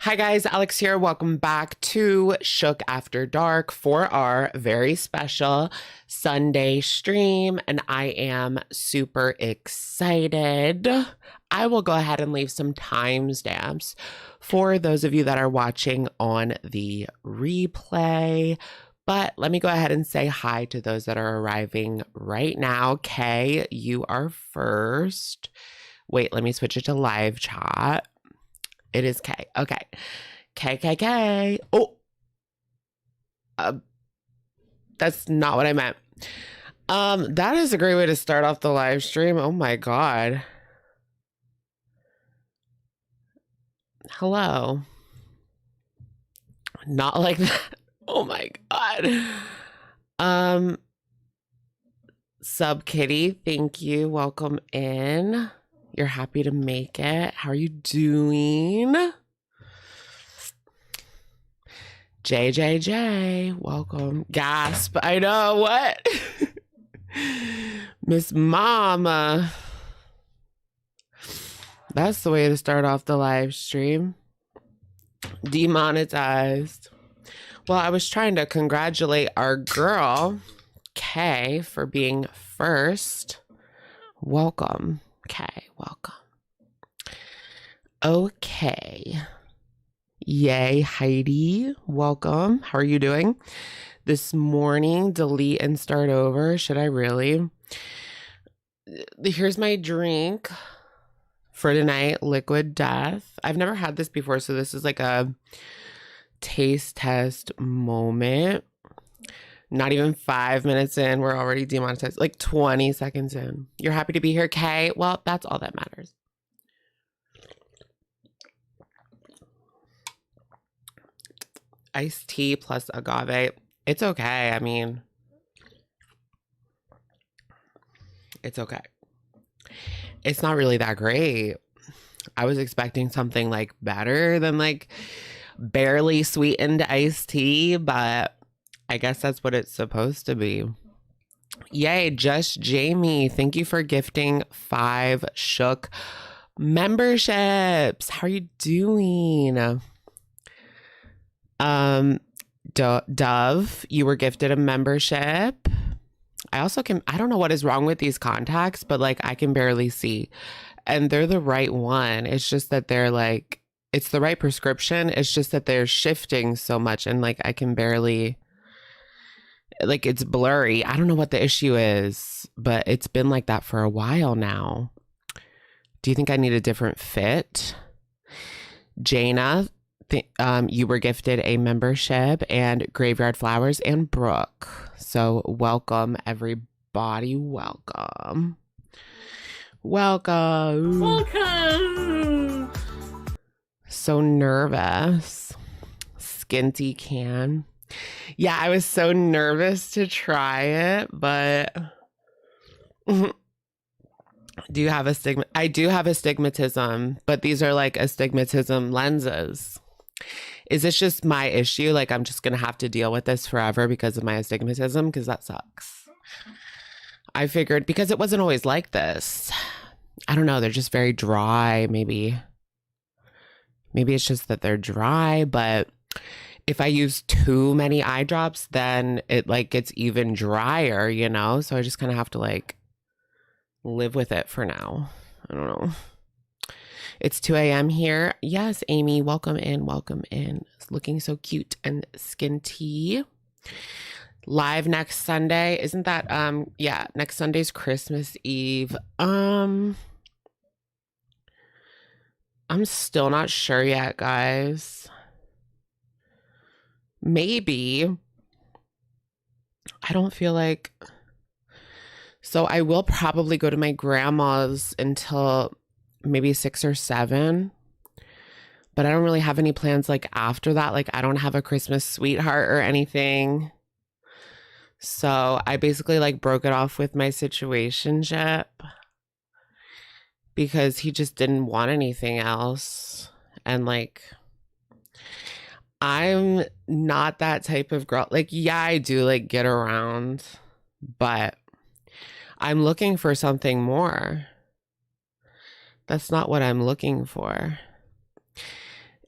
Hi guys, Alex here. Welcome back to Shook After Dark for our very special Sunday stream, and I am super excited. I will go ahead and leave some timestamps for those of you that are watching on the replay. But let me go ahead and say hi to those that are arriving right now. Kay, you are first. Wait, let me switch it to live chat. It is K. Okay. K. Oh. That's not what I meant. That is a great way to start off the live stream. Oh my God. Hello. Not like that. Oh my God. Sub Kitty, thank you. Welcome in. You're happy to make it. How are you doing? JJJ, welcome. Gasp. I know, what? Miss Mama. That's the way to start off the live stream. Demonetized. Well, I was trying to congratulate our girl, Kay, for being first. Welcome. Okay, welcome. Okay. Yay, Heidi. Welcome. How are you doing? This morning, delete and start over. Should I really? Here's my drink for tonight, Liquid Death. I've never had this before, so this is like a taste test moment. Not even 5 minutes in, we're already demonetized. Like 20 seconds in. You're happy to be here, Kay? Well, that's all that matters. Iced tea plus agave. It's okay. I mean, it's okay. It's not really that great. I was expecting something like better than like barely sweetened iced tea, but I guess that's what it's supposed to be. Yay, Just Jamie. Thank you for gifting 5 Shook memberships. How are you doing? Dove, you were gifted a membership. I also I don't know what is wrong with these contacts, but like I can barely see. And they're the right one. It's just that they're like, it's the right prescription. It's just that they're shifting so much and like I can barely, like it's blurry. I don't know what the issue is, but it's been like that for a while now. Do you think I need a different fit? Jaina, you were gifted a membership, and Graveyard Flowers and Brooke. So welcome everybody. Welcome. So nervous. Skinty can. Yeah, I was so nervous to try it, but do you have a stigma? I do have astigmatism, but these are like astigmatism lenses. Is this just my issue? Like I'm just going to have to deal with this forever because of my astigmatism? Because that sucks. I figured because it wasn't always like this. I don't know. They're just very dry. Maybe it's just that they're dry, but if I use too many eye drops, then it like gets even drier, you know? So I just kind of have to like live with it for now. I don't know. It's 2 a.m. here. Yes, Amy, welcome in. Welcome in. It's looking so cute and skinty. Live next Sunday. Isn't that, yeah, next Sunday's Christmas Eve. I'm still not sure yet, guys. Maybe. I don't feel like. So I will probably go to my grandma's until maybe 6 or 7. But I don't really have any plans like after that. Like I don't have a Christmas sweetheart or anything. So I basically like broke it off with my situationship because he just didn't want anything else. And like, I'm not that type of girl. Like, yeah, I do like get around, but I'm looking for something more. That's not what I'm looking for.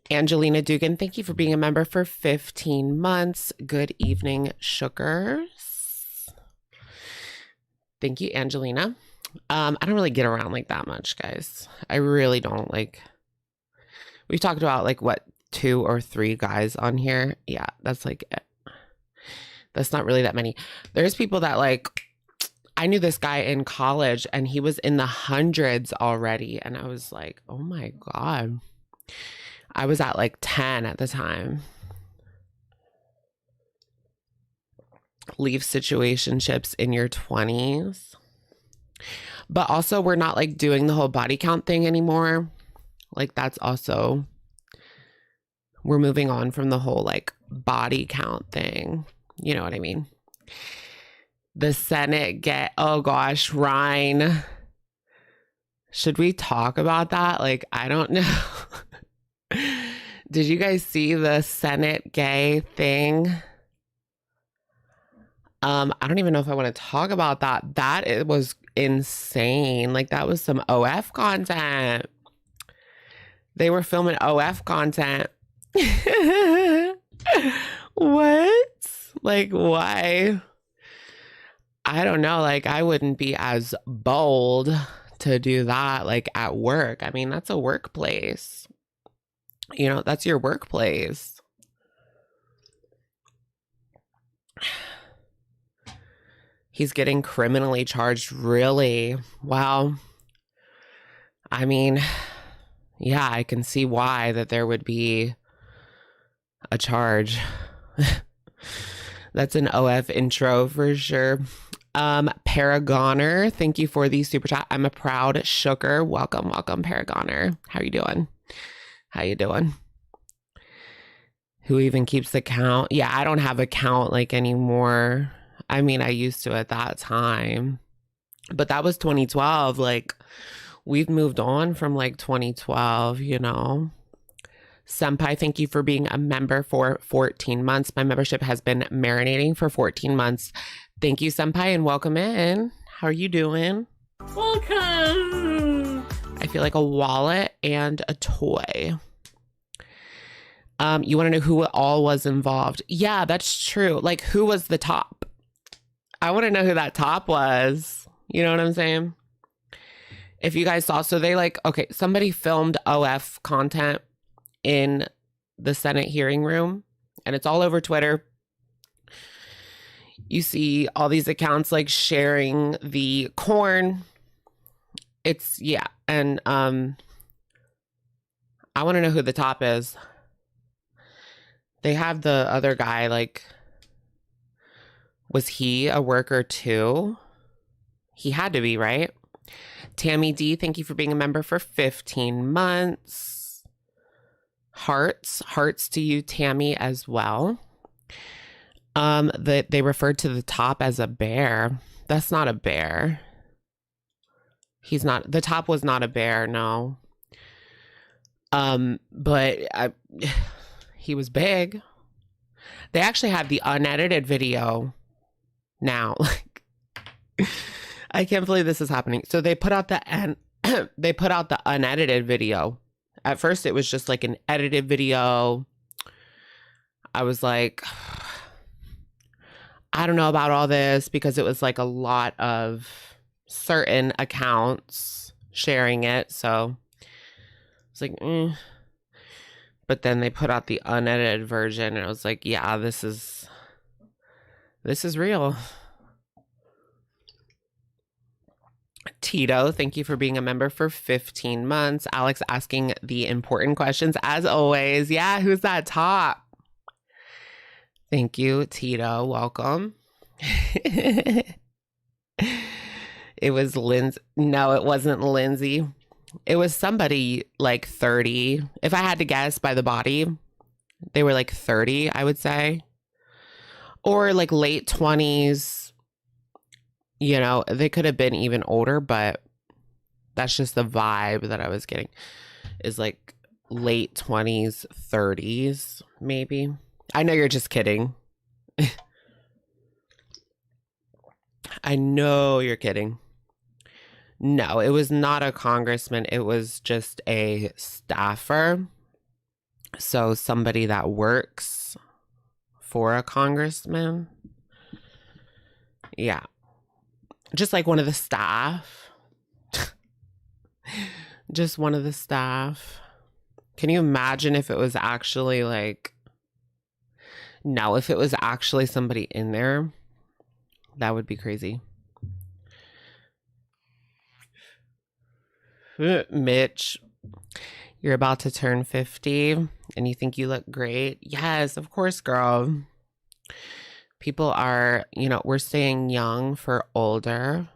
Angelina Dugan, thank you for being a member for 15 months. Good evening, sugars. Thank you, Angelina. I don't really get around like that much, guys. I really don't. Like, we've talked about like what, 2 or 3 guys on here. Yeah, that's like it. That's not really that many. There's people that like, I knew this guy in college and he was in the hundreds already. And I was like, oh my God. I was at like 10 at the time. Leave situationships in your 20s. But also, we're not like doing the whole body count thing anymore. Like, that's also, we're moving on from the whole like body count thing. You know what I mean? The Senate oh gosh, Ryan. Should we talk about that? Like, I don't know. Did you guys see the Senate gay thing? I don't even know if I want to talk about that. It was insane. Like, that was some OF content. They were filming OF content. What? Like, why? I don't know. Like, I wouldn't be as bold to do that, like, at work. I mean, that's a workplace. You know, that's your workplace. He's getting criminally charged, really? Wow. I mean, yeah, I can see why that there would be a charge. That's an OF intro for sure. Paragoner, thank you for the super chat. I'm a proud sugar. Welcome, welcome, Paragoner. How are you doing? How you doing? Who even keeps the count? Yeah, I don't have a count like anymore. I mean, I used to at that time, but that was 2012. Like, we've moved on from like 2012, you know. Senpai, thank you for being a member for 14 months. My membership has been marinating for 14 months. Thank you, Senpai, and welcome in. How are you doing? Welcome. I feel like a wallet and a toy. You want to know who all was involved? Yeah, that's true. Like, who was the top? I want to know who that top was. You know what I'm saying? If you guys saw, so they like, okay, somebody filmed OF content in the Senate hearing room, and it's all over Twitter. You see all these accounts like sharing the corn. It's, yeah. And I want to know who the top is. They have the other guy, like, was he a worker too? He had to be, right? Tammy D, thank you for being a member for 15 months. Hearts to you, Tammy, as well. They referred to the top as a bear. That's not a bear. He's not, the top was not a bear, no. But he was big. They actually have the unedited video now. Like, I can't believe this is happening. So they put out the unedited video. At first it was just like an edited video. I was like, I don't know about all this, because it was like a lot of certain accounts sharing it. So it's like, But then they put out the unedited version, and I was like, yeah, this is real. Tito, thank you for being a member for 15 months. Alex asking the important questions as always. Yeah, who's that top? Thank you, Tito. Welcome. It was Lindsay. No, it wasn't Lindsay. It was somebody like 30. If I had to guess by the body, they were like 30, I would say. Or like late 20s. You know, they could have been even older, but that's just the vibe that I was getting, is like late 20s, 30s, maybe. I know you're just kidding. I know you're kidding. No, it was not a congressman. It was just a staffer. So somebody that works for a congressman. Yeah. Just like one of the staff. Just one of the staff. Can you imagine if it was actually like... No, if it was actually somebody in there, that would be crazy. Mitch, you're about to turn 50 and you think you look great. Yes, of course, girl. People are, you know, we're staying young for older,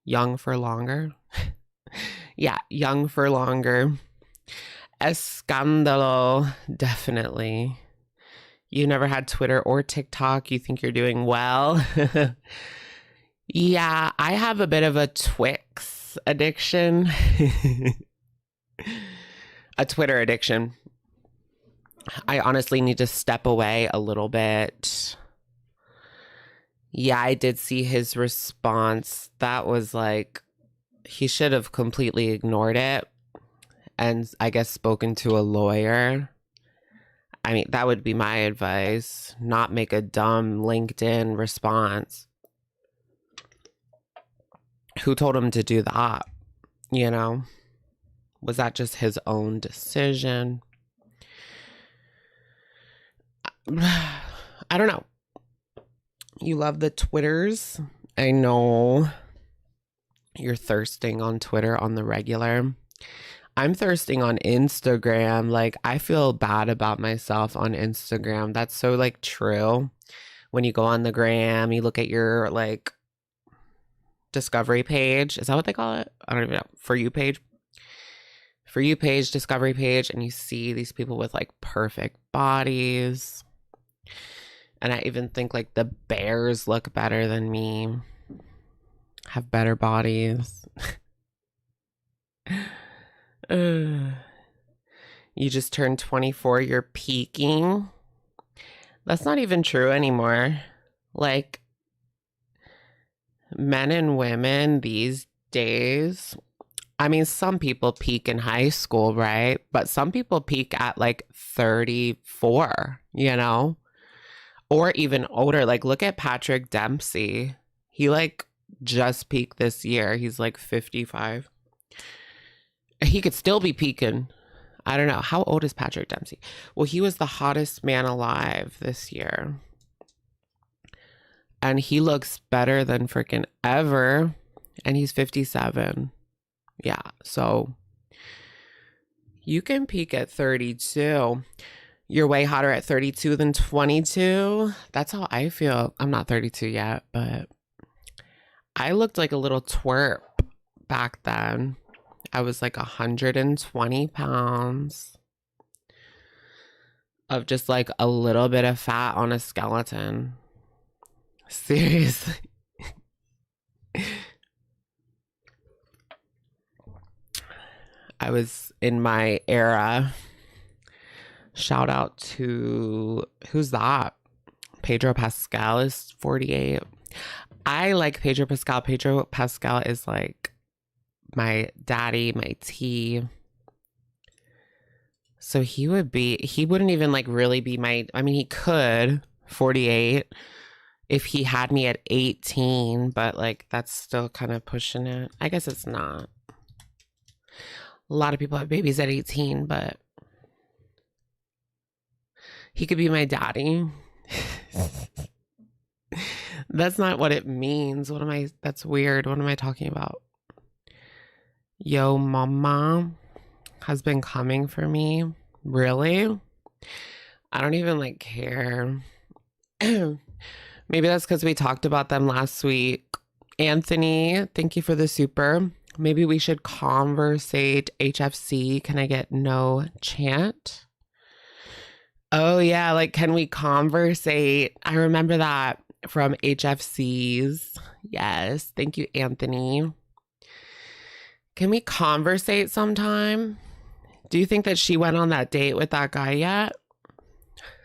young for longer. Yeah, young for longer. Escándalo, definitely. You never had Twitter or TikTok. You think you're doing well. Yeah, I have a bit of a Twix addiction. A Twitter addiction. I honestly need to step away a little bit. Yeah, I did see his response. That was like, he should have completely ignored it and I guess spoken to a lawyer. I mean, that would be my advice. Not make a dumb LinkedIn response. Who told him to do that? You know? Was that just his own decision? I don't know. You love the Twitters. I know you're thirsting on Twitter on the regular. I'm thirsting on Instagram. Like, I feel bad about myself on Instagram. That's so, like, true. When you go on the gram, you look at your, like, discovery page. Is that what they call it? I don't even know. For you page. For you page, discovery page. And you see these people with, like, perfect bodies. And I even think, like, the bears look better than me. Have better bodies. You just turned 24, you're peaking. That's not even true anymore. Like, men and women these days, I mean, some people peak in high school, right? But some people peak at like 34, you know? Or even older. Like, look at Patrick Dempsey. He like just peaked this year. He's like 55. He could still be peaking. I don't know. How old is Patrick Dempsey? Well, he was the hottest man alive this year. And he looks better than freaking ever. And he's 57. Yeah. So you can peak at 32. You're way hotter at 32 than 22. That's how I feel. I'm not 32 yet, but I looked like a little twerp back then. I was like 120 pounds of just like a little bit of fat on a skeleton. Seriously. I was in my era. Shout out to, who's that? Pedro Pascal is 48. I like Pedro Pascal. Pedro Pascal is like my daddy, my tea. So he wouldn't even like really be my, I mean, he could, 48, if he had me at 18, but like that's still kind of pushing it. I guess it's not. A lot of people have babies at 18, but he could be my daddy. That's not what it means. That's weird. What am I talking about? Yo, mama has been coming for me. Really? I don't even like care. Maybe that's because we talked about them last week. Anthony, thank you for the super. Maybe we should conversate HFC. Can I get no chant? Oh yeah, like can we conversate? I remember that from HFCs. Yes, thank you, Anthony. Can we conversate sometime? Do you think that she went on that date with that guy yet?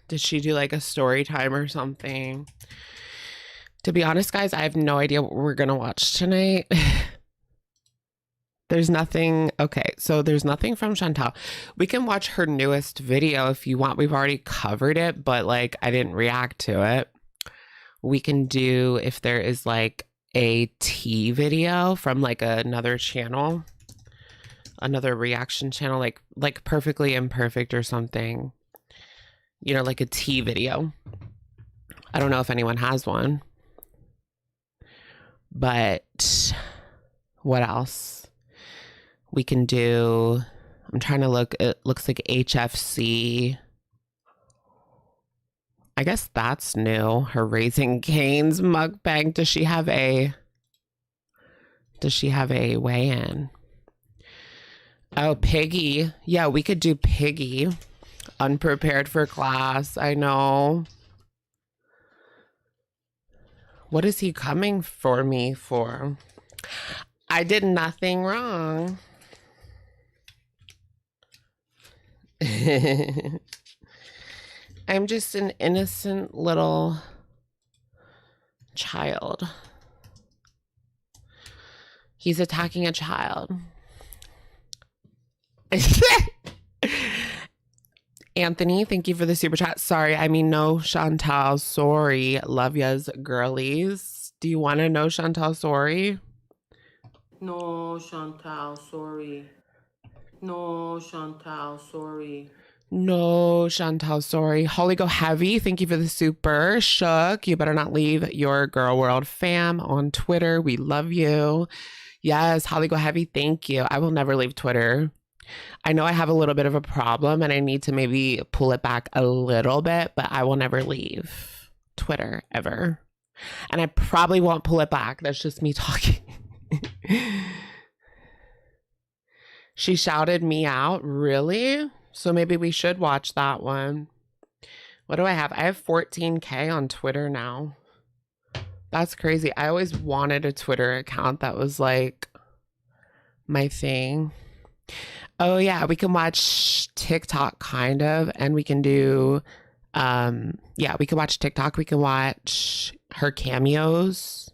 Did she do like a story time or something? To be honest, guys, I have no idea what we're gonna watch tonight. There's nothing. Okay, so there's nothing from Chantal. We can watch her newest video if you want. We've already covered it, but like I didn't react to it. We can do if there is like a tea video from like another channel, another reaction channel, like Perfectly Imperfect or something. You know, like a tea video. I don't know if anyone has one. But what else? We can do, I'm trying to look, it looks like HFC. I guess that's new. Her Raising Cane's mukbang. Does she have a weigh-in? Oh, Piggy. Yeah, we could do Piggy. Unprepared for class. I know. What is he coming for me for? I did nothing wrong. I'm just an innocent little child. He's attacking a child. Anthony, thank you for the super chat. Sorry, I mean no, Chantal. Sorry. Love yas, girlies. Do you want to know Chantal? Sorry. No, Chantal. Sorry. No, Chantal. Sorry. No, Chantal, sorry. Holly Go Heavy, thank you for the super. Shook, you better not leave your Girl World fam on Twitter. We love you. Yes, Holly Go Heavy, thank you. I will never leave Twitter. I know I have a little bit of a problem and I need to maybe pull it back a little bit, but I will never leave Twitter ever. And I probably won't pull it back. That's just me talking. She shouted me out. Really? So maybe we should watch that one. What do I have? I have 14K on Twitter now. That's crazy. I always wanted a Twitter account that was like my thing. Oh yeah, we can watch TikTok kind of, and we can do yeah, we can watch TikTok. We can watch her cameos.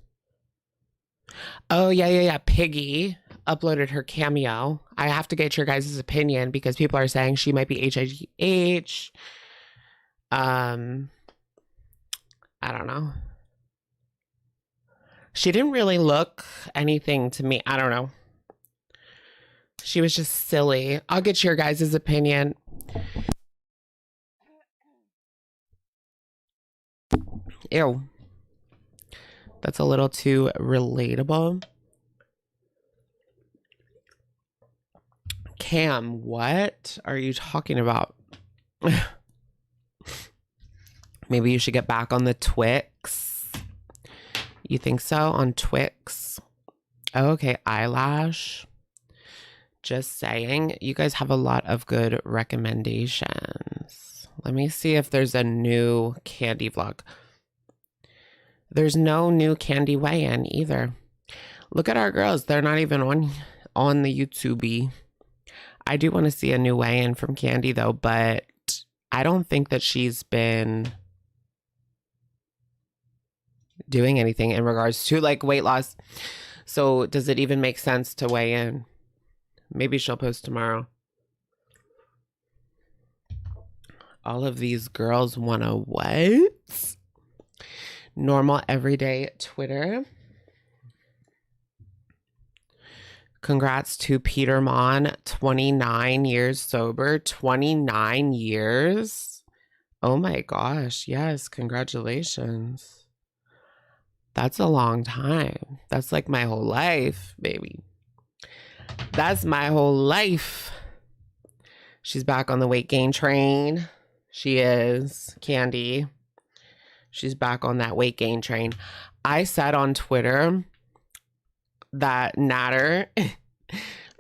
Oh yeah. Piggy uploaded her cameo. I have to get your guys' opinion because people are saying she might be HIH. I don't know. She didn't really look anything to me. I don't know. She was just silly. I'll get your guys' opinion. Ew. That's a little too relatable. Cam, what are you talking about? Maybe you should get back on the Twix. You think so? On Twix? Oh, okay, eyelash. Just saying. You guys have a lot of good recommendations. Let me see if there's a new candy vlog. There's no new candy weigh-in either. Look at our girls. They're not even on the YouTube. I do want to see a new weigh-in from Candy though, but I don't think that she's been doing anything in regards to like weight loss. So does it even make sense to weigh in? Maybe she'll post tomorrow. All of these girls want to what? Normal everyday Twitter. Congrats to Peter Mon, 29 years sober. 29 years? Oh my gosh. Yes, congratulations. That's a long time. That's like my whole life, baby. That's my whole life. She's back on the weight gain train. She is. Candy. She's back on that weight gain train. I said on Twitter that Natter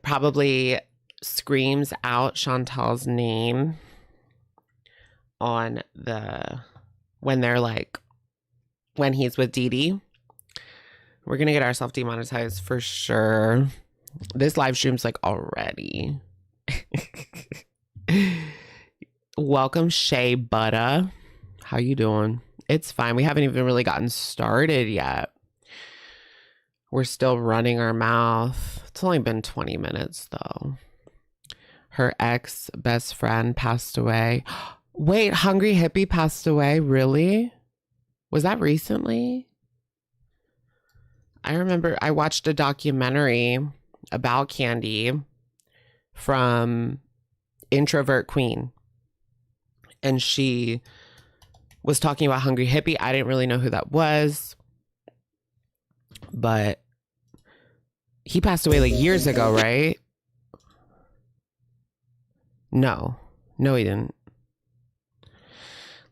probably screams out Chantal's name on when he's with Dee Dee. We're gonna get ourselves demonetized for sure. This live stream's like already. Welcome, Shea Butter. How you doing? It's fine. We haven't even really gotten started yet. We're still running our mouth. It's only been 20 minutes though. Her ex best friend passed away. Wait, Hungry Hippie passed away? Really? Was that recently? I remember I watched a documentary about Candy from Introvert Queen. And she was talking about Hungry Hippie. I didn't really know who that was. But he passed away like years ago, right? No, he didn't.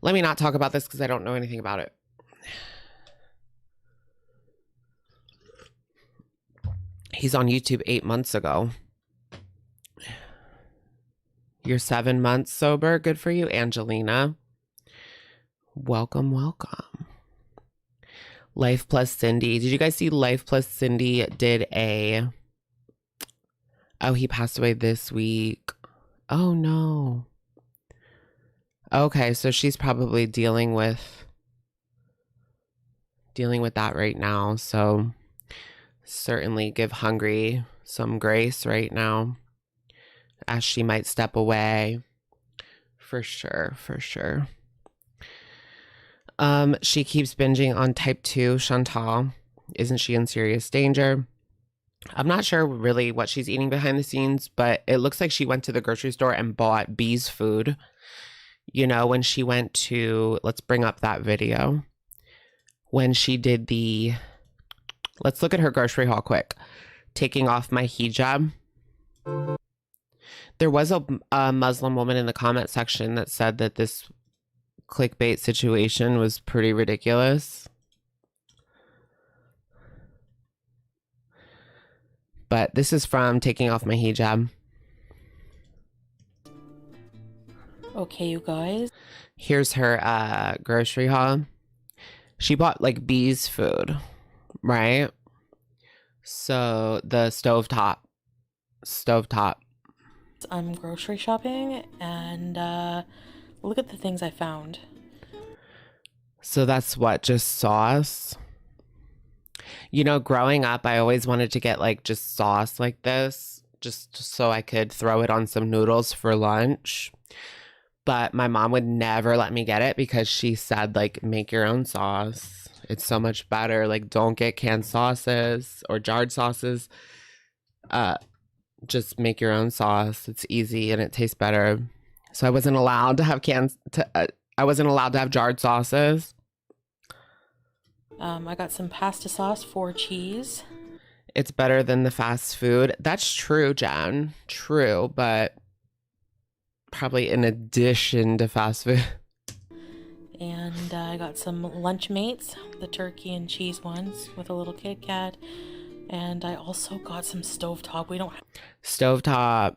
Let me not talk about this because I don't know anything about it. He's on YouTube 8 months ago. You're 7 months sober. Good for you, Angelina. Welcome, welcome. Life Plus Cindy. Did you guys see Life Plus Cindy did a... Oh, he passed away this week. Oh, no. Okay, so she's probably dealing with that right now. So certainly give Hungry some grace right now as she might step away. For sure, for sure. She keeps binging on type 2 Chantal. Isn't she in serious danger? I'm not sure really what she's eating behind the scenes, but it looks like she went to the grocery store and bought Bee's food. You know, when she went to, let's bring up that video. When she did the, let's look at her grocery haul quick. Taking off my hijab. There was a Muslim woman in the comment section that said that this clickbait situation was pretty ridiculous. But this is from Taking Off My Hijab. Okay, you guys. Here's her grocery haul. She bought like Bee's food, right? So the stovetop. I'm grocery shopping and look at the things I found. So that's what, just sauce? You know, growing up, I always wanted to get like just sauce like this, just so I could throw it on some noodles for lunch. But my mom would never let me get it because she said, like, make your own sauce. It's so much better. Like, don't get canned sauces or jarred sauces. Just make your own sauce. It's easy and it tastes better. So I wasn't allowed to have I wasn't allowed to have jarred sauces. I got some pasta sauce for cheese. It's better than the fast food. That's true, Jen. True, but probably in addition to fast food. And I got some Lunchmates, the turkey and cheese ones with a little Kit Kat. And I also got some stovetop. We don't have Stovetop.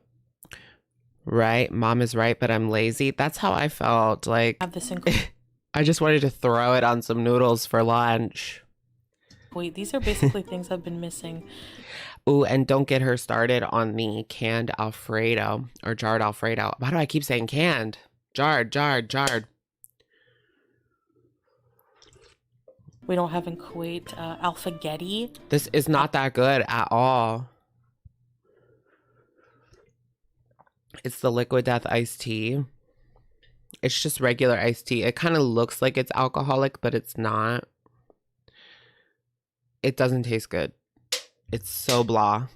Right? Mom is right, but I'm lazy. That's how I felt. Like, have this in I just wanted to throw it on some noodles for lunch. Kuwait. These are basically things I've been missing. Ooh, and don't get her started on the canned Alfredo or jarred Alfredo. Why do I keep saying canned? Jarred. We don't have in Kuwait alphagetti. This is not that good at all. It's the Liquid Death iced tea. It's just regular iced tea. It kind of looks like it's alcoholic, but it's not. It doesn't taste good. It's so blah.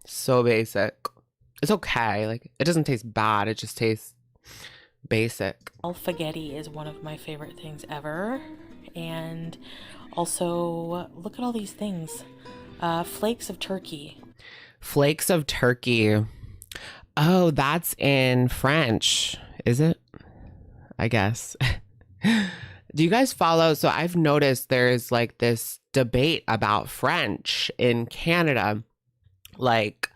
So basic. It's okay. Like, it doesn't taste bad. It just tastes basic. Alphagetti is one of my favorite things ever. And also, look at all these things. Flakes of turkey. Flakes of turkey. Oh, that's in French. Is it? I guess. Do you guys follow? So I've noticed there's like this debate about French in Canada. Like,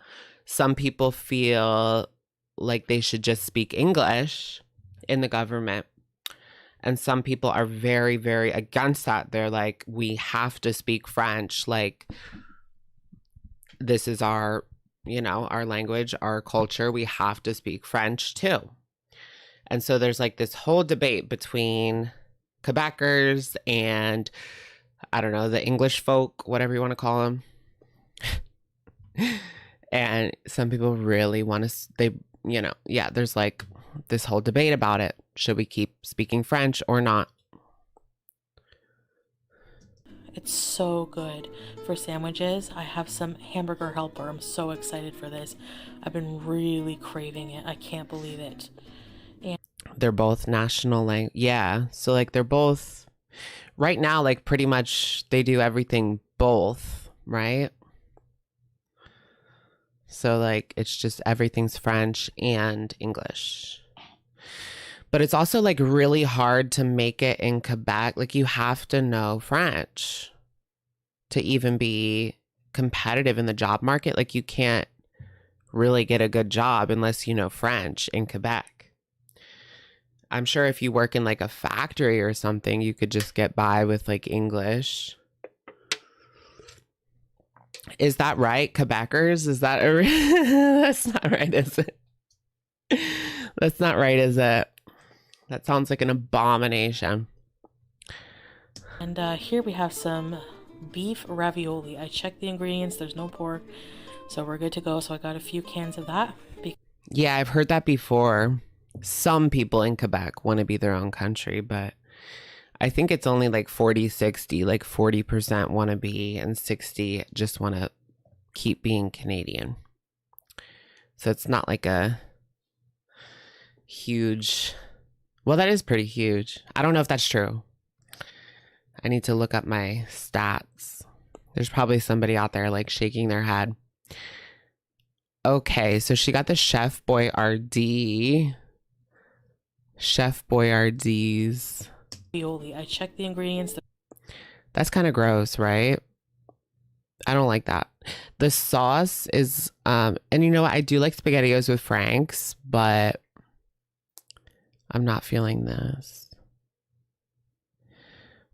some people feel like they should just speak English in the government. And some people are very, very against that. They're like, we have to speak French. Like, this is our, our language, our culture. We have to speak French too. And so there's like this whole debate between Quebecers and, I don't know, the English folk, whatever you want to call them. And some people really want to, there's like this whole debate about it. Should we keep speaking French or not? It's so good for sandwiches. I have some hamburger helper. I'm so excited for this. I've been really craving it. I can't believe it. And they're both national language. Yeah. So like they're both right now, like pretty much they do everything both, right? So like it's just everything's French and English. But it's also like really hard to make it in Quebec. Like you have to know French to even be competitive in the job market. Like you can't really get a good job unless you know French in Quebec. I'm sure if you work in like a factory or something, you could just get by with like English. Is that right, Quebecers? Is that that's not right, is it? That's not right, is it? That sounds like an abomination. And here we have some beef ravioli. I checked the ingredients. There's no pork, so we're good to go. So I got a few cans of that. Yeah, I've heard that before. Some people in Quebec want to be their own country, but I think it's only like 40-60, like 40% want to be and 60 just want to keep being Canadian. So it's not like a huge... Well, that is pretty huge. I don't know if that's true. I need to look up my stats. There's probably somebody out there like shaking their head. Okay, so she got the Chef Boyardee. Chef Boyardee's. I checked the ingredients. That's kind of gross, right? I don't like that. The sauce is, and you know what? I do like SpaghettiOs with Frank's, but I'm not feeling this.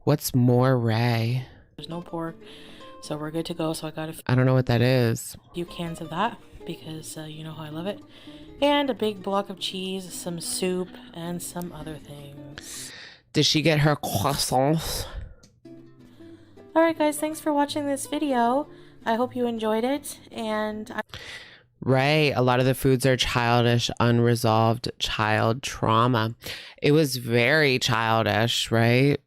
What's more Ray? There's no pork, so we're good to go. So I got I don't know what that is. few cans of that because you know how I love it. And a big block of cheese, some soup, and some other things. Did she get her croissants? Alright guys, thanks for watching this video. I hope you enjoyed it, and Right. A lot of the foods are childish, unresolved child trauma. It was very childish, right?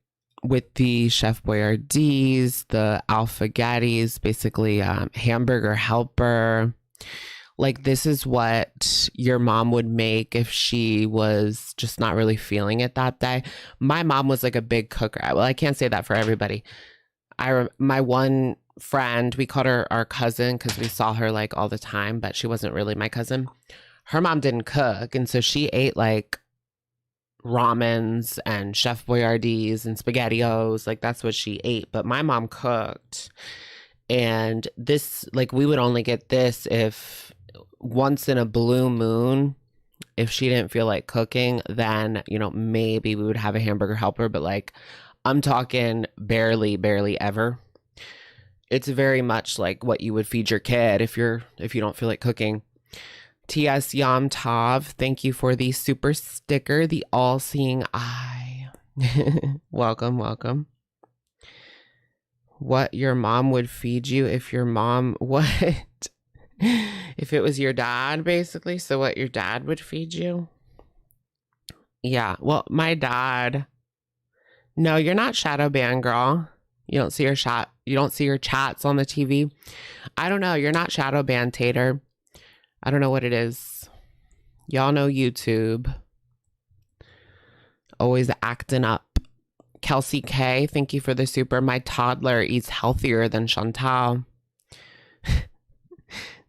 With the Chef Boyardees, the Alphagattis, basically hamburger helper. Like this is what your mom would make if she was just not really feeling it that day. My mom was like a big cooker. Well, I can't say that for everybody. My one friend, we called her our cousin because we saw her like all the time, but she wasn't really my cousin. Her mom didn't cook, and so she ate like ramens and Chef Boyardees and SpaghettiOs. Like that's what she ate. But my mom cooked, and this, like, we would only get this if once in a blue moon, if she didn't feel like cooking, then, you know, maybe we would have a hamburger helper, but like I'm talking barely ever. It's very much like what you would feed your kid if you don't feel like cooking. T.S. Yam Tav, thank you for the super sticker, the all-seeing eye. Welcome, welcome. What your mom would feed you if your mom, what? If it was your dad, basically. So what your dad would feed you? Yeah, well, my dad. No, you're not shadow banned, girl. You don't see your chats on the TV. I don't know. You're not shadow banned, Tater. I don't know what it is. Y'all know YouTube. Always acting up. Kelsey K, thank you for the super. My toddler eats healthier than Chantal.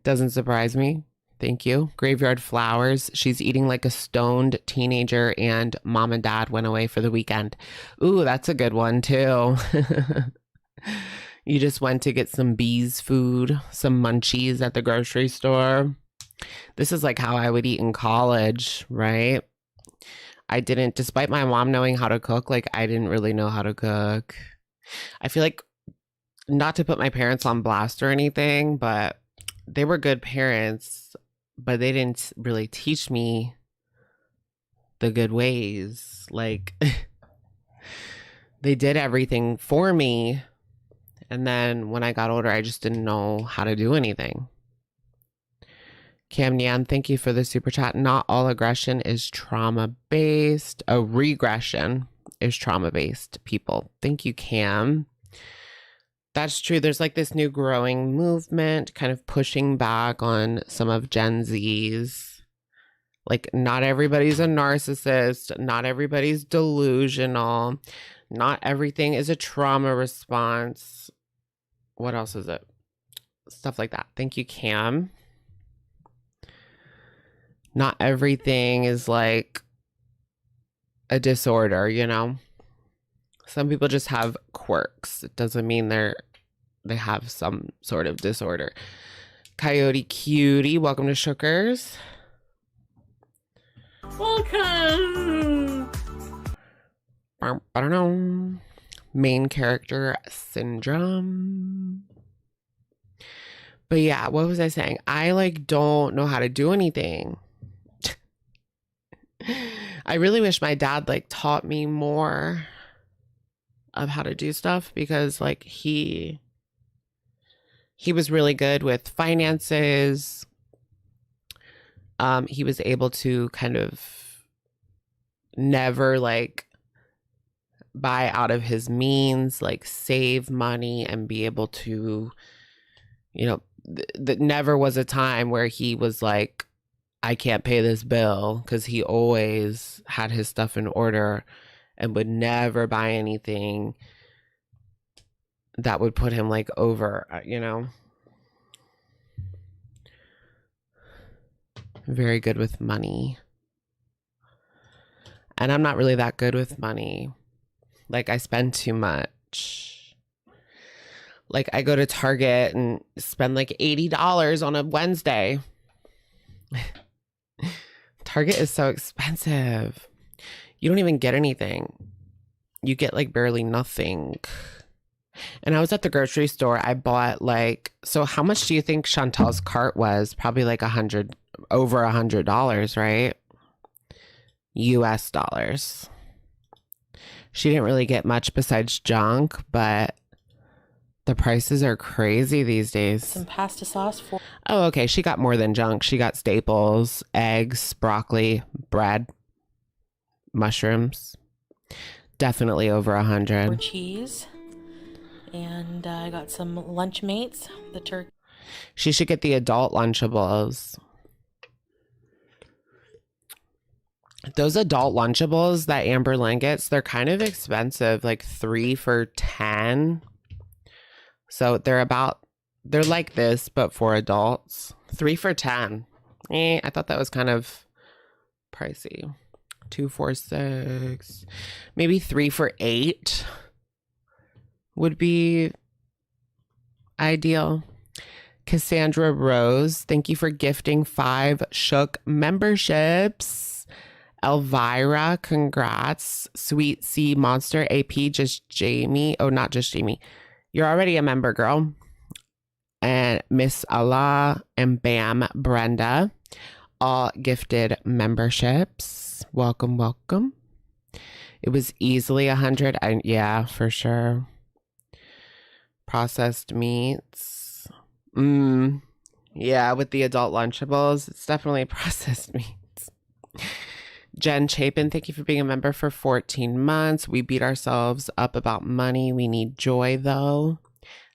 Doesn't surprise me. Thank you. Graveyard Flowers. She's eating like a stoned teenager and mom and dad went away for the weekend. Ooh, that's a good one too. You just went to get some bees food, some munchies at the grocery store. This is like how I would eat in college, right? I didn't, despite my mom knowing how to cook, like I didn't really know how to cook. I feel like, not to put my parents on blast or anything, but they were good parents, but they didn't really teach me the good ways. Like they did everything for me. And then when I got older, I just didn't know how to do anything. Cam Nyan, thank you for the super chat. Not all aggression is trauma-based. Oh, regression is trauma-based, people. Thank you, Cam. That's true. There's like this new growing movement kind of pushing back on some of Gen Z's. Like, not everybody's a narcissist. Not everybody's delusional. Not everything is a trauma response. What else is it? Stuff like that. Thank you, Cam. Not everything is like a disorder, you know? Some people just have quirks. It doesn't mean they have some sort of disorder. Coyote Cutie, welcome to Shookers. Welcome. I don't know. Main character syndrome. But yeah, what was I saying? I like don't know how to do anything. I really wish my dad like taught me more of how to do stuff, because like he was really good with finances. He was able to kind of never like buy out of his means, like save money and be able to, you know, that never was a time where he was like, I can't pay this bill, because he always had his stuff in order and would never buy anything that would put him like over, you know. Very good with money. And I'm not really that good with money. Like, I spend too much. Like, I go to Target and spend like $80 on a Wednesday. Target is so expensive. You don't even get anything. You get like barely nothing. And I was at the grocery store. I bought like, so how much do you think Chantal's cart was? Probably like over $100, right? US dollars. She didn't really get much besides junk, but the prices are crazy these days. Some pasta sauce for. Oh, okay. She got more than junk. She got staples, eggs, broccoli, bread, mushrooms. Definitely over 100. For cheese. And I got some Lunchmates, the turkey. She should get the adult Lunchables. Those adult Lunchables that Amber Lynn gets, they're kind of expensive, like 3 for $10. So they're like this, but for adults. 3 for $10. I thought that was kind of pricey. 2 for $6. Maybe 3 for $8 would be ideal. Cassandra Rose, thank you for gifting 5 Shook memberships. Elvira, congrats. Sweet Sea Monster, AP, just Jamie. Oh, not just Jamie. You're already a member, girl. And Miss Allah and Bam Brenda, all gifted memberships. Welcome, welcome. It was easily 100. Yeah, for sure. Processed meats. Yeah, with the adult Lunchables, it's definitely processed meats. Jen Chapin, thank you for being a member for 14 months. We beat ourselves up about money. We need joy, though.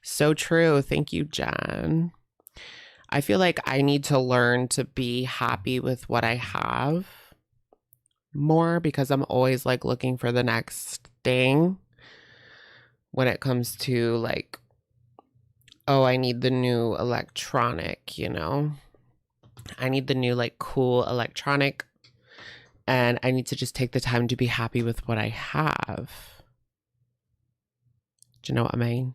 So true. Thank you, Jen. I feel like I need to learn to be happy with what I have more, because I'm always like looking for the next thing when it comes to like, oh, I need the new electronic, you know? I need the new like cool electronic. And I need to just take the time to be happy with what I have. Do you know what I mean?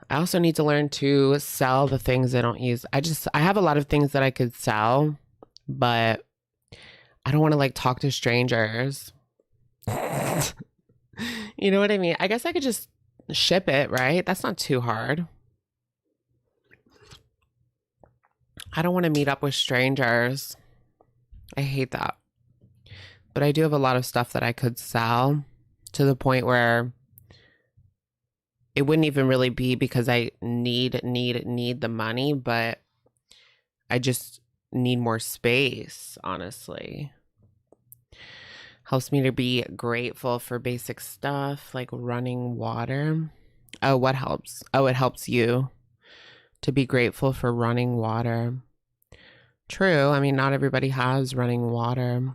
I also need to learn to sell the things I don't use. I have a lot of things that I could sell, but I don't want to like talk to strangers. You know what I mean? I guess I could just ship it, right? That's not too hard. I don't want to meet up with strangers. I hate that. But I do have a lot of stuff that I could sell, to the point where it wouldn't even really be because I need the money, but I just need more space, honestly. Helps me to be grateful for basic stuff like running water. Oh, what helps? Oh, it helps you to be grateful for running water. True. I mean, not everybody has running water.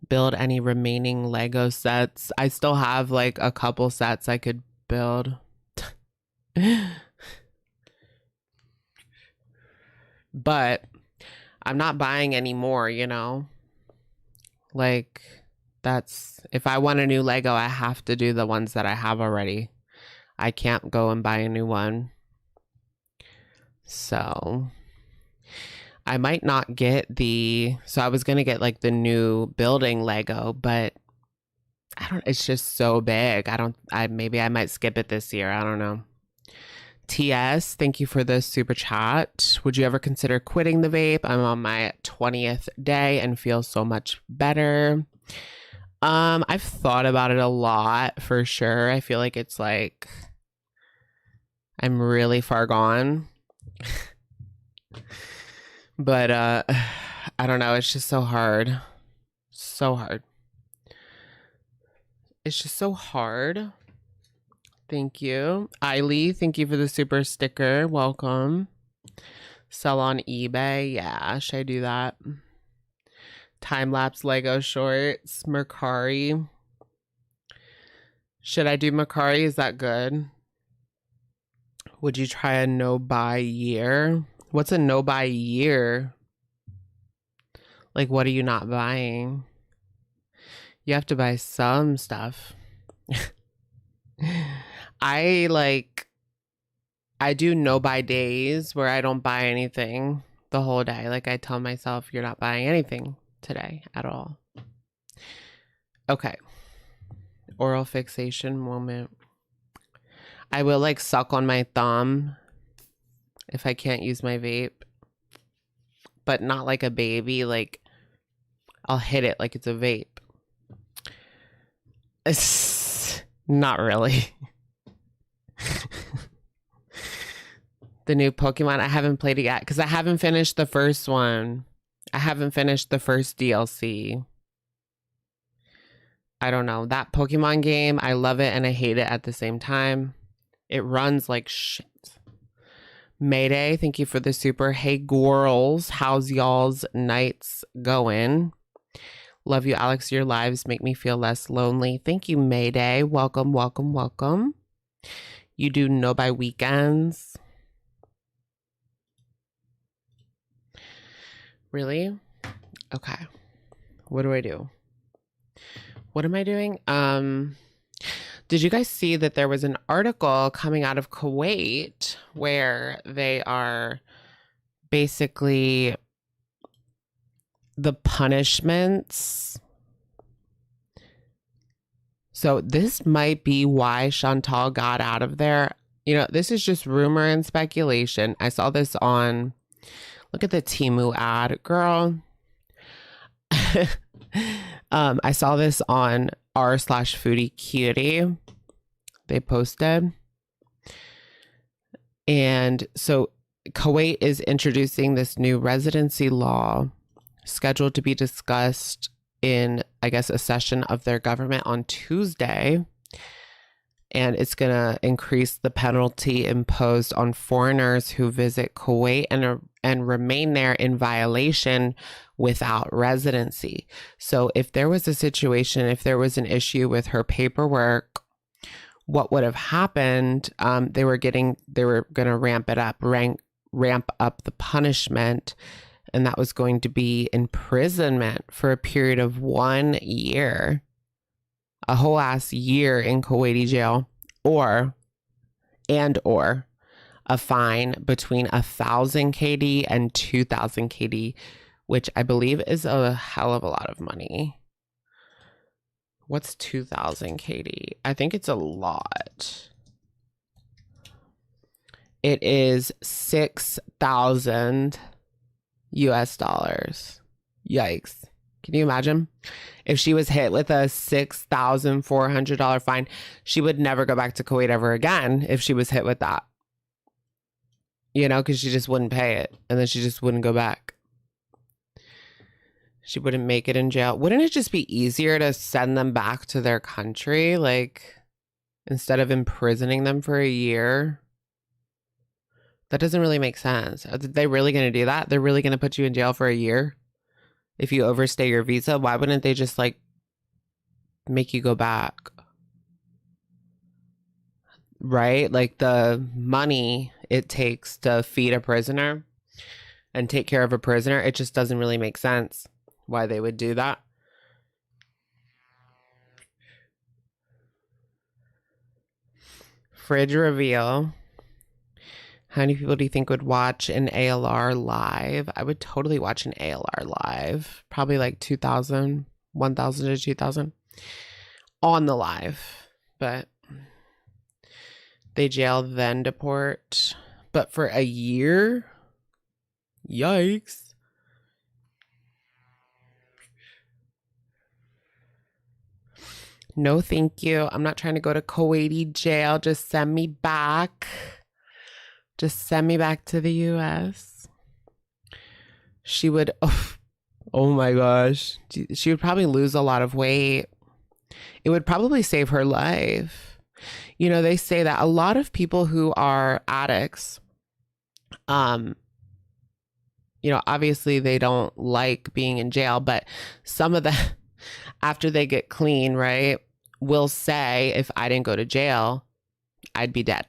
Build any remaining Lego sets. I still have like a couple sets I could build. But I'm not buying any more, you know? Like, that's, if I want a new Lego, I have to do the ones that I have already. I can't go and buy a new one. So I might not get so I was going to get like the new building Lego, but it's just so big. Maybe I might skip it this year. I don't know. TS, thank you for the super chat. Would you ever consider quitting the vape? I'm on my 20th day and feel so much better. I've thought about it a lot for sure. I feel like it's like I'm really far gone. But I don't know, it's just so hard. So hard. It's just so hard. Thank you. Eiley, thank you for the super sticker. Welcome. Sell on eBay. Yeah, should I do that? Time-lapse Lego shorts. Mercari. Should I do Mercari? Is that good? Would you try a no-buy year? What's a no-buy year? Like, what are you not buying? You have to buy some stuff. I do no-buy days where I don't buy anything the whole day. Like, I tell myself, you're not buying anything today at all. Okay. Oral fixation moment. I will like suck on my thumb if I can't use my vape, but not like a baby. Like, I'll hit it like it's a vape. It's not really. The new Pokemon, I haven't played it yet because I haven't finished the first one. I haven't finished the first DLC. I don't know. That Pokemon game, I love it and I hate it at the same time. It runs like shit. Mayday, thank you for the super. Hey, girls, how's y'all's nights going? Love you, Alex. Your lives make me feel less lonely. Thank you, Mayday. Welcome, welcome, welcome. You do no by weekends. Really? Okay. What do I do? What am I doing? Did you guys see that there was an article coming out of Kuwait where they are basically the punishments? So this might be why Chantal got out of there. You know, this is just rumor and speculation. I saw this on, look at the Temu ad, girl. I saw this on r/foodie cutie. They posted. And so Kuwait is introducing this new residency law scheduled to be discussed in, I guess, a session of their government on Tuesday. And it's going to increase the penalty imposed on foreigners who visit Kuwait and remain there in violation without residency. So if there was a situation, if there was an issue with her paperwork, what would have happened? They were going to ramp up the punishment, and that was going to be imprisonment for a period of 1 year. A whole ass year in Kuwaiti jail, or a fine between 1,000 KD and 2,000 KD, which I believe is a hell of a lot of money. What's 2,000 KD? I think it's a lot. It is 6,000 US dollars. Yikes. Can you imagine? If she was hit with a $6,400 fine, she would never go back to Kuwait ever again if she was hit with that. You know, because she just wouldn't pay it. And then she just wouldn't go back. She wouldn't make it in jail. Wouldn't it just be easier to send them back to their country? Like, instead of imprisoning them for a year? That doesn't really make sense. Are they really going to do that? They're really going to put you in jail for a year? If you overstay your visa, why wouldn't they just like make you go back? Right? Like the money it takes to feed a prisoner and take care of a prisoner, it just doesn't really make sense why they would do that. Fridge reveal. How many people do you think would watch an ALR live? I would totally watch an ALR live. Probably like 2,000, 1,000 to 2,000 on the live. But they jail, then deport. But for a year? Yikes. No, thank you. I'm not trying to go to Kuwaiti jail. Just send me back. Just send me back to the US. She would, oh my gosh. She would probably lose a lot of weight. It would probably save her life. You know, they say that a lot of people who are addicts, you know, obviously they don't like being in jail, but some of the, after they get clean, right, will say, if I didn't go to jail, I'd be dead.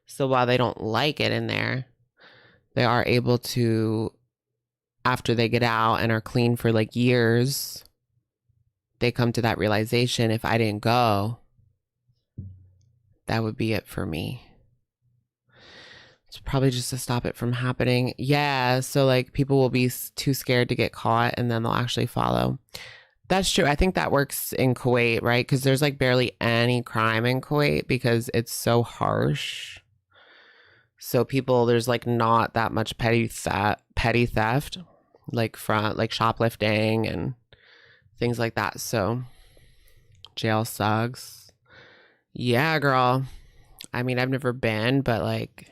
So while they don't like it in there, they are able to, after they get out and are clean for like years, they come to that realization, if I didn't go, that would be it for me. It's probably just to stop it from happening. Yeah, so like people will be too scared to get caught and then they'll actually follow. That's true. I think that works in Kuwait, right? Because there's like barely any crime in Kuwait because it's so harsh. So people, there's like not that much petty theft, like shoplifting and things like that. So jail sucks. Yeah, girl. I mean, I've never been, but like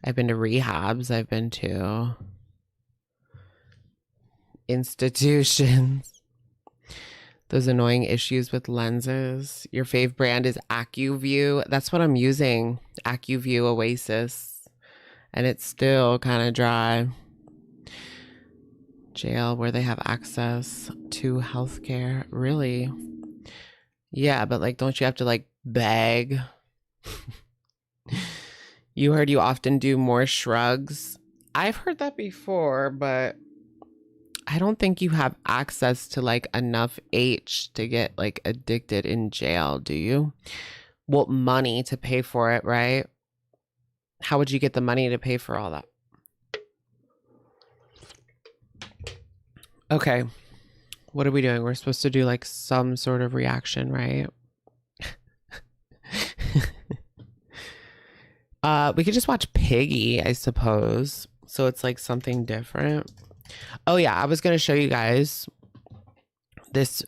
I've been to rehabs. I've been to institutions. Those annoying issues with lenses. Your fave brand is AccuView. That's what I'm using. AccuView Oasis. And it's still kind of dry. Jail where they have access to healthcare. Really? Yeah, but like, don't you have to like beg? You heard you often do more shrugs. I've heard that before, but I don't think you have access to like enough H to get like addicted in jail, do you? Well, money to pay for it, right? How would you get the money to pay for all that? Okay. What are we doing? We're supposed to do like some sort of reaction, right? We could just watch Piggy, I suppose. So it's like something different. Oh yeah, I was going to show you guys this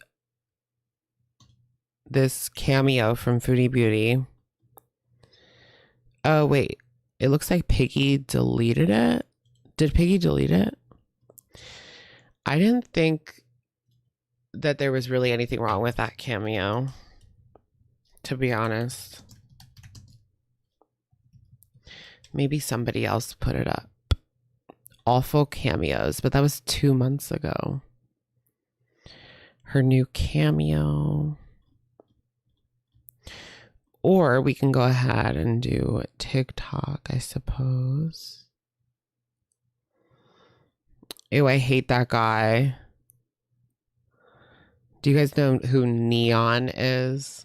cameo from Foodie Beauty. Oh wait, it looks like Piggy deleted it. Did Piggy delete it? I didn't think that there was really anything wrong with that cameo, to be honest. Maybe somebody else put it up. Awful cameos, but that was 2 months ago. Her new cameo. Or we can go ahead and do TikTok, I suppose. Ew, I hate that guy. Do you guys know who Neon is?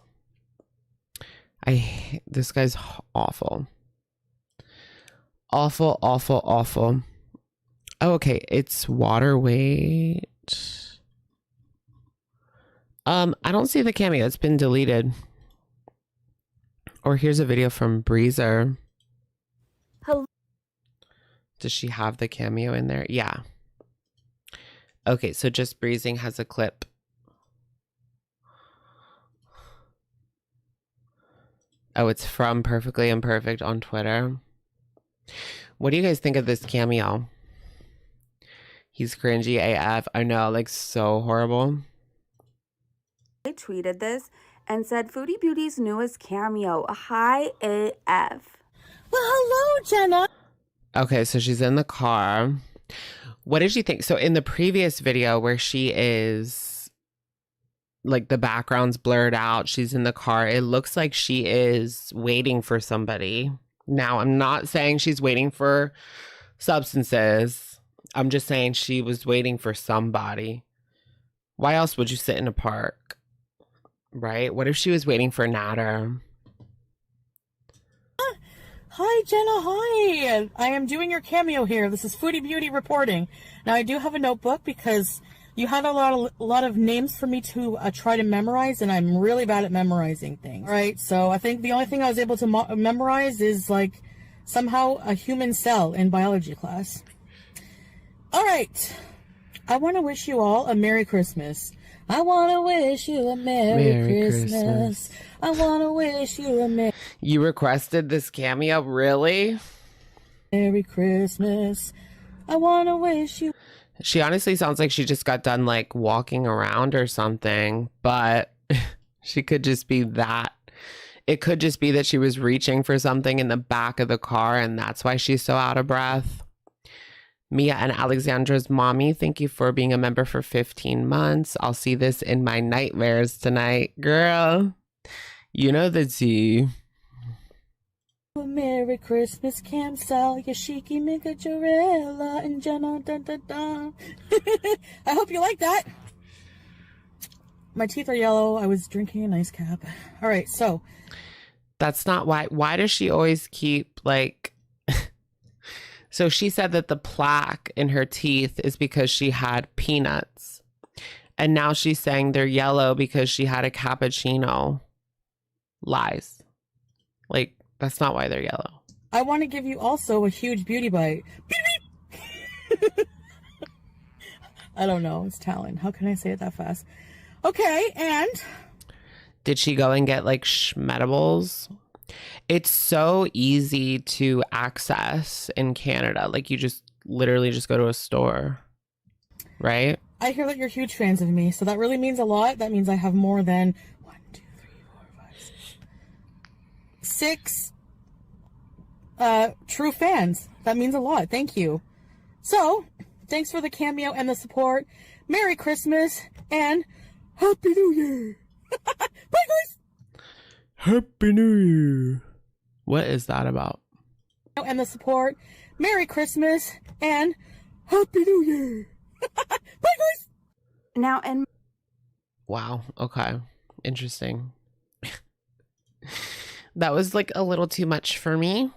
This guy's awful. Awful, awful, awful. Oh, okay. It's water weight. I don't see the cameo. It's been deleted. Or here's a video from Breezer. Hello. Does she have the cameo in there? Yeah. Okay, so Just Breezing has a clip. Oh, it's from Perfectly Imperfect on Twitter. What do you guys think of this cameo? He's cringy AF. I know, like so horrible. I tweeted this and said Foodie Beauty's newest cameo, high AF. Well, hello, Jenna. Okay, so she's in the car. What did you think? So in the previous video where she is, like the background's blurred out, she's in the car, it looks like she is waiting for somebody. Now, I'm not saying she's waiting for substances. I'm just saying she was waiting for somebody. Why else would you sit in a park? Right? What if she was waiting for Natter? Hi, Jenna. Hi. I am doing your cameo here. This is Foodie Beauty reporting. Now, I do have a notebook because you had a lot of names for me to try to memorize, and I'm really bad at memorizing things. All right, so I think the only thing I was able to memorize is like somehow a human cell in biology class. All right. I want to wish you all a Merry Christmas. I want to wish you a Merry Christmas. I want to wish you a Merry... You requested this cameo? Really? Merry Christmas. I want to wish you... She honestly sounds like she just got done like walking around or something, but she could just be that. It could just be that she was reaching for something in the back of the car and that's why she's so out of breath. Mia and Alexandra's mommy, thank you for being a member for 15 months. I'll see this in my nightmares tonight. Girl, you know the tea. Merry Christmas, Camsal, Yashiki, Mika, Jarella, and Jenna. Dun, dun, dun. I hope you like that. My teeth are yellow. I was drinking a nice cap. All right, so. That's not why. Why does she always keep like... So she said that the plaque in her teeth is because she had peanuts. And now she's saying they're yellow because she had a cappuccino. Lies. Like, that's not why they're yellow. I want to give you also a huge beauty bite. Beep, beep. I don't know. It's talent. How can I say it that fast? Okay, and... Did she go and get like schmedibles? It's so easy to access in Canada. Like you just literally just go to a store, right? I hear that you're huge fans of me, so that really means a lot. That means I have more than 1, 2, 3, 4, 5, 6 true fans. That means a lot. Thank you. So, thanks for the cameo and the support. Merry Christmas and Happy New Year. Bye, guys. Happy New Year. What is that about? And the support. Merry Christmas and Happy New Year. Bye, guys. Now, and Wow. Okay. Interesting. That was like a little too much for me.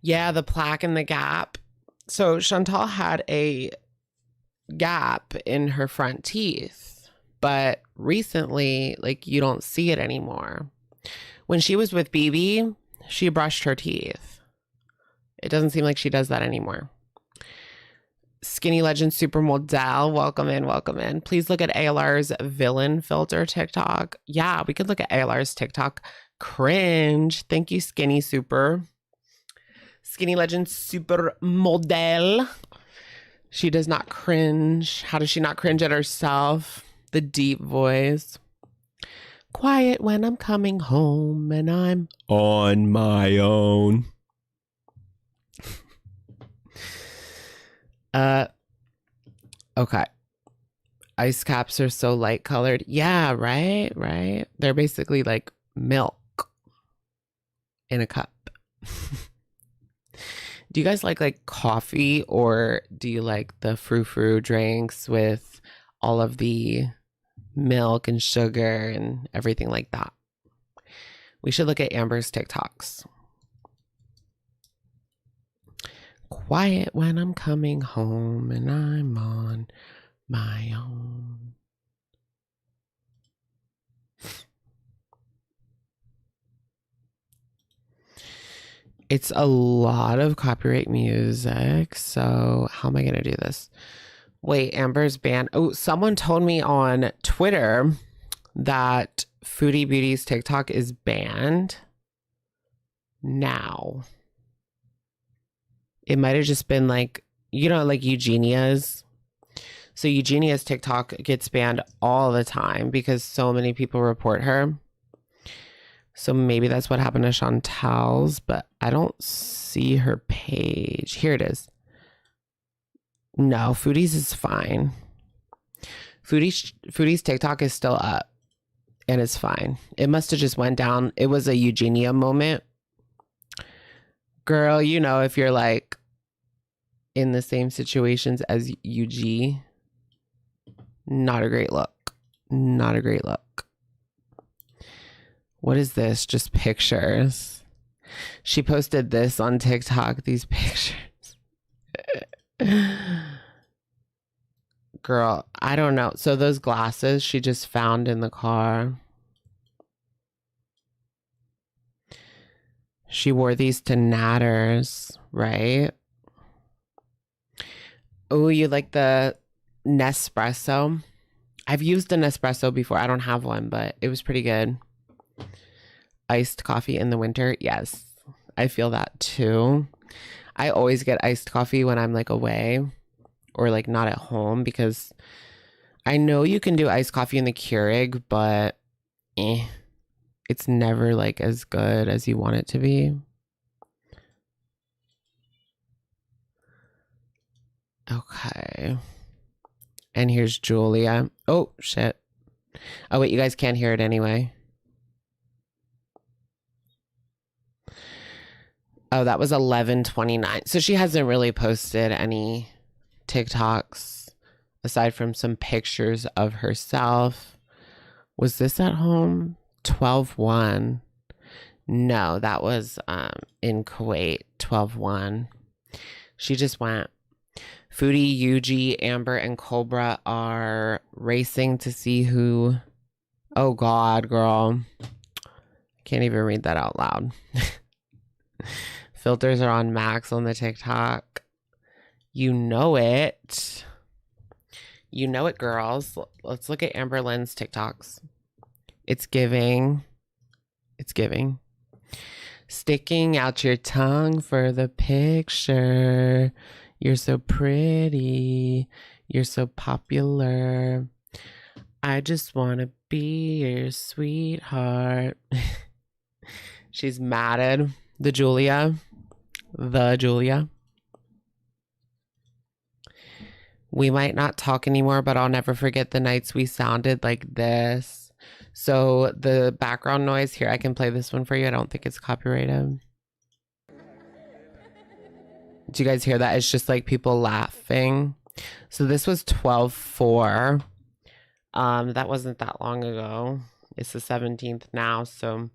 Yeah, the plaque and the gap. So Chantal had a gap in her front teeth, but recently, like, you don't see it anymore. When she was with BB, she brushed her teeth. It doesn't seem like she does that anymore. Skinny Legend Supermodel, welcome in, welcome in. Please look at ALR's villain filter TikTok. Yeah, we could look at ALR's TikTok. Cringe. Thank you, Skinny Super. Skinny Legend Supermodel. She does not cringe. How does she not cringe at herself? The deep voice. Quiet when I'm coming home and I'm on my own. Okay. Ice caps are so light colored. Yeah, right. They're basically like milk in a cup. Do you guys like coffee, or do you like the frou-frou drinks with all of the milk and sugar and everything like that? We should look at Amber's TikToks. Quiet when I'm coming home and I'm on my own. It's a lot of copyright music, so how am I going to do this? Wait, Amber's banned. Oh, someone told me on Twitter that Foodie Beauty's TikTok is banned now. It might have just been like, you know, like Eugenia's. So Eugenia's TikTok gets banned all the time because so many people report her. So maybe that's what happened to Chantal's, but I don't see her page. Here it is. No, Foodie's is fine. Foodie's TikTok is still up and it's fine. It must have just went down. It was a Eugenia moment. Girl, you know, if you're like in the same situations as UG, not a great look. Not a great look. What is this? Just pictures. She posted this on TikTok, these pictures. Girl, I don't know. So those glasses she just found in the car. She wore these to Natters, right? Oh, you like the Nespresso? I've used an Nespresso before. I don't have one, but it was pretty good. Iced coffee in the winter. Yes, I feel that too. I always get iced coffee when I'm like away or like not at home because I know you can do iced coffee in the Keurig, but it's never like as good as you want it to be. Okay. And here's Julia. Oh, shit. Oh, wait, you guys can't hear it anyway. Oh, that was 11:29. So she hasn't really posted any TikToks aside from some pictures of herself. Was this at home? 12:01. No, that was in Kuwait. 12:01. She just went. Foodie, Yuji, Amber, and Cobra are racing to see who. Oh God, girl. Can't even read that out loud. Filters are on max on the TikTok. You know it. You know it, girls. Let's look at Amber Lynn's TikToks. It's giving. It's giving. Sticking out your tongue for the picture. You're so pretty. You're so popular. I just want to be your sweetheart. She's matted. The Julia. We might not talk anymore, but I'll never forget the nights we sounded like this. So the background noise here, I can play this one for you. I don't think it's copyrighted. Do you guys hear that? It's just like people laughing. So this was 12/4. That wasn't that long ago. It's the 17th now, so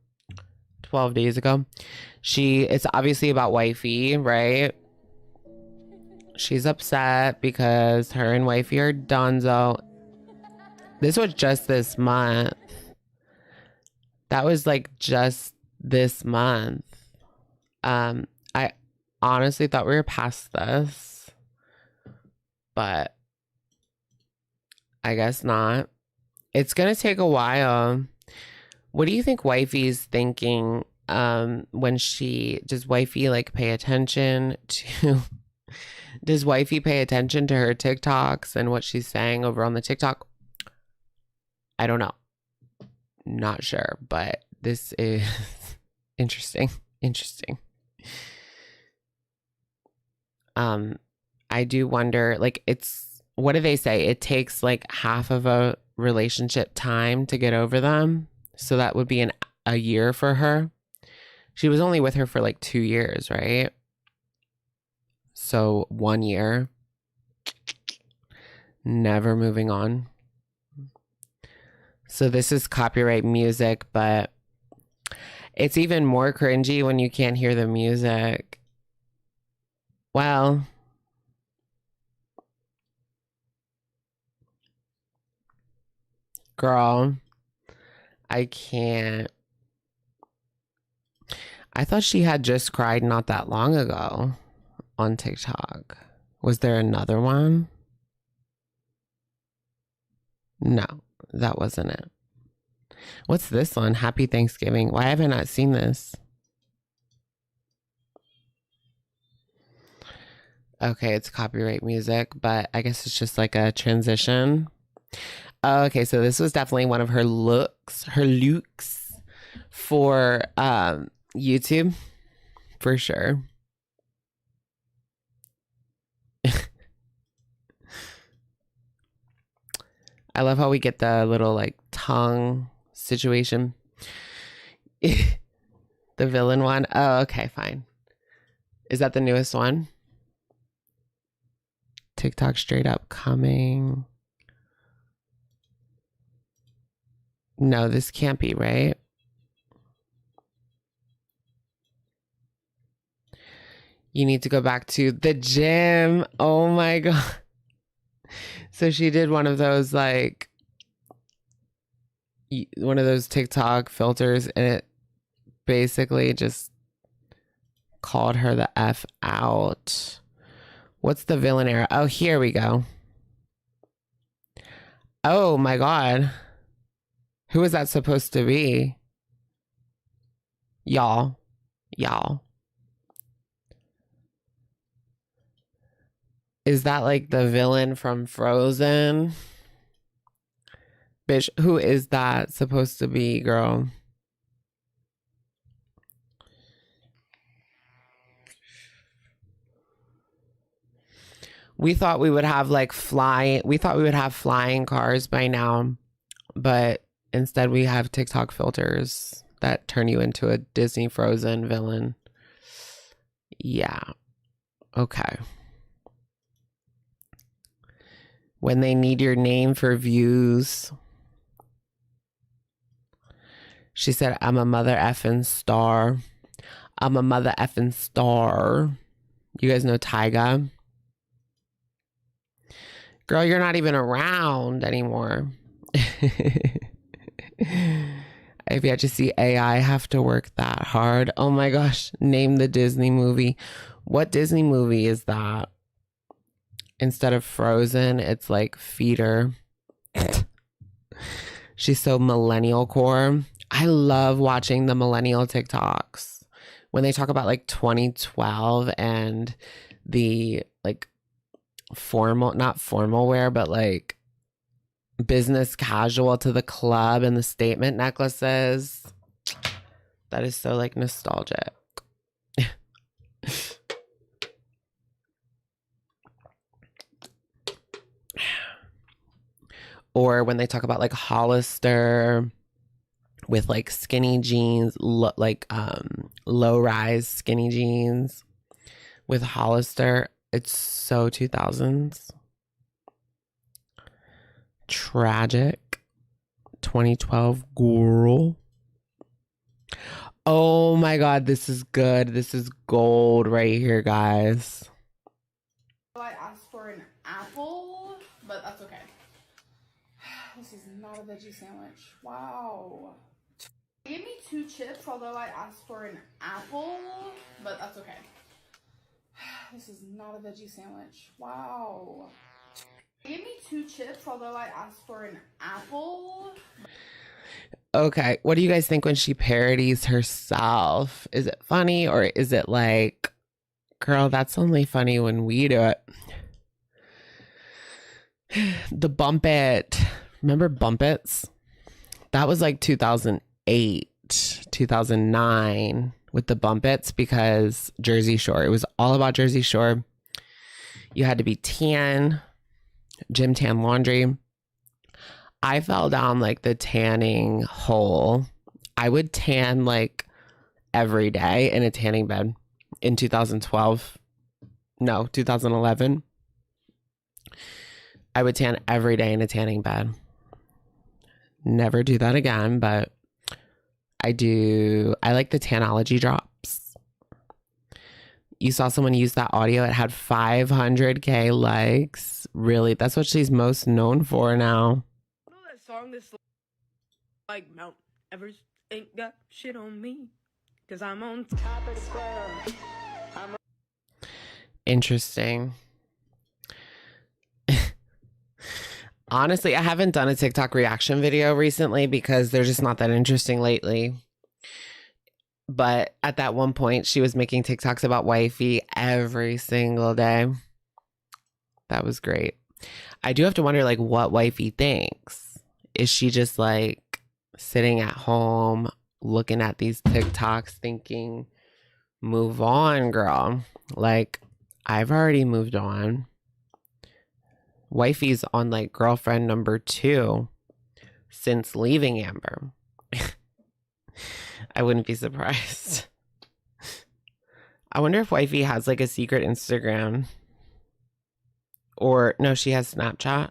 12 days ago. It's obviously about wifey, right? She's upset because her and wifey are donezo. This was just this month. That was like just this month. I honestly thought we were past this, but I guess not. It's gonna take a while. What do you think wifey's thinking when does wifey like pay attention to does wifey pay attention to her TikToks and what she's saying over on the TikTok? I don't know. Not sure, but this is interesting. I do wonder, like, what do they say? It takes like half of a relationship time to get over them. So that would be a year for her. She was only with her for like 2 years, right? So 1 year. Never moving on. So this is copyright music, but it's even more cringy when you can't hear the music. Well, girl, I can't. I thought she had just cried not that long ago on TikTok. Was there another one? No, that wasn't it. What's this one? Happy Thanksgiving. Why have I not seen this? Okay, it's copyright music, but I guess it's just like a transition. Oh, okay, so this was definitely one of her looks for YouTube, for sure. I love how we get the little like tongue situation. The villain one. Oh, okay, fine. Is that the newest one? TikTok straight up coming. No, this can't be right. You need to go back to the gym. Oh my God. So she did one of those like one of those TikTok filters, and it basically just called her the F out. What's the villain era? Oh, here we go. Oh my God. Who is that supposed to be? Y'all. Is that like the villain from Frozen? Bitch, who is that supposed to be, girl? We thought we would have like flying cars by now, but instead we have TikTok filters that turn you into a Disney Frozen villain. Yeah. Okay. When they need your name for views. She said, I'm a mother effing star. I'm a mother effing star. You guys know Tyga? Girl, you're not even around anymore. I've yet to see AI have to work that hard. Oh my gosh. Name the Disney movie. What Disney movie is that? Instead of Frozen, it's like Feeder. She's so millennial core. I love watching the millennial TikToks when they talk about like 2012 and the like not formal wear, but like business casual to the club and the statement necklaces. That is so like nostalgic. Or when they talk about like Hollister with like skinny jeans, low rise skinny jeans with Hollister. It's so 2000s. Tragic. 2012 girl. Oh my God, this is good. This is gold right here, guys. I asked for an apple, but that's okay. This is not a veggie sandwich. Wow. They gave me 2 chips, although I asked for an apple, but that's okay. This is not a veggie sandwich. Wow. They gave me 2 chips, although I asked for an apple. Okay, what do you guys think when she parodies herself? Is it funny, or is it like, girl, that's only funny when we do it? The Bump It. Remember Bump It's? That was like 2008, 2009 with the Bump It's, because Jersey Shore. It was all about Jersey Shore. You had to be tan, gym tan laundry. I fell down like the tanning hole. I would tan like every day in a tanning bed in 2012. No, 2011. I would tan every day in a tanning bed. Never do that again, but I do. I like the Tanology drops. You saw someone use that audio. It had 500K likes. Really, that's what she's most known for now. You know that song that's like Mount Everest ain't got shit on me, 'cause I'm on top of the world. Interesting. Honestly, I haven't done a TikTok reaction video recently because they're just not that interesting lately. But at that one point, she was making TikToks about wifey every single day. That was great. I do have to wonder, like, what wifey thinks. Is she just, like, sitting at home looking at these TikToks thinking, move on, girl. Like, I've already moved on. Wifey's on, like, girlfriend number 2 since leaving Amber. I wouldn't be surprised. I wonder if wifey has, like, a secret Instagram. Or, no, she has Snapchat.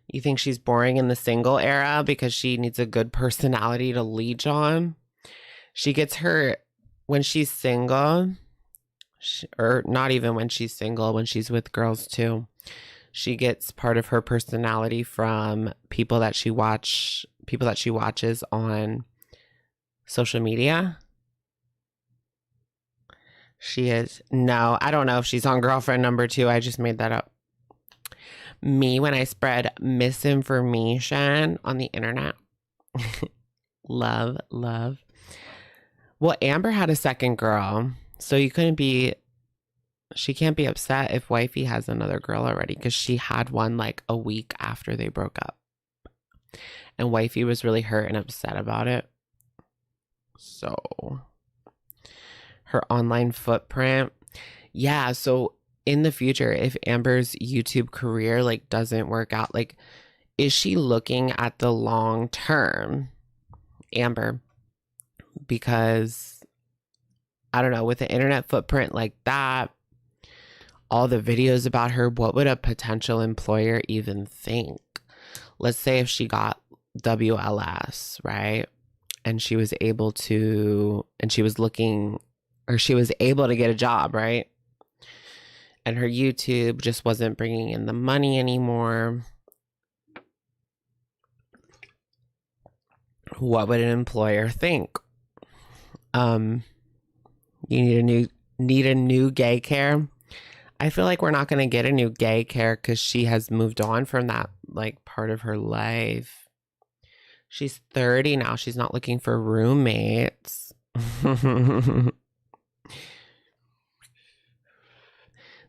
You think she's boring in the single era because she needs a good personality to leech on? She gets her, when she's single, or not even when she's single, when she's with girls too, she gets part of her personality from people that she watches on social media. She is. No, I don't know if she's on girlfriend number 2. I just made that up. Me, when I spread misinformation on the internet. Love. Well, Amber had a second girl, so she can't be upset if wifey has another girl already, because she had one like a week after they broke up. And wifey was really hurt and upset about it. So her online footprint. Yeah, so in the future, if Amber's YouTube career like doesn't work out, like, is she looking at the long term, Amber? Because I don't know, with an internet footprint like that, all the videos about her, what would a potential employer even think? Let's say if she got WLS, right? And she was able to, and she was looking, or she was able to get a job, right? And her YouTube just wasn't bringing in the money anymore. What would an employer think? You need a new gay care. I feel like we're not going to get a new gay care because she has moved on from that like part of her life. She's 30 now. She's not looking for roommates.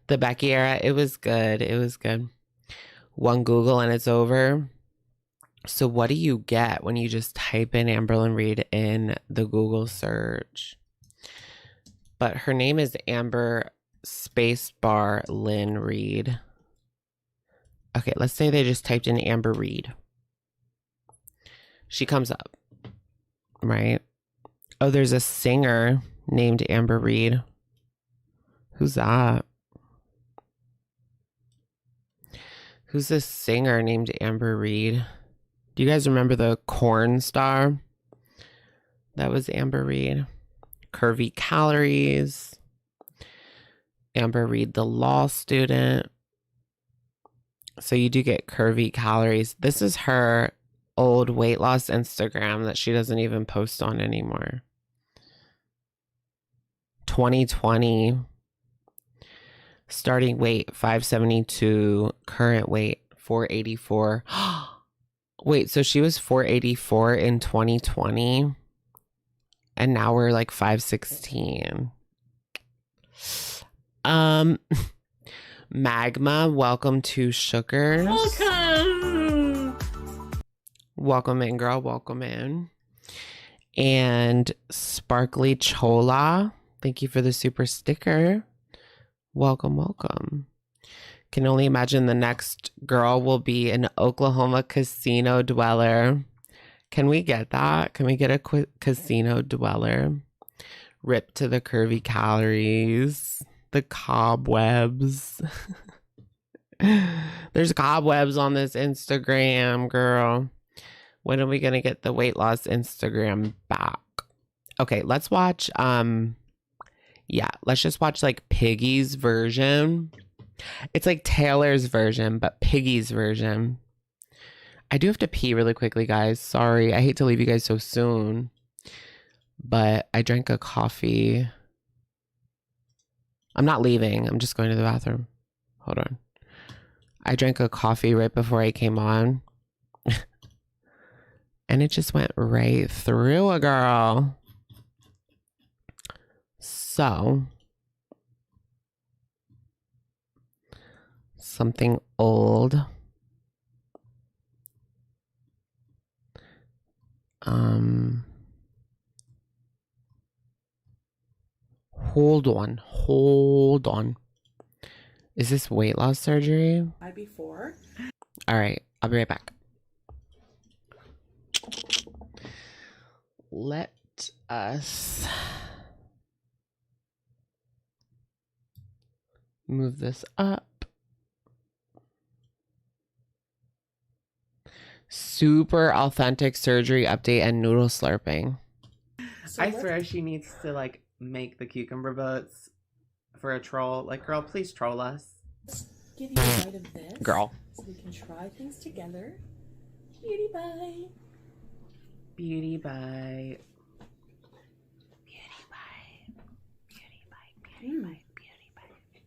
The Becky era, it was good. It was good. One Google and it's over. So what do you get when you just type in Amberlynn Reid in the Google search? But her name is Amber spacebar Lynn Reid. Okay, let's say they just typed in Amber Reid. She comes up, right? Oh, there's a singer named Amber Reid. Who's that? Who's this singer named Amber Reid? Do you guys remember the corn star? That was Amber Reid. Curvy Calories. Amber Reid, the law student. So you do get Curvy Calories. This is her old weight loss Instagram that she doesn't even post on anymore. 2020. Starting weight 572, current weight 484. Wait, so she was 484 in 2020 and now we're like 516. Magma, welcome to Sugars. Welcome in, girl. Welcome in. And Sparkly Chola, thank you for the super sticker. Welcome. Can only imagine the next girl will be an Oklahoma casino dweller. Can we get that? Can we get a casino dweller? Rip to the curvy calories. The cobwebs. There's cobwebs on this Instagram, girl. When are we going to get the weight loss Instagram back? Okay, let's watch... Yeah, let's just watch like Piggy's version. It's like Taylor's version, but Piggy's version. I do have to pee really quickly, guys. Sorry, I hate to leave you guys so soon. But I drank a coffee. I'm not leaving. I'm just going to the bathroom. Hold on. I drank a coffee right before I came on. And it just went right through a girl. So, something old. Hold on. Is this weight loss surgery? Before. All right, I'll be right back. Let us move this up. Super authentic surgery update and noodle slurping. So I swear she needs to like make the cucumber boats for a troll. Like, girl, please troll us. Let's give you a bite of this. Girl. So we can try things together. Beauty bite. Beauty bite. Beauty bite. Beauty bite. Beauty bite. Beauty bite.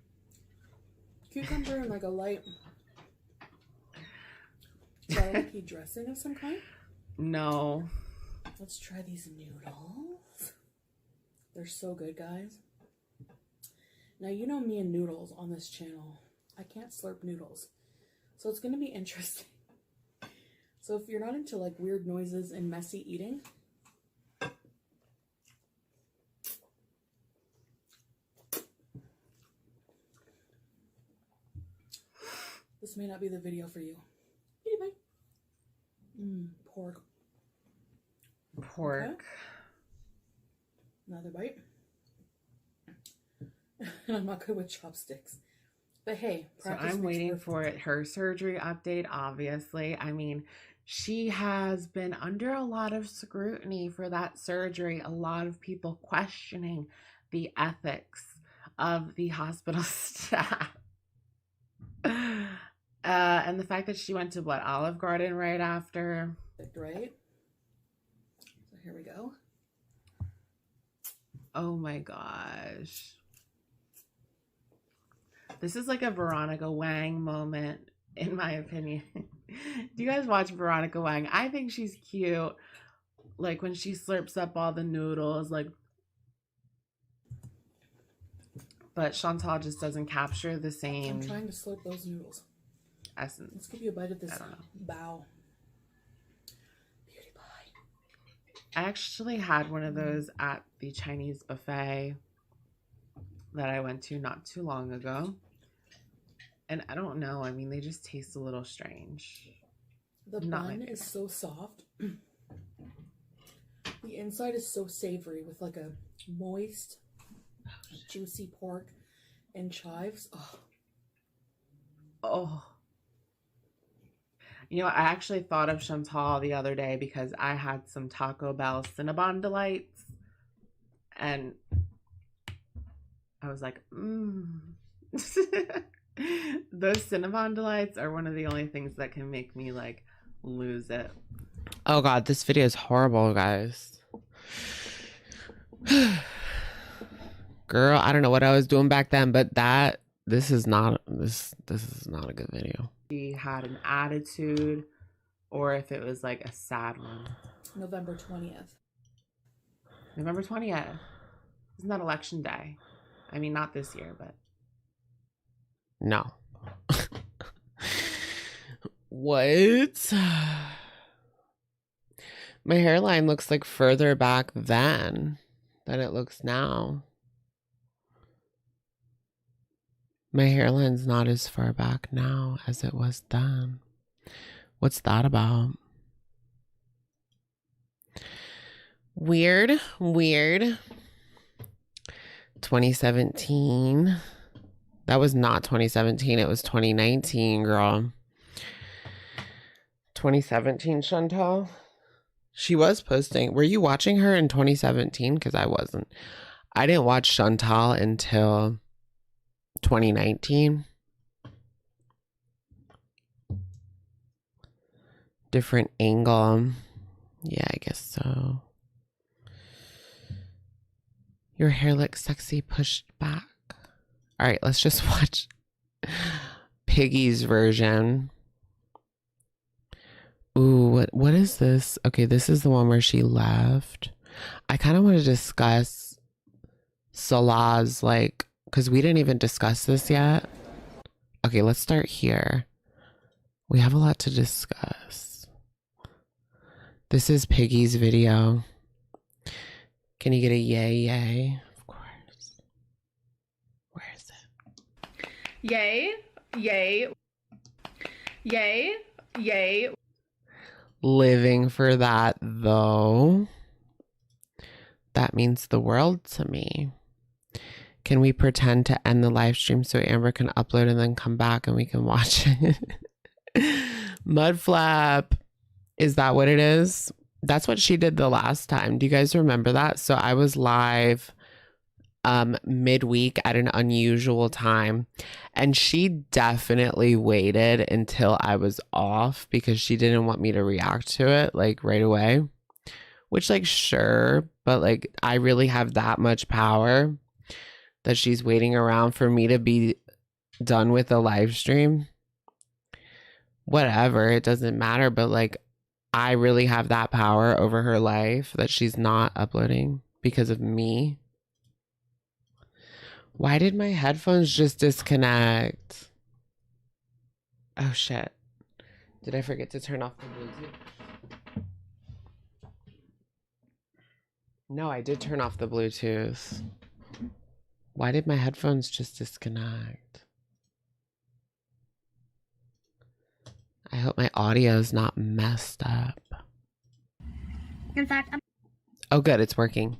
Cucumber and like a light garlicky dressing of some kind. No. Let's try these noodles. They're so good, guys. Now, you know me and noodles on this channel. I can't slurp noodles. So it's going to be interesting. So if you're not into like weird noises and messy eating, this may not be the video for you. Pork. Pork. Okay. Another bite. And I'm not good with chopsticks. But hey, so I'm waiting for her surgery update, obviously. I mean, she has been under a lot of scrutiny for that surgery. A lot of people questioning the ethics of the hospital staff. And the fact that she went to Olive Garden right after. Right? So here we go. Oh my gosh. This is like a Veronica Wang moment, in my opinion. Do you guys watch Veronica Wang? I think she's cute. Like when she slurps up all the noodles, like. But Chantal just doesn't capture the same. I'm trying to slurp those noodles. Essence. Let's give you a bite of this bao. Beauty pie. I actually had one of those at the Chinese buffet that I went to not too long ago. And I don't know. I mean, they just taste a little strange. The bun is so soft. The inside is so savory with like a moist, juicy pork and chives. Oh. You know, I actually thought of Chantal the other day because I had some Taco Bell Cinnabon Delights. And I was like, Those Cinnabon Delights are one of the only things that can make me, like, lose it. Oh, God, this video is horrible, guys. Girl, I don't know what I was doing back then, but this is not a good video. She had an attitude, or if it was like a sad one. November 20th. November 20th. Isn't that election day? I mean, not this year, but. No. What? My hairline looks like further back then than it looks now. My hairline's not as far back now as it was then. What's that about? Weird. 2017. That was not 2017. It was 2019, girl. 2017, Chantal. She was posting. Were you watching her in 2017? Because I wasn't. I didn't watch Chantal until 2019. Different angle. Yeah, I guess so. Your hair looks sexy pushed back. All right, let's just watch Piggy's version. Ooh, what is this? Okay, this is the one where she left. I kind of want to discuss Salah's, like, because we didn't even discuss this yet. Okay, let's start here. We have a lot to discuss. This is Piggy's video. Can you get a yay? Of course. Where is it? Yay, yay, yay, yay. Living for that, though. That means the world to me. Can we pretend to end the live stream so Amber can upload and then come back and we can watch it? Mudflap. Is that what it is? That's what she did the last time. Do you guys remember that? So I was live midweek at an unusual time, and she definitely waited until I was off because she didn't want me to react to it like right away, which, like, sure, but like I really have that much power that she's waiting around for me to be done with the live stream. Whatever, it doesn't matter, but like I really have that power over her life that she's not uploading because of me. Why did my headphones just disconnect? Oh shit. Did I forget to turn off the Bluetooth? No, I did turn off the Bluetooth. Why did my headphones just disconnect? I hope my audio is not messed up. In fact, Oh, good. It's working.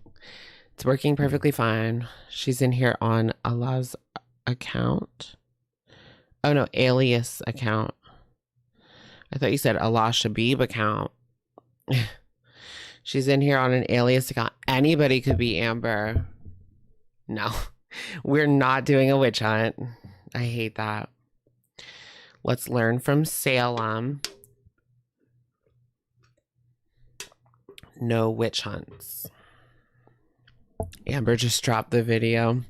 It's working perfectly fine. She's in here on Allah's account. Oh, no. Alias account. I thought you said Allah Shabib account. She's in here on an alias account. Anybody could be Amber. No. We're not doing a witch hunt. I hate that. Let's learn from Salem. No witch hunts. Amber just dropped the video.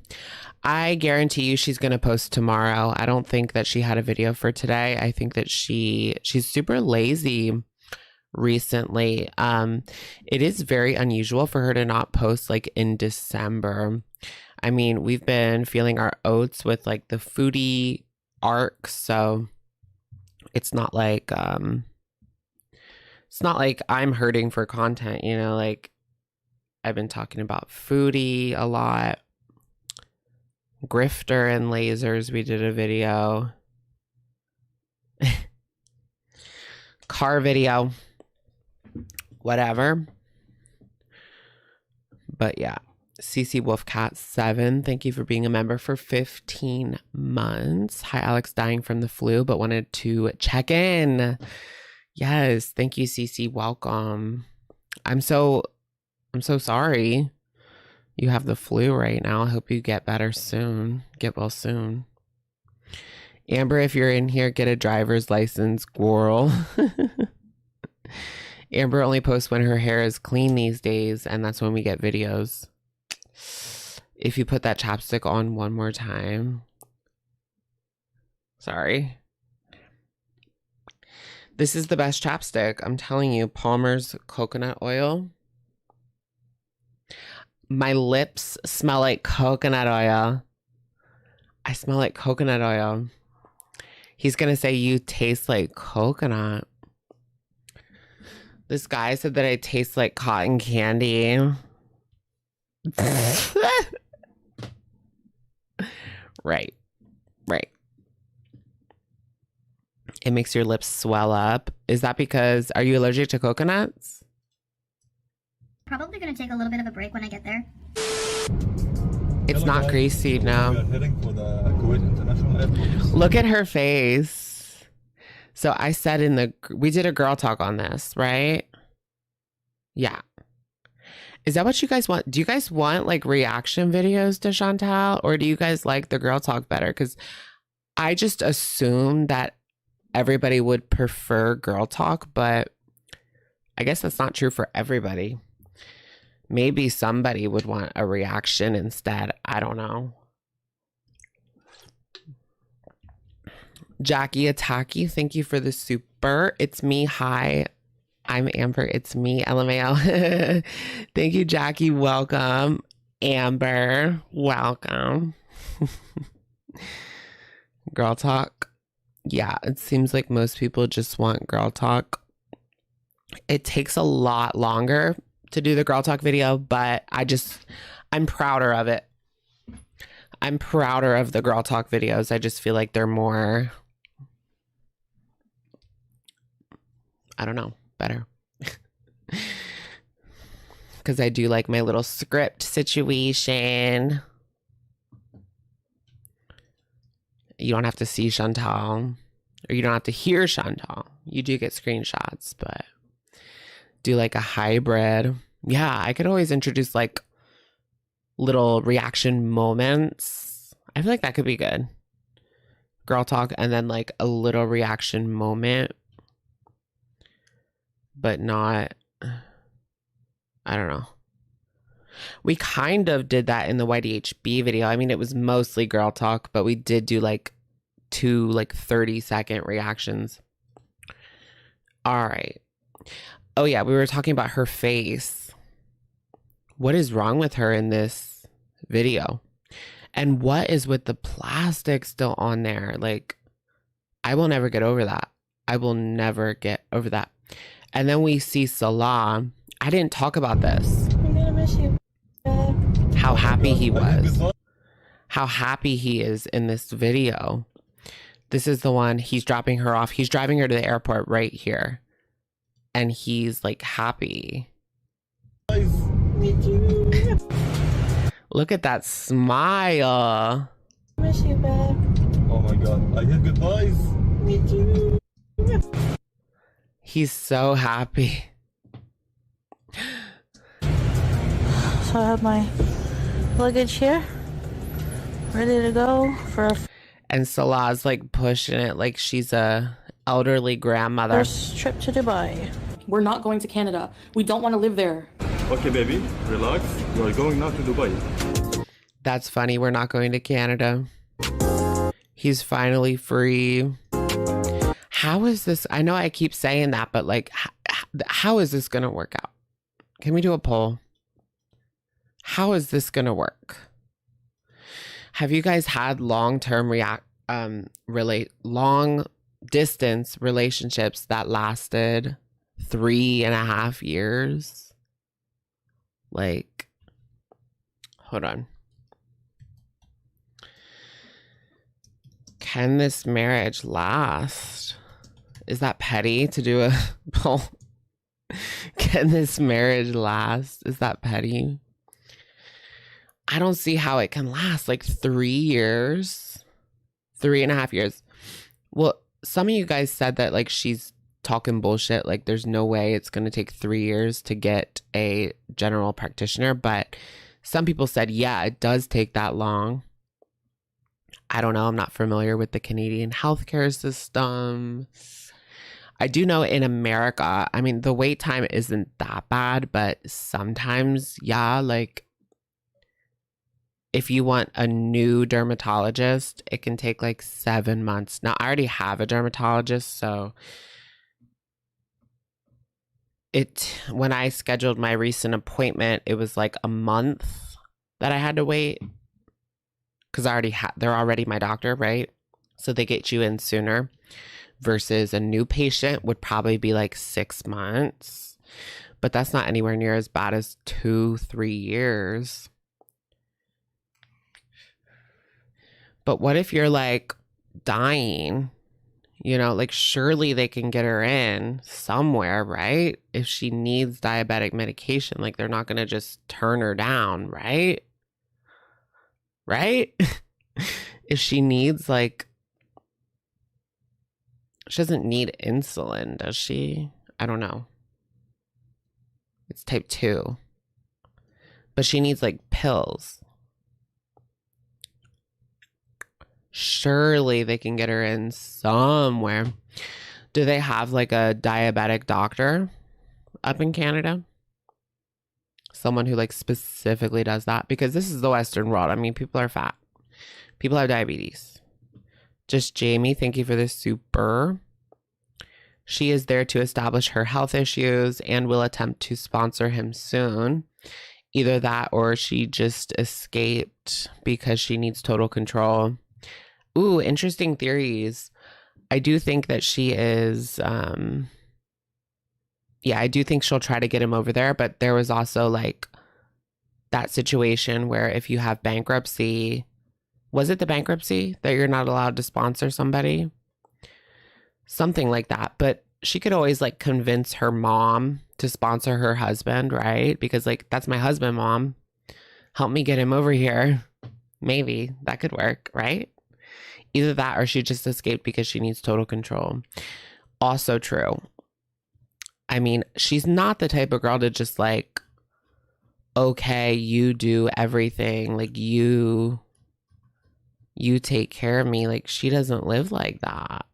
I guarantee you she's going to post tomorrow. I don't think that she had a video for today. I think that she's super lazy recently. It is very unusual for her to not post like in December. I mean, we've been feeling our oats with like the foodie arc, so it's not like I'm hurting for content, you know, like I've been talking about foodie a lot. Grifter and lasers, we did a video. Car video. Whatever. But yeah. CC Wolfcat 7, thank you for being a member for 15 months. Hi, Alex, dying from the flu, but wanted to check in. Yes, thank you, CC. Welcome. I'm so sorry you have the flu right now. I hope you get better soon. Get well soon. Amber, if you're in here, get a driver's license, girl. Amber only posts when her hair is clean these days, and that's when we get videos. If you put that chapstick on one more time. Sorry. This is the best chapstick. I'm telling you, Palmer's coconut oil. My lips smell like coconut oil. I smell like coconut oil. He's going to say you taste like coconut. This guy said that I taste like cotton candy. Right. It makes your lips swell up. Is that because, are you allergic to coconuts? probably gonna take a little bit of a break when I get there. It's not greasy now. We are heading for the Kuwait International Airport. Look at her face. So I said we did a girl talk on this, right? Yeah. Is that what you guys want? Do you guys want like reaction videos to Chantal, or do you guys like the girl talk better? Because I just assumed that everybody would prefer girl talk, but I guess that's not true for everybody. Maybe somebody would want a reaction instead. I don't know. Jackie Ataki, thank you for the super. It's me. Hi. I'm Amber. It's me. LMAO. Thank you, Jackie. Welcome. Amber. Welcome. Girl talk. Yeah, it seems like most people just want girl talk. It takes a lot longer to do the girl talk video, but I'm prouder of it. I'm prouder of the girl talk videos. I just feel like they're more, I don't know, better. Because I do like my little script situation. You don't have to see Chantal, or you don't have to hear Chantal. You do get screenshots, but do like a hybrid. Yeah, I could always introduce like little reaction moments. I feel like that could be good. Girl talk and then like a little reaction moment, but not, I don't know. We kind of did that in the YDHB video. I mean, it was mostly girl talk, but we did do like 2 like 30-second reactions. All right. Oh yeah, we were talking about her face. What is wrong with her in this video? And what is with the plastic still on there? Like, I will never get over that. I will never get over that. And then we see Salah. I didn't talk about this. I'm gonna miss you. How happy he was. How happy he is in this video. This is the one he's dropping her off. He's driving her to the airport right here. And he's like happy. Look at that smile. Miss you, babe. Oh my god, I hear goodbyes. Me too. He's so happy. So I have my luggage here, ready to go for a And Salah's like pushing it like she's a elderly grandmother. first trip to Dubai. We're not going to Canada. We don't want to live there. Okay, baby, relax. We are going now to Dubai. That's funny. We're not going to Canada. He's finally free. How is this? I know I keep saying that, but like, how is this going to work out? Can we do a poll? How is this going to work? Have you guys had long-term long distance relationships that lasted 3.5 years? Like, hold on. Can this marriage last? Is that petty to do a poll? Can this marriage last? Is that petty? I don't see how it can last like 3 years, 3.5 years. Well, some of you guys said that like she's talking bullshit. Like there's no way it's going to take 3 years to get a general practitioner. But some people said, yeah, it does take that long. I don't know. I'm not familiar with the Canadian healthcare system. I do know in America, I mean, the wait time isn't that bad, but sometimes, yeah, like if you want a new dermatologist, it can take like 7 months. Now, I already have a dermatologist, so when I scheduled my recent appointment, it was like a month that I had to wait because they're already my doctor, right? So they get you in sooner versus a new patient would probably be like 6 months. But that's not anywhere near as bad as 2-3 years. But what if you're like dying? You know, like surely they can get her in somewhere, right? If she needs diabetic medication, like they're not going to just turn her down, right? Right? If she needs like, she doesn't need insulin, does she? I don't know. It's type 2. But she needs like pills. Surely they can get her in somewhere. Do they have like a diabetic doctor up in Canada? Someone who like specifically does that? Because this is the Western world. I mean, people are fat. People have diabetes. Just Jamie, thank you for the super. She is there to establish her health issues and will attempt to sponsor him soon. Either that or she just escaped because she needs total control. Ooh, interesting theories. I do think that she is, I do think she'll try to get him over there. But there was also like that situation where if you have bankruptcy, was it the bankruptcy that you're not allowed to sponsor somebody? Something like that. But she could always like convince her mom to sponsor her husband, right? Because like, that's my husband, mom. Help me get him over here. Maybe that could work, right? Either that or she just escaped because she needs total control. Also true. I mean, she's not the type of girl to just like, okay, you do everything. Like you take care of me. Like she doesn't live like that.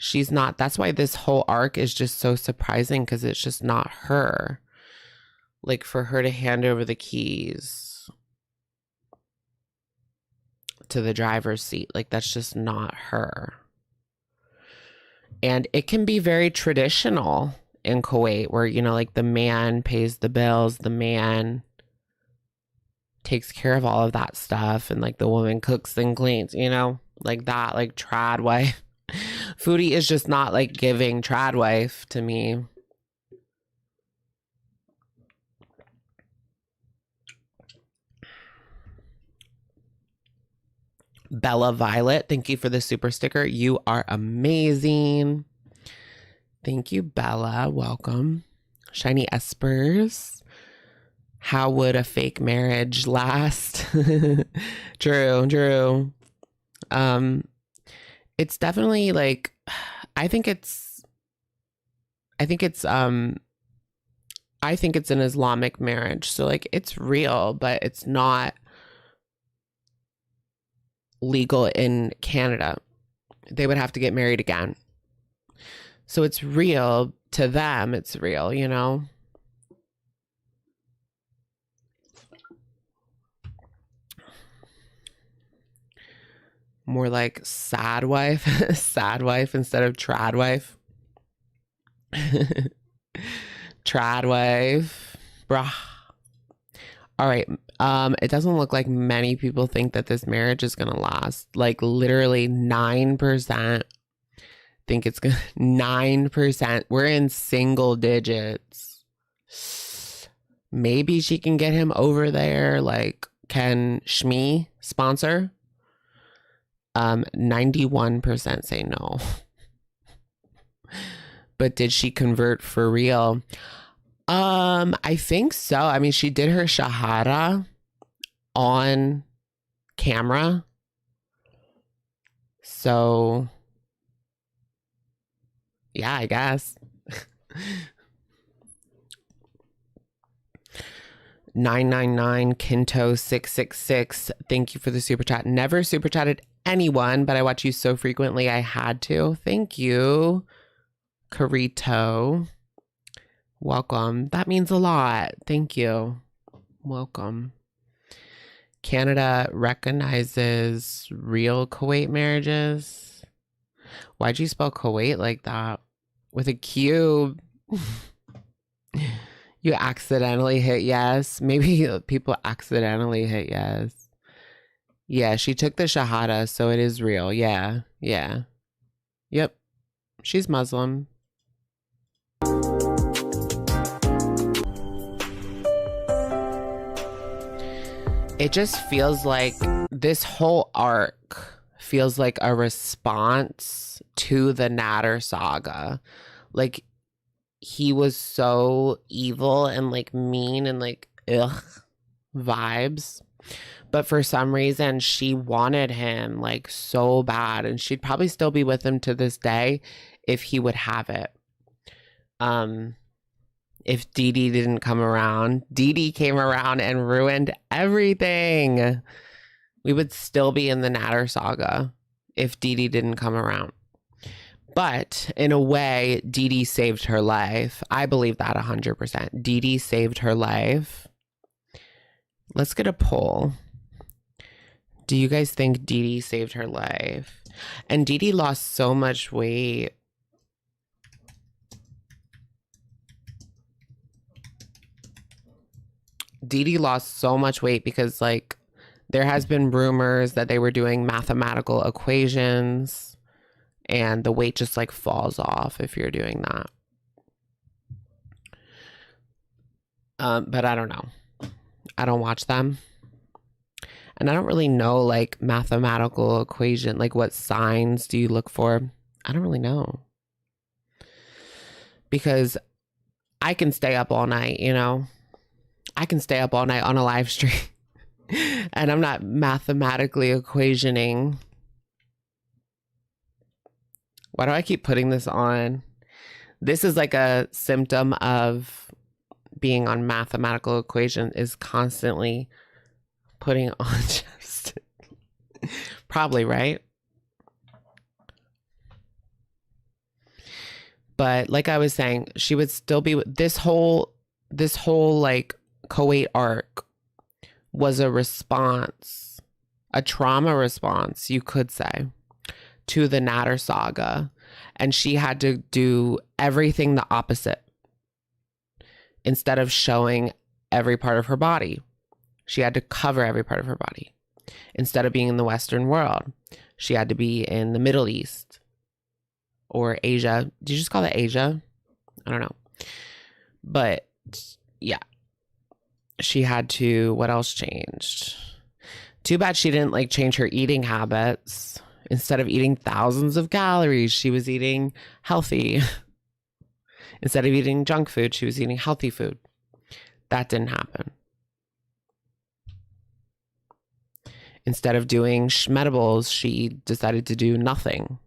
She's not. That's why this whole arc is just so surprising, because it's just not her. Like for her to hand over the keys to the driver's seat, like that's just not her. And it can be very traditional in Kuwait where, you know, like the man pays the bills, the man takes care of all of that stuff, and like the woman cooks and cleans, you know, like that, like trad wife. Foodie is just not like giving trad wife to me. Bella Violet, thank you for the super sticker. You are amazing. Thank you, Bella. Welcome. Shiny Espers. How would a fake marriage last? True. It's definitely like, I think it's an Islamic marriage. So like it's real, but it's not legal in Canada. They would have to get married again. So it's real to them. It's real, you know? More like sad wife, sad wife instead of trad wife. Trad wife, bruh. All right. It doesn't look like many people think that this marriage is gonna last. Like literally 9% think it's gonna 9%. We're in single digits. Maybe she can get him over there. Like, can Shmi sponsor? 91% say no. But did she convert for real? I think so. I mean, she did her shahada on camera. So yeah, I guess. 999 Kinto 666. Thank you for the super chat. Never super chatted anyone, but I watch you so frequently I had to. Thank you, Carito. Welcome. That means a lot. Thank you. Welcome. Canada recognizes real Kuwait marriages. Why'd you spell Kuwait like that? With a Q. You accidentally hit yes. Maybe people accidentally hit yes. Yeah, she took the shahada, so it is real. Yeah. Yep. She's Muslim. It just feels like this whole arc feels like a response to the Natter saga. Like, he was so evil and like mean and like ugh vibes. But for some reason, she wanted him like so bad, and she'd probably still be with him to this day if he would have it. If Dee Dee didn't come around, Dee Dee came around and ruined everything. We would still be in the Natter saga if Dee Dee didn't come around. But in a way, Dee Dee saved her life. I believe that 100%. Dee Dee saved her life. Let's get a poll. Do you guys think Dee Dee saved her life? And Dee Dee lost so much weight. Dee Dee lost so much weight because, like, there has been rumors that they were doing mathematical equations and the weight just, like, falls off if you're doing that. But I don't know. I don't watch them. And I don't really know, like, mathematical equation. Like, what signs do you look for? I don't really know. Because I can stay up all night, you know? I can stay up all night on a live stream. And I'm not mathematically equationing. Why do I keep putting this on? This is like a symptom of being on mathematical equation, is constantly putting on chapstick. Probably, right? But like I was saying, she would still be this whole like Kuwait arc was a response, a trauma response, you could say, to the Natter saga. And she had to do everything the opposite. Instead of showing every part of her body, she had to cover every part of her body. Instead of being in the Western world, she had to be in the Middle East or Asia. Did you just call it Asia? I don't know. But yeah, she had to, what else changed? Too bad she didn't like change her eating habits. Instead of eating thousands of calories, she was eating healthy. Instead of eating junk food, she was eating healthy food. That didn't happen. Instead of doing schmedibles, she decided to do nothing.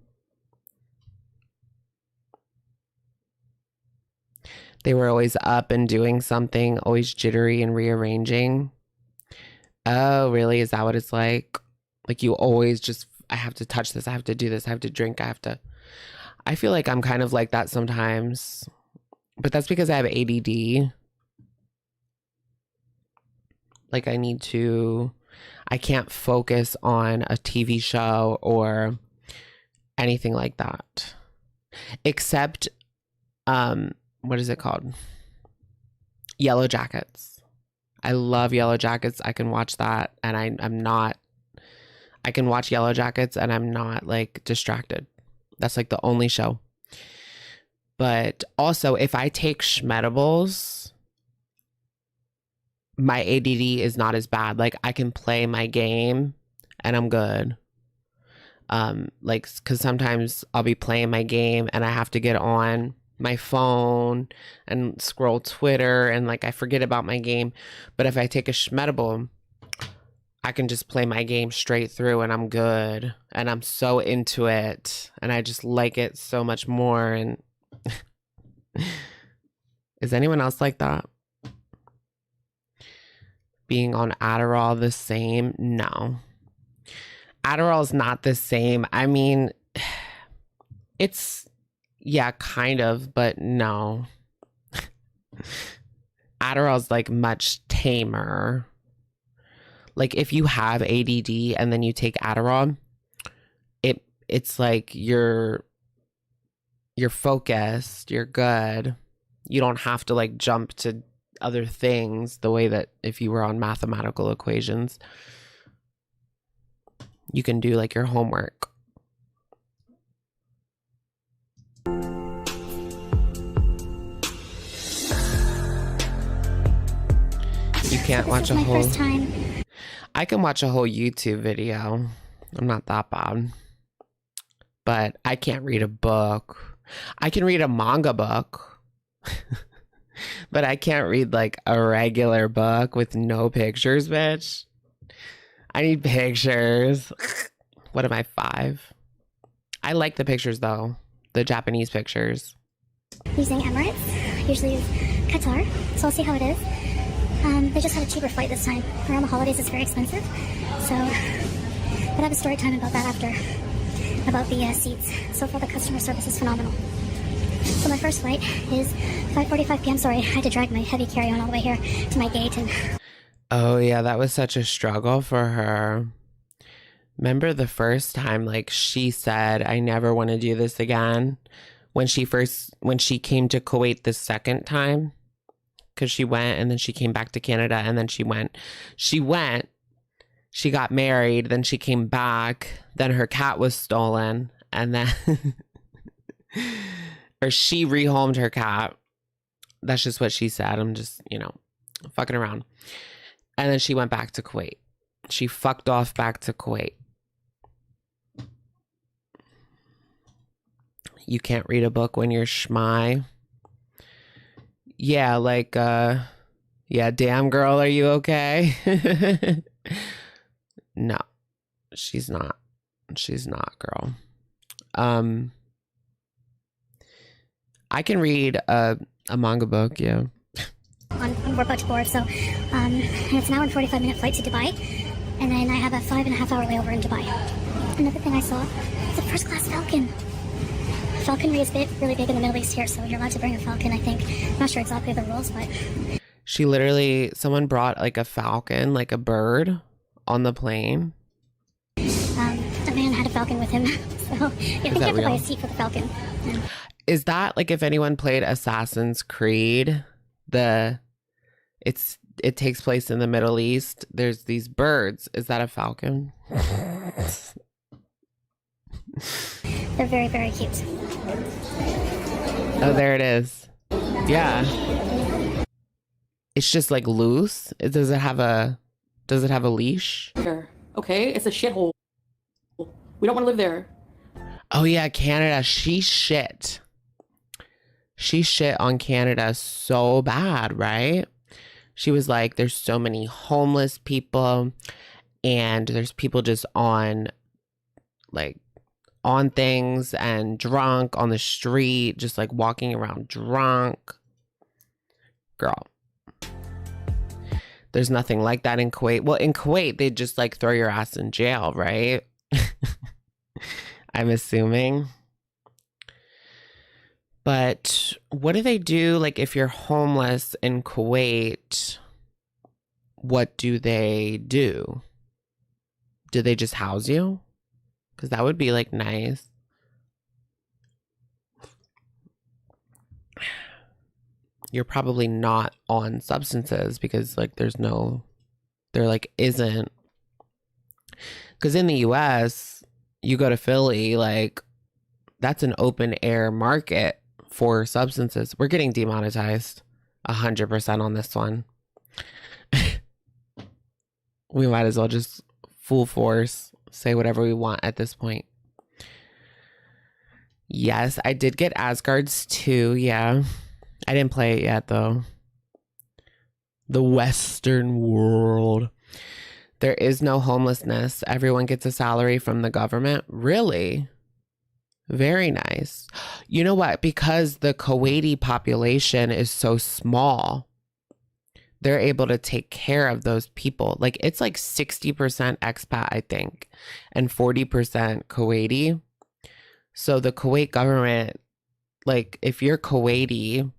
They were always up and doing something, always jittery and rearranging. Oh, really? Is that what it's like? Like you always just, I have to touch this, I have to do this, I have to drink, I feel like I'm kind of like that sometimes. But that's because I have ADD. Like I can't focus on a TV show or anything like that. Except, what is it called? Yellow Jackets. I love Yellow Jackets. I can watch that and I can watch Yellow Jackets and I'm not like distracted. That's like the only show. But also, if I take schmedibles, my ADD is not as bad. Like I can play my game and I'm good. Like, cause sometimes I'll be playing my game and I have to get on my phone and scroll Twitter and like I forget about my game. But if I take a schmedible, I can just play my game straight through and I'm good. And I'm so into it and I just like it so much more. And is anyone else like that? Being on Adderall the same? No. Adderall is not the same. I mean, it's, yeah, kind of, but no. Adderall's like much tamer. Like if you have ADD and then you take Adderall, it's like you're focused, you're good. You don't have to like jump to other things the way that if you were on mathematical equations, you can do like your homework. You can't watch a whole... I can watch a whole YouTube video. I'm not that bad. But I can't read a book. I can read a manga book. But I can't read like a regular book with no pictures, bitch. I need pictures. What am I, 5? I like the pictures though. The Japanese pictures. Using Emirates, usually use Qatar, so I'll see how it is. They just had a cheaper flight this time. Around the holidays it's very expensive. So, but I have a story time about that after. About the seats. So far the customer service is phenomenal. So my first flight is 5:45 p.m. Sorry, I had to drag my heavy carry-on all the way here to my gate. And oh yeah, that was such a struggle for her. Remember the first time, like she said, I never want to do this again. When she came to Kuwait the second time, because she went and then she came back to Canada and then she got married, then she came back, then her cat was stolen, and then or she rehomed her cat. That's just what she said. I'm just, fucking around. And then she went back to Kuwait. She fucked off back to Kuwait. You can't read a book when you're schmy. Yeah, like, damn girl, are you okay? No, she's not. She's not, girl. I can read a manga book, yeah. We're about to board, so it's an hour and 45-minute flight to Dubai, and then I have a 5.5-hour layover in Dubai. Another thing I saw is a first-class Falcon. Falconry is really big in the Middle East here, so you're allowed to bring a Falcon, I think. I'm not sure exactly the rules, but... Someone brought like a falcon, like a bird, on the plane. A man had a falcon with him, so I think you have to buy a seat for the falcon. Yeah. Is that like if anyone played Assassin's Creed, it takes place in the Middle East, there's these birds. Is that a falcon? They're very, very cute. Oh, there it is. Yeah. It's just like loose. Does it have a leash? Okay, it's a shithole. We don't want to live there. Oh yeah, Canada. She shit on Canada so bad, right? She was like, there's so many homeless people and there's people just on things and drunk on the street, just like walking around drunk. Girl, there's nothing like that in Kuwait. Well, in Kuwait, they just like throw your ass in jail, right? I'm assuming. But what do they do? Like if you're homeless in Kuwait, what do they do? Do they just house you? Because that would be like nice. You're probably not on substances because like there isn't. Because in the US, you go to Philly, like that's an open air market for substances. We're getting demonetized 100% on this one. We might as well just full force say whatever we want at this point. Yes, I did get Asgard's 2. Yeah. I didn't play it yet, though. The Western world. There is no homelessness. Everyone gets a salary from the government. Really? Very nice. You know what? Because the Kuwaiti population is so small, they're able to take care of those people. Like it's like 60% expat, I think, and 40% Kuwaiti. So the Kuwait government, like if you're Kuwaiti,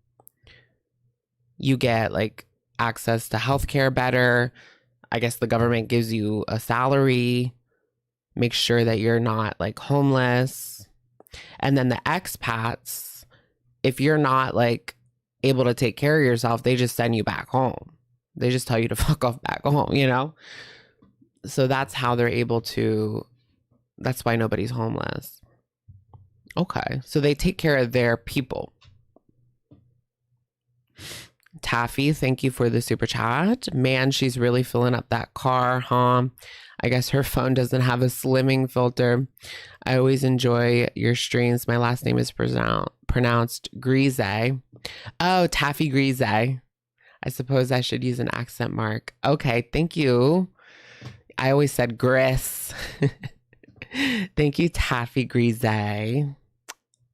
you get like access to healthcare better. I guess the government gives you a salary, make sure that you're not like homeless. And then the expats, if you're not like able to take care of yourself, they just send you back home. They just tell you to fuck off back home, you know? So that's how they're able to, that's why nobody's homeless. Okay. So they take care of their people. Taffy, thank you for the super chat. Man, she's really filling up that car, huh? I guess her phone doesn't have a slimming filter. I always enjoy your streams. My last name is pronounced Grise. Oh, Taffy Grise. I suppose I should use an accent mark. Okay, thank you. I always said Gris. Thank you, Taffy Grise.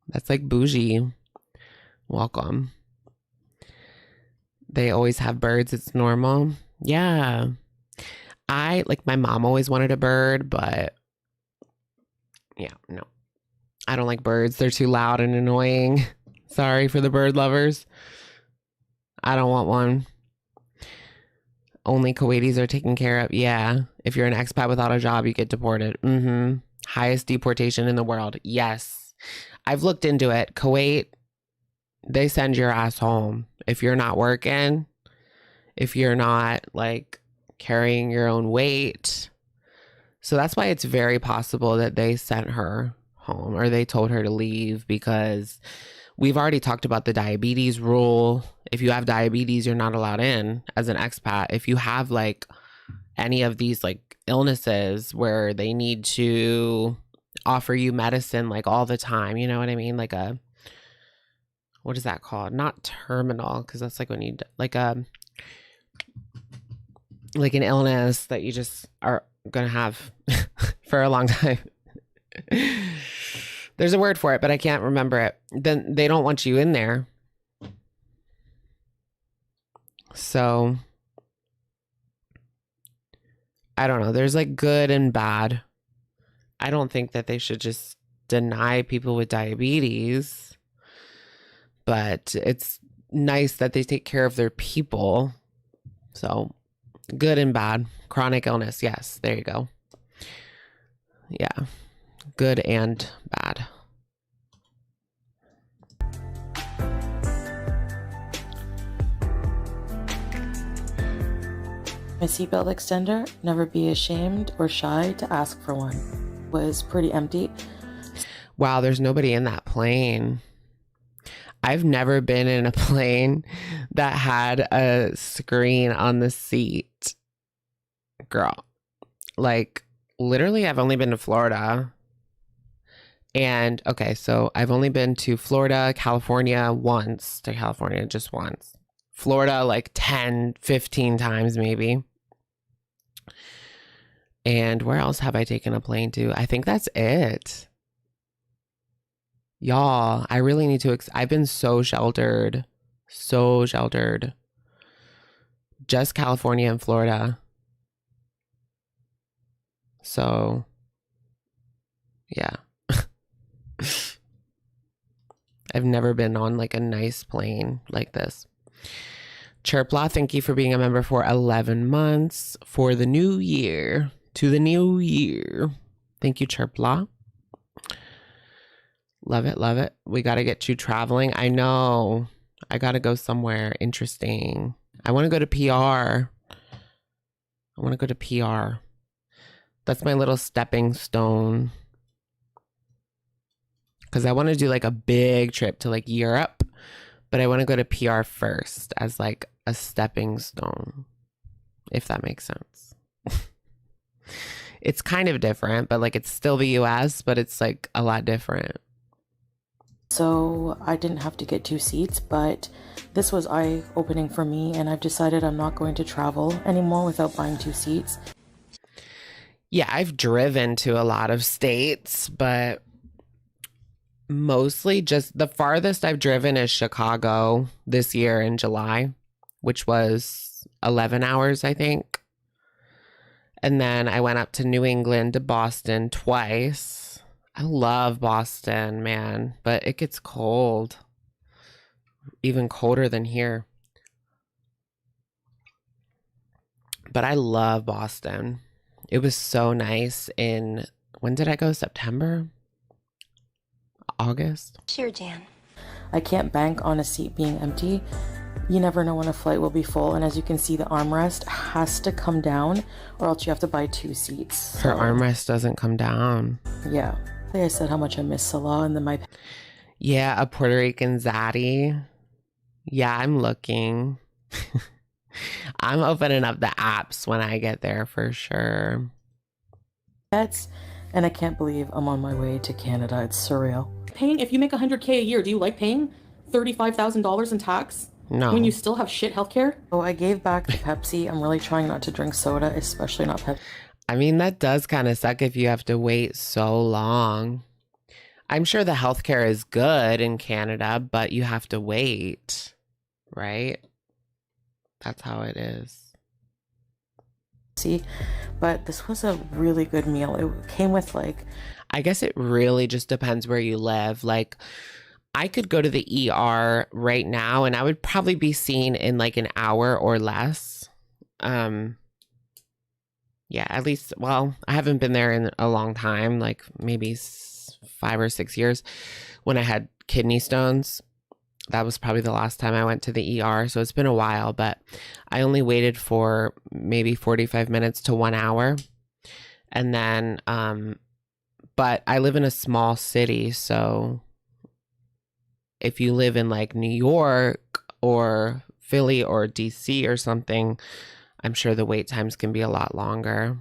That's like bougie. Welcome. They always have birds. It's normal. Yeah. My mom always wanted a bird, but yeah, no. I don't like birds. They're too loud and annoying. Sorry for the bird lovers. I don't want one. Only Kuwaitis are taken care of. Yeah. If you're an expat without a job, you get deported. Highest deportation in the world. Yes. I've looked into it. Kuwait, they send your ass home. If you're not working, if you're not like carrying your own weight. So that's why it's very possible that they sent her home or they told her to leave, because we've already talked about the diabetes rule. If you have diabetes, you're not allowed in as an expat. If you have like any of these like illnesses where they need to offer you medicine like all the time, you know what I mean? Like a, what is that called? Not terminal, because that's like when you like an illness that you just are gonna have for a long time. There's a word for it, but I can't remember it. Then they don't want you in there. So I don't know. There's like good and bad. I don't think that they should just deny people with diabetes, but it's nice that they take care of their people. So good and bad. Chronic illness. Yes, there you go. Yeah. Good and bad. My seatbelt extender, never be ashamed or shy to ask for one, was pretty empty. Wow, there's nobody in that plane. I've never been in a plane that had a screen on the seat. Girl, like literally I've only been to Florida. And okay, so I've only been to Florida, California once, just once. Florida like 10, 15 times maybe. And where else have I taken a plane to? I think that's it. Y'all, I really need to, I've been so sheltered. So sheltered. Just California and Florida. So, yeah. I've never been on like a nice plane like this. Chirpla, thank you for being a member for 11 months for the new year. To the new year. Thank you, Chirpla. Love it, love it. We got to get you traveling. I know. I got to go somewhere interesting. I want to go to PR. That's my little stepping stone. Because I want to do like a big trip to like Europe. But I want to go to PR first as like a stepping stone. If that makes sense. It's kind of different, but like it's still the US, but it's like a lot different. So I didn't have to get 2 seats, but this was eye-opening for me, and I've decided I'm not going to travel anymore without buying 2 seats. Yeah, I've driven to a lot of states, but mostly just the farthest I've driven is Chicago this year in July, which was 11 hours, I think. And then I went up to New England to Boston twice. I love Boston, man, but it gets cold. Even colder than here. But I love Boston. It was so nice in, when did I go? September? August? Sure, Dan. I can't bank on a seat being empty. You never know when a flight will be full, and as you can see, the armrest has to come down or else you have to buy 2 seats. Her armrest doesn't come down. Yeah. Like I said, how much I miss Salah and then my... Yeah, a Puerto Rican zaddy. Yeah, I'm looking. I'm opening up the apps when I get there for sure. pets, and I can't believe I'm on my way to Canada. It's surreal. Paying, if you make $100K a year, do you like paying $35,000 in tax? No. When you still have shit healthcare? Oh, I gave back the Pepsi. I'm really trying not to drink soda, especially not Pepsi. I mean, that does kind of suck if you have to wait so long. I'm sure the healthcare is good in Canada, but you have to wait, right? That's how it is. See, but this was a really good meal. It came with like... I guess it really just depends where you live. Like, I could go to the ER right now and I would probably be seen in like an hour or less. Yeah, at least, well, I haven't been there in a long time, like maybe 5 or 6 years. When I had kidney stones, that was probably the last time I went to the ER. So it's been a while, but I only waited for maybe 45 minutes to 1 hour. And then, but I live in a small city. So if you live in like New York or Philly or DC or something, I'm sure the wait times can be a lot longer.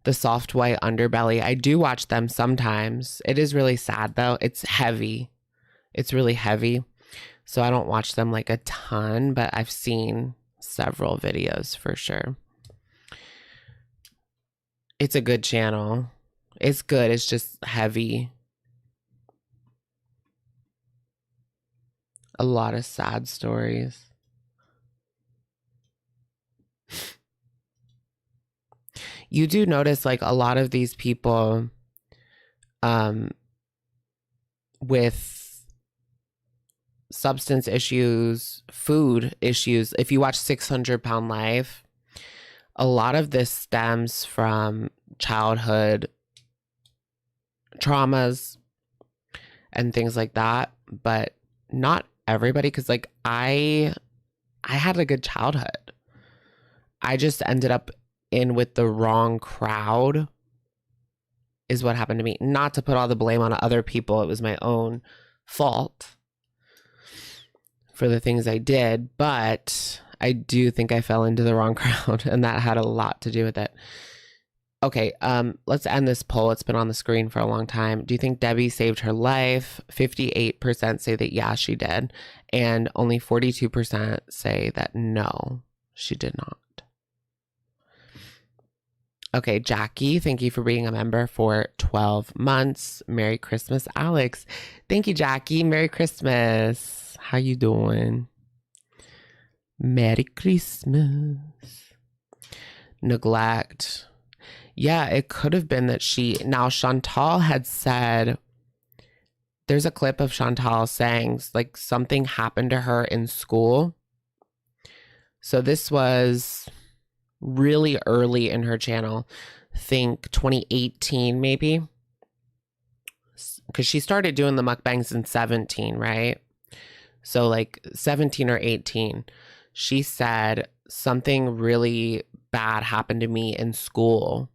The soft white underbelly, I do watch them sometimes. It is really sad though. It's heavy. It's really heavy. So I don't watch them like a ton, but I've seen several videos for sure. It's a good channel. It's good. It's just heavy. A lot of sad stories. You do notice like a lot of these people with substance issues, food issues. If you watch 600 Pound Life, a lot of this stems from childhood traumas and things like that, but not everybody, because like I had a good childhood. I just ended up in with the wrong crowd is what happened to me. Not to put all the blame on other people. It was my own fault for the things I did, but I do think I fell into the wrong crowd, and that had a lot to do with it. Okay, let's end this poll. It's been on the screen for a long time. Do you think Debbie saved her life? 58% say that yeah, she did, and only 42% say that no, she did not. Okay, Jackie, thank you for being a member for 12 months. Merry Christmas, Alex. Thank you, Jackie. Merry Christmas. How you doing? Merry Christmas. Neglect. Yeah, it could have been that now Chantal had said, there's a clip of Chantal saying like something happened to her in school. So this was really early in her channel, think 2018 maybe, because she started doing the mukbangs in 17, right? So like 17 or 18, she said something really bad happened to me in school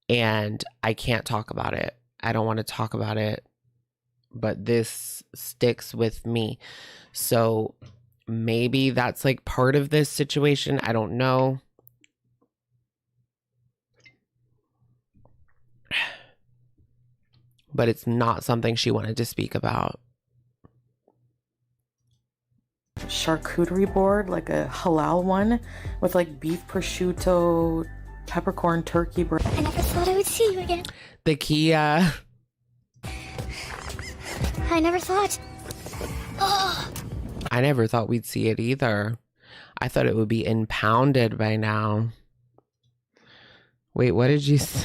and I can't talk about it. I don't want to talk about it, but this sticks with me. So maybe that's like part of this situation. I don't know. But it's not something she wanted to speak about. Charcuterie board, like a halal one, with like beef prosciutto, peppercorn turkey bread. I never thought I would see you again. The Kia. I never thought. Oh. I never thought we'd see it either. I thought it would be impounded by now. Wait, what did you say?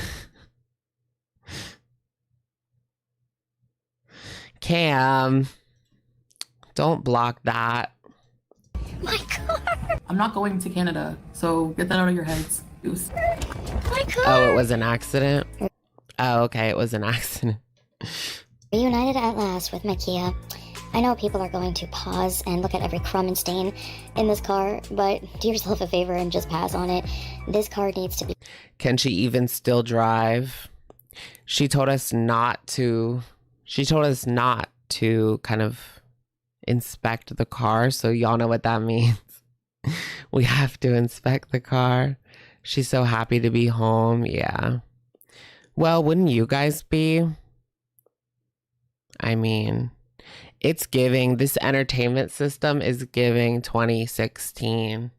Cam, don't block that. My car. I'm not going to Canada, so get that out of your heads. Goose. My car. Oh, it was an accident? Oh, okay, it was an accident. Reunited at last with my Kia. I know people are going to pause and look at every crumb and stain in this car, but do yourself a favor and just pass on it. This car needs to be... Can she even still drive? She told us not to kind of inspect the car, so y'all know what that means. We have to inspect the car. She's so happy to be home. Yeah. Well, wouldn't you guys be? I mean, it's giving, this entertainment system is giving 2016.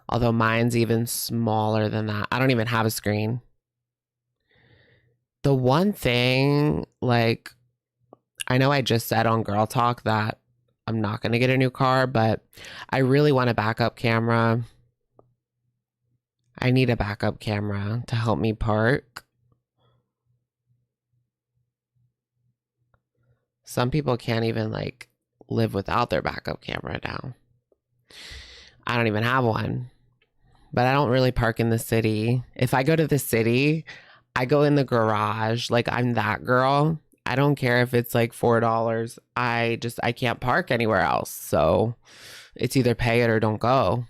Although mine's even smaller than that. I don't even have a screen. The one thing, like, I know I just said on Girl Talk that I'm not going to get a new car, but I really want a backup camera. I need a backup camera to help me park. Some people can't even like live without their backup camera now. I don't even have one. But I don't really park in the city. If I go to the city, I go in the garage. Like, I'm that girl. I don't care if it's like $4. I can't park anywhere else. So it's either pay it or don't go.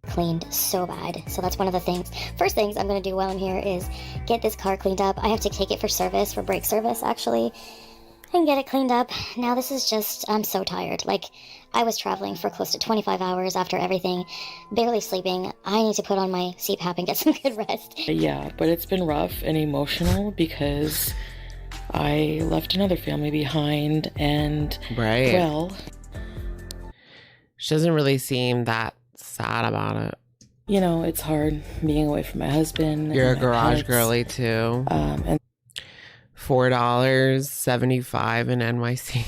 Cleaned so bad. So that's one of the things. First things I'm going to do while I'm here is get this car cleaned up. I have to take it for service, for brake service actually, and get it cleaned up. Now this is just, I'm so tired. Like, I was traveling for close to 25 hours after everything, barely sleeping. I need to put on my CPAP and get some good rest. Yeah, but it's been rough and emotional because I left another family behind and, right. Well, she doesn't really seem that sad about it. You know, it's hard being away from my husband. You're a my garage pets. girly too. And $4.75 in NYC.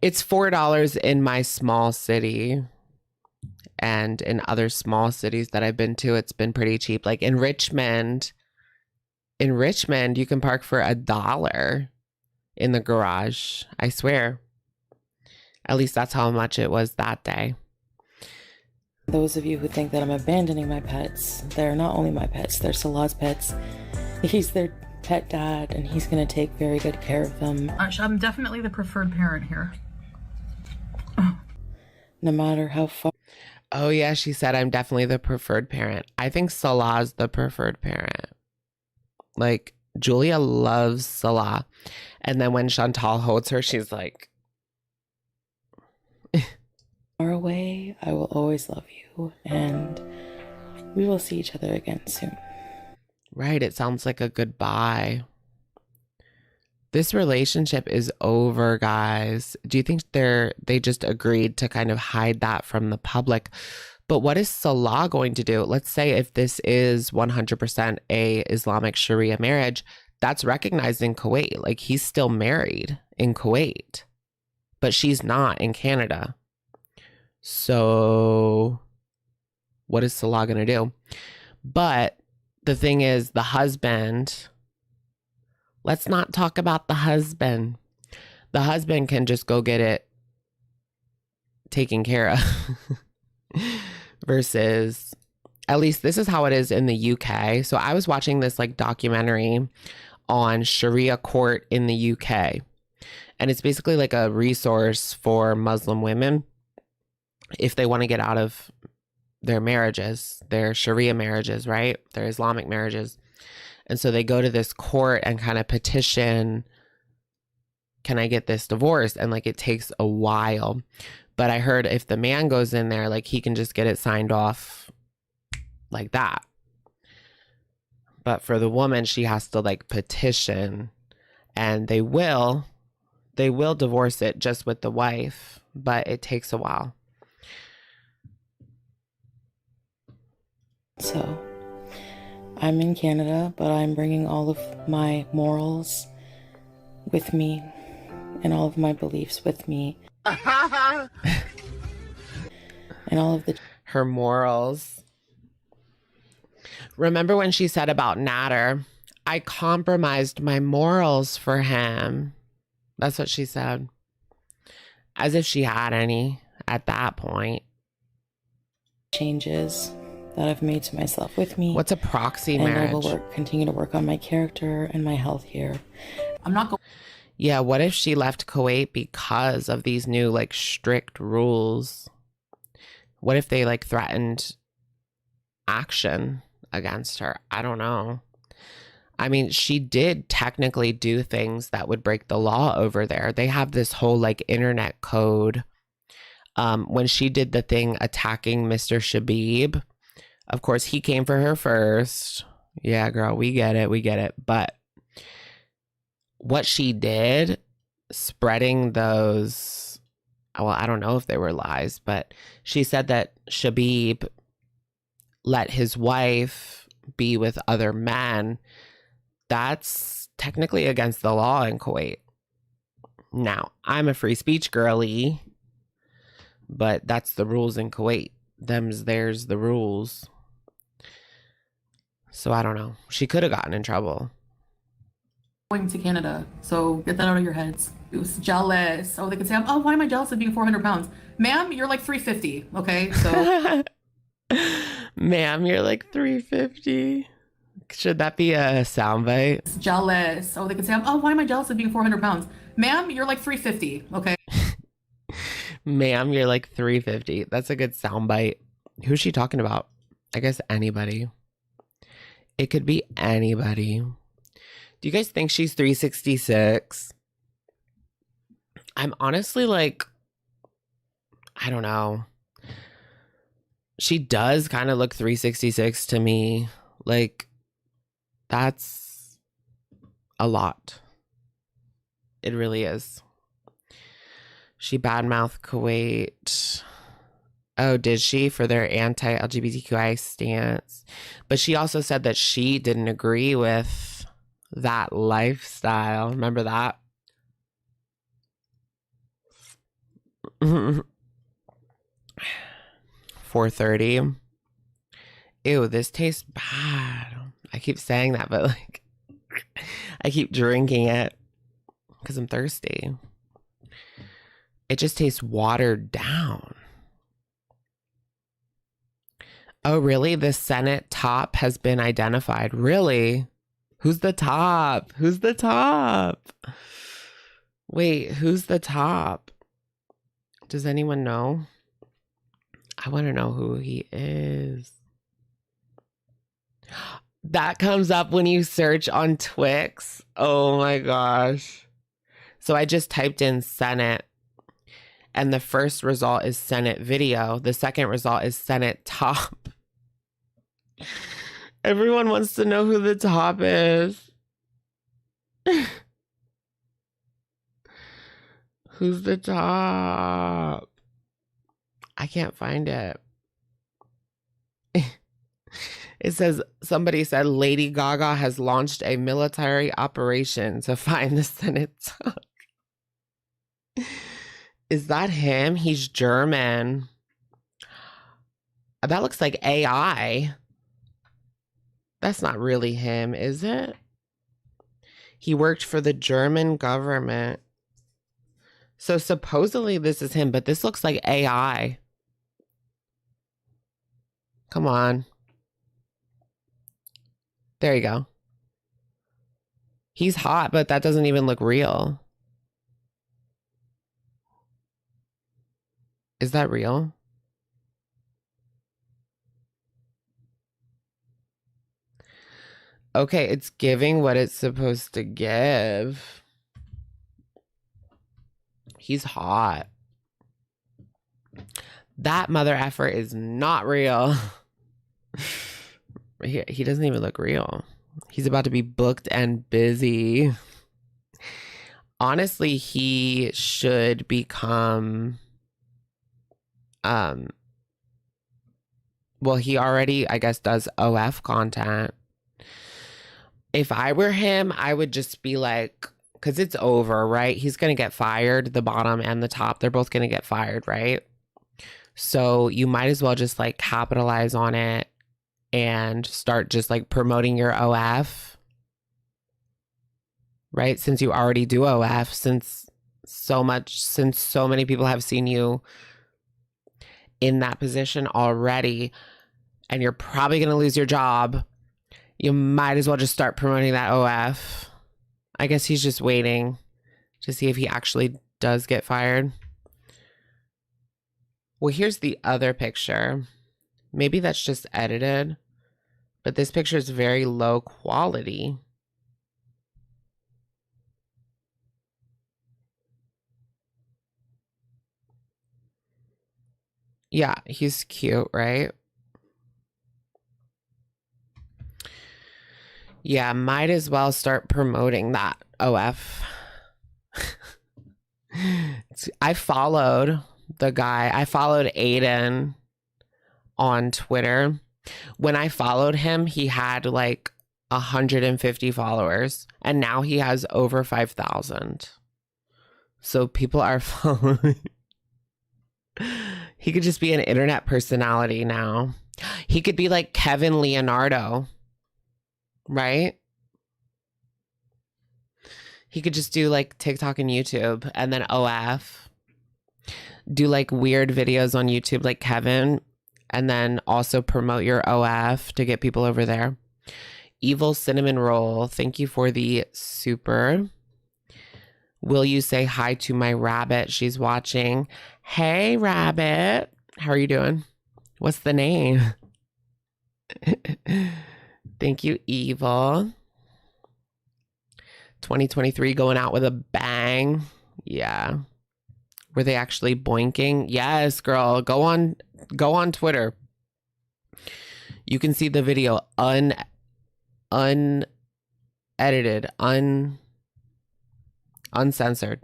It's $4 in my small city. And in other small cities that I've been to, it's been pretty cheap. Like in Richmond, you can park for $1 in the garage. I swear. At least that's how much it was that day. Those of you who think that I'm abandoning my pets, they're not only my pets, they're Salah's pets. He's their pet dad, and he's going to take very good care of them. I'm definitely the preferred parent here. No matter how far. Oh, yeah, she said, I'm definitely the preferred parent. I think Salah's the preferred parent. Like, Julia loves Salah. And then when Chantal holds her, she's like, far away, I will always love you, and we will see each other again soon. Right, it sounds like a goodbye. This relationship is over, guys. Do you think they just agreed to kind of hide that from the public? But what is Salah going to do? Let's say if this is 100% a Islamic Sharia marriage, that's recognized in Kuwait. Like, he's still married in Kuwait, but she's not in Canada. So what is Salah going to do? But the thing is, the husband, let's not talk about the husband. The husband can just go get it taken care of. Versus, at least this is how it is in the UK. So I was watching this like documentary on Sharia court in the UK. And it's basically like a resource for Muslim women if they want to get out of their marriages, their Sharia marriages, right? Their Islamic marriages. And so they go to this court and kind of petition, can I get this divorce? And like, it takes a while. But I heard if the man goes in there, like, he can just get it signed off like that. But for the woman, she has to like petition, and they will divorce it just with the wife, but it takes a while. So, I'm in Canada, but I'm bringing all of my morals with me and all of my beliefs with me. And all of her morals. Remember when she said about Nader, I compromised my morals for him. That's what she said. As if she had any at that point. Changes that I've made to myself with me. What's a proxy and marriage? I will continue to work on my character and my health here. I'm not going. Yeah, what if she left Kuwait because of these new like strict rules? What if they like threatened action against her? I don't know. I mean, she did technically do things that would break the law over there. They have this whole like internet code. When she did the thing attacking Mr. Shabib, of course, he came for her first. Yeah, girl, we get it. But what she did, spreading those, well, I don't know if they were lies, but she said that Shabib let his wife be with other men. That's technically against the law in Kuwait. Now, I'm a free speech girly, but that's the rules in Kuwait. There's the rules. So I don't know. She could have gotten in trouble. going to Canada, so get that out of your heads. It was jealous. Oh, they could say, oh, why am I jealous of being 400 pounds? Ma'am, you're like 350, okay? So, Ma'am, you're like 350. Should that be a soundbite? jealous. Oh, they could say, oh, why am I jealous of being 400 pounds? Ma'am, you're like 350, okay? Ma'am, you're like 350. That's a good soundbite. Who's she talking about? I guess anybody. It could be anybody. Do you guys think she's 366? I'm honestly like, I don't know. She does kind of look 366 to me. Like, that's a lot. It really is. She badmouthed Kuwait. Oh, did she? For their anti-LGBTQI stance. But she also said that she didn't agree with that lifestyle. Remember that? 4:30. Ew, this tastes bad. I keep saying that, but like, I keep drinking it because I'm thirsty. It just tastes watered down. Oh, really? The Senate top has been identified. Really? Who's the top? Who's the top? Wait, who's the top? Does anyone know? I want to know who he is. That comes up when you search on Twix. Oh my gosh. So I just typed in Senate, and the first result is Senate video. The second result is Senate top. Everyone wants to know who the top is. Who's the top? I can't find it. It says, somebody said Lady Gaga has launched a military operation to find the Senate top. Is that him? He's German. That looks like AI. That's not really him, is it? He worked for the German government. So supposedly this is him, but this looks like AI. Come on. There you go. He's hot, but that doesn't even look real. Is that real? Okay, it's giving what it's supposed to give. He's hot. That mother effer is not real. He doesn't even look real. He's about to be booked and busy. Honestly, he should become well, he already, I guess, does OF content. If I were him, I would just be like, because it's over, right? He's going to get fired, the bottom and the top. They're both going to get fired, right? So you might as well just like capitalize on it and start just like promoting your OF, right? Since you already do OF, since so many people have seen you in that position already, and you're probably going to lose your job, you might as well just start promoting that OF. I guess he's just waiting to see if he actually does get fired. Well, here's the other picture. Maybe that's just edited, but this picture is very low quality. Yeah, he's cute, right? Yeah, might as well start promoting that OF. I followed the guy. I followed Aiden on Twitter. When I followed him, he had like 150 followers, and now he has over 5,000. So people are following. He could just be an internet personality now. He could be like Kevin Leonardo, right? He could just do like TikTok and YouTube and then OF. Do like weird videos on YouTube like Kevin, and then also promote your OF to get people over there. Evil Cinnamon Roll, thank you for the super. Will you say hi to my rabbit? She's watching. Hey, rabbit. How are you doing? What's the name? Thank you, Evil. 2023 going out with a bang. Yeah. Were they actually boinking? Yes, girl. Go on Twitter. You can see the video unedited, uncensored.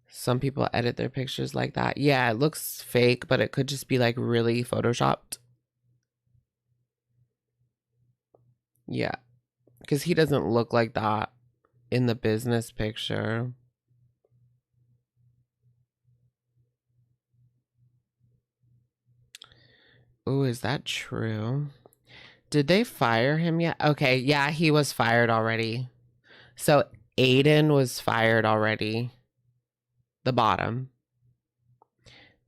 Some people edit their pictures like that. Yeah, it looks fake, but it could just be like really photoshopped. Yeah, because he doesn't look like that in the business picture. Oh, is that true? Did they fire him yet? Okay, yeah, he was fired already. So Aiden was fired already. The bottom.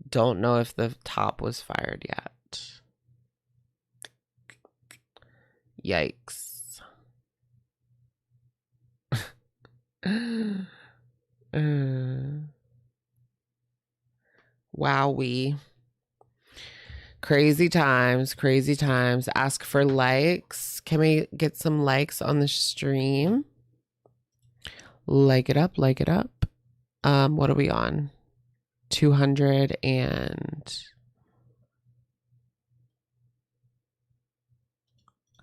Don't know if the top was fired yet. Yikes. Wowee. Crazy times, crazy times. Ask for likes. Can we get some likes on the stream? Like it up, like it up. What are we on? 200 and...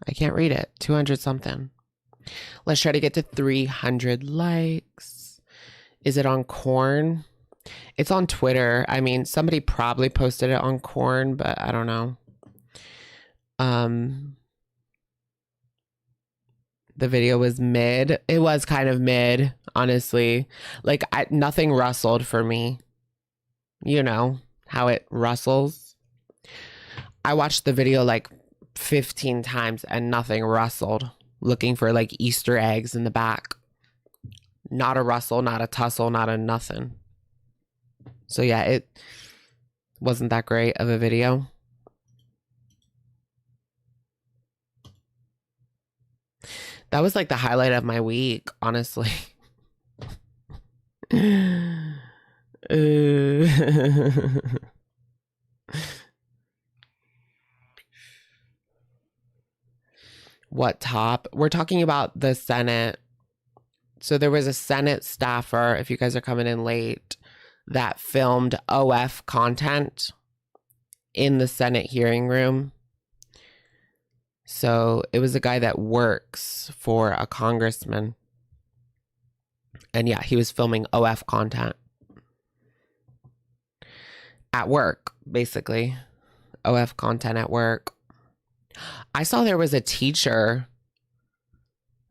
I can't read it. 200 something. Let's try to get to 300 likes. Is it on Corn? It's on Twitter. I mean, somebody probably posted it on Corn, but I don't know. The video was mid. It was kind of mid, honestly. Like, nothing rustled for me. You know how it rustles. I watched the video like 15 times and nothing rustled. Looking for like Easter eggs in the back. Not a rustle, not a tussle, not a nothing. So yeah, it wasn't that great of a video. That was like the highlight of my week, honestly. What top? We're talking about the Senate. So there was a Senate staffer, if you guys are coming in late, that filmed OF content in the Senate hearing room. So it was a guy that works for a congressman. And yeah, he was filming OF content at work, basically. OF content at work. I saw there was a teacher.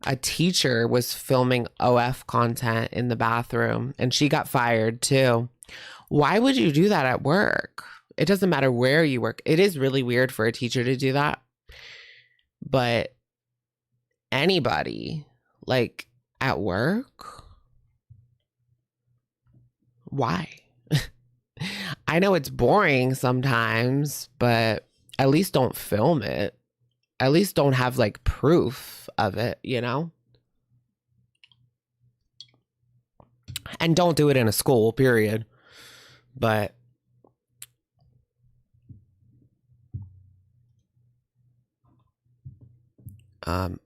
A teacher was filming OF content in the bathroom and she got fired too. Why would you do that at work? It doesn't matter where you work. It is really weird for a teacher to do that. But anybody, like at work, why? I know it's boring sometimes, but at least don't film it. At least don't have like proof of it, you know? And don't do it in a school, period. But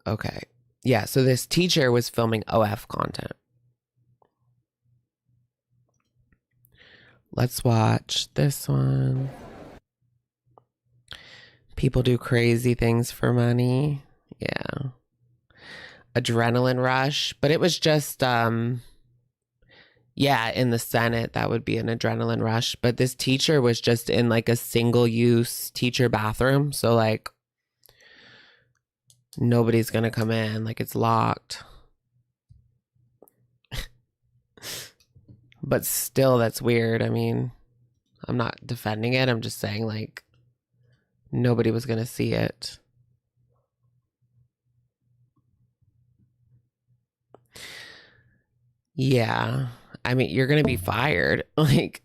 okay. Yeah, so this teacher was filming OF content. Let's watch this one. People do crazy things for money. Yeah. Adrenaline rush. But it was just, yeah, in the Senate, that would be an adrenaline rush. But this teacher was just in like a single-use teacher bathroom. So like, nobody's going to come in. Like, it's locked. But still, that's weird. I mean, I'm not defending it. I'm just saying, like, nobody was going to see it. Yeah. I mean, you're going to be fired. Like,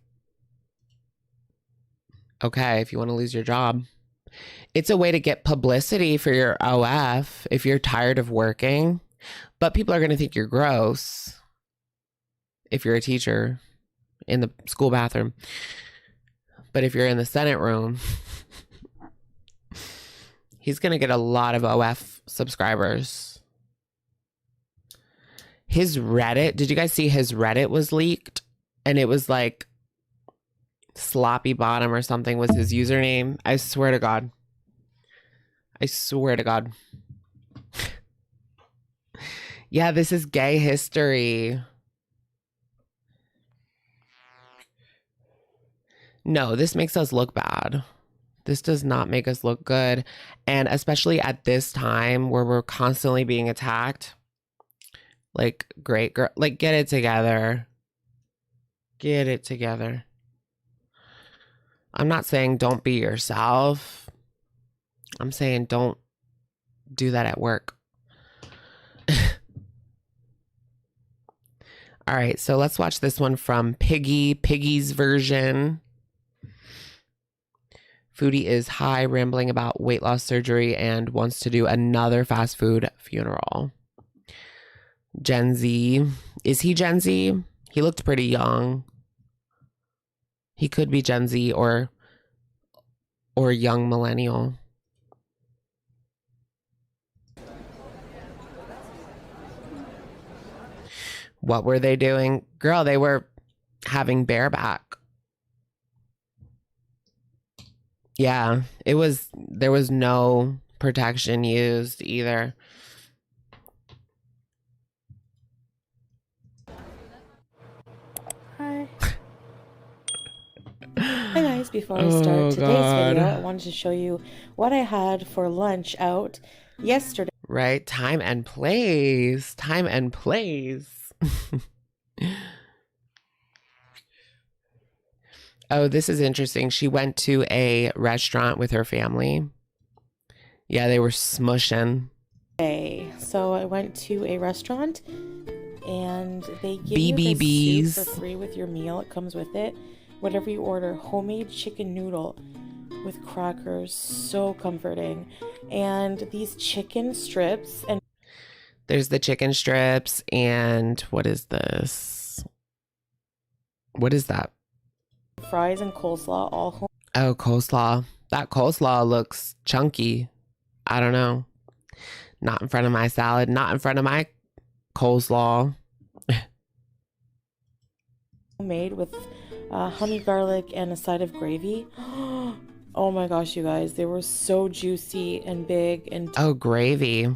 okay, if you want to lose your job. It's a way to get publicity for your OF if you're tired of working. But people are going to think you're gross if you're a teacher in the school bathroom. But if you're in the Senate room, he's going to get a lot of OF subscribers. His Reddit, did you guys see his Reddit was leaked? And it was like Sloppy Bottom or something was his username. I swear to God. I swear to God. Yeah, this is gay history. No, this makes us look bad. This does not make us look good. And especially at this time where we're constantly being attacked. Like, great girl. Like, get it together. Get it together. I'm not saying don't be yourself. I'm saying don't do that at work. All right, so let's watch this one from Piggy's version. Foodie is high, rambling about weight loss surgery and wants to do another fast food funeral. Gen Z. Is he Gen Z? He looked pretty young. He could be Gen Z or young millennial. What were they doing? Girl, they were having bareback. Yeah, there was no protection used either. Hi. Hi guys, before I start today's video, I wanted to show you what I had for lunch out yesterday. Right, time and place. Time and place. Oh, this is interesting. She went to a restaurant with her family. Yeah, they were smushing. So I went to a restaurant and they give you this soup for free with your meal. It comes with it. Whatever you order, homemade chicken noodle with crackers, so comforting. And these chicken strips, and there's the chicken strips, and what is this? What is that? Fries and coleslaw, all home. Oh, coleslaw. That coleslaw looks chunky. I don't know. Not in front of my salad, not in front of my coleslaw. Made with honey garlic and a side of gravy. Oh my gosh, you guys, they were so juicy and big and oh, gravy.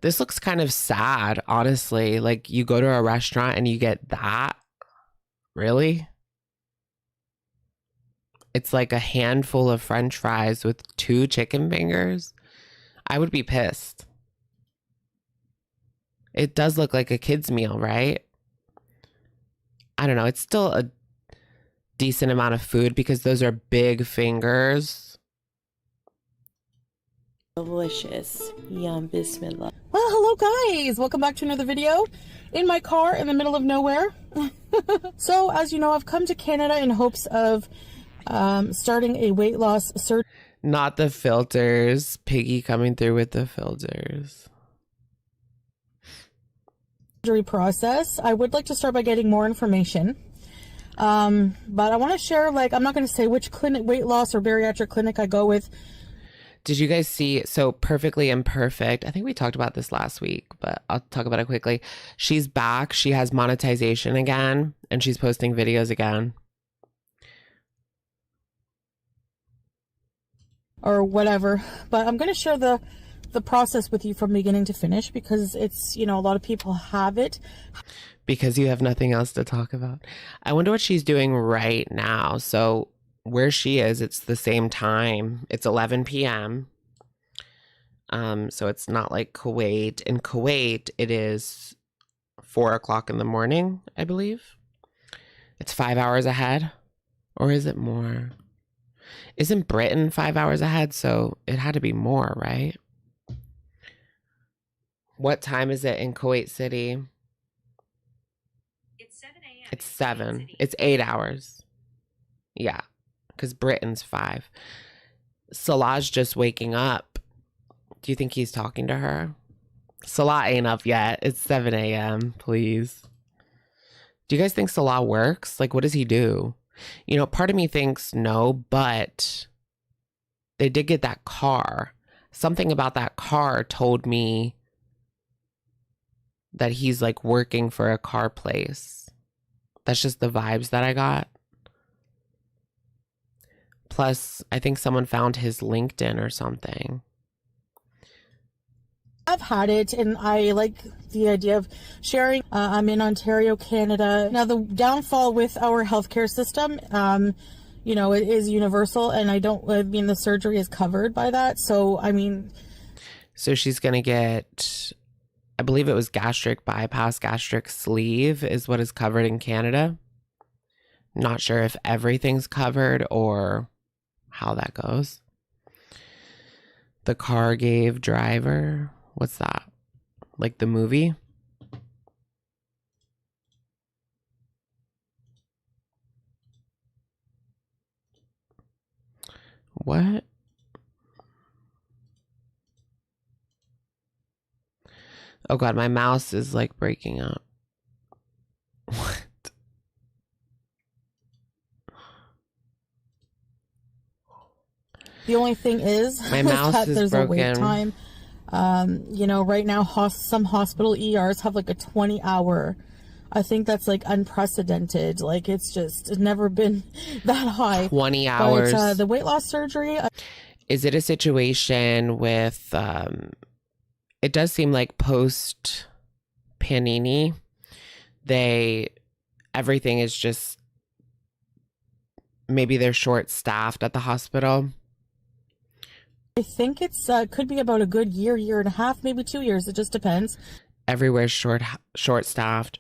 This looks kind of sad, honestly. Like, you go to a restaurant and you get that. Really? It's like a handful of French fries with 2 chicken fingers. I would be pissed. It does look like a kid's meal, right? I don't know. It's still a decent amount of food because those are big fingers. Delicious. Yum, bismillah. Well, hello guys. Welcome back to another video in my car in the middle of nowhere. So, as you know, I've come to Canada in hopes of starting a weight loss surgery. Not the filters. Piggy coming through with the filters. Process. I would like to start by getting more information. But I want to share, like, I'm not going to say which clinic, weight loss or bariatric clinic I go with. Did you guys see, so Perfectly Imperfect, I think we talked about this last week, but I'll talk about it quickly. She's back. She has monetization again, and she's posting videos again. Or whatever. But I'm going to share the process with you from beginning to finish because it's, you know, a lot of people have it. Because you have nothing else to talk about. I wonder what she's doing right now. So where she is, it's the same time. It's 11 p.m. So it's not like Kuwait. In Kuwait, it is 4 o'clock in the morning, I believe. It's 5 hours ahead. Or is it more? Isn't Britain 5 hours ahead? So it had to be more, right? What time is it in Kuwait City? It's 7. It's 8 hours. Yeah, because Britain's 5. Salah's just waking up. Do you think he's talking to her? Salah ain't up yet. It's 7 a.m. Please. Do you guys think Salah works? Like, what does he do? You know, part of me thinks no, but they did get that car. Something about that car told me that he's like working for a car place. That's just the vibes that I got. Plus, I think someone found his LinkedIn or something. I've had it, and I like the idea of sharing. I'm in Ontario, Canada. Now, the downfall with our healthcare system, you know, it is universal, and I mean, the surgery is covered by that. So, I mean. So she's going to get, I believe it was gastric bypass, gastric sleeve is what is covered in Canada. Not sure if everything's covered or how that goes. The car gave driver. What's that? Like the movie? What? Oh God, my mouse is like breaking up. What? The only thing is my mouse that is there's broken. a wait time. You know, right now some hospital ERs have like a 20-hour. I think that's like unprecedented. Like it's never been that high. 20 hours. But, the weight loss surgery. Is it a situation with? It does seem like post Panini, everything is just maybe they're short staffed at the hospital. I think it's could be about a good year and a half, maybe 2 years. It just depends. Everywhere's short staffed.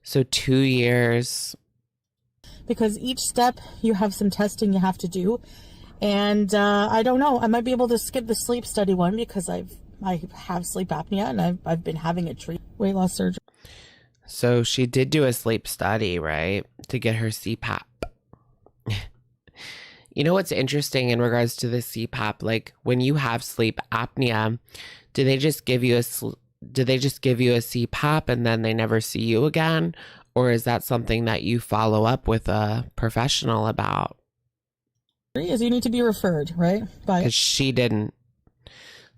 So 2 years. Because each step you have some testing you have to do. And I don't know. I might be able to skip the sleep study one because I have sleep apnea and I've been having it treated. Weight loss surgery. So she did do a sleep study, right? To get her CPAP. You know what's interesting in regards to the CPAP? Like when you have sleep apnea, do they just give you a CPAP and then they never see you again? Or is that something that you follow up with a professional about? Is you need to be referred, right? Because she didn't.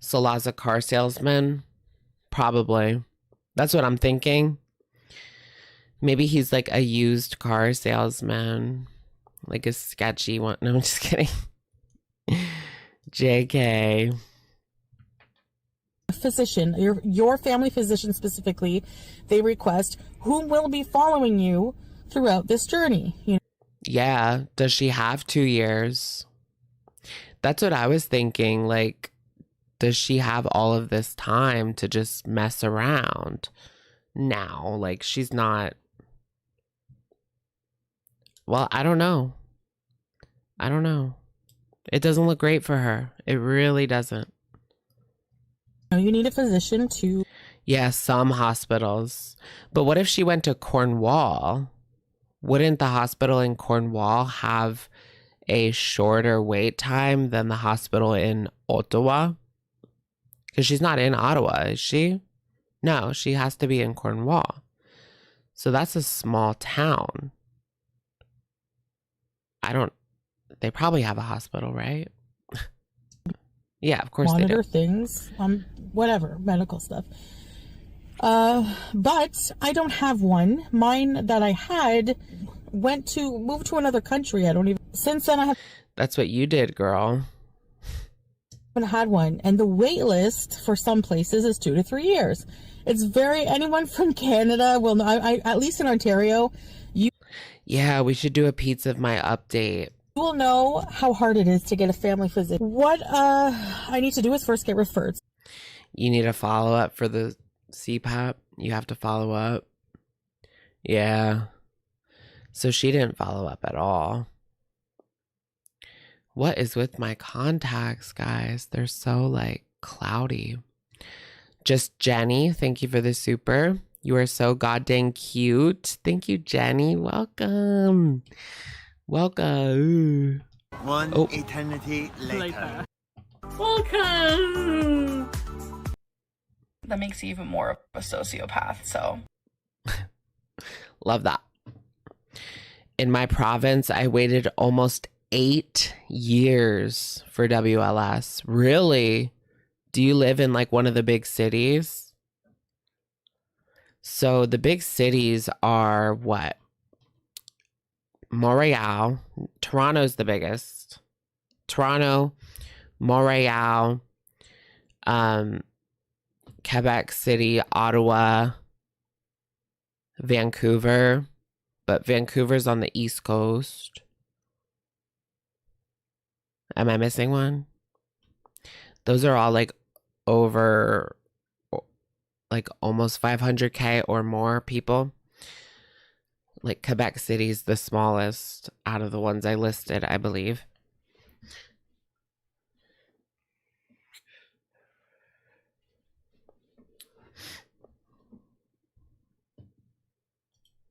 Salah's a car salesman? Probably. That's what I'm thinking. Maybe he's like a used car salesman. Like a sketchy one. No, I'm just kidding. JK. Physician, your family physician specifically, they request who will be following you throughout this journey. You know? Yeah. Does she have 2 years? That's what I was thinking. Like, does she have all of this time to just mess around now? Like, she's not. Well, I don't know. It doesn't look great for her. It really doesn't. You need a physician to. Yeah, some hospitals. But what if she went to Cornwall? Wouldn't the hospital in Cornwall have a shorter wait time than the hospital in Ottawa? Because she's not in Ottawa, is she? No, she has to be in Cornwall. So that's a small town. They probably have a hospital, right? Yeah, of course they do. Monitor things, whatever, medical stuff. But I don't have one. Mine that I had moved to another country. Since then I have. That's what you did, girl. Haven't had one. And the wait list for some places is 2 to 3 years. It's anyone from Canada will know, at least in Ontario, Yeah, we should do a peetz of my update. You will know how hard it is to get a family physician. What I need to do is first get referred. You need a follow-up for the CPAP. You have to follow up. Yeah. So she didn't follow up at all. What is with my contacts, guys? They're so like cloudy. Just Jenny, thank you for the super. You are so goddamn cute. Thank you, Jenny. Welcome. Welcome. One eternity later. Welcome. That makes you even more of a sociopath, so. Love that. In my province, I waited almost 8 years for WLS. Really? Do you live in like one of the big cities? So the big cities are what? Montreal. Toronto's the biggest. Toronto, Montreal, Quebec City, Ottawa, Vancouver. But Vancouver's on the East Coast. Am I missing one? Those are all like over like almost 500K or more people. Like Quebec City's the smallest out of the ones I listed, I believe.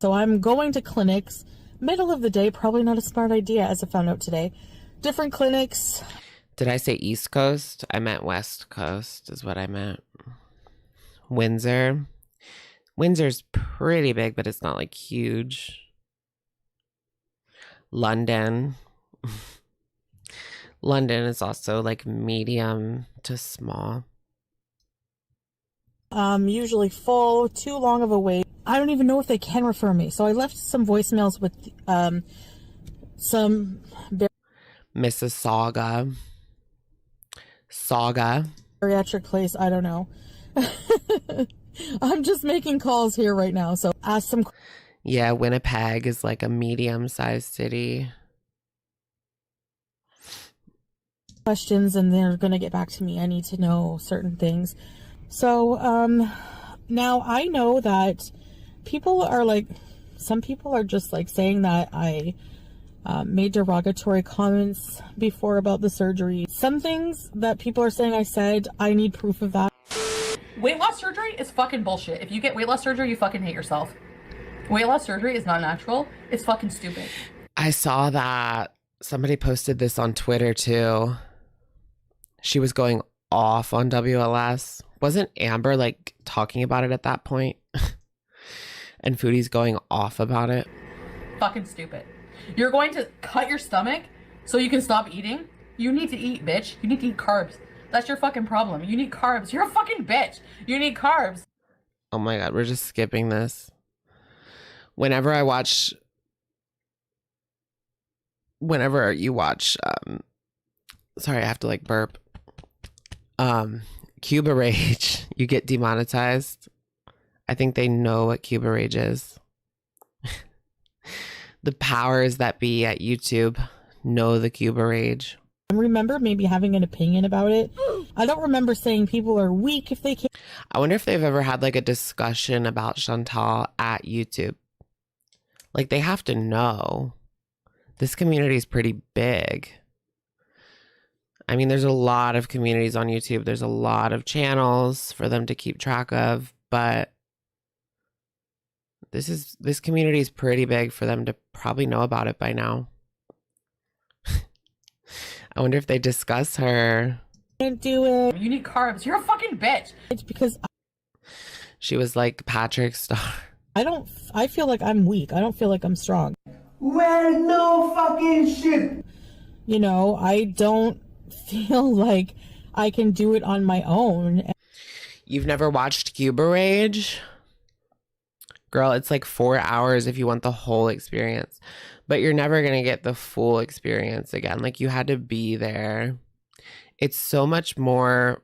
So I'm going to clinics. Middle of the day, probably not a smart idea, as I found out today. Different clinics. Did I say East Coast? I meant West Coast is what I meant. Windsor. Windsor's pretty big, but it's not like huge. London. London is also like medium to small. Usually full, too long of a wait. I don't even know if they can refer me. So I left some voicemails with some Mississauga. Saga. Bariatric place, I don't know. I'm just making calls here right now. So ask some. Yeah, Winnipeg is like a medium-sized city. Questions, and they're going to get back to me. I need to know certain things. So now I know that people are like, some people are just like saying that I made derogatory comments before about the surgery. Some things that people are saying I said, I need proof of that. Weight loss surgery is fucking bullshit. If you get weight loss surgery, you fucking hate yourself. Weight loss surgery is not natural. It's fucking stupid. I saw that somebody posted this on Twitter too. She was going off on WLS. Wasn't Amber like talking about it at that point? And Foodie's going off about it. Fucking stupid. You're going to cut your stomach so you can stop eating? You need to eat, bitch. You need to eat carbs. That's your fucking problem. You need carbs. You're a fucking bitch. You need carbs. Oh my God, we're just skipping this. Whenever you watch, sorry, I have to like burp. Cuba Rage, you get demonetized. I think they know what Cuba Rage is. The powers that be at YouTube know the Cuba Rage. I remember maybe having an opinion about it. I don't remember saying people are weak if they can't. I wonder if they've ever had like a discussion about Chantal at YouTube. Like they have to know. This community is pretty big. I mean, there's a lot of communities on YouTube. There's a lot of channels for them to keep track of, but this community is pretty big for them to probably know about it by now. I wonder if they discuss her. Can't do it. You need carbs. You're a fucking bitch. It's because she was like Patrick Star. I feel like I'm weak. I don't feel like I'm strong. Well, no fucking shit. You know, I don't feel like I can do it on my own. You've never watched Cuba Rage? Girl, it's like 4 hours if you want the whole experience. But you're never going to get the full experience again. Like, you had to be there. It's so much more...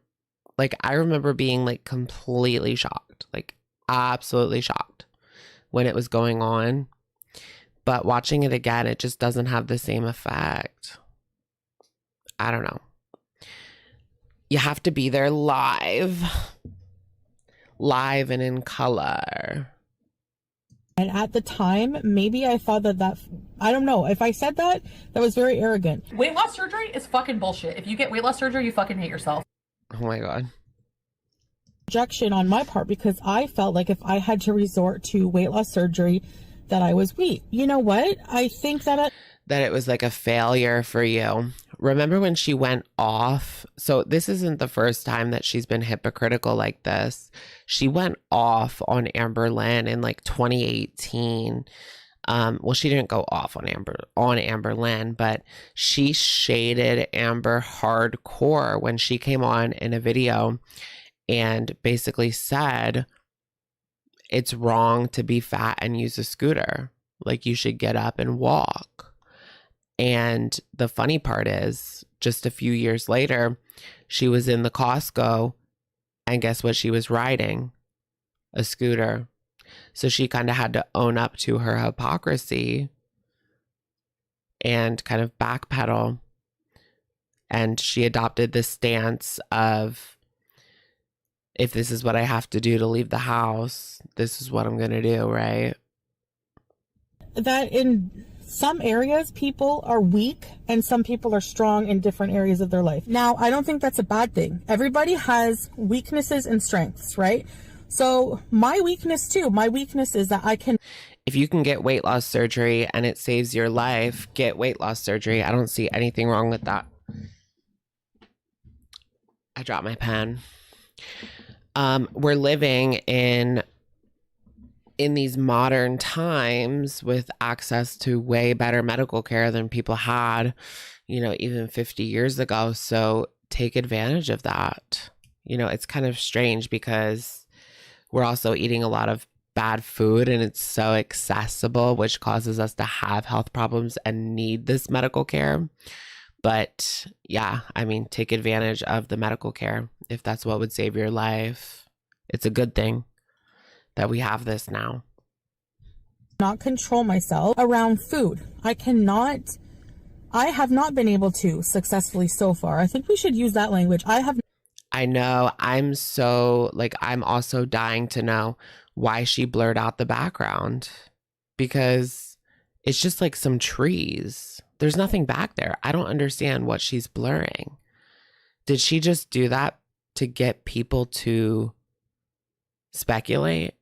Like, I remember being, like, completely shocked. Like, absolutely shocked when it was going on. But watching it again, it just doesn't have the same effect. I don't know. You have to be there live. Live and in color. And at the time, maybe I thought that I don't know. If I said that, that was very arrogant. Weight loss surgery is fucking bullshit. If you get weight loss surgery, you fucking hate yourself. Oh my God. rejection on my part because I felt like if I had to resort to weight loss surgery, that I was weak. You know what? I think that it was like a failure for you. Remember when she went off? So this isn't the first time that she's been hypocritical like this. She went off on Amber Lynn in like 2018. Well, she didn't go off on Amber Lynn, but she shaded Amber hardcore when she came on in a video and basically said it's wrong to be fat and use a scooter. Like, you should get up and walk. And the funny part is, just a few years later, she was in the Costco, and guess what she was riding? A scooter. So she kind of had to own up to her hypocrisy and kind of backpedal. And she adopted this stance of, if this is what I have to do to leave the house, this is what I'm going to do, right? That in some areas people are weak and some people are strong in different areas of their life. Now, I don't think that's a bad thing. Everybody has weaknesses and strengths, right? So my weakness too, my weakness is that I can... If you can get weight loss surgery and it saves your life, get weight loss surgery. I don't see anything wrong with that. I dropped my pen. We're living in these modern times with access to way better medical care than people had, you know, even 50 years ago. So take advantage of that. You know, it's kind of strange because we're also eating a lot of bad food and it's so accessible, which causes us to have health problems and need this medical care. But yeah, I mean, take advantage of the medical care if that's what would save your life. It's a good thing that we have this now. Not control myself around food. I have not been able to successfully so far. I think we should use that language. I know. I'm also dying to know why she blurred out the background, because it's just like some trees. There's nothing back there. I don't understand what she's blurring. Did she just do that to get people to speculate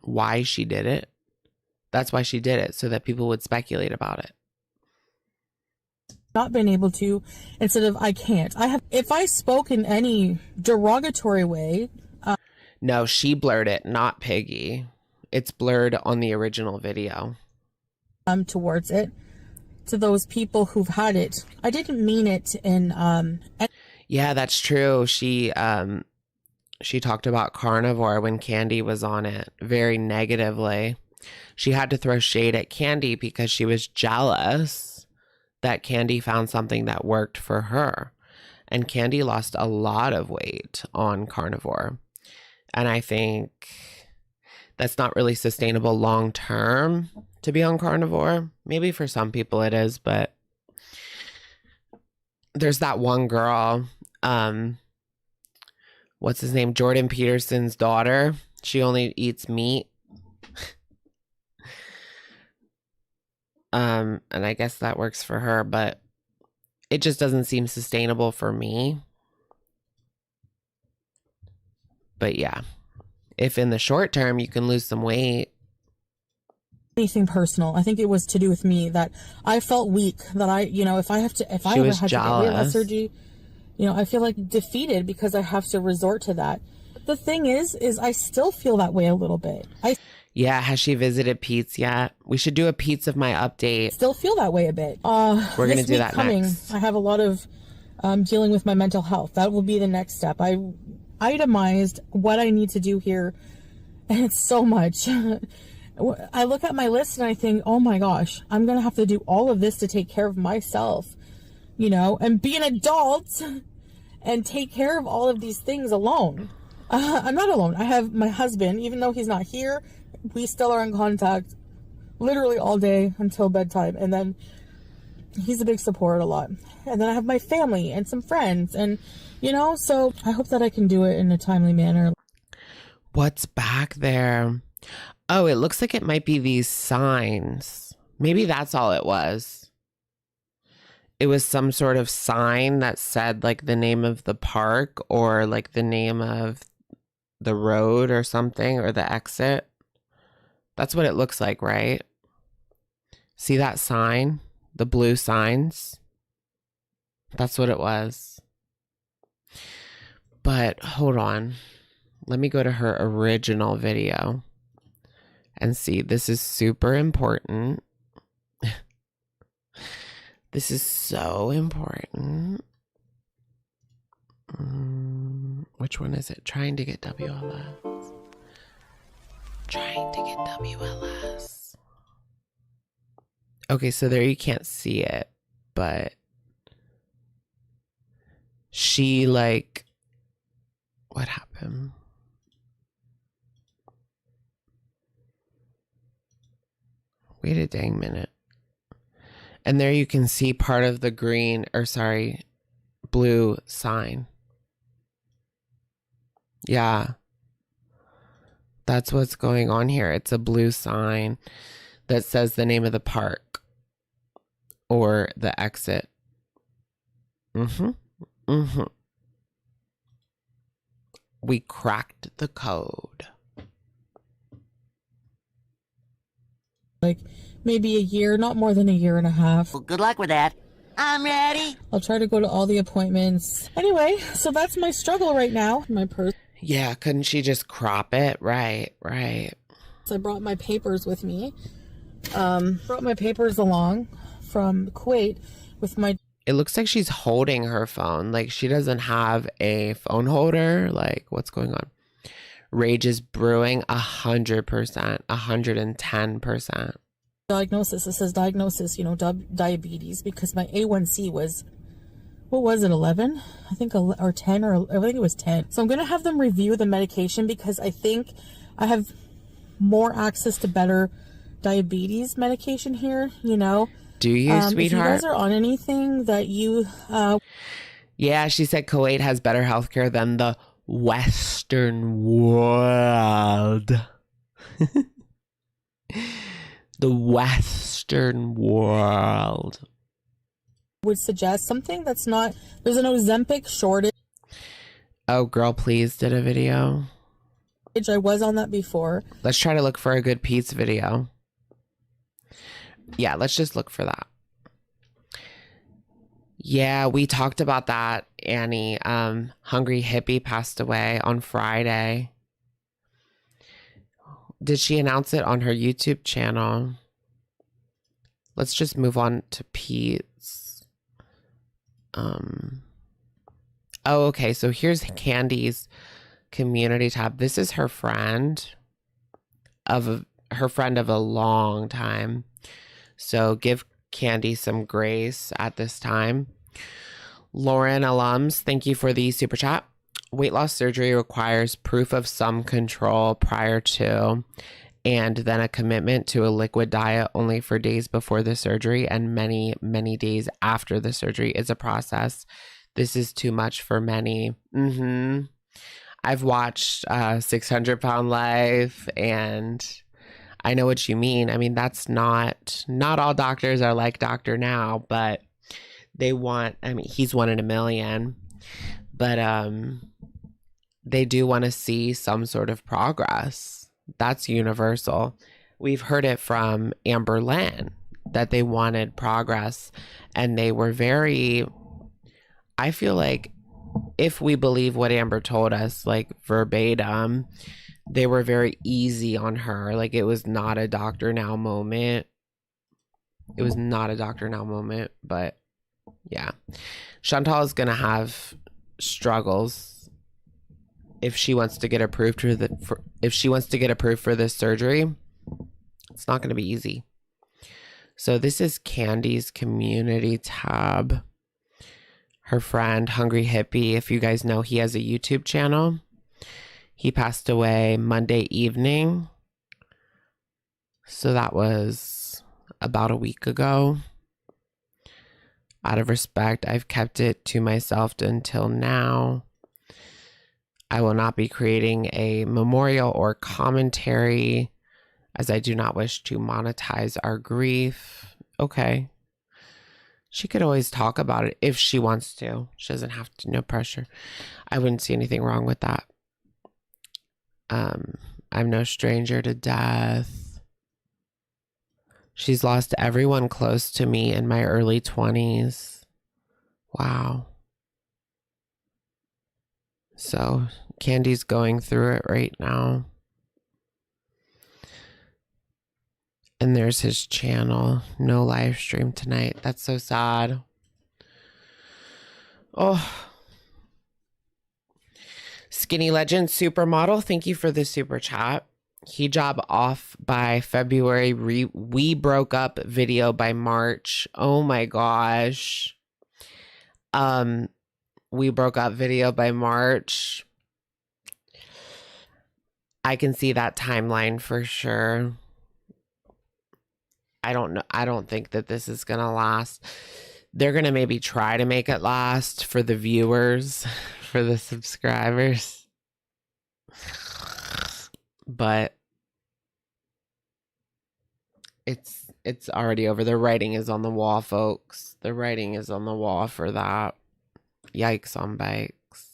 why she did it? That's why she did it, so that people would speculate about it. Not been able to, instead of I can't. If I spoke in any derogatory way. No, she blurred it, not Piggy. It's blurred on the original video. Towards it, to those people who've had it. I didn't mean it in Yeah, that's true. She talked about carnivore when Candy was on it very negatively. She had to throw shade at Candy because she was jealous that Candy found something that worked for her. And Candy lost a lot of weight on carnivore. And I think that's not really sustainable long term to be on carnivore. Maybe for some people it is, but there's that one girl, what's his name? Jordan Peterson's daughter. She only eats meat. And I guess that works for her, but it just doesn't seem sustainable for me. But yeah, if in the short term you can lose some weight. Anything personal. I think it was to do with me that I felt weak, that if I ever had to get weight loss surgery, I feel like defeated because I have to resort to that. The thing is I still feel that way a little bit. Yeah, has she visited Peetz yet? We should do a Peetz of my update. Still feel that way a bit. We're going to do that next. I have a lot of dealing with my mental health. That will be the next step. I itemized what I need to do here, and it's so much. I look at my list and I think, oh my gosh, I'm going to have to do all of this to take care of myself, and be an adult and take care of all of these things alone. I'm not alone. I have my husband, even though he's not here, we still are in contact literally all day until bedtime. And then he's a big support a lot. And then I have my family and some friends and, so I hope that I can do it in a timely manner. What's back there? Oh, it looks like it might be these signs. Maybe that's all it was. It was some sort of sign that said like the name of the park or like the name of the road or something, or the exit. That's what it looks like, right? See that sign? The blue signs? That's what it was. But hold on. Let me go to her original video and see. This is super important. This is so important. Which one is it? Trying to get WLS. Trying to get WLS. Okay, so there you can't see it, but she like, what happened? Wait a dang minute. And there you can see part of the green, or sorry, blue sign. Yeah. That's what's going on here. It's a blue sign that says the name of the park or the exit. We cracked the code. Like maybe a year, not more than a year and a half. Well, good luck with that. I'm ready. I'll try to go to all the appointments. Anyway, so that's my struggle right now. My purse. Yeah, couldn't she just crop it? Right. So I brought my papers with me. Brought my papers along from Kuwait with my... It looks like she's holding her phone. Like she doesn't have a phone holder. Like what's going on? Rage is brewing 100%, 110%. Diagnosis. It says diagnosis, diabetes, because my A1C was, what was it, 11? I think, or 10, or I think it was 10. So I'm going to have them review the medication because I think I have more access to better diabetes medication here, Do you, sweetheart? If you guys are on anything that you... Yeah, she said Kuwait has better healthcare than the Western world. The Western world. Would suggest something that's not... There's an Ozempic shortage. Oh, Girl Please did a video. I was on that before. Let's try to look for a good peetz video. Yeah, let's just look for that. Yeah, we talked about that, Annie. Hungry Hippie passed away on Friday. Did she announce it on her YouTube channel? Let's just move on to peetz. Oh, okay. So here's Candy's community tab. This is her friend of a long time. So give Candy some grace at this time. Lauren alums, thank you for the super chat. Weight loss surgery requires proof of some control prior to, and then a commitment to a liquid diet only for days before the surgery and many, many days after the surgery is a process. This is too much for many. I've watched 600 Pound Life, and I know what you mean. I mean, that's not all doctors are like Dr. Now, but they want, I mean, he's one in a million, but they do want to see some sort of progress. That's universal. We've heard it from Amber Lynn that they wanted progress, and they were very, I feel like if we believe what Amber told us, like verbatim, they were very easy on her. Like it was not a Dr. Now moment. It was not a Dr. Now moment, but yeah. Chantal is going to have struggles if she wants to get approved for this surgery. It's not going to be easy. So this is Candy's community tab. Her friend, Hungry Hippie, if you guys know, he has a YouTube channel. He passed away Monday evening. So that was about a week ago. Out of respect, I've kept it to myself until now. I will not be creating a memorial or commentary, as I do not wish to monetize our grief. Okay. She could always talk about it if she wants to. She doesn't have to, no pressure. I wouldn't see anything wrong with that. I'm no stranger to death. She's lost everyone close to me in my early 20s. Wow. So Candy's going through it right now. And there's his channel. No live stream tonight. That's so sad. Oh. Skinny Legend Supermodel, thank you for the super chat. Hijab off by February. We broke up video by March. Oh my gosh. We broke up video by March. I can see that timeline for sure. I don't know. I don't think that this is going to last. They're going to maybe try to make it last for the viewers, for the subscribers. But it's already over. The writing is on the wall, folks. The writing is on the wall for that. Yikes on bikes.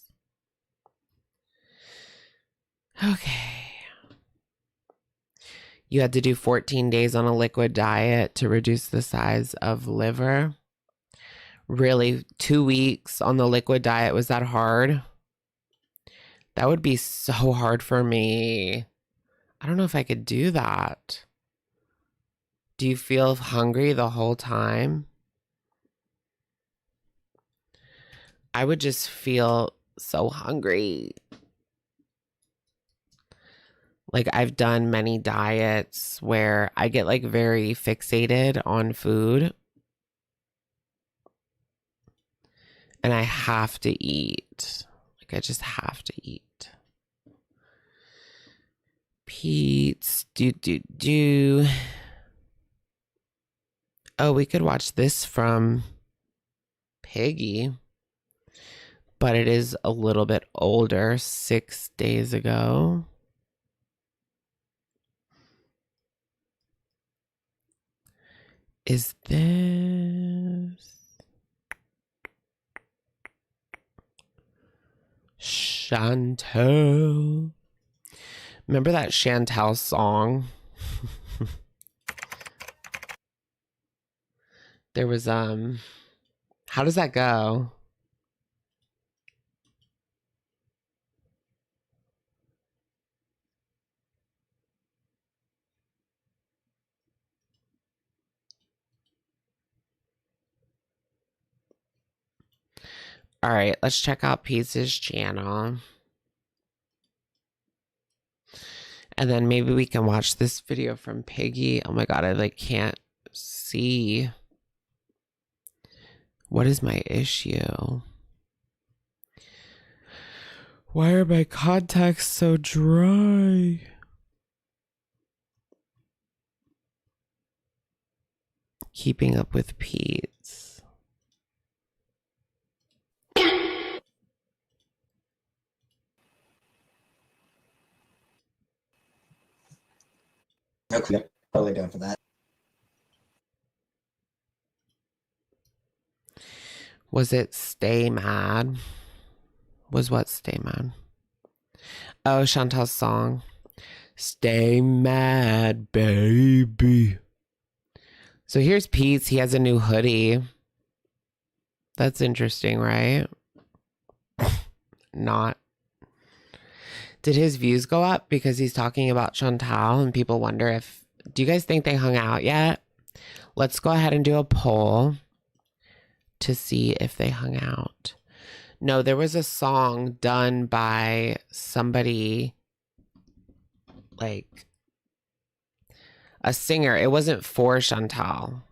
Okay. You had to do 14 days on a liquid diet to reduce the size of liver. Really, 2 weeks on the liquid diet, was that hard? That would be so hard for me. I don't know if I could do that. Do you feel hungry the whole time? I would just feel so hungry. Like, I've done many diets where I get like very fixated on food. And I have to eat. Like, I just have to eat. Peetz, do. Oh, we could watch this from Piggy. But it is a little bit older, 6 days ago. Is this Chantal? Remember that Chantal song? There was how does that go? All right, let's check out Peetz's channel. And then maybe we can watch this video from Piggy. Oh my God, I like can't see. What is my issue? Why are my contacts so dry? Keeping up with Peetz. Okay, totally down for that. Was it Stay Mad? Was what Stay Mad? Oh, Chantal's song. Stay mad, baby. So here's Peetz. He has a new hoodie. That's interesting, right? Not. Did his views go up because he's talking about Chantal and people wonder if... Do you guys think they hung out yet? Let's go ahead and do a poll to see if they hung out. No, there was a song done by somebody, like a singer. It wasn't for Chantal,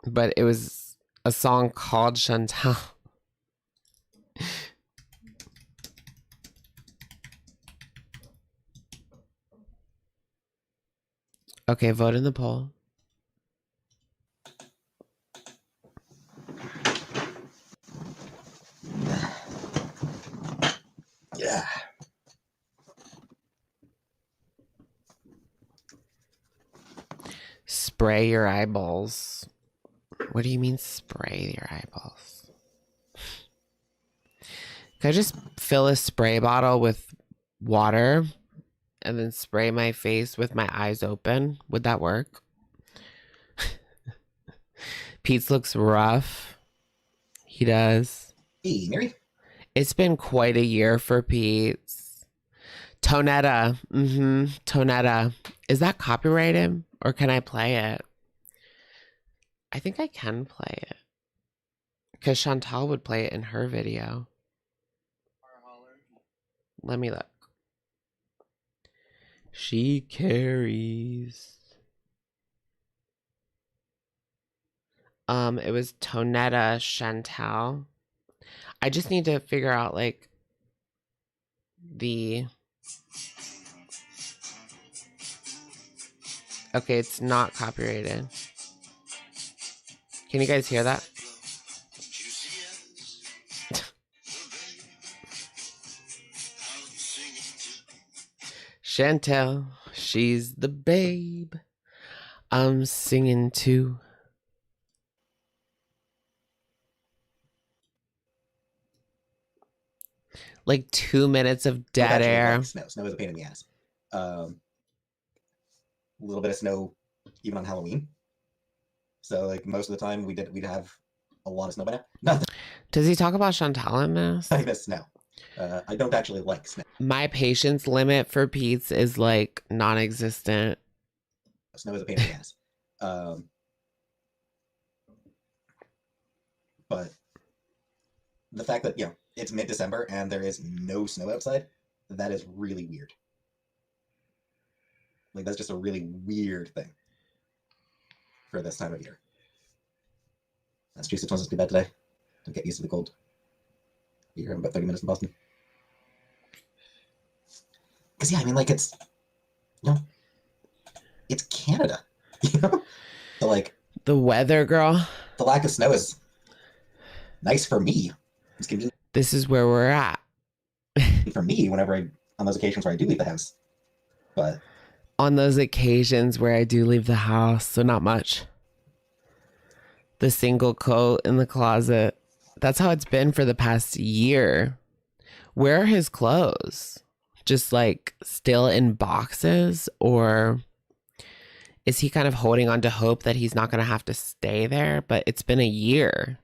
but it was a song called Chantal. Okay, vote in the poll. Yeah. Spray your eyeballs. What do you mean spray your eyeballs? Can I just fill a spray bottle with water and then spray my face with my eyes open? Would that work? Peetz looks rough. He does. Hey, Mary. It's been quite a year for Peetz. Tonetta. Tonetta. Is that copyrighted or can I play it? I think I can play it. Because Chantal would play it in her video. Let me look. She carries. It was Tonetta Chantal. I just need to figure out like the. Okay, it's not copyrighted. Can you guys hear that? Chantal, she's the babe I'm singing to. Like 2 minutes of dead air. Like snow. Snow is a pain in the ass. A little bit of snow even on Halloween. So like most of the time we'd have a lot of snow by now. Nothing. Does he talk about Chantal in this? I miss snow. I don't actually like snow. My patience limit for Peetz is like non-existent. Snow is a pain in the ass. But the fact that, it's mid-December and there is no snow outside, that is really weird. Like, that's just a really weird thing for this time of year. Massachusetts wants us to be bad today. Don't get used to the cold. Be here in about 30 minutes in Boston. Because, it's, it's Canada. So, like... The weather, girl. The lack of snow is nice for me. It's convenient. This is where we're at. For me, on those occasions where I do leave the house. But... On those occasions where I do leave the house, so not much. The single coat in the closet. That's how it's been for the past year. Where are his clothes? Just like still in boxes? Or is he kind of holding on to hope that he's not going to have to stay there? But it's been a year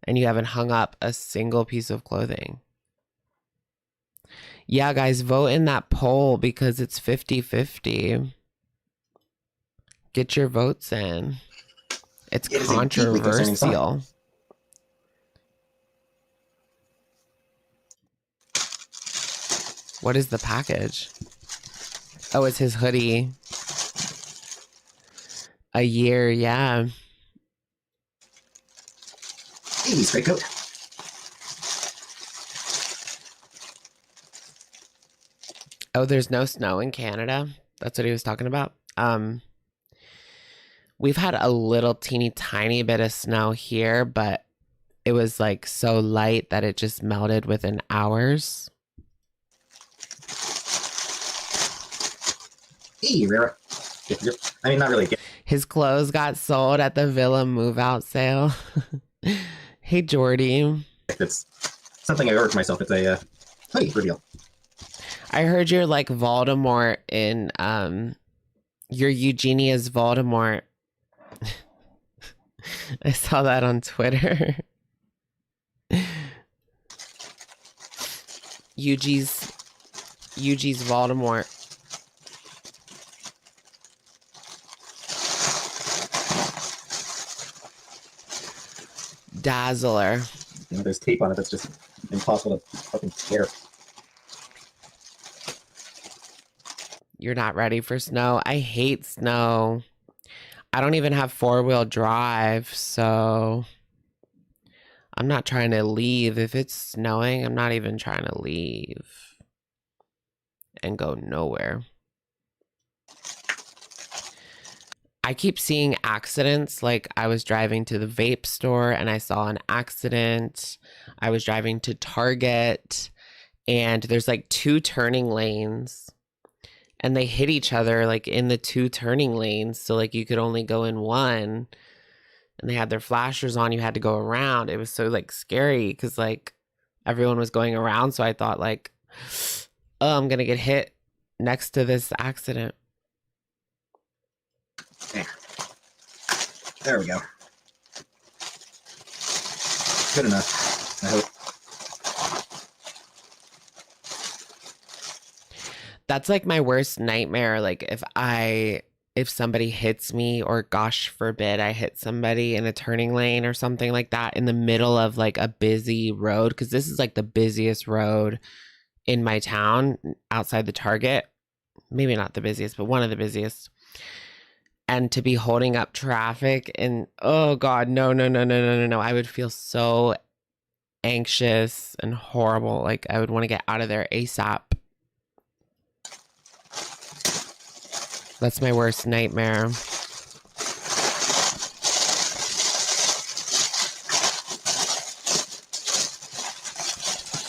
and you haven't hung up a single piece of clothing. Yeah, guys, vote in that poll because it's 50-50. Get your votes in. It's controversial. What is the package? Oh, it's his hoodie. A year, yeah. Hey, straight coat. Oh, there's no snow in Canada. That's what he was talking about. We've had a little teeny tiny bit of snow here, but it was like so light that it just melted within hours. Hey, Rara. I mean, not really. His clothes got sold at the Villa move-out sale. Hey, Jordy. It's something I ordered for myself. It's a hoodie reveal. I heard you're like Voldemort in you're Eugenia's Voldemort. I saw that on Twitter. Eugee's Voldemort. Dazzler. There's tape on it that's just impossible to fucking tear. You're not ready for snow. I hate snow. I don't even have 4-wheel drive, so I'm not trying to leave. If it's snowing, I'm not even trying to leave and go nowhere. I keep seeing accidents. Like I was driving to the vape store and I saw an accident. I was driving to Target and there's like 2 turning lanes. And they hit each other like in the 2 turning lanes. So like you could only go in one. And they had their flashers on. You had to go around. It was so like scary because like everyone was going around. So I thought like, oh, I'm going to get hit next to this accident. There we go. Good enough, I hope. That's like my worst nightmare. Like if somebody hits me, or gosh forbid I hit somebody in a turning lane or something like that in the middle of like a busy road, because this is like the busiest road in my town outside the Target. Maybe not the busiest, but one of the busiest. And to be holding up traffic and oh God, no. I would feel so anxious and horrible. Like I would want to get out of there ASAP. That's my worst nightmare.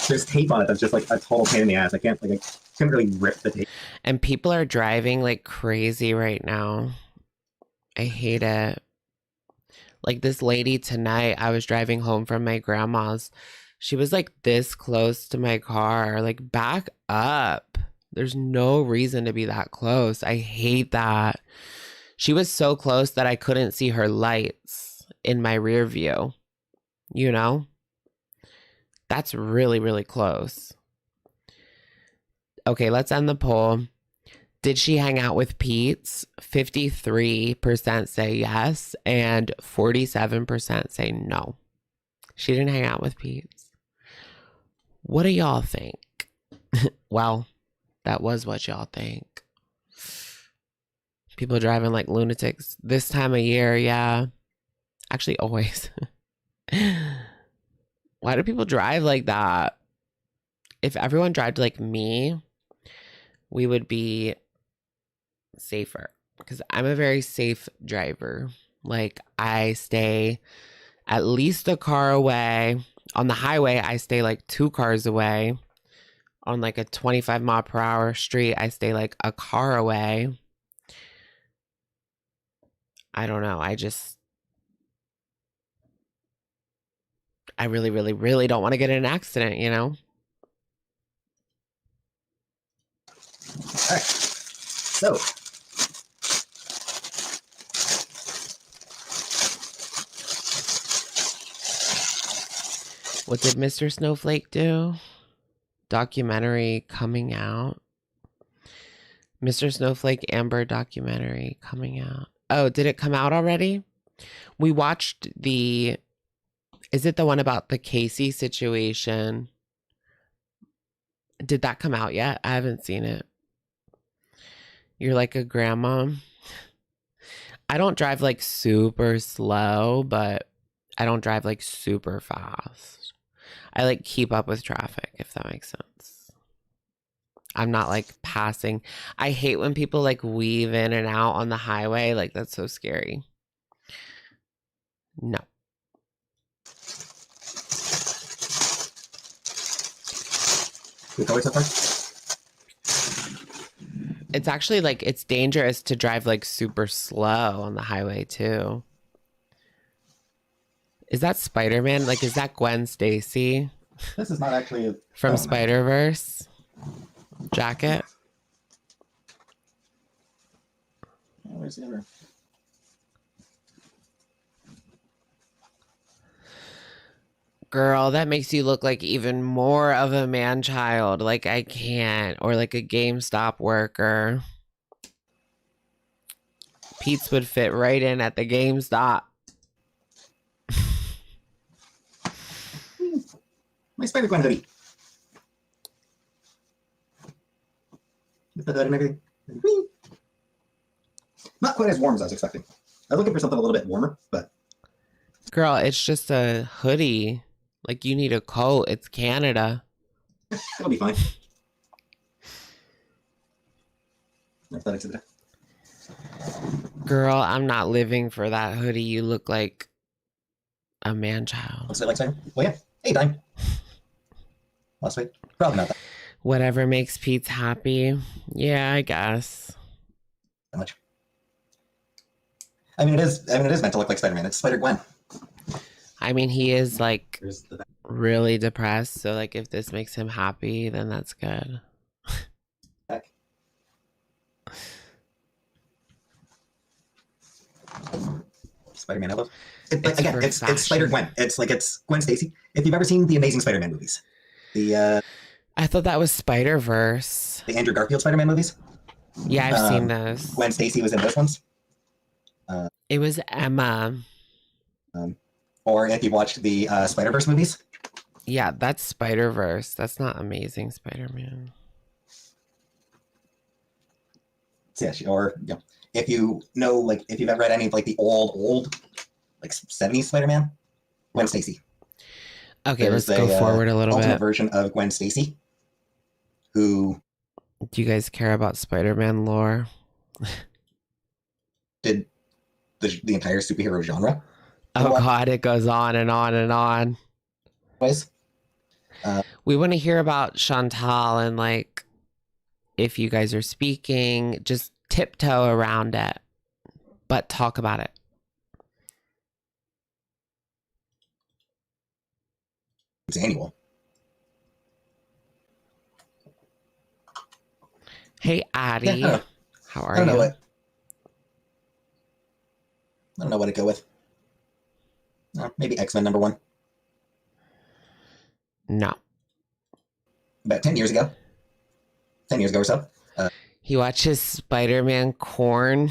There's tape on it that's just like a total pain in the ass. I can't really rip the tape. And people are driving like crazy right now. I hate it. Like this lady tonight, I was driving home from my grandma's. She was like this close to my car. Like, back up. There's no reason to be that close. I hate that. She was so close that I couldn't see her lights in my rear view. You know? That's really, really close. Okay, let's end the poll. Did she hang out with Peetz? 53% say yes, and 47% say no. She didn't hang out with Peetz. What do y'all think? Well, that was what y'all think. People driving like lunatics this time of year, yeah. Actually, always. Why do people drive like that? If everyone drove like me, we would be safer, because I'm a very safe driver. Like, I stay at least a car away. On the highway, I stay like 2 cars away. On like a 25 mile per hour street, I stay like a car away. I don't know. I really, really, really don't want to get in an accident, you know? All right. So, what did Mr. Snowflake do? Documentary coming out. Mr. Snowflake Amber documentary coming out. Oh, did it come out already? We watched is it the one about the Casey situation? Did that come out yet? I haven't seen it. You're like a grandma. I don't drive like super slow, but I don't drive like super fast. I like keep up with traffic, if that makes sense. I'm not like passing. I hate when people like weave in and out on the highway. Like, that's so scary. No. It's actually like, it's dangerous to drive like super slow on the highway too. Is that Spider-Man? Like, is that Gwen Stacy? This is not actually from Spider-Verse jacket. Where's the other? Girl, that makes you look like even more of a man-child. Like, I can't. Or like a GameStop worker. Peetz would fit right in at the GameStop. My Spider-Gwen hoodie. With the hood and everything. Not quite as warm as I was expecting. I was looking for something a little bit warmer, but... Girl, it's just a hoodie. Like, you need a coat. It's Canada. It'll be fine. Athletics of it. Girl, I'm not living for that hoodie. You look like a man-child. What's it like, Simon? Well, yeah. Hey, time. Last week? Probably not that Whatever makes Peetz happy. Yeah, I guess. much. I mean, it is meant to look like Spider-Man. It's Spider-Gwen. I mean, he is like really depressed. So like if this makes him happy, then that's good. Back. Spider-Man, I love. It's Spider-Gwen. It's Gwen Stacy. If you've ever seen the Amazing Spider-Man movies, I thought that was Spider-Verse. The Andrew Garfield Spider-Man movies. Yeah, I've seen those. Gwen Stacy was in those ones. It was Emma. Or if you watched the Spider-Verse movies. Yeah, that's Spider-Verse. That's not Amazing Spider-Man. Yeah, or if you know, like, if you've ever read any of like the old, like 70s Spider-Man, Gwen Stacy. Okay, let's go forward a little ultimate bit. version of Gwen Stacy, who do you guys care about Spider-Man lore? did the entire superhero genre. Oh God, it goes on and on and on. We want to hear about Chantal and like if you guys are speaking, just tiptoe around it, but talk about it. It's annual. Hey, Addie. Yeah, how are I don't you? know what. I don't know what to go with. Maybe X-Men #1. No. About 10 years ago. 10 years ago or so. He watches Spider-Man corn.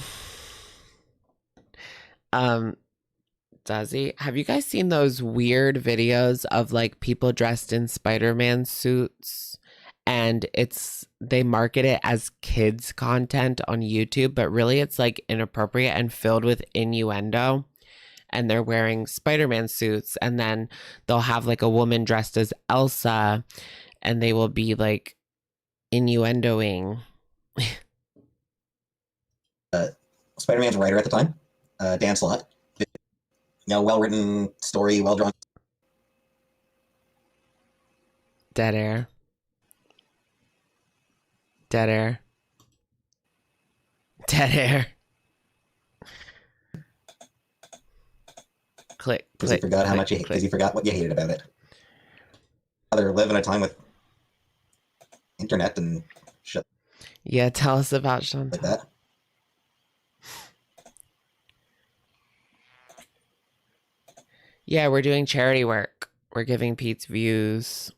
Does he? Have you guys seen those weird videos of like people dressed in Spider-Man suits? And they market it as kids content on YouTube, but really it's like inappropriate and filled with innuendo. And they're wearing Spider-Man suits, and then they'll have like a woman dressed as Elsa, and they will be like innuendoing. Spider-Man's writer at the time, Dan Slott. Well-written story, well-drawn. Dead air. Dead air. Dead air. Click. Because he forgot how much because he forgot what you hated about it. Rather live in a time with internet and shit. Yeah, tell us about Chantal. Like that. Yeah, we're doing charity work. We're giving Pete's views.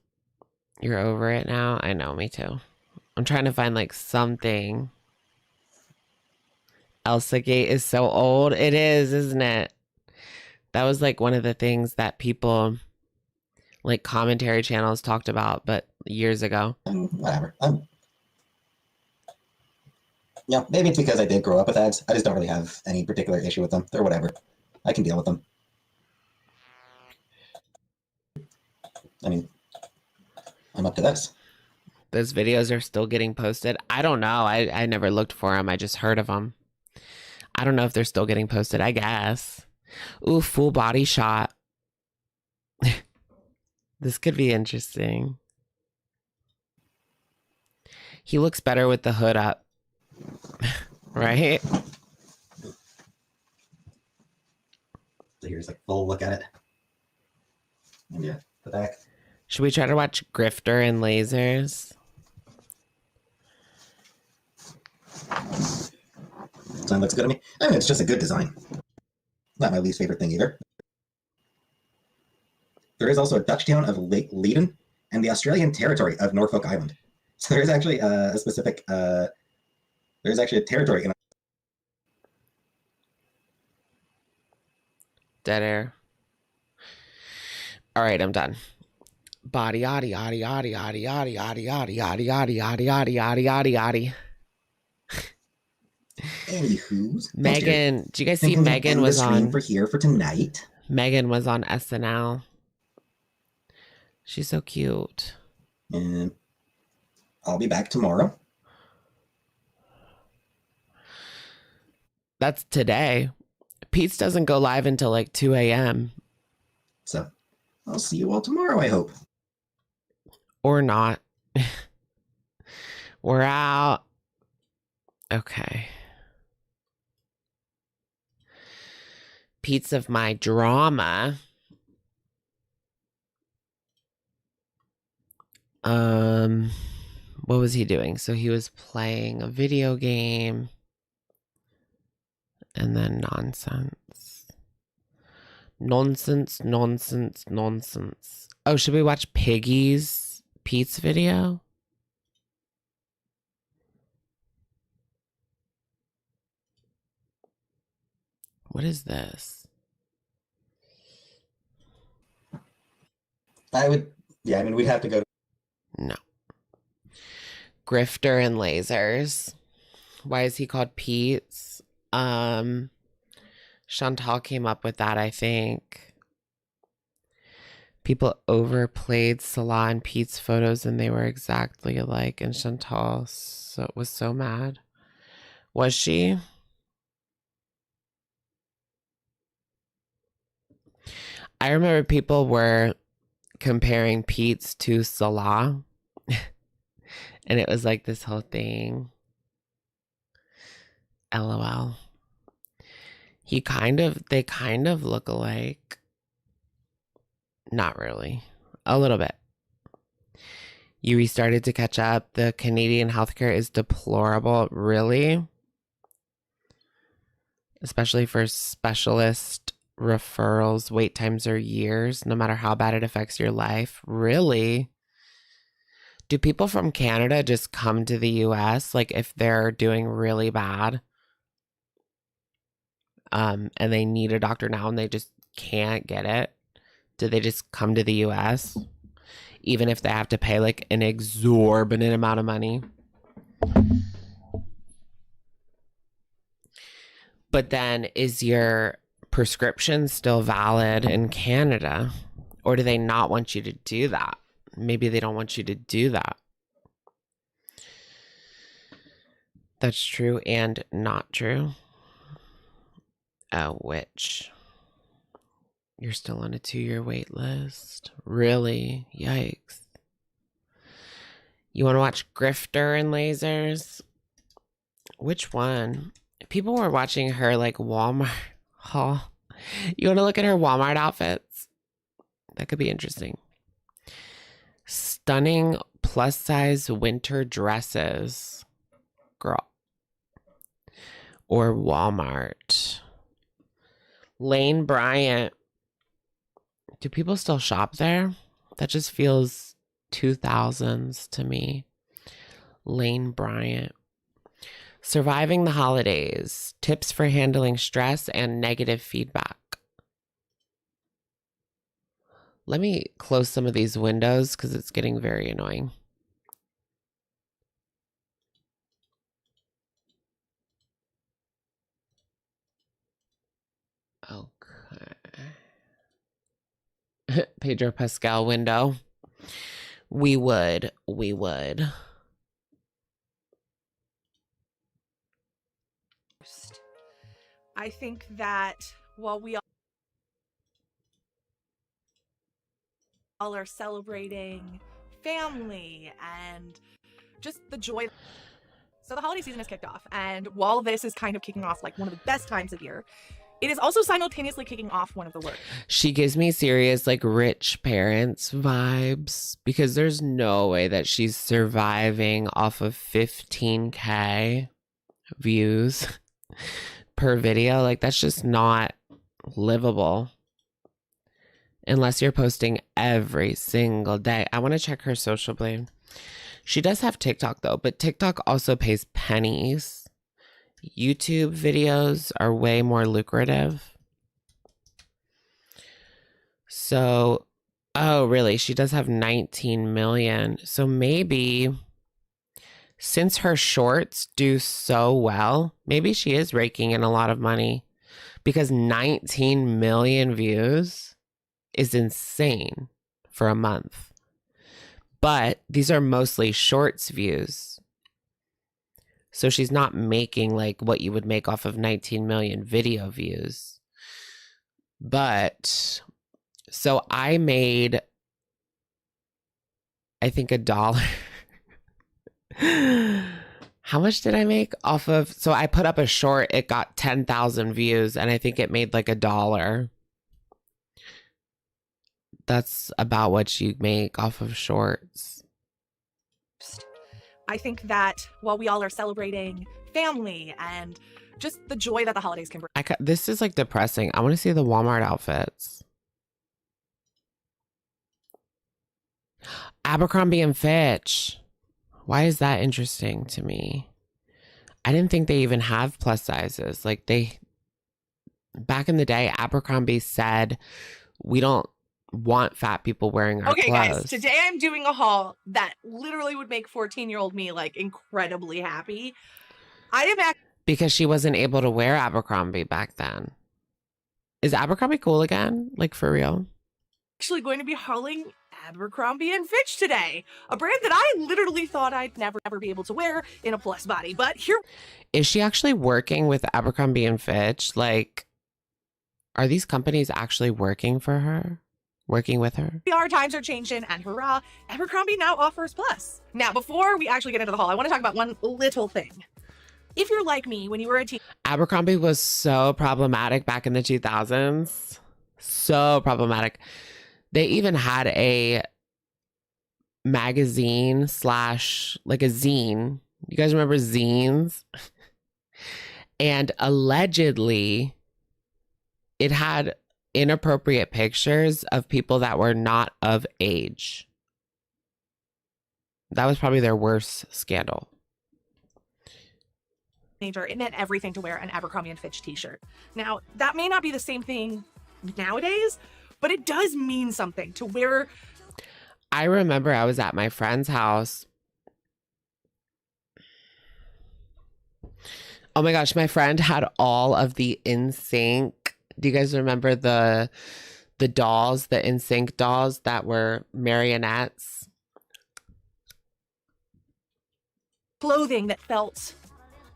You're over it now? I know, me too. I'm trying to find like something. Elsa Gate is so old. It is, isn't it? That was like one of the things that people, like commentary channels talked about, but years ago. Whatever. Yeah, maybe it's because I did grow up with ads. I just don't really have any particular issue with them. They're whatever. I can deal with them. I mean, I'm up to this. Those videos are still getting posted. I don't know. I never looked for them. I just heard of them. I don't know if they're still getting posted. I guess. Ooh, full body shot. This could be interesting. He looks better with the hood up. Right? So here's like full look at it. And yeah, the back. Should we try to watch Grifter and Lasers? Design looks good to me. I mean, it's just a good design. Not my least favorite thing either. There is also a Dutch town of Lake Leiden and the Australian territory of Norfolk Island. So there is actually a specific. There's actually a territory in. Dead air. All right, I'm done. Body, yaddy, yaddy, yaddy, yaddy, yaddy, yaddy, yaddy, yaddy, yaddy, yaddy, yaddy, yaddy, yaddy, yaddy. Anywho's. Megan, did you guys see Megan was on for here for tonight? Megan was on SNL. She's so cute. And I'll be back tomorrow. That's today. Pete's doesn't go live until like 2 a.m. So I'll see you all tomorrow, I hope. Or not. We're out. Okay. Pete's of my drama. What was he doing? So he was playing a video game and then nonsense. Nonsense. Oh, should we watch Piggy's Peetz video? What is this? Yeah, I mean, we'd have to go. No. Grifter and Lasers. Why is he called Peetz? Chantal came up with that, I think. People overplayed Salah and Peetz photos and they were exactly alike, and Chantal was so mad. Was she? I remember people were comparing Peetz to Salah. And it was like this whole thing. LOL. They kind of look alike. Not really. A little bit. You restarted to catch up. The Canadian healthcare is deplorable. Really? Especially for specialist referrals. Wait times are years, no matter how bad it affects your life. Really? Do people from Canada just come to the US, like if they're doing really bad, and they need a doctor now and they just can't get it? Do they just come to the US, even if they have to pay like an exorbitant amount of money? But then, is your prescription still valid in Canada? Or do they not want you to do that? Maybe they don't want you to do that. That's true and not true. Oh, which? You're still on a 2-year wait list. Really? Yikes. You want to watch Grifter and Lasers? Which one? People were watching her like Walmart haul. You want to look at her Walmart outfits? That could be interesting. Stunning plus size winter dresses. Girl. Or Walmart. Lane Bryant. Do people still shop there? That just feels 2000s to me. Lane Bryant. Surviving the holidays. Tips for handling stress and negative feedback. Let me close some of these windows because it's getting very annoying. Okay. Pedro Pascal window. We would. I think that while we all are celebrating family and just the joy. So the holiday season has kicked off, and while this is kind of kicking off like one of the best times of year, it is also simultaneously kicking off one of the worst. She gives me serious like rich parents vibes, because there's no way that she's surviving off of 15K views per video. Like, that's just not livable. Unless you're posting every single day. I want to check her social blade. She does have TikTok though, but TikTok also pays pennies. YouTube videos are way more lucrative. So, oh really? She does have 19 million. So maybe since her shorts do so well, maybe she is raking in a lot of money, because 19 million views is insane for a month. But these are mostly shorts views. So she's not making like what you would make off of 19 million video views. But so I made, I think, $1. How much did I make off of? So I put up a short, it got 10,000 views, and I think it made like $1. That's about what you make off of shorts. I think that while we all are celebrating family and just the joy that the holidays can bring. This is like depressing. I want to see the Walmart outfits. Abercrombie and Fitch. Why is that interesting to me? I didn't think they even have plus sizes. Like back in the day, Abercrombie said, we don't want fat people wearing our clothes. Guys, today I'm doing a haul that literally would make 14-year-old me like incredibly happy. I am because she wasn't able to wear Abercrombie back then. Is Abercrombie cool again? Like for real? Actually going to be hauling Abercrombie and Fitch today, a brand that I literally thought I'd never be able to wear in a plus body, but here. Is she actually working with Abercrombie and Fitch? Like, are these companies actually working for her? Working with her? Our times are changing, and hurrah, Abercrombie now offers plus. Now, before we actually get into the haul, I want to talk about one little thing. If you're like me, when you were a teen, Abercrombie was so problematic back in the 2000s. So problematic. They even had a magazine / like a zine. You guys remember zines? And allegedly, it had inappropriate pictures of people that were not of age. That was probably their worst scandal. It meant everything to wear an Abercrombie and Fitch t-shirt. Now, that may not be the same thing nowadays, but it does mean something to wear. I remember I was at my friend's house. Oh my gosh, my friend had all of the NSYNC. Do you guys remember the dolls, the NSYNC dolls that were marionettes? Clothing that felt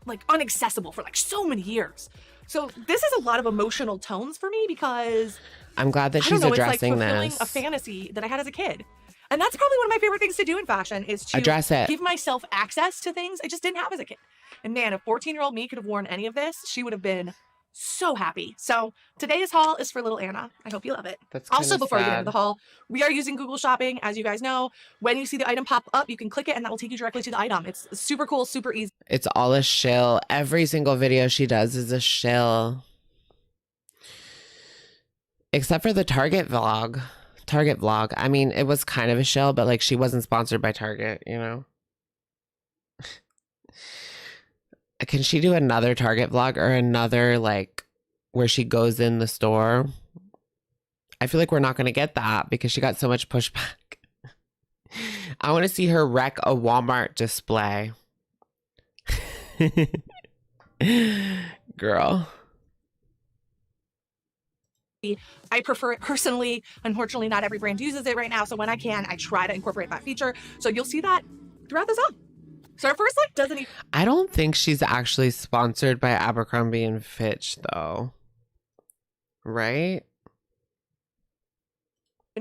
like inaccessible for like so many years. So this is a lot of emotional tones for me because I'm glad that she's addressing it's like fulfilling this. A fantasy that I had as a kid. And that's probably one of my favorite things to do in fashion is to address it. Give myself access to things I just didn't have as a kid. And man, if 14-year-old me could have worn any of this, she would have been so happy. So today's haul is for little Anna. I hope you love it. That's also, before we get sad. into the haul, we are using Google Shopping. As you guys know, when you see the item pop up, you can click it and that will take you directly to the item. It's super cool, super easy. It's all a shill. Every single video she does is a shill. Except for the Target vlog. I mean, it was kind of a shill, but like she wasn't sponsored by Target, you know? Can she do another Target vlog or another like where she goes in the store? I feel like we're not going to get that because she got so much pushback. I want to see her wreck a Walmart display. Girl. I prefer it personally. Unfortunately, not every brand uses it right now. So when I can, I try to incorporate that feature. So you'll see that throughout this haul. So our first look doesn't even... I don't think she's actually sponsored by Abercrombie and Fitch though. Right?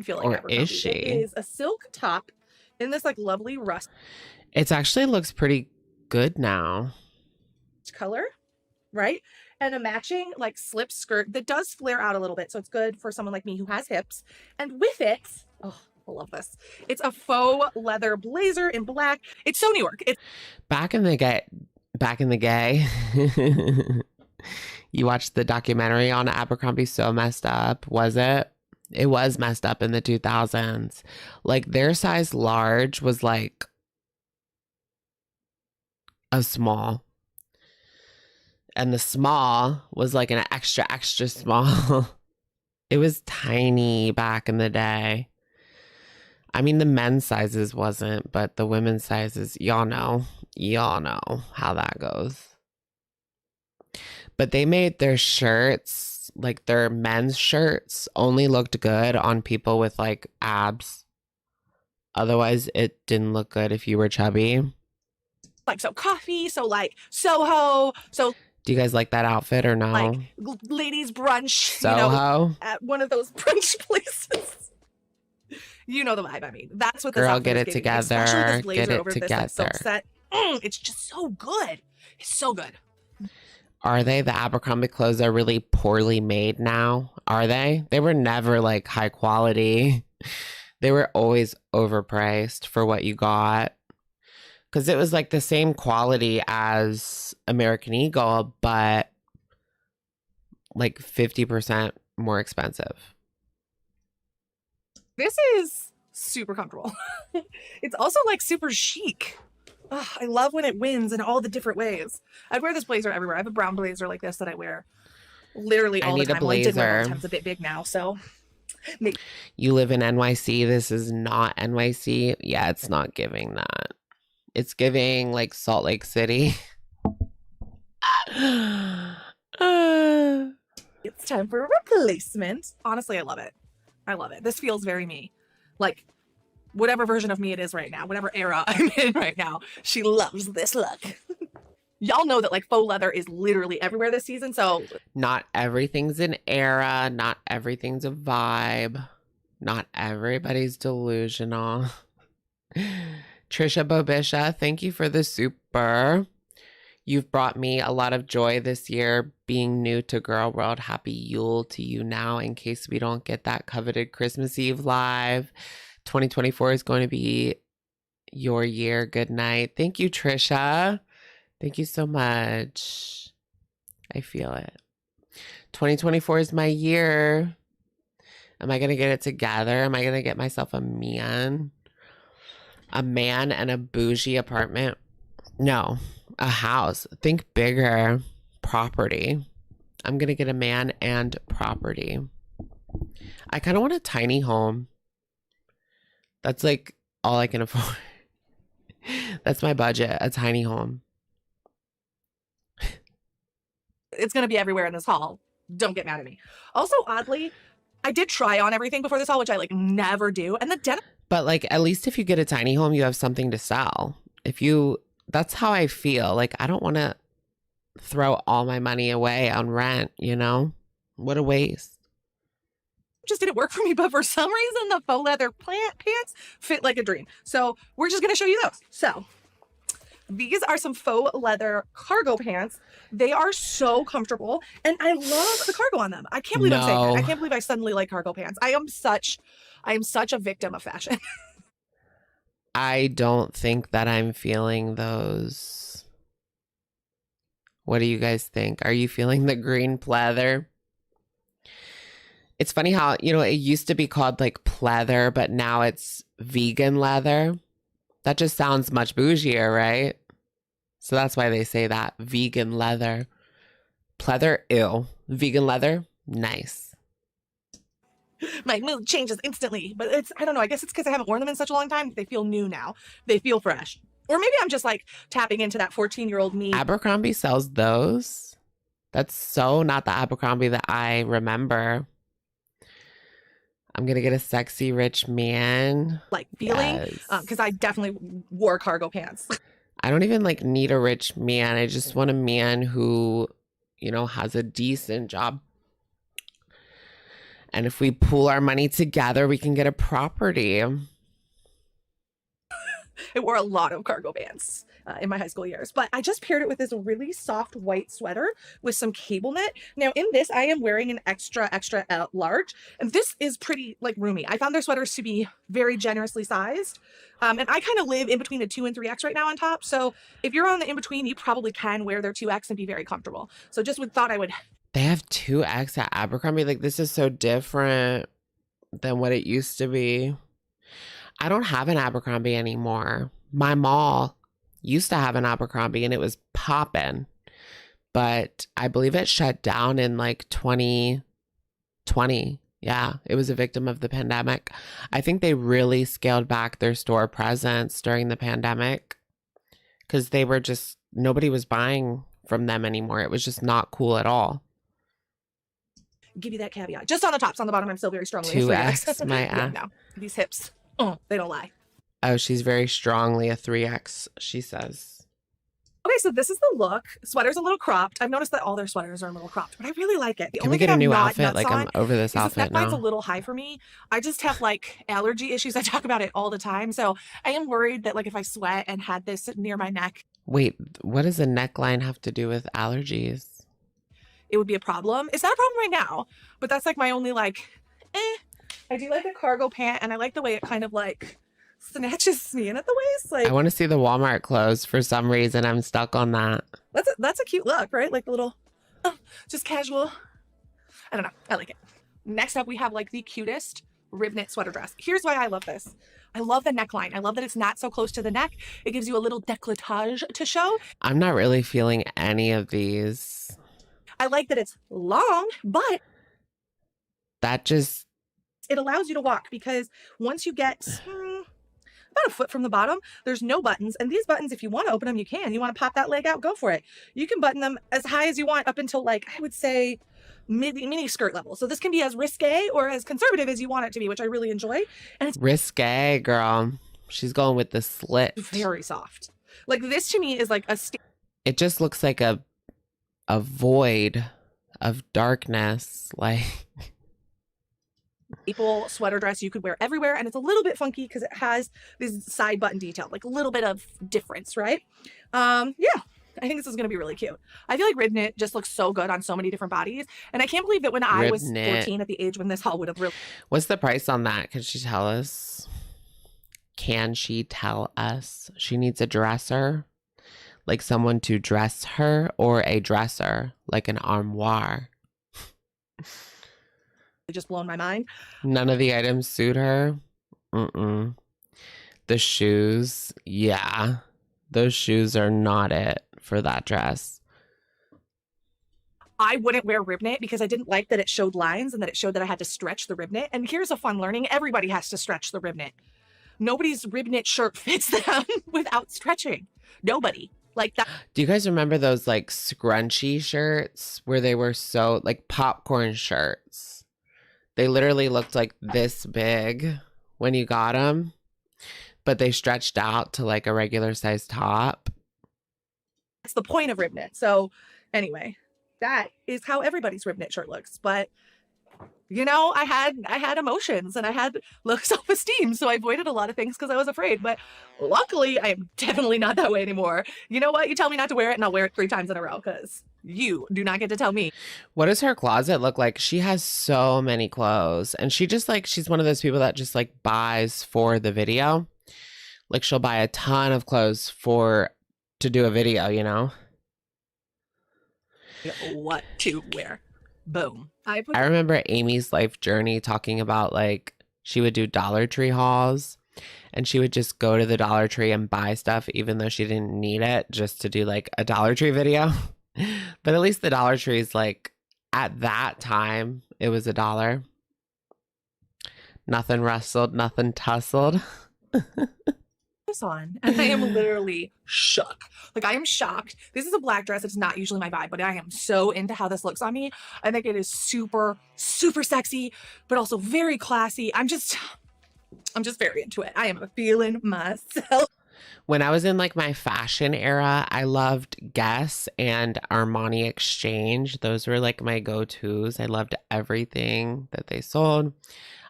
Feel like or Abercrombie. is she? It is a silk top in this like lovely rust. It actually looks pretty good now. Color, right? And a matching like slip skirt that does flare out a little bit. So it's good for someone like me who has hips. And with it, oh, I love this. It's a faux leather blazer in black. It's so New York. It's Back in the gay. You watched the documentary on Abercrombie So Messed Up, was it? It was messed up in the 2000s. Like their size large was like a small. And the small was like an extra small. It was tiny back in the day. I mean, the men's sizes wasn't, but the women's sizes, y'all know how that goes. But they made their shirts, like their men's shirts, only looked good on people with like abs. Otherwise, it didn't look good if you were chubby. like so coffee, so like Soho, so Do you guys like that outfit or no? like ladies brunch, Soho? at one of those brunch places. You know the vibe. I mean, that's what this Girl, outfit get is it giving me, together. especially this blazer Get it over this like, silk together. set. It's just so good. It's so good. Are they? The Abercrombie clothes are really poorly made now. Are they? They were never like high quality. They were always overpriced for what you got. Because it was like the same quality as American Eagle, but like 50% more expensive. This is super comfortable. It's also like super chic. Ugh, I love when it wins in all the different ways. I'd wear this blazer everywhere. I have a brown blazer like this that I wear literally all the time. Well, I did wear it all the time. It's a bit big now, so. You live in NYC. This is not NYC. Yeah, it's not giving that. It's giving like Salt Lake City. It's time for a replacement. Honestly, I love it. I love it. This feels very me. Like, whatever version of me it is right now, whatever era I'm in right now, she loves this look. Y'all know that like faux leather is literally everywhere this season, so. Not everything's an era. Not everything's a vibe. Not everybody's delusional. Trisha Bobisha, thank you for the super. You've brought me a lot of joy this year being new to Girl World. Happy Yule to you now in case we don't get that coveted Christmas Eve live. 2024 is going to be your year. Good night. Thank you, Trisha. Thank you so much. I feel it. 2024 is my year. Am I going to get it together? Am I going to get myself a man? A man and a bougie apartment? No, a house. Think bigger. Property. I'm going to get a man and property. I kind of want a tiny home. That's like all I can afford. That's my budget, a tiny home. It's going to be everywhere in this haul. Don't get mad at me. Also, oddly, I did try on everything before this haul, which I like never do. And the denim. But like, at least if you get a tiny home, you have something to sell. That's how I feel. Like, I don't want to throw all my money away on rent, you know? What a waste. Just didn't work for me, but for some reason, the faux leather pants fit like a dream. So we're just going to show you those. So these are some faux leather cargo pants. They are so comfortable, and I love the cargo on them. I can't believe I'm saying that. I can't believe I suddenly like cargo pants. I am such a victim of fashion. I don't think that I'm feeling those. What do you guys think? Are you feeling the green pleather? It's funny how, you know, it used to be called like pleather, but now it's vegan leather. That just sounds much bougier, right? So that's why they say that. Vegan leather. Pleather, ew. Vegan leather, nice. My mood changes instantly, but I don't know. I guess it's because I haven't worn them in such a long time. They feel new now. They feel fresh. Or maybe I'm just like tapping into that 14-year-old me. Abercrombie sells those? That's so not the Abercrombie that I remember. I'm going to get a sexy rich man. Like feeling, because I definitely wore cargo pants. I don't even like need a rich man. I just want a man who, you know, has a decent job. And if we pool our money together, we can get a property. I wore a lot of cargo pants in my high school years, but I just paired it with this really soft white sweater with some cable knit. Now in this, I am wearing an extra large, and this is pretty like roomy. I found their sweaters to be very generously sized. And I kind of live in between the 2 and 3X right now on top. So if you're on the in-between, you probably can wear their 2X and be very comfortable. So just thought I would. They have 2X at Abercrombie. Like, this is so different than what it used to be. I don't have an Abercrombie anymore. My mall used to have an Abercrombie and it was poppin'. But I believe it shut down in like 2020. Yeah, it was a victim of the pandemic. I think they really scaled back their store presence during the pandemic because they were just, nobody was buying from them anymore. It was just not cool at all. Give you that caveat. Just on the tops, on the bottom, I'm still very strongly 2X, my yeah, no. These hips, they don't lie. Oh, she's very strongly a 3X, she says. Okay, so this is the look. Sweater's a little cropped. I've noticed that all their sweaters are a little cropped, but I really like it. Can we get a new outfit? Like, I'm over this outfit now. The neckline's a little high for me. I just have like allergy issues. I talk about it all the time. So I am worried that like if I sweat and had this near my neck. Wait, what does a neckline have to do with allergies? It would be a problem. It's not a problem right now, but that's like my only like, I do like the cargo pant, and I like the way it kind of like snatches me in at the waist. Like, I want to see the Walmart clothes. For some reason, I'm stuck on that. that's a cute look, right? Like the little, just casual. I don't know. I like it. Next up, we have like the cutest rib knit sweater dress. Here's why I love this. I love the neckline. I love that it's not so close to the neck. It gives you a little décolletage to show. I'm not really feeling any of these. I like that it's long, but That just... it allows you to walk, because once you get about a foot from the bottom, there's no buttons. And these buttons, if you want to open them, you can. You want to pop that leg out, go for it. You can button them as high as you want up until, like, I would say mini skirt level. So this can be as risque or as conservative as you want it to be, which I really enjoy. And it's risque, girl. She's going with the slit. very soft. Like, this to me is like a It just looks like a void of darkness. Like... staple sweater dress you could wear everywhere, and it's a little bit funky because it has this side button detail, like a little bit of difference, right? Yeah, I think this is going to be really cute. I feel like rib knit just looks so good on so many different bodies, and I can't believe that when I was 14, at the age when this haul would have really... What's the price on that? Can she tell us? Can she tell us? She needs a dresser, like someone to dress her, or a dresser, like an armoire. just blown my mind. None of the items suit her. The shoes, yeah. Those shoes are not it for that dress. I wouldn't wear rib knit because I didn't like that it showed lines and that it showed that I had to stretch the rib knit. And here's a fun learning. Everybody has to stretch the rib knit. Nobody's rib knit shirt fits them without stretching. Nobody. Like that. Do you guys remember those like scrunchy shirts where they were so like popcorn shirts? They literally looked like this big when you got them, but they stretched out to like a regular size top. That's the point of rib knit. So anyway, that is how everybody's rib knit shirt looks. But you know, I had emotions and I had low self-esteem, so I avoided a lot of things because I was afraid. But luckily, I am definitely not that way anymore. You know what? You tell me not to wear it, and I'll wear it 3 times in a row because you do not get to tell me. What does her closet look like? She has so many clothes, and she just like she's one of those people that just like buys for the video. Like she'll buy a ton of clothes to do a video, you know? What to wear. Boom. I remember Amy's life journey talking about like she would do Dollar Tree hauls and she would just go to the Dollar Tree and buy stuff even though she didn't need it just to do like a Dollar Tree video. But at least the Dollar Tree is like at that time it was $1. Nothing rustled, nothing tussled. On and I am literally shook. Like I am shocked. This is a black dress. It's not usually my vibe, but I am so into how this looks on me. I think it is super, super sexy, but also very classy. I'm just very into it. I am feeling myself. When I was in like my fashion era, I loved Guess and Armani Exchange. Those were like my go-tos. I loved everything that they sold.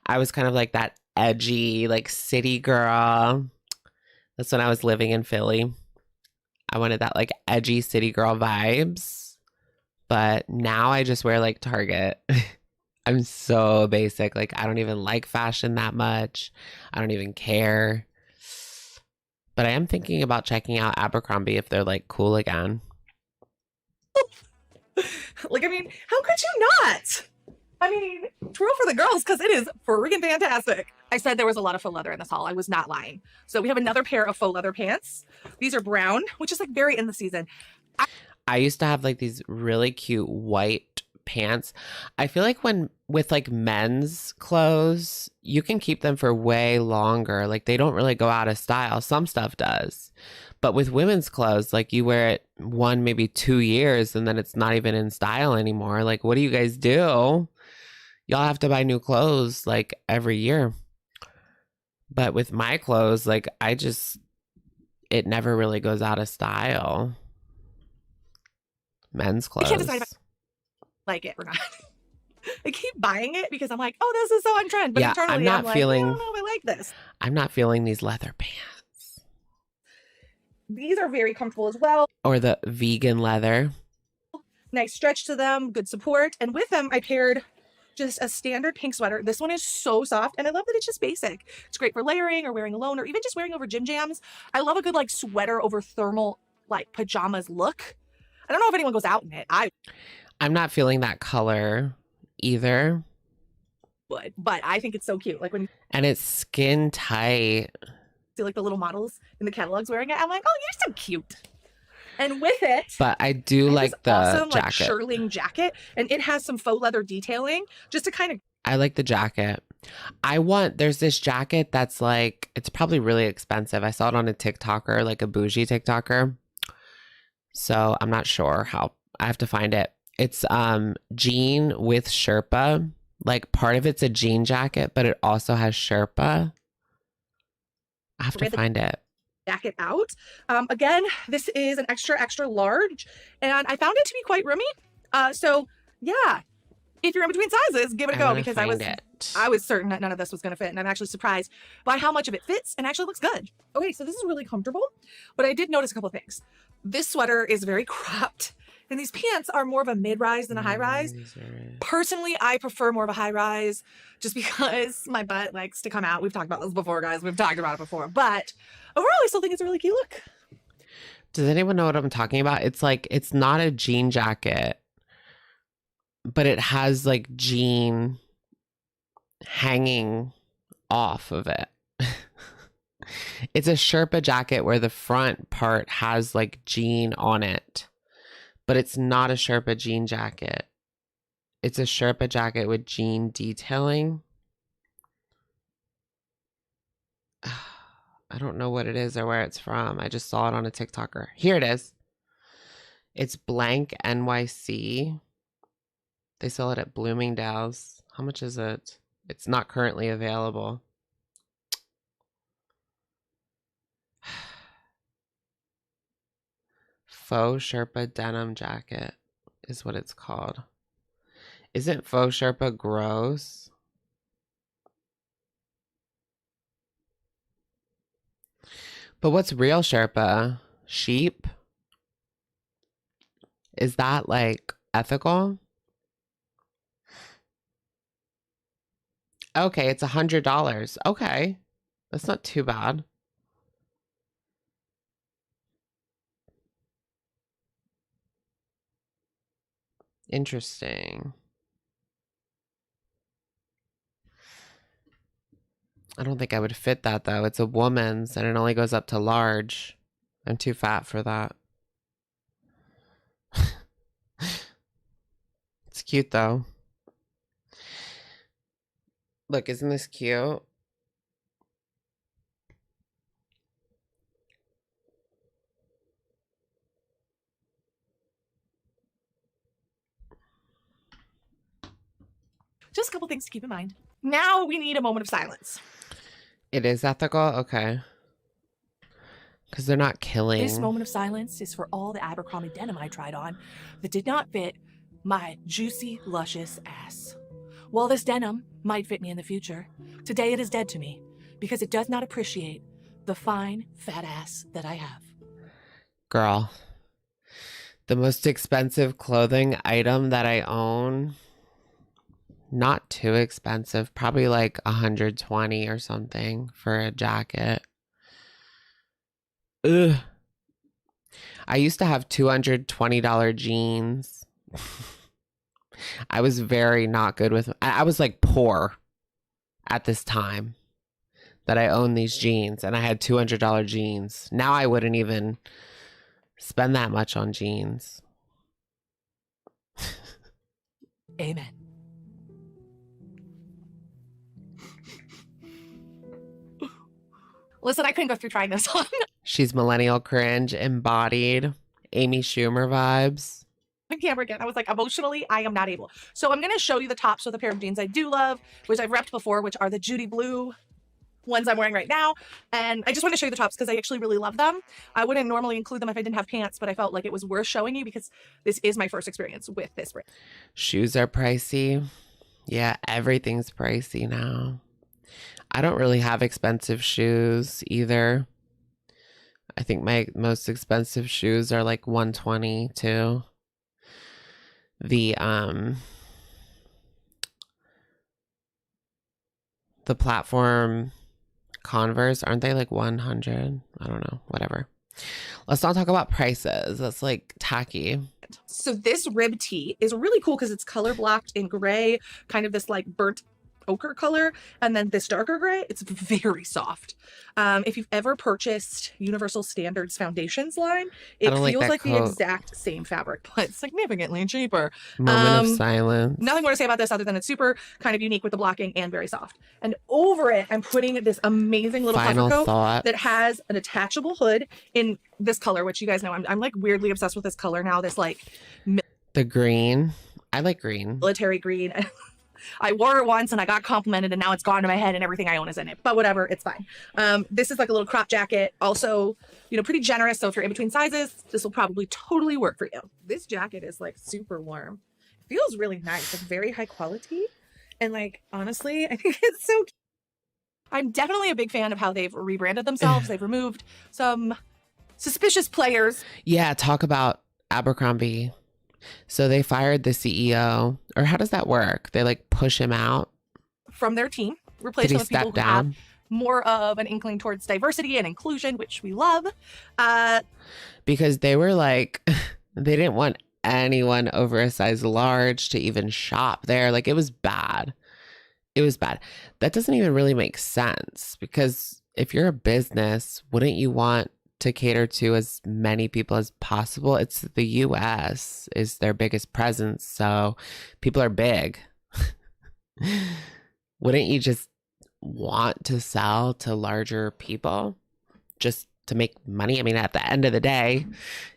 I was kind of like that edgy, like city girl. That's when I was living in Philly. I wanted that like edgy city girl vibes. But now I just wear like Target. I'm so basic. Like I don't even like fashion that much. I don't even care. But I am thinking about checking out Abercrombie if they're like cool again. Like, I mean, how could you not? I mean, twirl for the girls because it is freaking fantastic. I said there was a lot of faux leather in this haul. I was not lying. So we have another pair of faux leather pants. These are brown, which is like very in the season. I used to have like these really cute white pants. I feel like with like men's clothes, you can keep them for way longer. Like they don't really go out of style. Some stuff does. But with women's clothes, like you wear it 1, maybe 2 years and then it's not even in style anymore. Like what do you guys do? Y'all have to buy new clothes like every year. But with my clothes, like it never really goes out of style. Men's clothes. I can't decide if I like it or not. I keep buying it because I'm like, oh, this is so on trend. But yeah, internally, I'm like, I don't know, I like this. I'm not feeling these leather pants. These are very comfortable as well. Or the vegan leather. Nice stretch to them, good support. And with them, I paired just a standard pink sweater. This one is so soft, and I love that it's just basic. It's great for layering or wearing alone, or even just wearing over gym jams. I love a good like sweater over thermal like pajamas look. I don't know if anyone goes out in it. I'm not feeling that color either. Would, but I think it's so cute. Like when And it's skin tight. see like the little models in the catalogs wearing it, I'm like, oh, you're so cute. And with it, But I do like the awesome like jacket. shirling jacket, and it has some faux leather detailing just to kind of I like the jacket. There's this jacket that's like, it's probably really expensive. I saw it on a TikToker, like a bougie TikToker. So I'm not sure how, I have to find it. It's jean with Sherpa. Like part of it's a jean jacket, but it also has Sherpa. I have to find it. jacket out. Again, this is an extra large, and I found it to be quite roomy. So yeah, if you're in between sizes, give it a go, because I was certain that none of this was going to fit, and I'm actually surprised by how much of it fits and actually looks good. Okay, so this is really comfortable, but I did notice a couple of things. This sweater is very cropped, and these pants are more of a mid-rise than a high-rise. Personally, I prefer more of a high-rise just because my butt likes to come out. We've talked about this before, guys. We've talked about it before. But overall, I still think it's a really cute look. Does anyone know what I'm talking about? It's like, it's not a jean jacket, but it has like jean hanging off of it. It's a Sherpa jacket where the front part has like jean on it, but it's not a Sherpa jean jacket. It's a Sherpa jacket with jean detailing. I don't know what it is or where it's from. I just saw it on a TikToker. Here it is. It's blank NYC. They sell it at Bloomingdale's. How much is it? It's not currently available. Faux Sherpa denim jacket is what it's called. Isn't faux Sherpa gross? But what's real Sherpa? Sheep? Is that like ethical? Okay, it's $100. Okay, that's not too bad. Interesting. I don't think I would fit that though. It's a woman's and it only goes up to large. I'm too fat for that. It's cute though. Look, isn't this cute? Just a couple things to keep in mind. Now we need a moment of silence. It is ethical? Okay. Because they're not killing. This moment of silence is for all the Abercrombie denim I tried on that did not fit my juicy, luscious ass. While this denim might fit me in the future, today it is dead to me because it does not appreciate the fine, fat ass that I have. Girl, the most expensive clothing item that I own, not too expensive, probably like $120 or something for a jacket. Ugh. I used to have $220 jeans. I was very not good with, I was like poor at this time that I owned these jeans, and I had $200 jeans. Now I wouldn't even spend that much on jeans. Amen. Listen, I couldn't go through trying this on. She's millennial cringe embodied. Amy Schumer vibes. On camera again. I was like, emotionally, I am not able. So I'm going to show you the tops with a pair of jeans I do love, which I've repped before, which are the Judy Blue ones I'm wearing right now. And I just want to show you the tops because I actually really love them. I wouldn't normally include them if I didn't have pants, but I felt like it was worth showing you because this is my first experience with this brand. Shoes are pricey. Yeah, everything's pricey now. I don't really have expensive shoes either. I think my most expensive shoes are like $120 too. The the platform Converse, aren't they like 100? I don't know, whatever. Let's not talk about prices. That's like tacky. So this rib tee is really cool because it's color blocked in gray, kind of this like burnt ochre color, and then this darker gray. It's very soft. If you've ever purchased Universal Standards Foundations line, it feels like the exact same fabric, but significantly cheaper. Moment of silence. Nothing more to say about this other than it's super kind of unique with the blocking and very soft. And over it, I'm putting this amazing little puffer coat that has an attachable hood in this color, which you guys know I'm like weirdly obsessed with this color now. This like the green. I like green. Military green. I wore it once and I got complimented and now it's gone to my head and everything I own is in it, but whatever, it's fine. This is like a little crop jacket, also, you know, pretty generous. So if you're in between sizes, this will probably totally work for you. This jacket is like super warm. It feels really nice. It's very high quality. And like, honestly, I think it's so cute. I'm definitely a big fan of how they've rebranded themselves. They've removed some suspicious players. Yeah, talk about Abercrombie. So they fired the CEO, or how does that work? They like push him out from their team, replace them with people who have more of an inkling towards diversity and inclusion, which we love. Because they were like, they didn't want anyone over a size large to even shop there. Like it was bad. It was bad. That doesn't even really make sense because if you're a business, wouldn't you want to cater to as many people as possible? It's the US is their biggest presence, so people are big. Wouldn't you just want to sell to larger people just to make money? I mean, at the end of the day,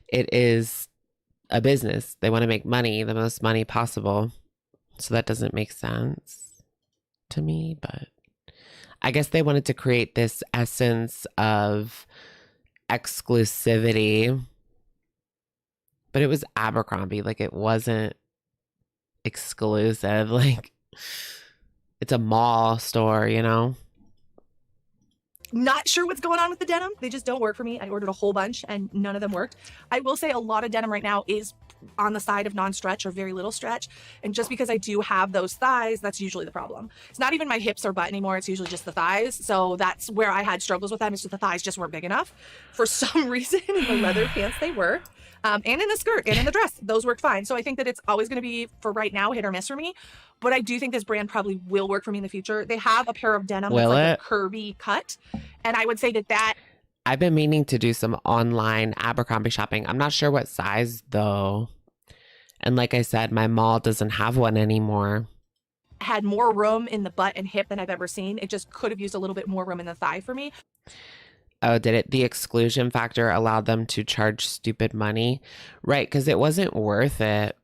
it is a business. They want to make money, the most money possible. So that doesn't make sense to me, but I guess they wanted to create this essence of exclusivity, but it was Abercrombie. Like it wasn't exclusive. Like it's a mall store, you know? Not sure what's going on with the denim. They just don't work for me. I ordered a whole bunch and none of them worked. I will say a lot of denim right now is on the side of non-stretch or very little stretch. And just because I do have those thighs, that's usually the problem. It's not even my hips or butt anymore. It's usually just the thighs. So that's where I had struggles with them. It's just the thighs just weren't big enough. For some reason, in the leather pants, they were. And in the skirt and in the dress, those worked fine. So I think that it's always going to be, for right now, hit or miss for me. But I do think this brand probably will work for me in the future. They have a pair of denim that's like a curvy cut. And I would say that I've been meaning to do some online Abercrombie shopping. I'm not sure what size though. And like I said, my mall doesn't have one anymore. Had more room in the butt and hip than I've ever seen. It just could have used a little bit more room in the thigh for me. Oh, did it? The exclusion factor allowed them to charge stupid money. Right, because it wasn't worth it.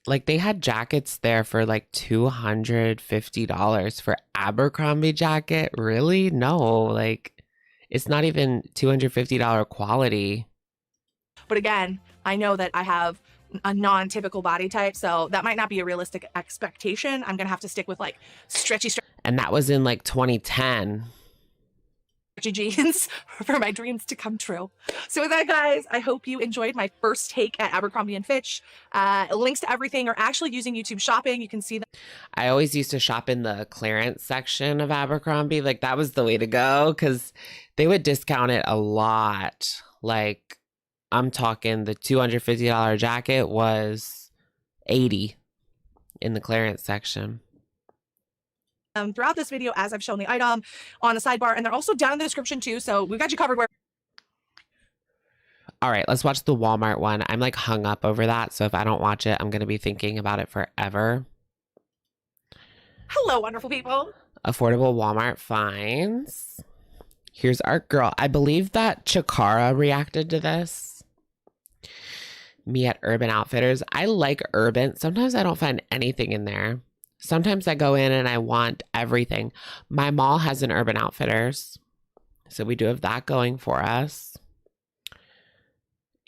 Like they had jackets there for like $250 for Abercrombie jacket. Really? No, like it's not even $250 quality. But again, I know that I have a non-typical body type, so that might not be a realistic expectation. I'm gonna have to stick with like stretchy and that was in like 2010 jeans for my dreams to come true. So with that, guys, I hope you enjoyed my first take at Abercrombie & Fitch. Links to everything are actually using YouTube Shopping. You can see that. I always used to shop in the clearance section of Abercrombie. Like that was the way to go because they would discount it a lot. Like I'm talking the $250 jacket was $80 in the clearance section. Throughout this video, as I've shown the item on the sidebar, and they're also down in the description too, so we've got you covered. All right, let's watch the Walmart one. I'm like hung up over that, so if I don't watch it, I'm going to be thinking about it forever. Hello, wonderful people. Affordable Walmart finds. Here's our girl. I believe that Chikara reacted to this. Me at Urban Outfitters. I like Urban. Sometimes I don't find anything in there. Sometimes I go in and I want everything. My mall has an Urban Outfitters. So we do have that going for us.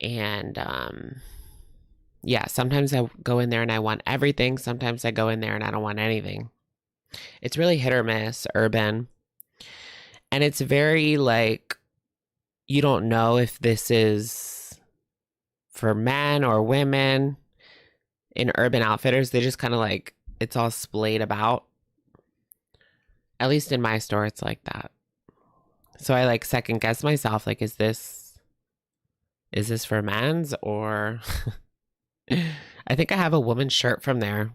And yeah, sometimes I go in there and I want everything. Sometimes I go in there and I don't want anything. It's really hit or miss, Urban. And it's very like, you don't know if this is for men or women. In Urban Outfitters, they just kind of like, it's all splayed about. At least in my store, it's like that. So I like second guess myself. Like, is this for men's or I think I have a woman's shirt from there.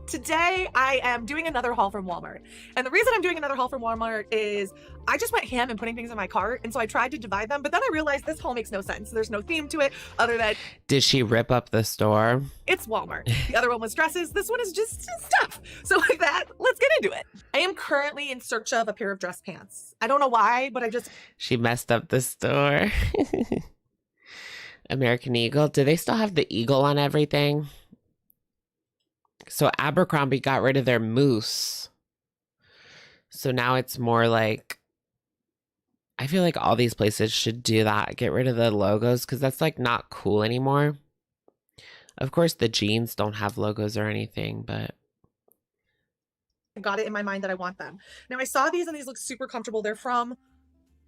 Today, I am doing another haul from Walmart. And the reason I'm doing another haul from Walmart is I just went ham and putting things in my cart. And so I tried to divide them, but then I realized this haul makes no sense. There's no theme to it other than Did she rip up the store? it's Walmart. The other one was dresses. This one is just stuff. So like that, let's get into it. I am currently in search of a pair of dress pants. I don't know why, but She messed up the store. American Eagle. Do they still have the eagle on everything? So Abercrombie got rid of their moose. So now it's more like, I feel like all these places should do that. Get rid of the logos because that's like not cool anymore. Of course, the jeans don't have logos or anything, but I got it in my mind that I want them. Now I saw these and these look super comfortable. They're from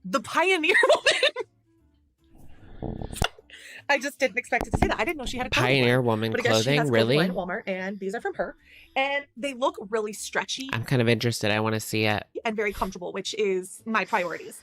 the Pioneer Woman. I just didn't expect it to say that. I didn't know she had a Pioneer Woman but I guess she clothing, has really? clothing line at Walmart, and these are from her. And they look really stretchy I'm kind of interested. I want to see it. and very comfortable, which is my priorities.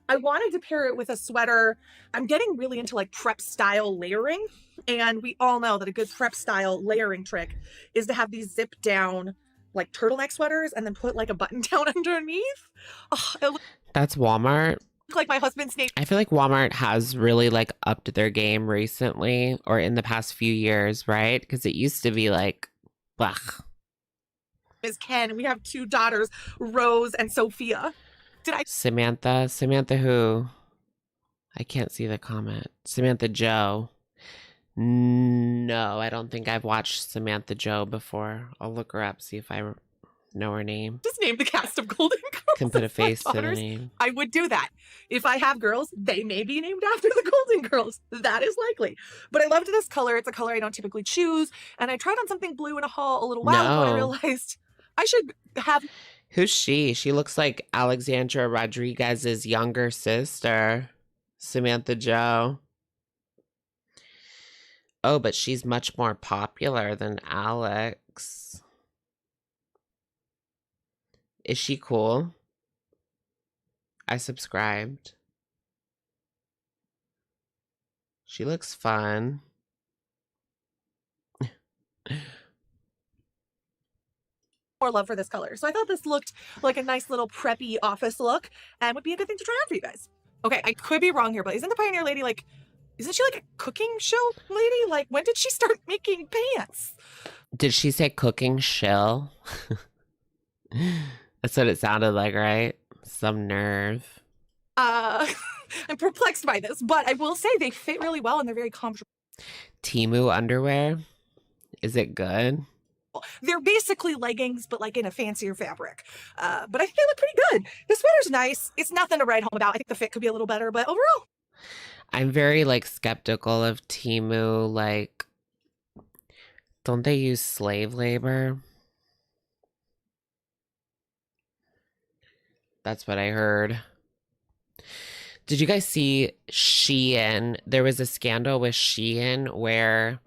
I wanted to pair it with a sweater. I'm getting really into like prep style layering. And we all know that a good prep style layering trick is to have these zip down like turtleneck sweaters and then put like a button down underneath. Oh, it looks That's Walmart. like my husband's name I feel like Walmart has really like upped their game recently or in the past few years, right? Because it used to be like, blech. is Ken. We have 2 daughters, Rose and Sophia. Did I Samantha who? I can't see the comment. Samantha Joe. No, I don't think I've watched Samantha Joe before. I'll look her up, see if I know her name. just name the cast of Golden Girls? Can put a as my face to the daughters? name. I would do that. If I have girls, they may be named after the Golden Girls. That is likely. But I loved this color. It's a color I don't typically choose. And I tried on something blue in a haul a little while ago and I No. realized I should have Who's she? She looks like Alexandra Rodriguez's younger sister, Samantha Joe. Oh, but she's much more popular than Alex. Is she cool? I subscribed. She looks fun. more love for this color. So I thought this looked like a nice little preppy office look and would be a good thing to try on for you guys. Okay, I could be wrong here, but isn't the Pioneer lady like, isn't she like a cooking show lady? Like, when did she start making pants? Did she say cooking shill? That's what it sounded like, right? Some nerve. I'm perplexed by this, but I will say they fit really well and they're very comfortable. Temu underwear? Is it good? They're basically leggings, but like in a fancier fabric. But I think they look pretty good. The sweater's nice. It's nothing to write home about. I think the fit could be a little better, but overall. I'm very like skeptical of Temu. Like, don't they use slave labor? That's what I heard. Did you guys see Shein? There was a scandal with Shein where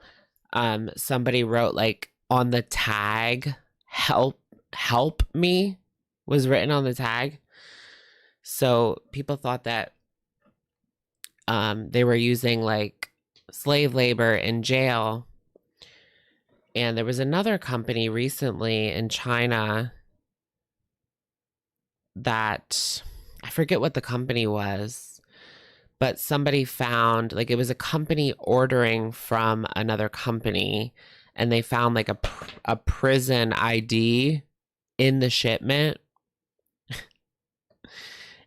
somebody wrote like on the tag, help me was written on the tag. So people thought that they were using like slave labor in jail. And there was another company recently in China that I forget what the company was, but somebody found like it was a company ordering from another company and they found like a prison ID in the shipment.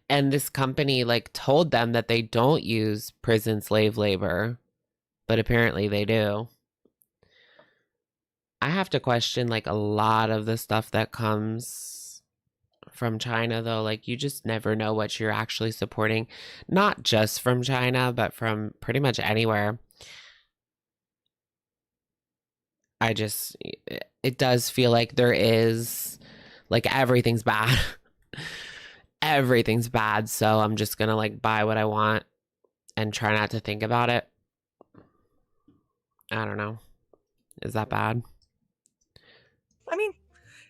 And this company like told them that they don't use prison slave labor, but apparently they do. I have to question like a lot of the stuff that comes from China though. Like you just never know what you're actually supporting, not just from China, but from pretty much anywhere. It does feel like there is like everything's bad. Everything's bad. So I'm just going to like buy what I want and try not to think about it. I don't know. Is that bad? I mean,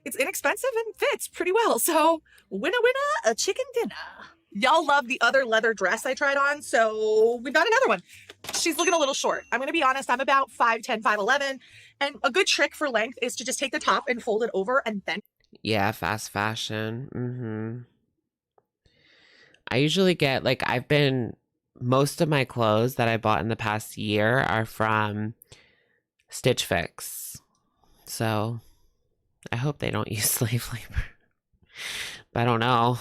it's inexpensive and fits pretty well. So winner, winner, a chicken dinner. Y'all love the other leather dress I tried on, so we've got another one. She's looking a little short. I'm going to be honest, I'm about 5'10", 5'11", and a good trick for length is to just take the top and fold it over and then... Yeah, fast fashion. I usually get, like, most of my clothes that I bought in the past year are from Stitch Fix. So I hope they don't use slave labor. But I don't know.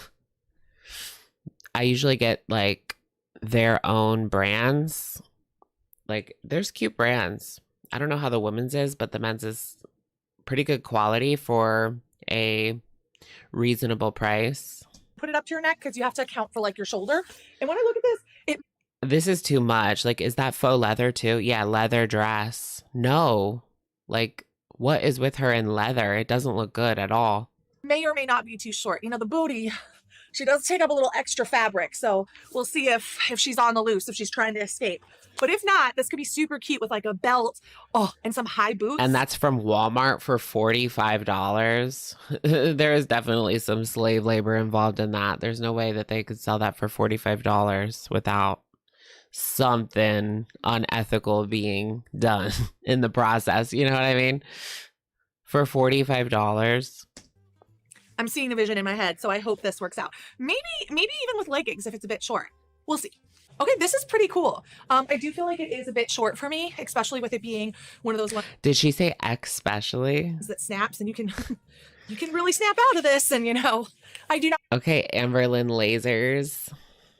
I usually get like their own brands. Like there's cute brands. I don't know how the women's is, but the men's is pretty good quality for a reasonable price. Put it up to your neck because you have to account for like your shoulder. And when I look at this, This is too much. Like, is that faux leather too? Yeah, leather dress. No. Like, what is with her in leather? It doesn't look good at all. may or may not be too short. You know, the booty, she does take up a little extra fabric. So we'll see if she's on the loose, if she's trying to escape. But if not, this could be super cute with like a belt, and some high boots. And that's from Walmart for $45. There is definitely some slave labor involved in that. There's no way that they could sell that for $45 without something unethical being done in the process. You know what I mean? For $45. I'm seeing the vision in my head, so I hope this works out. Maybe even with leggings if it's a bit short. We'll see. Okay, this is pretty cool. I do feel like it is a bit short for me, especially with it being one of those ones. Did she say especially? That snaps and you can you can really snap out of this, and you know, I do not Okay, Amberlynn Lasers.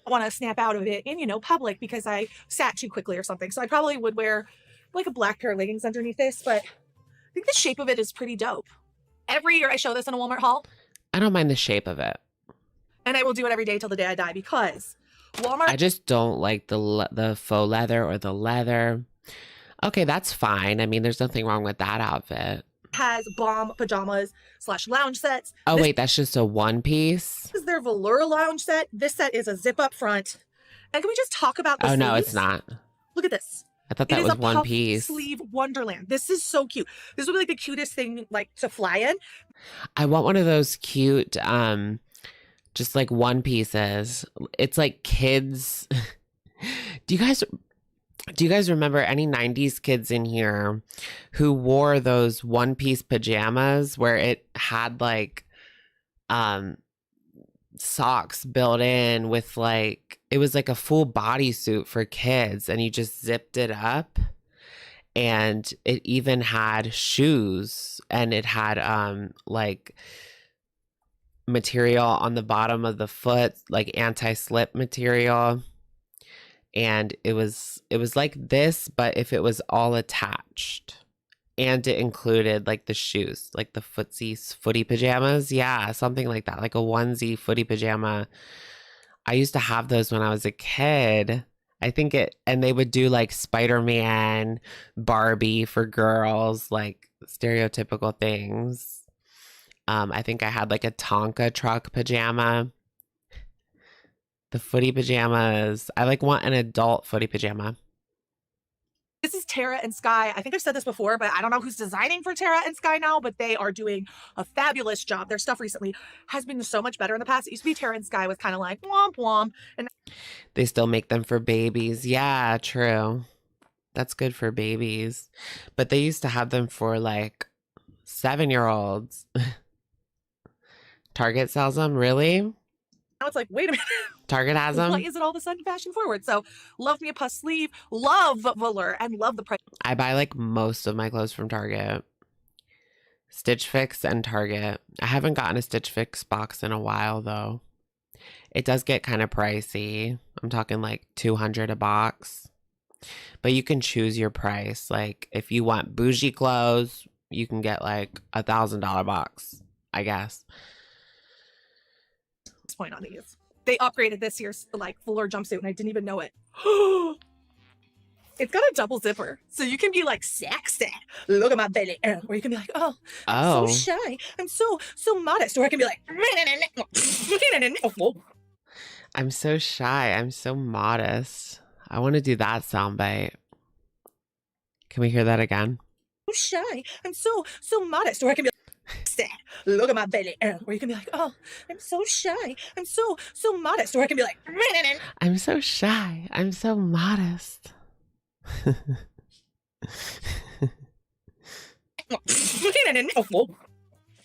want to snap out of it in, you know, public because I sat too quickly or something. So I probably would wear like a black pair of leggings underneath this, but I think the shape of it is pretty dope. Every year I show this in a Walmart haul. I don't mind the shape of it. And I will do it every day till the day I die because Walmart. I just don't like the faux leather or the leather. Okay, that's fine. I mean, there's nothing wrong with that outfit. Has bomb pajamas / lounge sets. Oh, wait, that's just a one piece? This is their velour lounge set. This set is a zip up front. And can we just talk about the Oh, no, sleeves? it's not. Look at this. I thought that was one piece. Sleeve wonderland. This is so cute. This would be like the cutest thing like to fly in. I want one of those cute, just like one pieces. It's like kids. Do you guys remember any 90s kids in here who wore those one piece pajamas where it had like socks built in with like, it was like a full bodysuit for kids and you just zipped it up, and it even had shoes and it had like material on the bottom of the foot, like anti-slip material. And it was like this, but if it was all attached, and it included like the shoes, like the footy pajamas. Yeah, something like that, like a onesie footy pajama. I used to have those when I was a kid. I think and they would do like Spider-Man, Barbie for girls, like stereotypical things. I think I had like a Tonka truck pajama. The footy pajamas. I like want an adult footy pajama. This is Tara and Sky. I think I've said this before, but I don't know who's designing for Tara and Sky now, but they are doing a fabulous job. Their stuff recently has been so much better in the past. It used to be Tara and Sky was kind of like womp womp. And they still make them for babies. Yeah, true. That's good for babies. But they used to have them for like 7-year-olds. Target sells them, really? now it's like, wait a minute. Target has them? Why is it all of a sudden fashion forward? So love me a puff sleeve, love velour, and love the price. I buy like most of my clothes from Target. Stitch Fix and Target. I haven't gotten a Stitch Fix box in a while though. It does get kind of pricey. I'm talking like $200 a box. But you can choose your price. Like if you want bougie clothes, you can get like $1,000 box, I guess. Point on these. They upgraded this year's like velour jumpsuit and I didn't even know it. It's got a double zipper. So you can be like sexy. Look at my belly. Or you can be like, oh, I'm so shy. I'm so modest. Or I can be like, I'm so shy. I'm so modest. I want to do that soundbite. Can we hear that again? I'm shy. I'm so modest. Or I can be like, say, look at my belly. Or you can be like, oh, I'm so shy. I'm so modest. Or I can be like, I'm so shy. I'm so modest.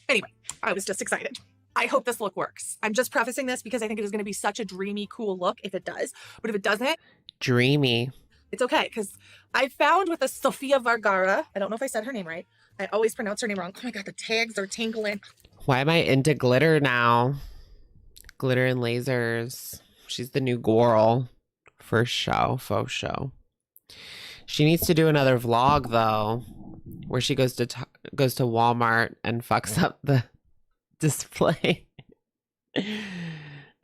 Anyway, I was just excited. I hope this look works. I'm just prefacing this because I think it is going to be such a dreamy, cool look if it does. But if it doesn't, Dreamy. it's okay, because I found with a Sofia Vergara, I don't know if I said her name right. I always pronounce her name wrong. Oh my God, the tags are tingling. Why am I into glitter now? Glitter and lasers. She's the new girl. For show. Faux show. She needs to do another vlog, though, where she goes to Walmart and fucks up the display.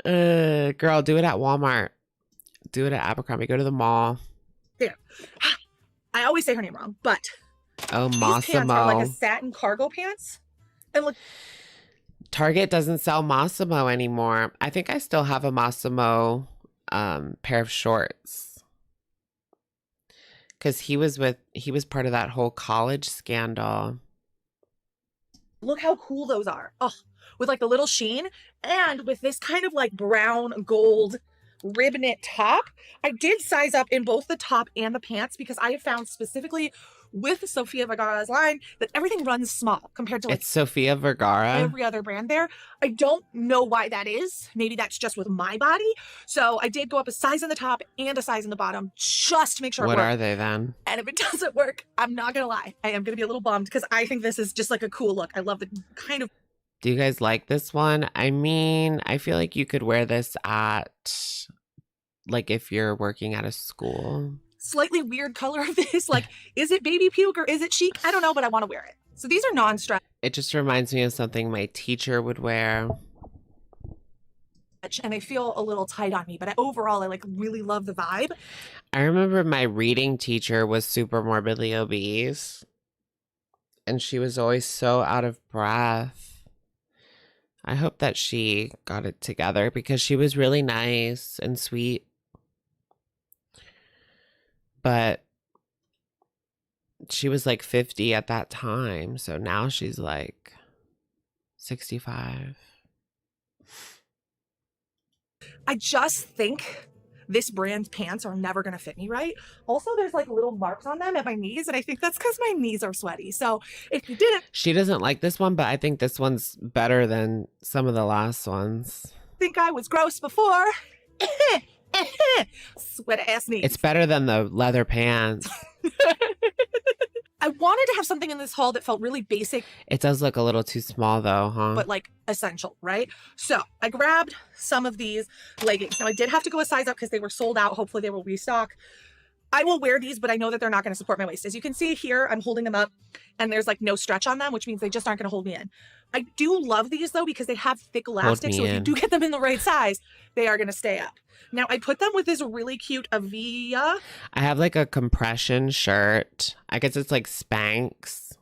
Girl, do it at Walmart. Do it at Abercrombie. Go to the mall. There. I always say her name wrong, but Oh, these pants are Massimo. like a satin cargo pants. And look, Target doesn't sell Massimo anymore. I think I still have a Massimo pair of shorts. Because he was part of that whole college scandal. look how cool those are. Oh, with like the little sheen and with this kind of like brown gold rib knit top. I did size up in both the top and the pants because I have found specifically with Sofia Vergara's line that everything runs small compared to like It's Sofia Vergara. every other brand there. I don't know why that is. Maybe that's just with my body. So I did go up a size in the top and a size in the bottom just to make sure it What worked. are they then? And if it doesn't work, I'm not gonna lie, I am gonna be a little bummed because I think this is just like a cool look. I love the kind of Do you guys like this one? I mean, I feel like you could wear this at, like, if you're working at a school. slightly weird color of this. Like, is it baby puke or is it chic? I don't know, but I want to wear it. So these are non-stretch, It just reminds me of something my teacher would wear. and they feel a little tight on me, but overall, I like really love the vibe. I remember my reading teacher was super morbidly obese, and she was always so out of breath. I hope that she got it together because she was really nice and sweet. But she was like 50 at that time, so now she's like 65. I just think this brand's pants are never going to fit me right. Also, there's like little marks on them at my knees, and I think that's because my knees are sweaty. So if you didn't She doesn't like this one, but I think this one's better than some of the last ones. think I was gross before, sweat ass knees. It's better than the leather pants. I wanted to have something in this haul that felt really basic, It does look a little too small though, huh? but like essential, right? So I grabbed some of these leggings. Now I did have to go a size up because they were sold out. Hopefully they will restock. I will wear these, but I know that they're not going to support my waist. As you can see here, I'm holding them up and there's like no stretch on them, which means they just aren't going to hold me in. I do love these though because they have thick elastic. me So if you in. do get them in the right size, they are going to stay up. Now I put them with this really cute Avia. I have like a compression shirt. I guess it's like Spanx.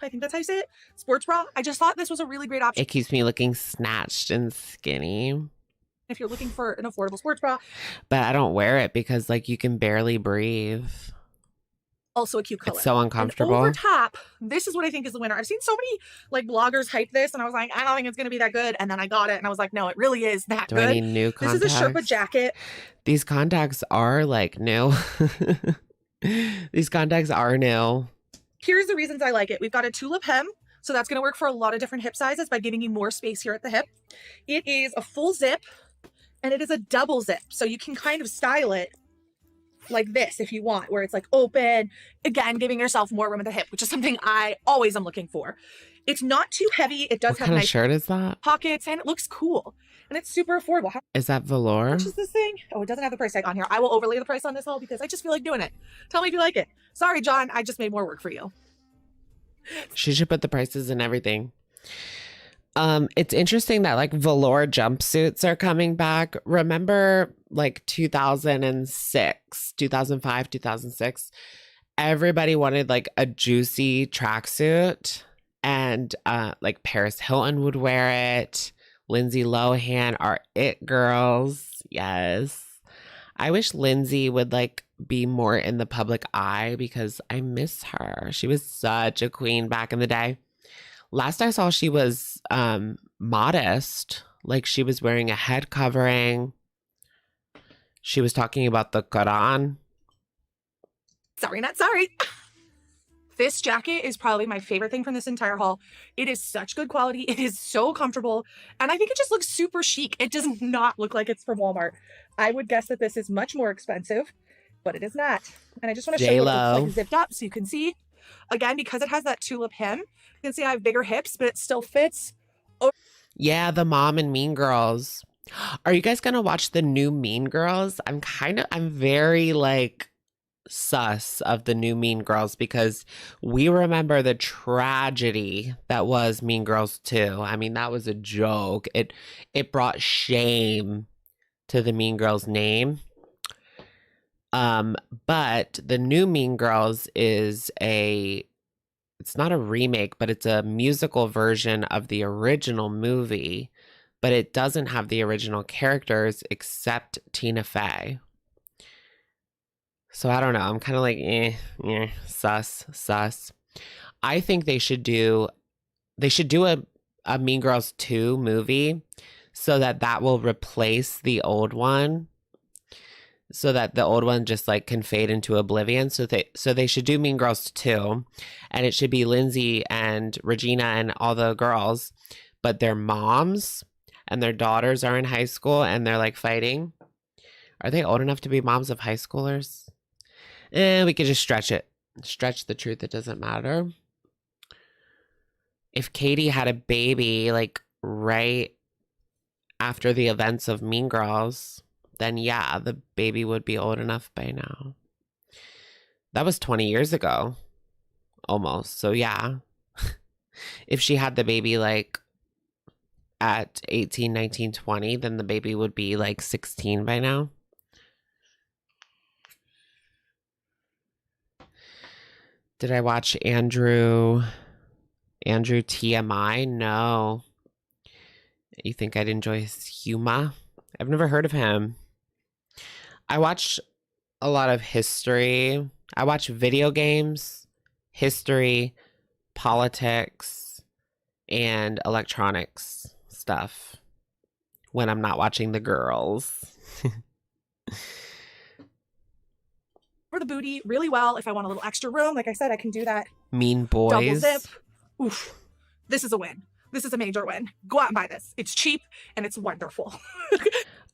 I think that's how you say it. Sports bra. I just thought this was a really great option It keeps me looking snatched and skinny. if you're looking for an affordable sports bra. But I don't wear it because like you can barely breathe. Also a cute color. It's so And uncomfortable. over top, this is what I think is the winner. I've seen so many like bloggers hype this, and I was like, I don't think it's gonna be that good. And then I got it, and I was like, no, it really is that Do good. I need new This is a Sherpa contacts? jacket. These contacts are like new. These contacts are new. Here's the reasons I like it. We've got a tulip hem, so that's gonna work for a lot of different hip sizes by giving you more space here at the hip. It is a full zip, and it is a double zip, so you can kind of style it like this if you want, where it's like open, again, giving yourself more room at the hip, which is something I always am looking for. It's not too heavy. It does What have kind of nice shirt is that? pockets, and it looks cool, and it's super affordable. How Is that velour? much is this thing? Oh, it doesn't have the price tag on here. I will overlay the price on this haul because I just feel like doing it. Tell me if you like it. Sorry, John, I just made more work for you. She should put the prices in everything. It's interesting that like velour jumpsuits are coming back. Remember like 2006, 2005, 2006? Everybody wanted like a juicy tracksuit, and like Paris Hilton would wear it. Lindsay Lohan are it girls. Yes. I wish Lindsay would like be more in the public eye because I miss her. She was such a queen back in the day. Last I saw, she was modest. Like, she was wearing a head covering. She was talking about the Quran. Sorry, not sorry. This jacket is probably my favorite thing from this entire haul. It is such good quality. It is so comfortable. And I think it just looks super chic. It does not look like it's from Walmart. I would guess that this is much more expensive, but it is not. And I just want to show you what it looks like zipped up so you can see. Again, because it has that tulip hem, you can see I have bigger hips, but it still fits. Yeah, the mom and Mean Girls. Are you guys going to watch the new Mean Girls? I'm very like sus of the new Mean Girls because we remember the tragedy that was Mean Girls 2. I mean, that was a joke. It brought shame to the Mean Girls name. But the new Mean Girls is it's not a remake, but it's a musical version of the original movie, but it doesn't have the original characters except Tina Fey. So I don't know. I'm kind of like, sus. I think they should do a Mean Girls 2 movie so that will replace the old one. So that the old one just like can fade into oblivion. So they should do Mean Girls 2, and it should be Lindsay and Regina and all the girls, but their moms and their daughters are in high school and they're like fighting. Are they old enough to be moms of high schoolers? We could just stretch the truth. It doesn't matter. If Katie had a baby like right after the events of Mean Girls, then yeah, the baby would be old enough by now. That was 20 years ago, almost. So yeah, if she had the baby like at 18, 19, 20, then the baby would be like 16 by now. Did I watch Andrew TMI? No. You think I'd enjoy his humor? I've never heard of him. I watch a lot of history. I watch video games, history, politics, and electronics stuff when I'm not watching the girls. For the booty really well. If I want a little extra room, like I said, I can do that. Mean Boys. Double zip. Oof. This is a win. This is a major win. Go out and buy this. It's cheap and it's wonderful.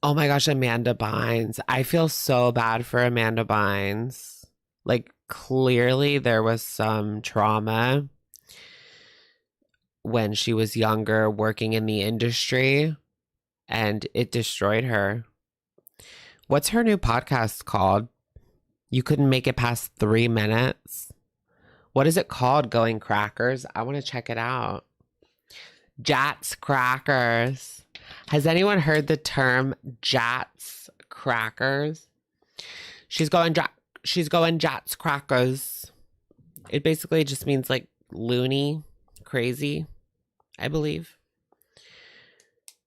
Oh my gosh, Amanda Bynes. I feel so bad for Amanda Bynes. Like, clearly there was some trauma when she was younger working in the industry, and it destroyed her. What's her new podcast called? You couldn't make it past 3 minutes. What is it called? Going Crackers? I want to check it out. Jats Crackers. Has anyone heard the term Jats Crackers? She's going Jats Crackers. It basically just means like loony, crazy, I believe.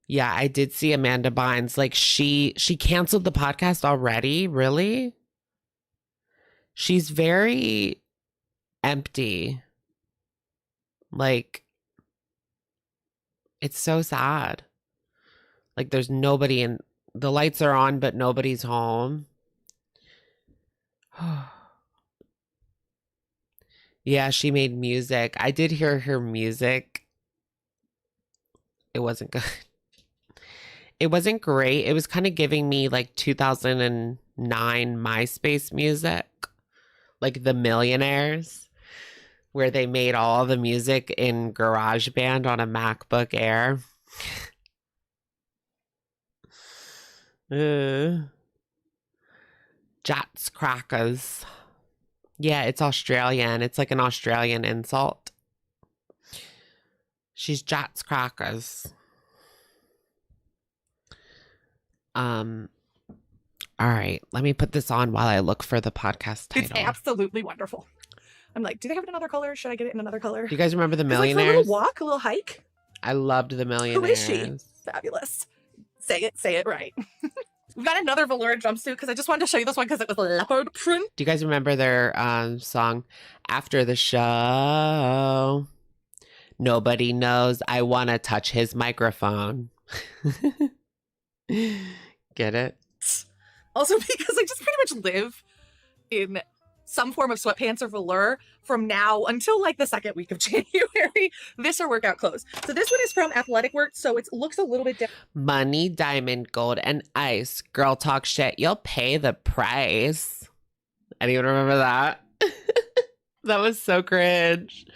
Yeah, I did see Amanda Bynes. Like she canceled the podcast already? Really? She's very empty. Like, it's so sad. Like, there's nobody in, the lights are on, but nobody's home. Yeah, she made music. I did hear her music. It wasn't good. It wasn't great. It was kind of giving me like 2009 MySpace music. Like the Millionaires, where they made all the music in GarageBand on a MacBook Air. Jats Crackers. Yeah, it's Australian. It's like an Australian insult. She's Jats Crackers. All right, let me put this on while I look for the podcast title. It's absolutely wonderful. I'm like, do they have it in another color? Should I get it in another color? Do you guys remember the Millionaires? Like for a little walk, a little hike. I loved the Millionaires. Who is she? Fabulous. Say it right. We've got another velour jumpsuit because I just wanted to show you this one because it was leopard print. Do you guys remember their song After the Show? Nobody knows I want to touch his microphone. Get it? Also because I just pretty much live in some form of sweatpants or velour from now until like the second week of January. This are workout clothes. So this one is from Athletic Work, so it looks a little bit different. Money, diamond, gold, and ice. Girl talk shit. You'll pay the price. Anyone remember that? That was so cringe.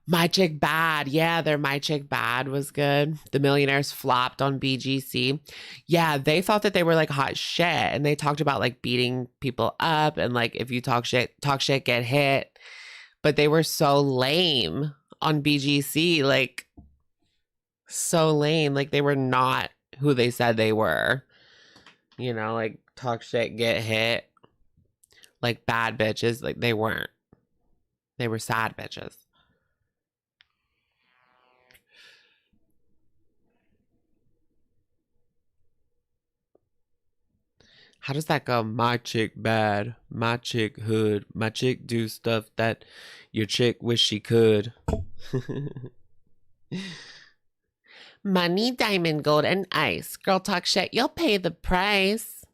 My Chick Bad. Yeah, their My Chick Bad was good. The Millionaires flopped on BGC. Yeah, they thought that they were like hot shit. And they talked about like beating people up. And like if you talk shit, get hit. But they were so lame on BGC. Like so lame. Like they were not who they said they were. You know, like talk shit, get hit. Like bad bitches. Like they weren't. They were sad bitches. How does that go? My chick bad, my chick hood, my chick do stuff that your chick wish she could. Money, diamond, gold, and ice. Girl talk shit, you'll pay the price.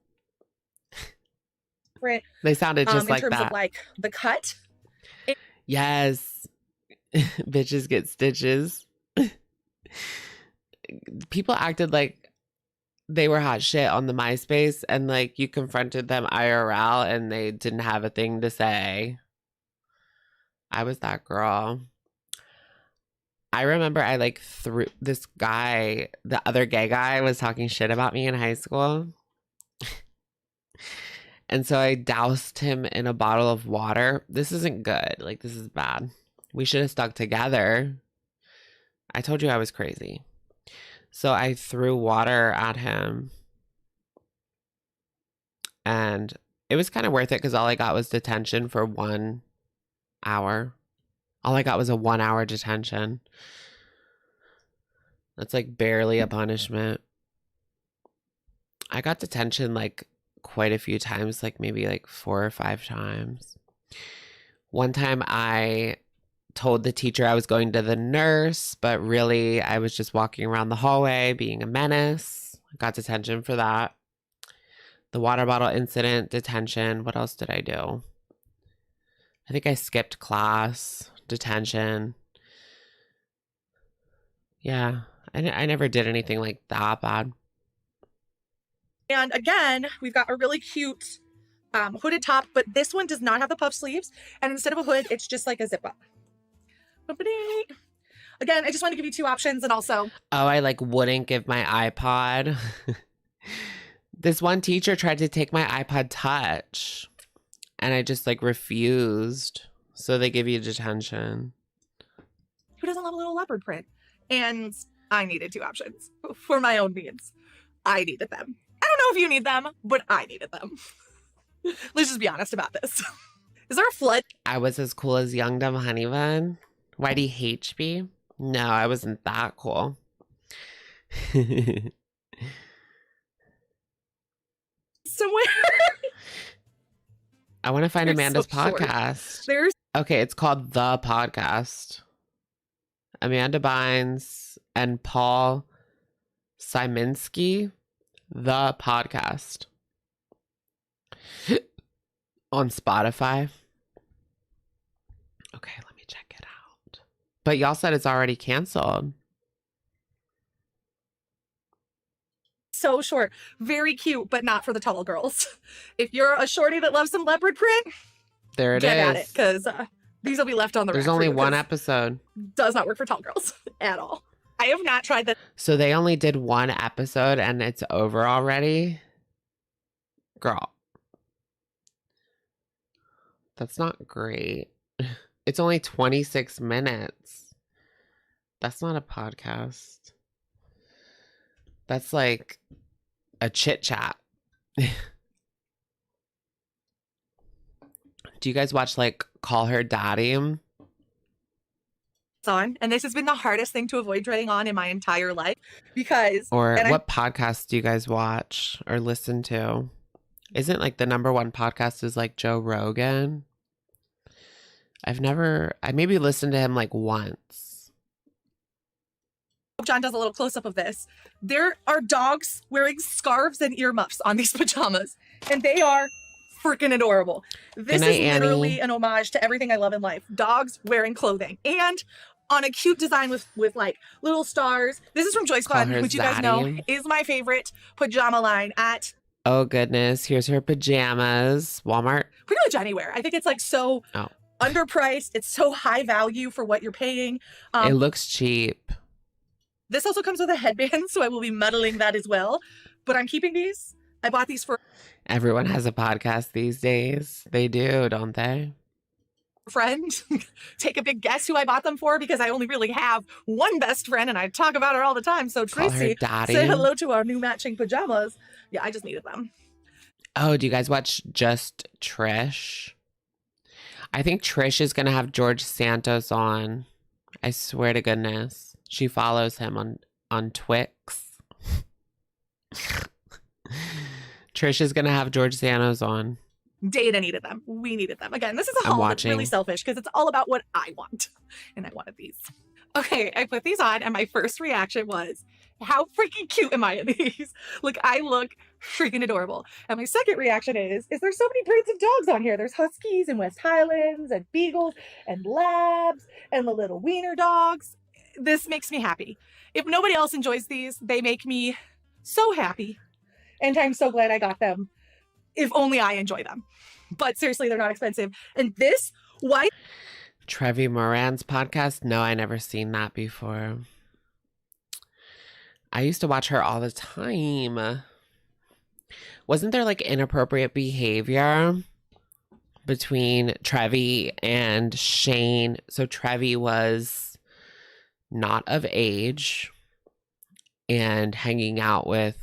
They sounded just like that. In terms of like the cut. Yes. Bitches get stitches. People acted like they were hot shit on the MySpace and like you confronted them IRL and they didn't have a thing to say. I was that girl. I remember I like threw this guy, the other gay guy was talking shit about me in high school. And so I doused him in a bottle of water. This isn't good. Like this is bad. We should have stuck together. I told you I was crazy. So I threw water at him and it was kind of worth it because all I got was detention for 1 hour. All I got was a 1 hour detention. That's like barely a punishment. I got detention like quite a few times, like maybe like 4 or 5 times. One time I told the teacher I was going to the nurse, but really I was just walking around the hallway being a menace. I got detention for that. The water bottle incident, detention. What else did I do? I think I skipped class, detention. Yeah, I never did anything like that bad. And again, we've got a really cute hooded top, but this one does not have the puff sleeves. And instead of a hood, it's just like a zip up. Again, I just want to give you 2 options and also. Oh, I like wouldn't give my iPod. This one teacher tried to take my iPod Touch and I just like refused. So they give you detention. Who doesn't love a little leopard print? And I needed 2 options for my own needs. I needed them. I don't know if you need them, but I needed them. Let's just be honest about this. Is there a flood? I was as cool as Young Dumb Honey Bun. YDHB? No, I wasn't that cool. Somewhere. I want to find You're Amanda's so short. podcast. Okay, it's called The Podcast. Amanda Bynes and Paul Szymanski. The Podcast. On Spotify. Okay, let me check it out. But y'all said it's already canceled. So short. Very cute, but not for the tall girls. If you're a shorty that loves some leopard print, There it get is. at it, because these will be left on the There's rack only for you, one 'cause episode. does not work for tall girls at all. I have not tried that. So they only did one episode and it's over already? Girl. That's not great. It's only 26 minutes. That's not a podcast. That's like a chit chat. Do you guys watch like Call Her Daddy? On, and this has been the hardest thing to avoid dreading on in my entire life because Or and what podcasts do you guys watch or listen to? Isn't like the #1 podcast is like Joe Rogan? I maybe listened to him like once. John does a little close-up of this. There are dogs wearing scarves and earmuffs on these pajamas, and they are freaking adorable. This is literally an homage to everything I love in life. Dogs wearing clothing. And on a cute design with like little stars. This is from Joyce Fun, which you guys know is my favorite pajama line at... Oh, goodness. Here's her pajamas. Walmart. Pretty much anywhere. I think it's like so underpriced. It's so high value for what you're paying. It looks cheap. This also comes with a headband, so I will be muddling that as well. But I'm keeping these. I bought these for... Everyone has a podcast these days. They do, don't they? Friend. Take a big guess who I bought them for, because I only really have one best friend and I talk about her all the time. So Tracy, say hello to our new matching pajamas. Yeah, I just needed them. Oh, do you guys watch Just Trish? I think Trish is going to have George Santos on. I swear to goodness. She follows him on Twix. Trish is going to have George Santos on. Data needed them. We needed them. Again, this is a haul that's really selfish because it's all about what I want. And I wanted these. Okay, I put these on and my first reaction was, how freaking cute am I in these? Like, I look freaking adorable. And my second reaction is there's so many breeds of dogs on here. There's Huskies and West Highlands and Beagles and Labs and the little wiener dogs. This makes me happy. If nobody else enjoys these, they make me so happy. And I'm so glad I got them. If only I enjoy them. But seriously, they're not expensive. And this white... Trevi Moran's podcast? No, I never seen that before. I used to watch her all the time. Wasn't there like inappropriate behavior between Trevi and Shane? So Trevi was not of age and hanging out with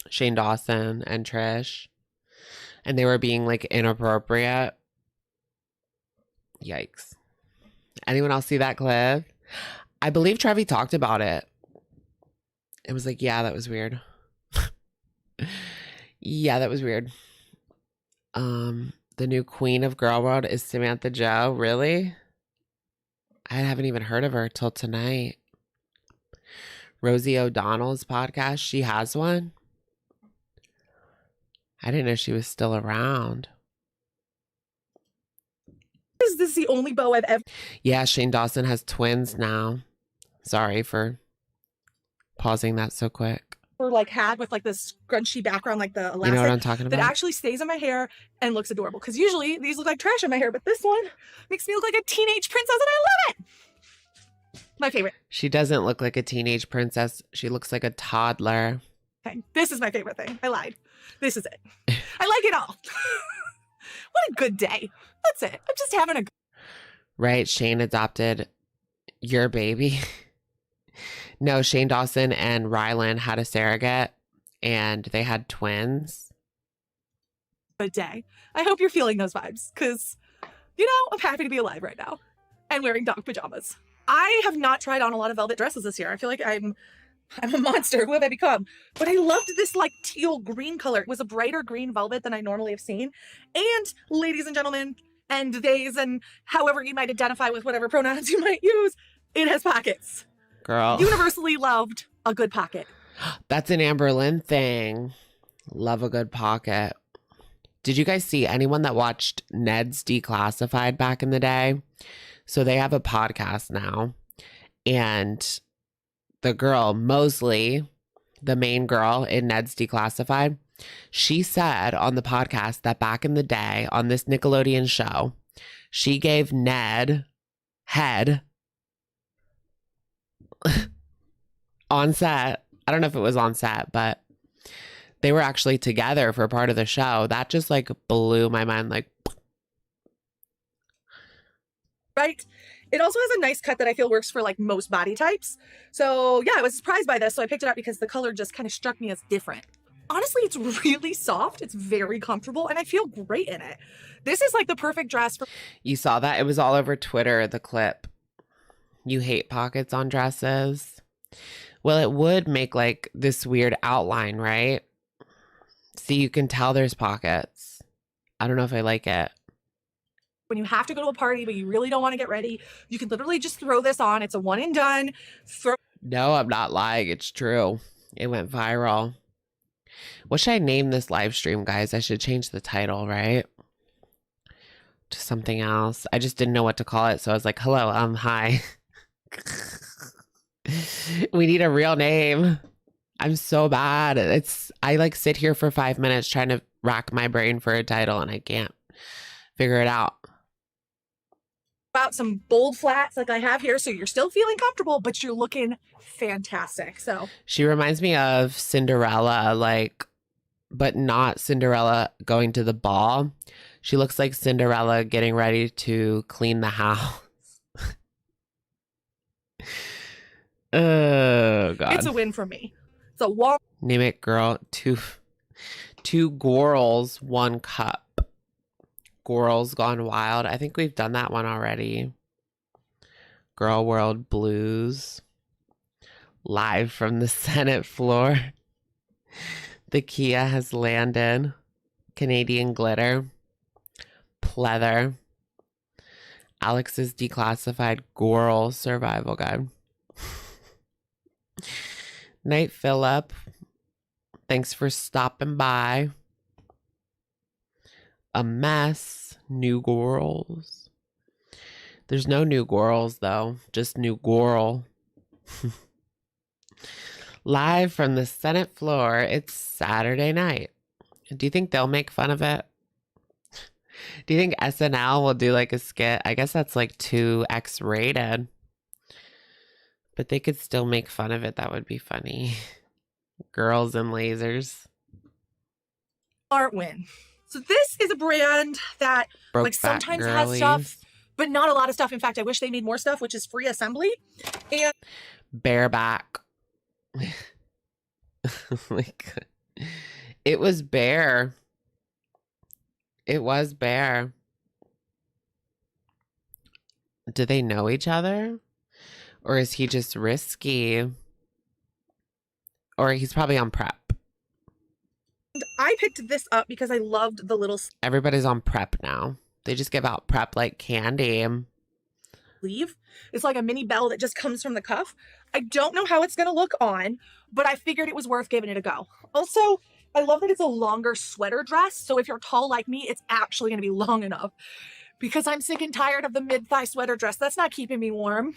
Shane Dawson and Trish, and they were being like inappropriate. Yikes. Anyone else see that clip? I believe Trevi talked about it. It was like, yeah, that was weird. Yeah, that was weird. The new queen of Girl World is Samantha Joe. Really? I haven't even heard of her till tonight. Rosie O'Donnell's podcast, she has one. I didn't know she was still around. Is this the only bow I've ever... Yeah, Shane Dawson has twins now. Sorry for pausing that so quick. Or like had with like this scrunchy background, like the elastic. You know what I'm talking about? That actually stays in my hair and looks adorable. Because usually these look like trash in my hair, but this one makes me look like a teenage princess and I love it. My favorite. She doesn't look like a teenage princess. She looks like a toddler. Okay, this is my favorite thing. I lied. This is it. I like it all. What a good day. That's it. I'm just having a good... Right? Shane adopted your baby. No, Shane Dawson and Rylan had a surrogate and they had twins. Good day. I hope you're feeling those vibes because, you know, I'm happy to be alive right now and wearing dog pajamas. I have not tried on a lot of velvet dresses this year. I feel like I'm a monster. Who have I become? But I loved this like teal green color. It was a brighter green velvet than I normally have seen. And ladies and gentlemen, and theys, and however you might identify with whatever pronouns you might use, it has pockets. Girl. Universally loved a good pocket. That's an Amber Lynn thing. Love a good pocket. Did you guys see anyone that watched Ned's Declassified back in the day? So they have a podcast now. And the girl, Mosley, the main girl in Ned's Declassified, she said on the podcast that back in the day on this Nickelodeon show, she gave Ned head on set. I don't know if it was on set, but they were actually together for part of the show. That just like blew my mind. Like, right? It also has a nice cut that I feel works for like most body types. So yeah, I was surprised by this. So I picked it up because the color just kind of struck me as different. Honestly, it's really soft. It's very comfortable and I feel great in it. This is like the perfect dress for... You saw that? It was all over Twitter, the clip. You hate pockets on dresses. Well, it would make like this weird outline, right? See, you can tell there's pockets. I don't know if I like it. when you have to go to a party, but you really don't want to get ready, you can literally just throw this on. It's a one and done. No, I'm not lying. It's true. It went viral. What should I name this live stream, guys? I should change the title, right? To something else. I just didn't know what to call it. So I was like, hello, hi. We need a real name. I'm so bad. I like sit here for 5 minutes trying to rack my brain for a title and I can't figure it out. Out some bold flats like I have here, so you're still feeling comfortable, but you're looking fantastic. So she reminds me of Cinderella, like, but not Cinderella going to the ball. She looks like Cinderella getting ready to clean the house. Oh God, it's a win for me. So wall. Name it, girl. Two girls, one cup. Girls Gone Wild. I think we've done that one already. Girl World Blues. Live from the Senate floor. The Kia has landed. Canadian Glitter. Pleather. Alex's Declassified Girl Survival Guide. Night Phillip. Thanks for stopping by. A Mess. New Girls. There's no new girls though. Just new girl. Live from the Senate floor. It's Saturday night. Do you think they'll make fun of it? Do you think SNL will do like a skit? I guess that's like 2X rated. But they could still make fun of it. That would be funny. Girls and lasers. Art win. So this is a brand that like sometimes has stuff, but not a lot of stuff. In fact, I wish they made more stuff, which is free assembly. And bareback. Like, it was bare. It was bare. Do they know each other? Or is he just risky? Or he's probably on prep. I picked this up because I loved the little Everybody's on prep now. They just give out prep like candy. sleeve. It's like a mini bell that just comes from the cuff. I don't know how it's going to look on, but I figured it was worth giving it a go. Also, I love that it's a longer sweater dress. So if you're tall like me, it's actually going to be long enough because I'm sick and tired of the mid-thigh sweater dress. That's not keeping me warm.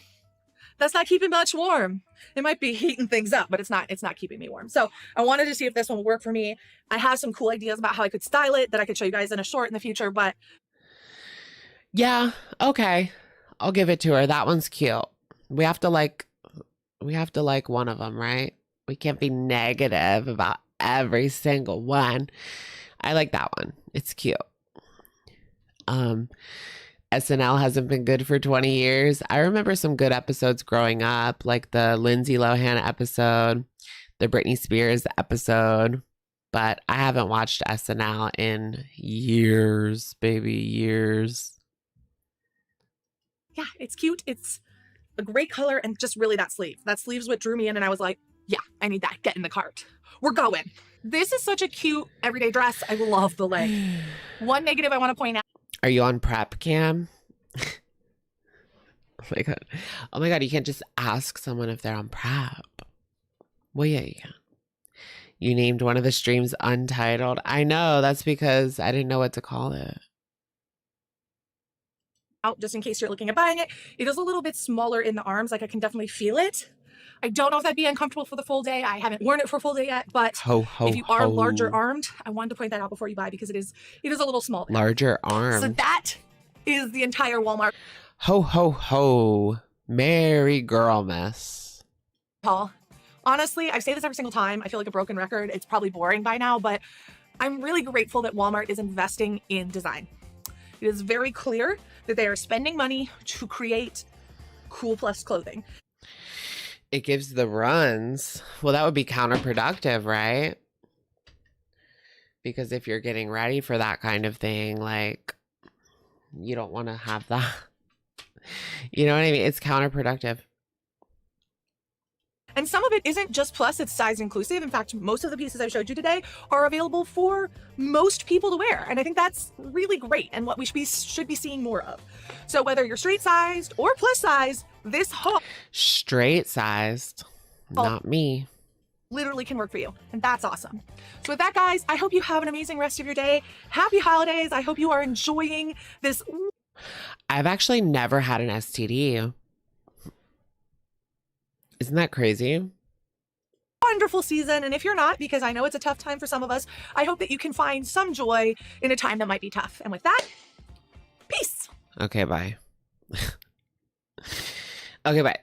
That's not keeping much warm. It might be heating things up, but it's not keeping me warm. So I wanted to see if this one would work for me. I have some cool ideas about how I could style it that I could show you guys in a short in the future, but yeah, okay. I'll give it to her. That one's cute. We have to like one of them, right? We can't be negative about every single one. I like that one. It's cute. SNL hasn't been good for 20 years. I remember some good episodes growing up, like the Lindsay Lohan episode, the Britney Spears episode, but I haven't watched SNL in years, baby, years. yeah, it's cute. It's a great color and just really that sleeve. That sleeve's what drew me in and I was like, yeah, I need that. Get in the cart. We're going. This is such a cute everyday dress. I love the leg. One negative I want to point out. Are you on prep cam? Oh my God. Oh my God. You can't just ask someone if they're on prep. Well, yeah, you can. You named one of the streams Untitled. I know. That's because I didn't know what to call it. Out just in case you're looking at buying it. It is a little bit smaller in the arms. Like I can definitely feel it. I don't know if that'd be uncomfortable for the full day. I haven't worn it for a full day yet, but if you are larger armed, I wanted to point that out before you buy because it is a little small. Larger arm. So that is the entire Walmart. Ho, ho, ho. Merry Girlmas. Paul, honestly, I say this every single time. I feel like a broken record. It's probably boring by now, but I'm really grateful that Walmart is investing in design. It is very clear that they are spending money to create cool plus clothing. It gives the runs. Well, that would be counterproductive, right? Because if you're getting ready for that kind of thing, like, you don't want to have that. You know what I mean? It's counterproductive. And some of it isn't just plus, it's size inclusive. In fact, most of the pieces I showed you today are available for most people to wear. And I think that's really great and what we should be seeing more of. So whether you're straight sized or plus size, this haul Straight sized, not me. literally can work for you. And that's awesome. So with that, guys, I hope you have an amazing rest of your day. Happy holidays. I hope you are enjoying this. I've actually never had an STD. Isn't that crazy? Wonderful season. And if you're not, because I know it's a tough time for some of us, I hope that you can find some joy in a time that might be tough. And with that, peace. Okay, bye. Okay, bye.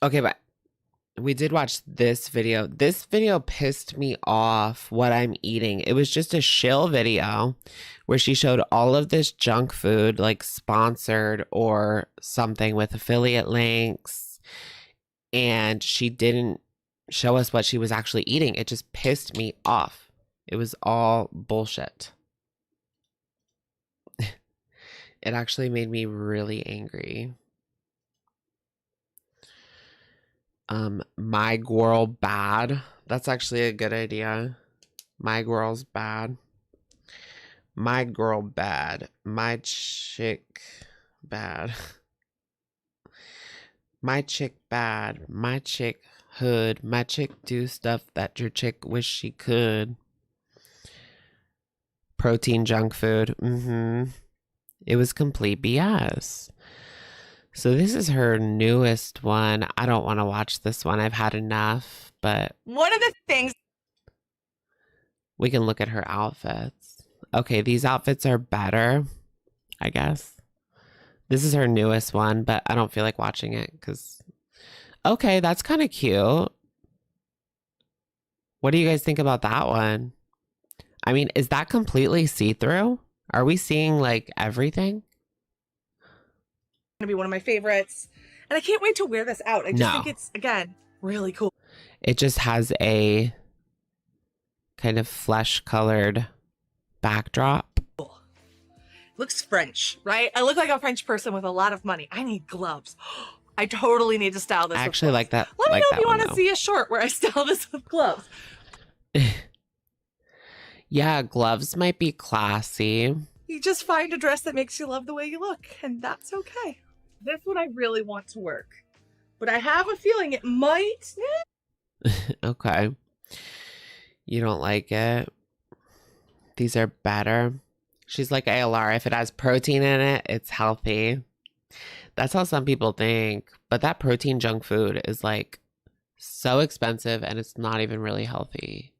Okay, bye. We did watch this video. This video pissed me off what I'm eating. It was just a shill video where she showed all of this junk food, like sponsored or something with affiliate links. And she didn't show us what she was actually eating. It just pissed me off. It was all bullshit. It actually made me really angry. My girl bad. That's actually a good idea. My girl's bad. My girl bad. My chick bad. My chick bad. My chick hood. My chick do stuff that your chick wish she could. Protein junk food. It was complete BS. So this is her newest one. I don't want to watch this one. I've had enough, but One of the things we can look at her outfits. Okay, these outfits are better, I guess. This is her newest one, but I don't feel like watching it because, okay, that's kind of cute. What do you guys think about that one? I mean, is that completely see-through? Are we seeing like everything? going to be one of my favorites. And I can't wait to wear this out. I just think it's, again, really cool. It just has a kind of flesh-colored backdrop. Looks French, right? I look like a French person with a lot of money. I need gloves. I totally need to style this. I actually like that. Let me like know that if you one, want to see a short where I style this with gloves. Yeah, gloves might be classy. You just find a dress that makes you love the way you look, and that's okay. This one I really want to work, but I have a feeling it might. Okay. You don't like it? These are better. She's like ALR. If it has protein in it, it's healthy. That's how some people think. But that protein junk food is like so expensive and it's not even really healthy.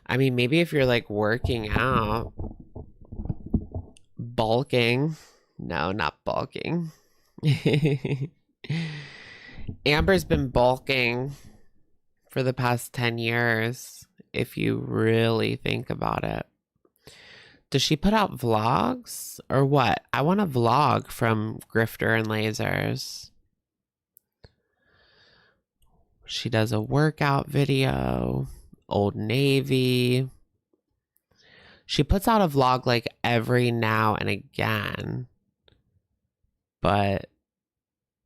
I mean, maybe if you're like working out, bulking. No, not bulking. Amber's been bulking for the past 10 years, if you really think about it. Does she put out vlogs or what? I want a vlog from Grifter and Lasers. She does a workout video, Old Navy. She puts out a vlog like every now and again, but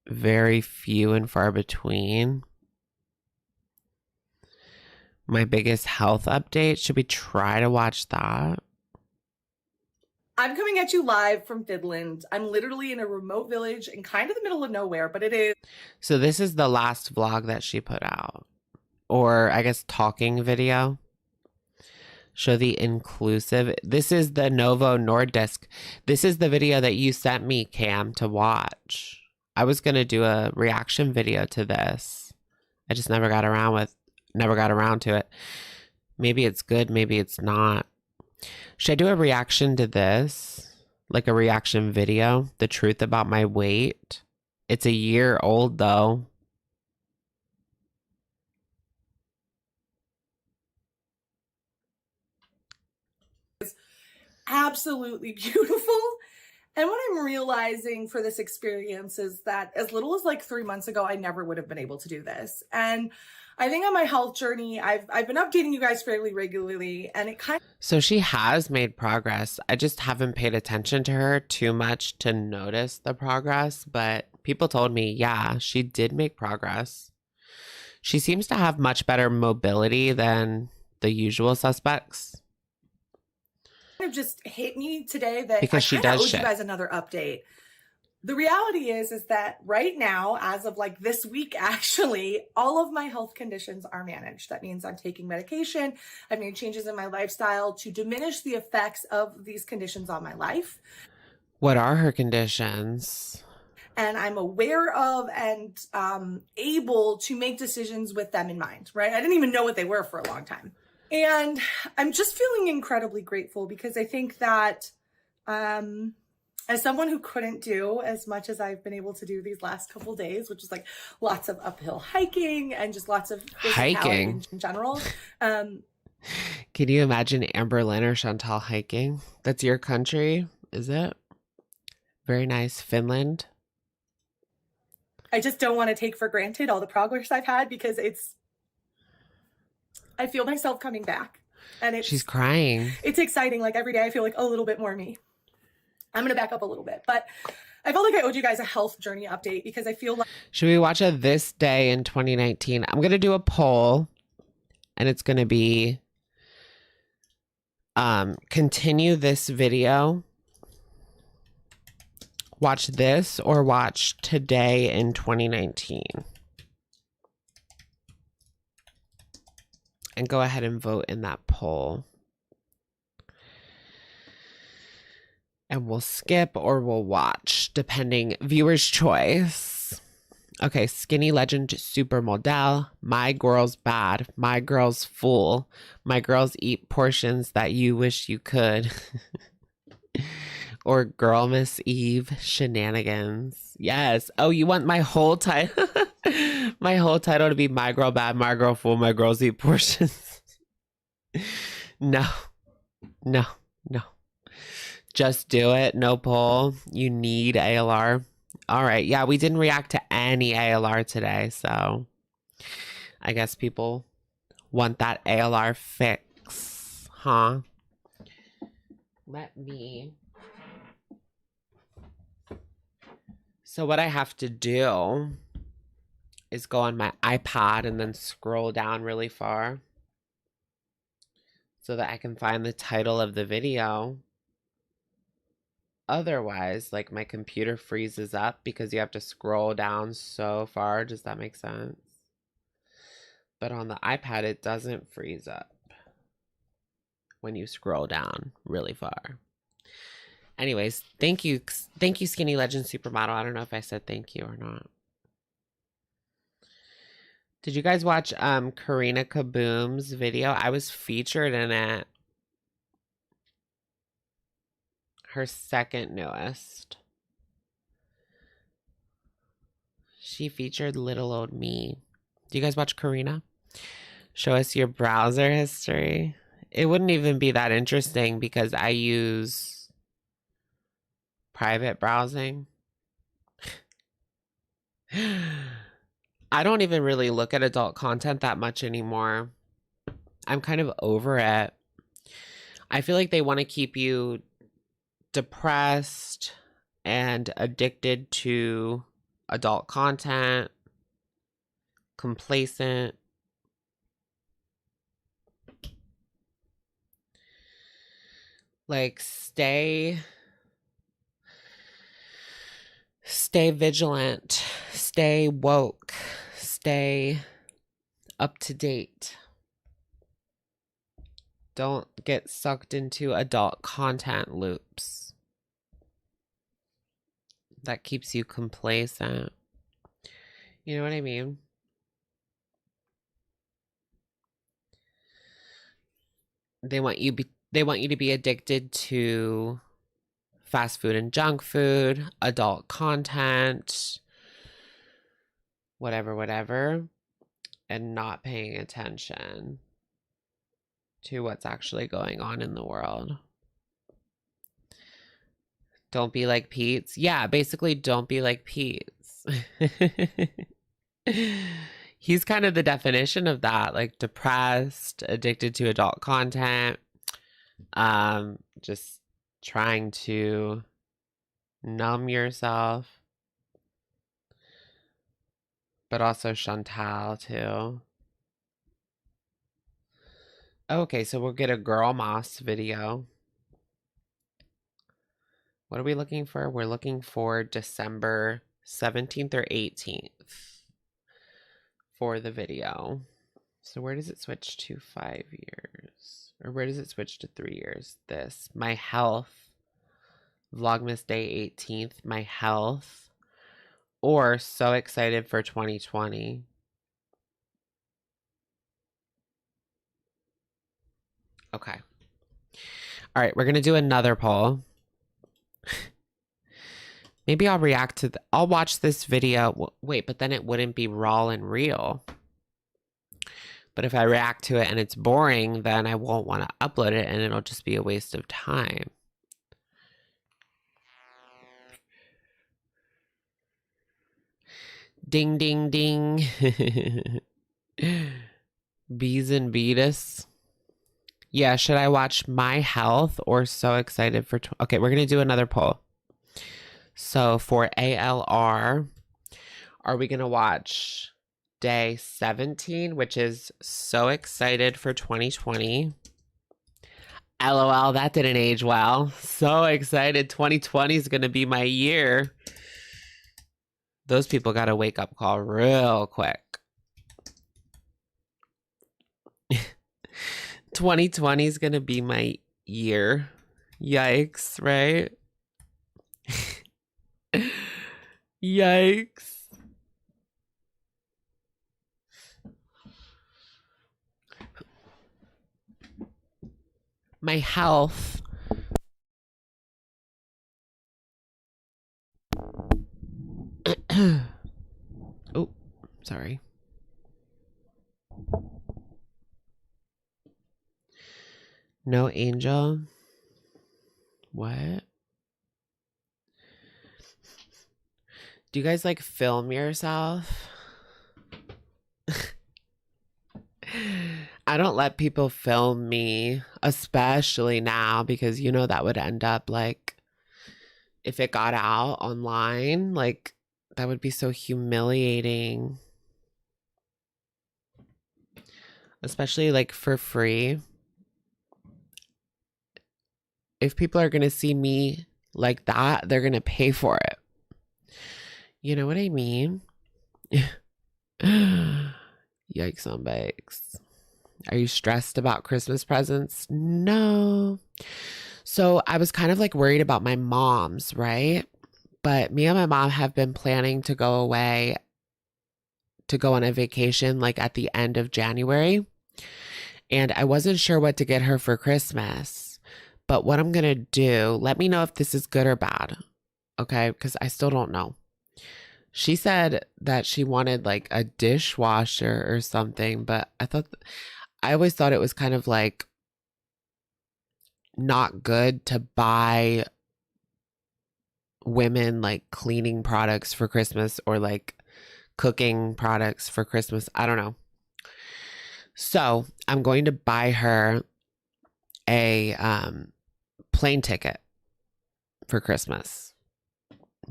very few and far between. My biggest health update. Should we try to watch that? I'm coming at you live from Finland. I'm literally in a remote village in kind of the middle of nowhere, but it is. So this is the last vlog that she put out. Or I guess talking video. Show the inclusive. This is the Novo Nordisk. This is the video that you sent me, Cam, to watch. I was going to do a reaction video to this. I just never got around to it. Maybe it's good, maybe it's not. Should I do a reaction to this? Like a reaction video? The truth about my weight? It's a year old though. Absolutely beautiful. And what I'm realizing for this experience is that as little as like 3 months ago, I never would have been able to do this. And I think on my health journey, I've been updating you guys fairly regularly, and it kind of. So she has made progress. I just haven't paid attention to her too much to notice the progress, but People told me, yeah, she did make progress. She seems to have much better mobility than the usual suspects. Kind of just hit me today that Because she I kinda does owed shit. you guys another update. The reality is that right now, as of like this week, actually, all of my health conditions are managed. That means I'm taking medication. I've made changes in my lifestyle to diminish the effects of these conditions on my life. What are her conditions? And I'm aware of and able to make decisions with them in mind, right? I didn't even know what they were for a long time. And I'm just feeling incredibly grateful because I think that as someone who couldn't do as much as I've been able to do these last couple days, which is like lots of uphill hiking and just lots of Hiking in general. Can you imagine Amber Lynn or Chantal hiking? That's your country, is it? Very nice. Finland. I just don't want to take for granted all the progress I've had because I feel myself coming back. And She's crying. It's exciting. Like every day I feel like a little bit more me. I'm going to back up a little bit, but I felt like I owed you guys a health journey update because I feel like... Should we watch a This Day in 2019? I'm going to do a poll and it's going to be continue this video. Watch this or watch Today in 2019. And go ahead and vote in that poll. And we'll skip or we'll watch, depending. Viewer's choice. Okay, skinny legend supermodel. My girl's bad. My girl's full. My girls eat portions that you wish you could. Or Girl Miss Eve shenanigans. Yes. Oh, you want my whole title? My whole title to be My Girl Bad, My Girl Full, My Girls Eat Portions. No. No. No. Just do it. No poll. You need ALR. All right. Yeah, we didn't react to any ALR today, so I guess people want that ALR fix, huh? Let me... So what I have to do is go on my iPad and then scroll down really far so that I can find the title of the video. Otherwise, like, my computer freezes up because you have to scroll down so far. Does that make sense? But on the iPad, it doesn't freeze up when you scroll down really far. Anyways, thank you, Skinny Legend Supermodel. I don't know if I said thank you or not. Did you guys watch Karina Kaboom's video? I was featured in it. Her second newest. She featured Little Old Me. Do you guys watch Karina? Show us your browser history. It wouldn't even be that interesting because I use private browsing. I don't even really look at adult content that much anymore. I'm kind of over it. I feel like they want to keep you depressed and addicted to adult content, complacent. Like, stay vigilant, stay woke, stay up to date. Don't get sucked into adult content loops. That keeps you complacent. You know what I mean? They want you to be addicted to fast food and junk food, adult content, whatever, and not paying attention to what's actually going on in the world. Don't be like Peetz. Yeah, basically don't be like Peetz. He's kind of the definition of that, like depressed, addicted to adult content, just trying to numb yourself but also Chantal too. Okay, so we'll get a girl moss video. What are we looking for? We're looking for December 17th or 18th for the video. So where does it switch to 5 years? Or where does it switch to 3 years? This. My health. Vlogmas Day 18th. My health. Or so excited for 2020. Okay. All right, we're going to do another poll. Maybe I'll react to I'll watch this video. Wait, but then it wouldn't be raw and real. But if I react to it and it's boring, then I won't want to upload it and it'll just be a waste of time. Ding, ding, ding. Bees and Beatus. Yeah, should I watch My Health or So Excited for... Okay, we're going to do another poll. So for ALR, are we going to watch day 17, which is So Excited for 2020? LOL, that didn't age well. So excited. 2020 is going to be my year. Those people got a wake-up call real quick. 2020 is going to be my year. Yikes, right? Yikes. My health. Oh, sorry. No angel. What? Do you guys like film yourself? I don't let people film me, especially now, because you know that would end up like, if it got out online, like that would be so humiliating. Especially like for free. If people are going to see me like that, they're going to pay for it. You know what I mean? Yikes on bikes. Are you stressed about Christmas presents? No. So I was kind of like worried about my mom's, right? But me and my mom have been planning to go away, to go on a vacation like at the end of January. And I wasn't sure what to get her for Christmas. But what I'm going to do, let me know if this is good or bad. Okay? Because I still don't know. She said that she wanted like a dishwasher or something, but I always thought it was kind of like not good to buy women like cleaning products for Christmas or like cooking products for Christmas. I don't know. So I'm going to buy her a plane ticket for Christmas.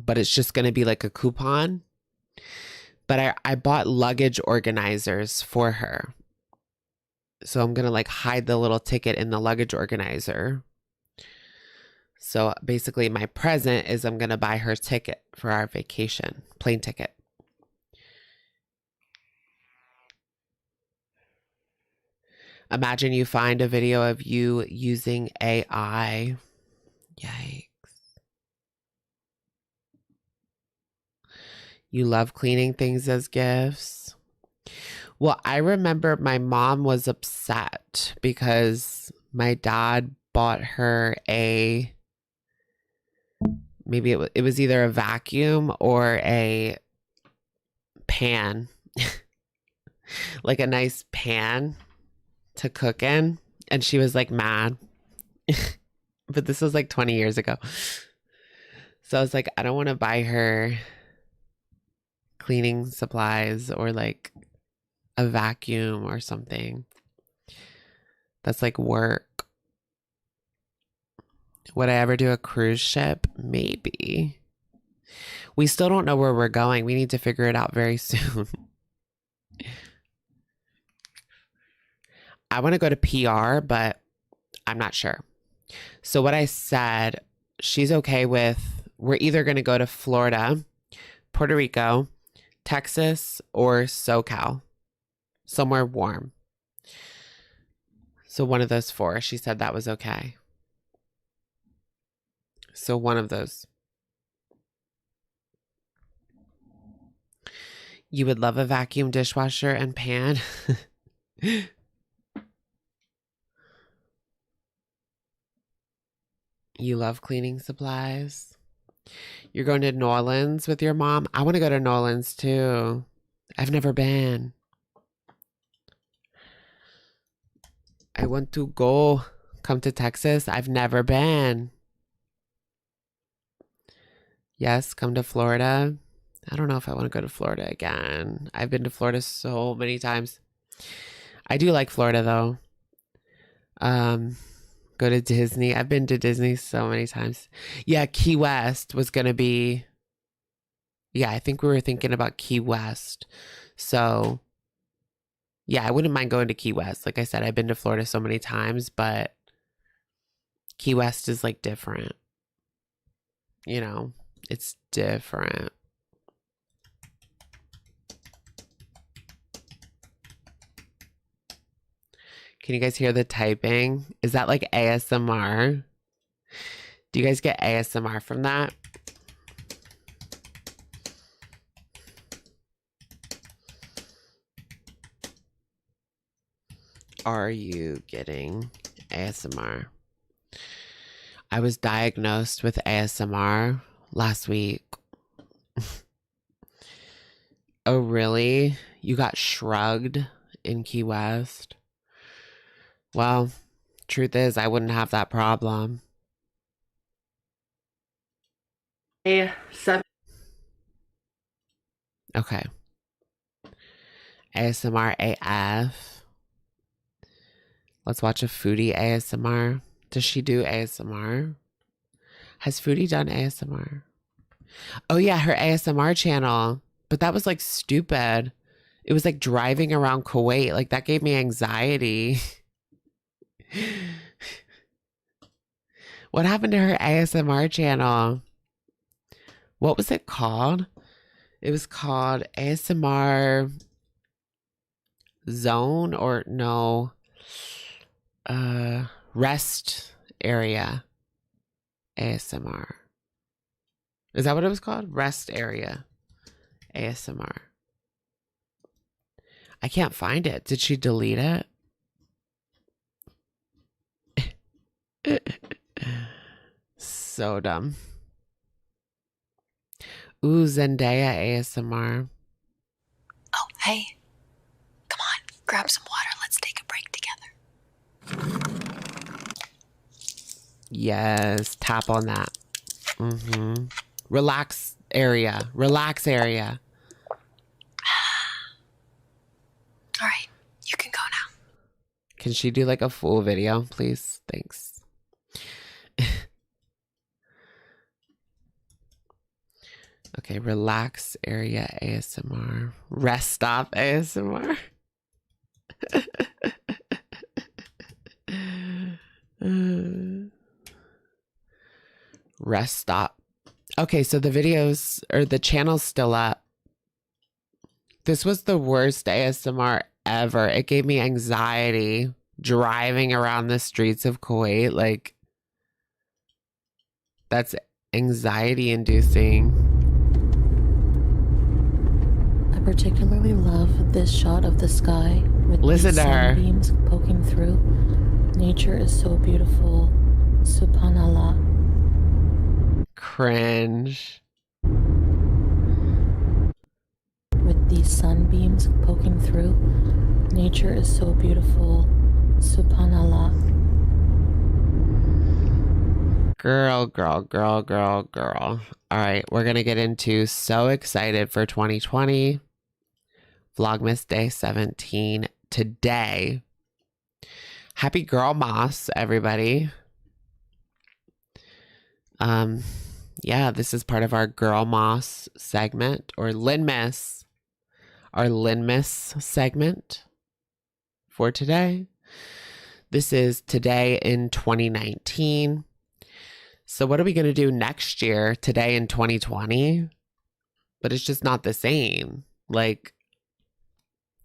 But it's just going to be like a coupon. But I bought luggage organizers for her. So I'm going to like hide the little ticket in the luggage organizer. So basically my present is I'm going to buy her ticket for our vacation, plane ticket. Imagine you find a video of you using AI. Yikes. You love cleaning things as gifts. Well, I remember my mom was upset because my dad bought her maybe it was either a vacuum or a pan, like a nice pan to cook in. And she was like mad, but this was like 20 years ago. So I was like, I don't want to buy her cleaning supplies or like a vacuum or something. That's like work. Would I ever do a cruise ship? Maybe. We still don't know where we're going. We need to figure it out very soon. I want to go to PR, but I'm not sure. So what I said, she's okay with, we're either going to go to Florida, Puerto Rico, Texas, or SoCal, somewhere warm. So one of those 4, she said that was okay. So one of those. You would love a vacuum, dishwasher, and pan. You love cleaning supplies. You're going to New Orleans with your mom. I want to go to New Orleans too. I've never been. I want to go. Come to Texas. I've never been. Yes, come to Florida. I don't know if I want to go to Florida again. I've been to Florida so many times. I do like Florida though. Go to Disney. I've been to Disney so many times. Yeah, Key West was going to be... Yeah, I think we were thinking about Key West. So, yeah, I wouldn't mind going to Key West. Like I said, I've been to Florida so many times, but Key West is like different. You know, it's different. Can you guys hear the typing? Is that like ASMR? Do you guys get ASMR from that? Are you getting ASMR? I was diagnosed with ASMR last week. Oh, really? You got shrugged in Key West? Well, truth is, I wouldn't have that problem. A7. Okay. ASMR AF. Let's watch a foodie ASMR. Does she do ASMR? Has foodie done ASMR? Oh yeah, her ASMR channel. But that was like stupid. It was like driving around Kuwait. Like that gave me anxiety. What happened to her ASMR channel? What was it called? It was called ASMR Zone or no. Rest Area ASMR. Is that what it was called? Rest Area ASMR. I can't find it. Did she delete it? So dumb. Ooh, Zendaya ASMR. Oh, hey. Come on, grab some water. Let's take a break together. Yes, tap on that. Relax area. Relax area. All right, you can go now. Can she do like a full video, please? Thanks. Okay, relax area ASMR. Rest stop ASMR. Rest stop. Okay, so the videos or the channel's still up. This was the worst ASMR ever. It gave me anxiety driving around the streets of Kuwait. Like, that's anxiety inducing. I particularly love this shot of the sky with Listen to her. sunbeams poking through. Nature is so beautiful. Subhanallah. Cringe. With these sunbeams poking through. Nature is so beautiful. Subhanallah. Girl, girl, girl, girl, girl. All right, we're going to get into so excited for 2020. Vlogmas Day 17 today. Happy Girl Moss, everybody. Yeah, this is part of our Girl Moss segment or Linmas. Our Linmas segment for today. This is today in 2019. So what are we going to do next year, today in 2020? But it's just not the same. Like,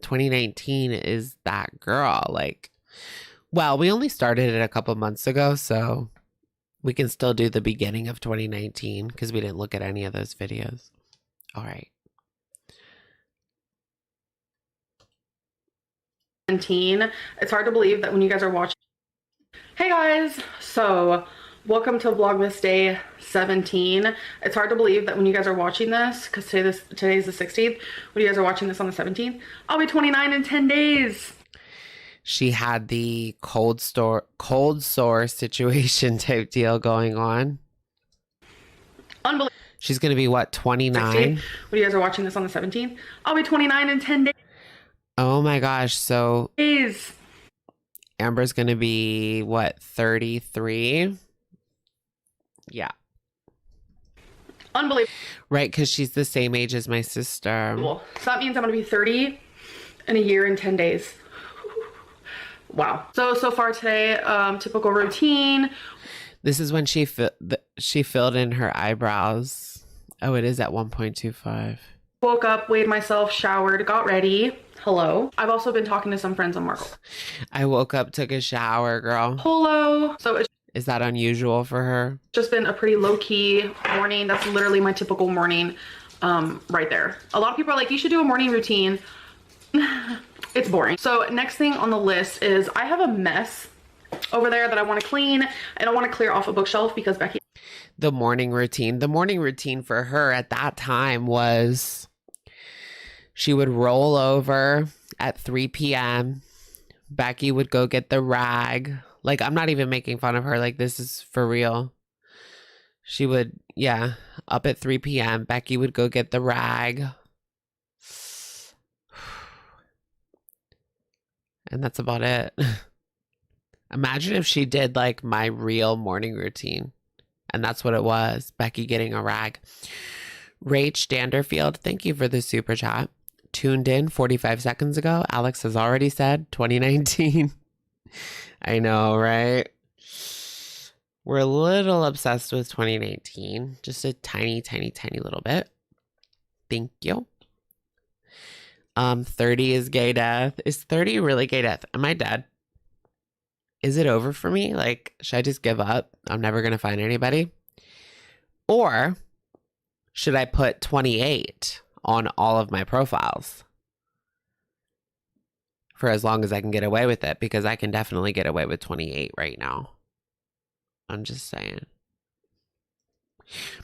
2019 is that girl. Like, well, we only started it a couple months ago, so we can still do the beginning of 2019 because we didn't look at any of those videos. All right. 17. It's hard to believe that when you guys are watching. Hey guys, so welcome to Vlogmas Day 17. It's hard to believe that when you guys are watching this, because today's the 16th, when you guys are watching this on the 17th, I'll be 29 in 10 days. She had the cold sore situation type deal going on. Unbelievable. She's going to be what, 29? 16th, when you guys are watching this on the 17th, I'll be 29 in 10 days. Oh my gosh. So Amber's going to be what, 33? Yeah. Unbelievable. Right, because she's the same age as my sister. So that means I'm going to be 30 in a year and 10 days. Wow. So far today, typical routine. This is when she filled in her eyebrows. Oh, it is at 1.25. Woke up, weighed myself, showered, got ready. Hello. I've also been talking to some friends on Markle. I woke up, took a shower, girl. Hello. So is that unusual for her? Just been a pretty low-key morning. That's literally my typical morning right there. A lot of people are like, you should do a morning routine. It's boring. So next thing on the list is I have a mess over there that I want to clean, and I want to clear off a bookshelf because Becky. The morning routine. The morning routine for her at that time was she would roll over at 3 p.m. Becky would go get the rag. Like, I'm not even making fun of her. Like, this is for real. She would, up at 3 p.m. Becky would go get the rag. And that's about it. Imagine if she did like my real morning routine. And that's what it was. Becky getting a rag. Rach Danderfield, thank you for the super chat. Tuned in 45 seconds ago. Alex has already said 2019. I know, right? We're a little obsessed with 2019. Just a tiny, tiny, tiny little bit. Thank you. 30 is gay death. Is 30 really gay death? Am I dead? Is it over for me? Like, should I just give up? I'm never going to find anybody. Or should I put 28 on all of my profiles for as long as I can get away with it? Because I can definitely get away with 28 right now. I'm just saying.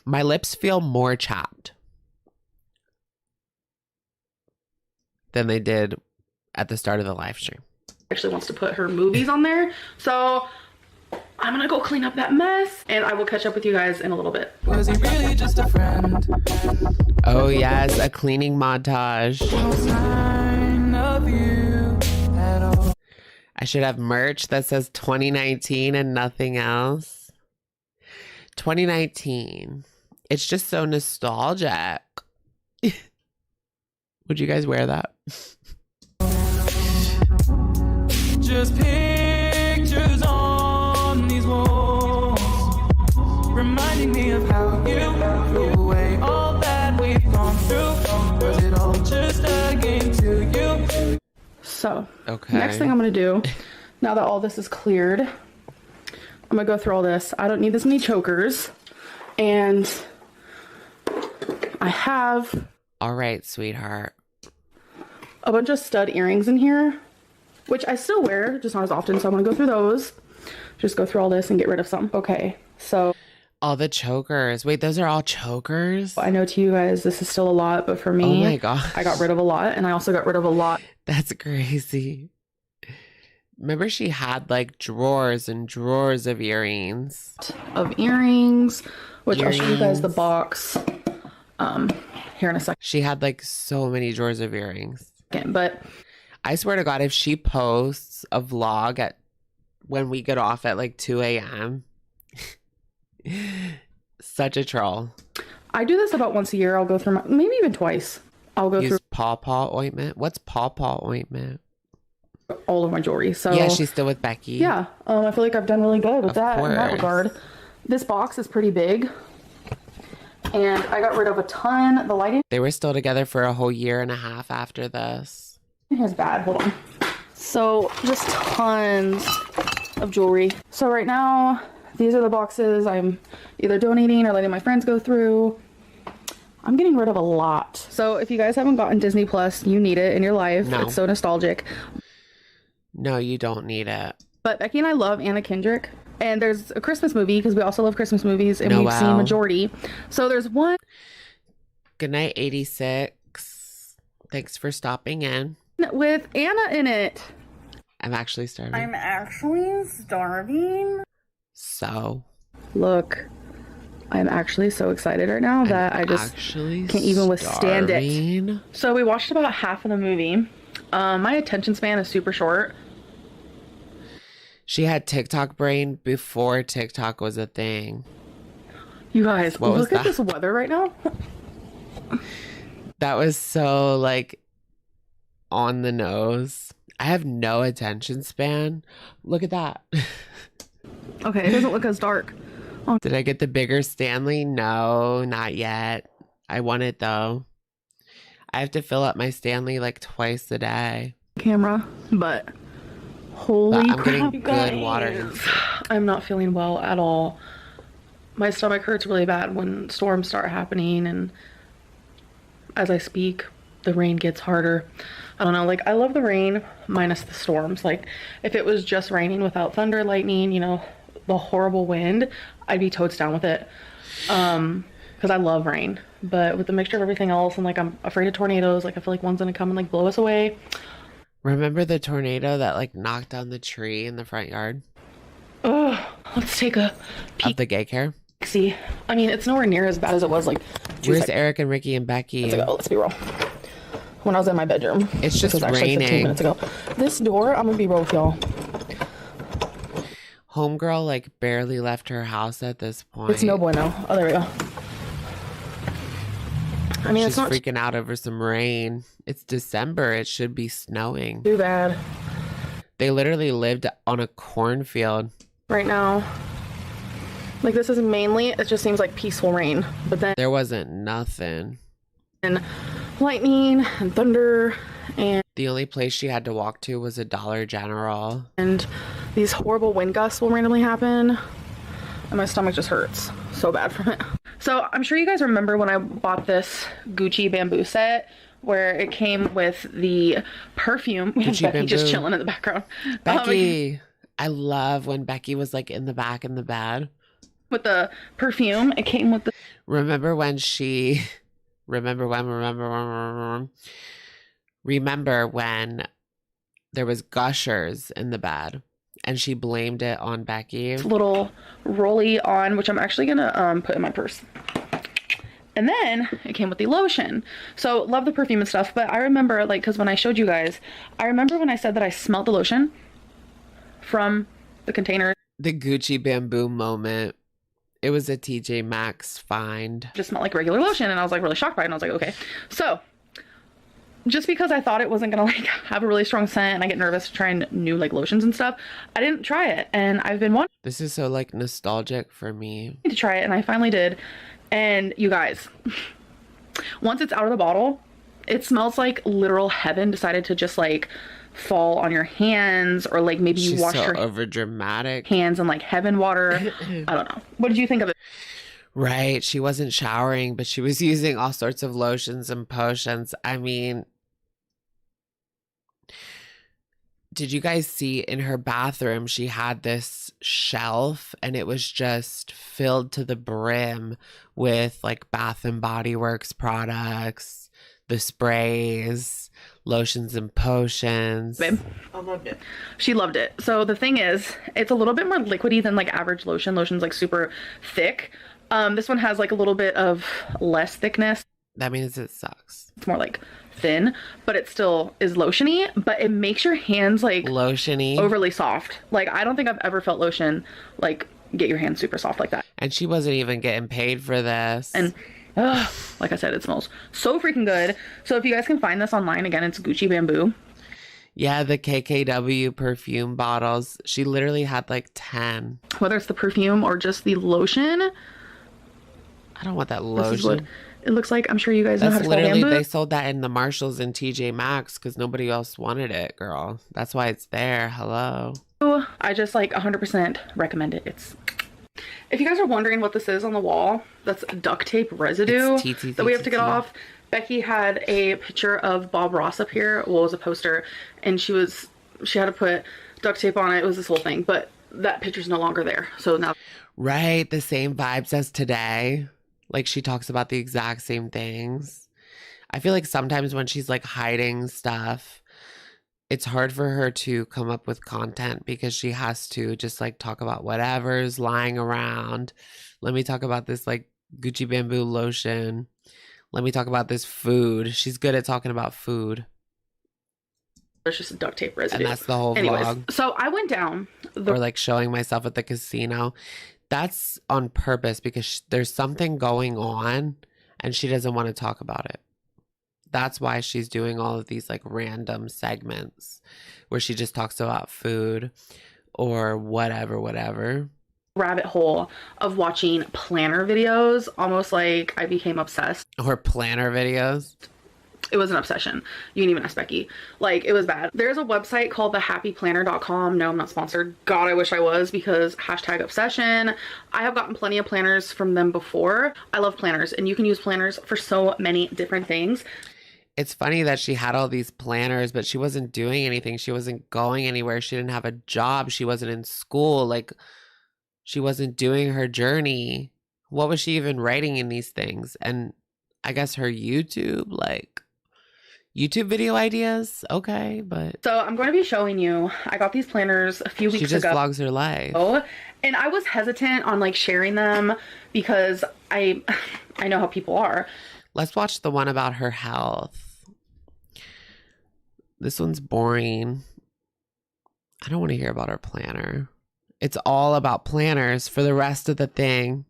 My lips feel more chapped than they did at the start of the live stream. Actually wants to put her movies on there. So I'm gonna go clean up that mess and I will catch up with you guys in a little bit. Was he really just a friend? Oh yes, a cleaning montage. No sign of you at all. I should have merch that says 2019 and nothing else. 2019. It's just so nostalgic. Would you guys wear that? Just pictures on these walls, reminding me of how you threw away all that we've gone through. Was it all just a game to you? So, okay. Next thing I'm gonna do, now that all this is cleared, I'm gonna go through all this. I don't need this many chokers, and I have. All right, sweetheart. A bunch of stud earrings in here, which I still wear, just not as often. So I'm gonna go through those. Just go through all this and get rid of some. Okay, so. All the chokers. Wait, those are all chokers? I know to you guys, this is still a lot, but for me, oh my gosh, I got rid of a lot, and I also got rid of a lot. That's crazy. Remember she had like drawers and drawers of earrings. Of earrings, which I'll show you guys the box here in a second. She had like so many drawers of earrings. But I swear to God, if she posts a vlog at when we get off at like 2 a.m., such a troll. I do this about once a year. I'll go through maybe even twice. I'll go Use through pawpaw ointment. What's pawpaw ointment? all of my jewelry. So yeah, she's still with Becky. Yeah, I feel like I've done really good with that in that course. regard. This box is pretty big, and I got rid of a ton. The lighting They were still together for a whole year and a half after this. is bad. Hold on. So just tons of jewelry. So right now, these are the boxes I'm either donating or letting my friends go through. I'm getting rid of a lot. So if you guys haven't gotten Disney Plus, you need it in your life. No. It's so nostalgic. No, you don't need it. But Becky and I love Anna Kendrick. And there's a Christmas movie because we also love Christmas movies and we've seen majority. So there's one. Good night, 86. Thanks for stopping in. With Anna in it. I'm actually starving. I'm actually starving. So. Look, I'm actually so excited right now that I just can't even withstand it. So we watched about half of the movie. My attention span is super short. She had TikTok brain before TikTok was a thing. You guys, What was look at that? this weather right now. That was so like on the nose. I have no attention span. Look at that. Okay, it doesn't look as dark. Did I get the bigger Stanley? No, not yet. I want it though. I have to fill up my Stanley like twice a day. Camera, but holy But I'm crap, getting you good guys. water intake. I'm not feeling well at all. My stomach hurts really bad when storms start happening, and as I speak, the rain gets harder. I don't know, like I love the rain minus the storms. Like if it was just raining without thunder, lightning, you know, the horrible wind, I'd be totes down with it. Because I love rain. But with the mixture of everything else, and like I'm afraid of tornadoes, like I feel like one's gonna come and like blow us away. Remember the tornado that like knocked down the tree in the front yard? Ugh, let's take a peek. Of the daycare? See, I mean, it's nowhere near as bad as it was like Where's Eric and Ricky and Becky? Let's be real. When I was in my bedroom. It's This just was actually 15 raining. minutes ago. This door, I'm gonna be real with y'all. Homegirl like barely left her house at this point. It's no bueno. Oh, there we go. I mean, She's it's not freaking out over some rain. It's December. It should be snowing. too bad They literally lived on a cornfield. right now. Like this is mainly, it just seems like peaceful rain, but then There wasn't nothing. lightning and thunder and The only place she had to walk to was a Dollar General. these horrible wind gusts will randomly happen, and my stomach just hurts so bad from it. So I'm sure you guys remember when I bought this Gucci bamboo set where it came with the perfume. We have Gucci Becky just bamboo. chilling in the background. Becky. I love when Becky was like in the back in the bed. With the perfume, it came with the Remember when there was gushers in the bed and she blamed it on Becky. little rolly on, which I'm actually gonna put in my purse. And then it came with the lotion. So love the perfume and stuff, but I remember like, cause when I showed you guys, I remember when I said that I smelled the lotion from the container. The Gucci bamboo moment. It was a TJ Maxx find. Just smelled like regular lotion, and I was like really shocked by it, and I was like, okay. So just because I thought it wasn't gonna like have a really strong scent and I get nervous trying new like lotions and stuff, I didn't try it, and I've been wanting This is so like nostalgic for me. to try it, and I finally did. And you guys, once it's out of the bottle, it smells like literal heaven decided to just like fall on your hands, or like maybe you She's wash so your over dramatic. hands in like heaven water. I don't know. What did you think of it? Right. She wasn't showering, but she was using all sorts of lotions and potions. I mean, did you guys see in her bathroom, she had this shelf and it was just filled to the brim with like Bath and Body Works products, the sprays, lotions and potions. Babe, I loved it. She loved it. So the thing is, it's a little bit more liquidy than like average lotion. Lotion's like super thick. This one has like a little bit of less thickness. That means it sucks. It's more like thin, but it still is lotiony, but it makes your hands like lotiony, overly soft. Like I don't think I've ever felt lotion like get your hands super soft like that. And she wasn't even getting paid for this. And like I said, it smells so freaking good. So if you guys can find this online, again, it's Gucci Bamboo. Yeah, the KKW perfume bottles. She literally had like 10. Whether it's the perfume or just the lotion. I don't want that This is what lotion. it looks like. I'm sure you guys know how That's to spell literally, bamboo. they sold that in the Marshalls and TJ Maxx because nobody else wanted it, girl. That's why it's there. Hello. I just like 100% recommend it. If you guys are wondering what this is on the wall, that's duct tape residue that we have to get off. Becky had a picture of Bob Ross up here. Well, it was a poster, and she had to put duct tape on it. It was this whole thing, but that picture's no longer there. So now, Right, the same vibes as today. Like she talks about the exact same things. I feel like sometimes when she's like hiding stuff, it's hard for her to come up with content because she has to just like talk about whatever's lying around. Let me talk about this like Gucci bamboo lotion. Let me talk about this food. She's good at talking about food. there's just duct tape residue. And that's the whole Anyways, vlog. so I went down Or like showing myself at the casino. That's on purpose because there's something going on and she doesn't want to talk about it. That's why she's doing all of these like random segments where she just talks about food or whatever. rabbit hole of watching planner videos, almost like I became obsessed. Or planner videos. It was an obsession. You can even ask Becky. Like, it was bad. There's a website called thehappyplanner.com. No, I'm not sponsored. God, I wish I was, because #obsession. I have gotten plenty of planners from them before. I love planners, and you can use planners for so many different things. It's funny that she had all these planners, but she wasn't doing anything. She wasn't going anywhere. She didn't have a job. She wasn't in school. Like, she wasn't doing her journey. What was she even writing in these things? And I guess her YouTube video ideas. Okay, but So I'm going to be showing you, I got these planners a few weeks ago. she just vlogs her life. And I was hesitant on like sharing them because I know how people are. Let's watch the one about her health. This one's boring. I don't want to hear about her planner. It's all about planners for the rest of the thing.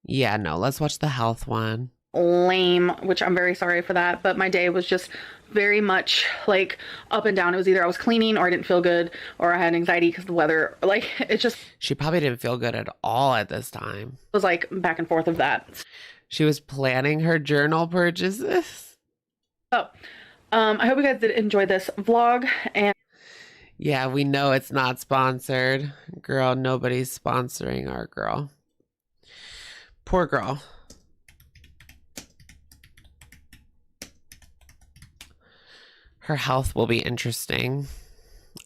Yeah, no, let's watch the health one. Lame, which I'm very sorry for that, but my day was just very much like up and down. It was either I was cleaning or I didn't feel good or I had anxiety because the weather, like, it just... She probably didn't feel good at all at this time. It was like back and forth of that. She was planning her journal purchases. So, I hope you guys did enjoy this vlog, and yeah, we know it's not sponsored. Girl, nobody's sponsoring our girl. Poor girl. Her health will be interesting,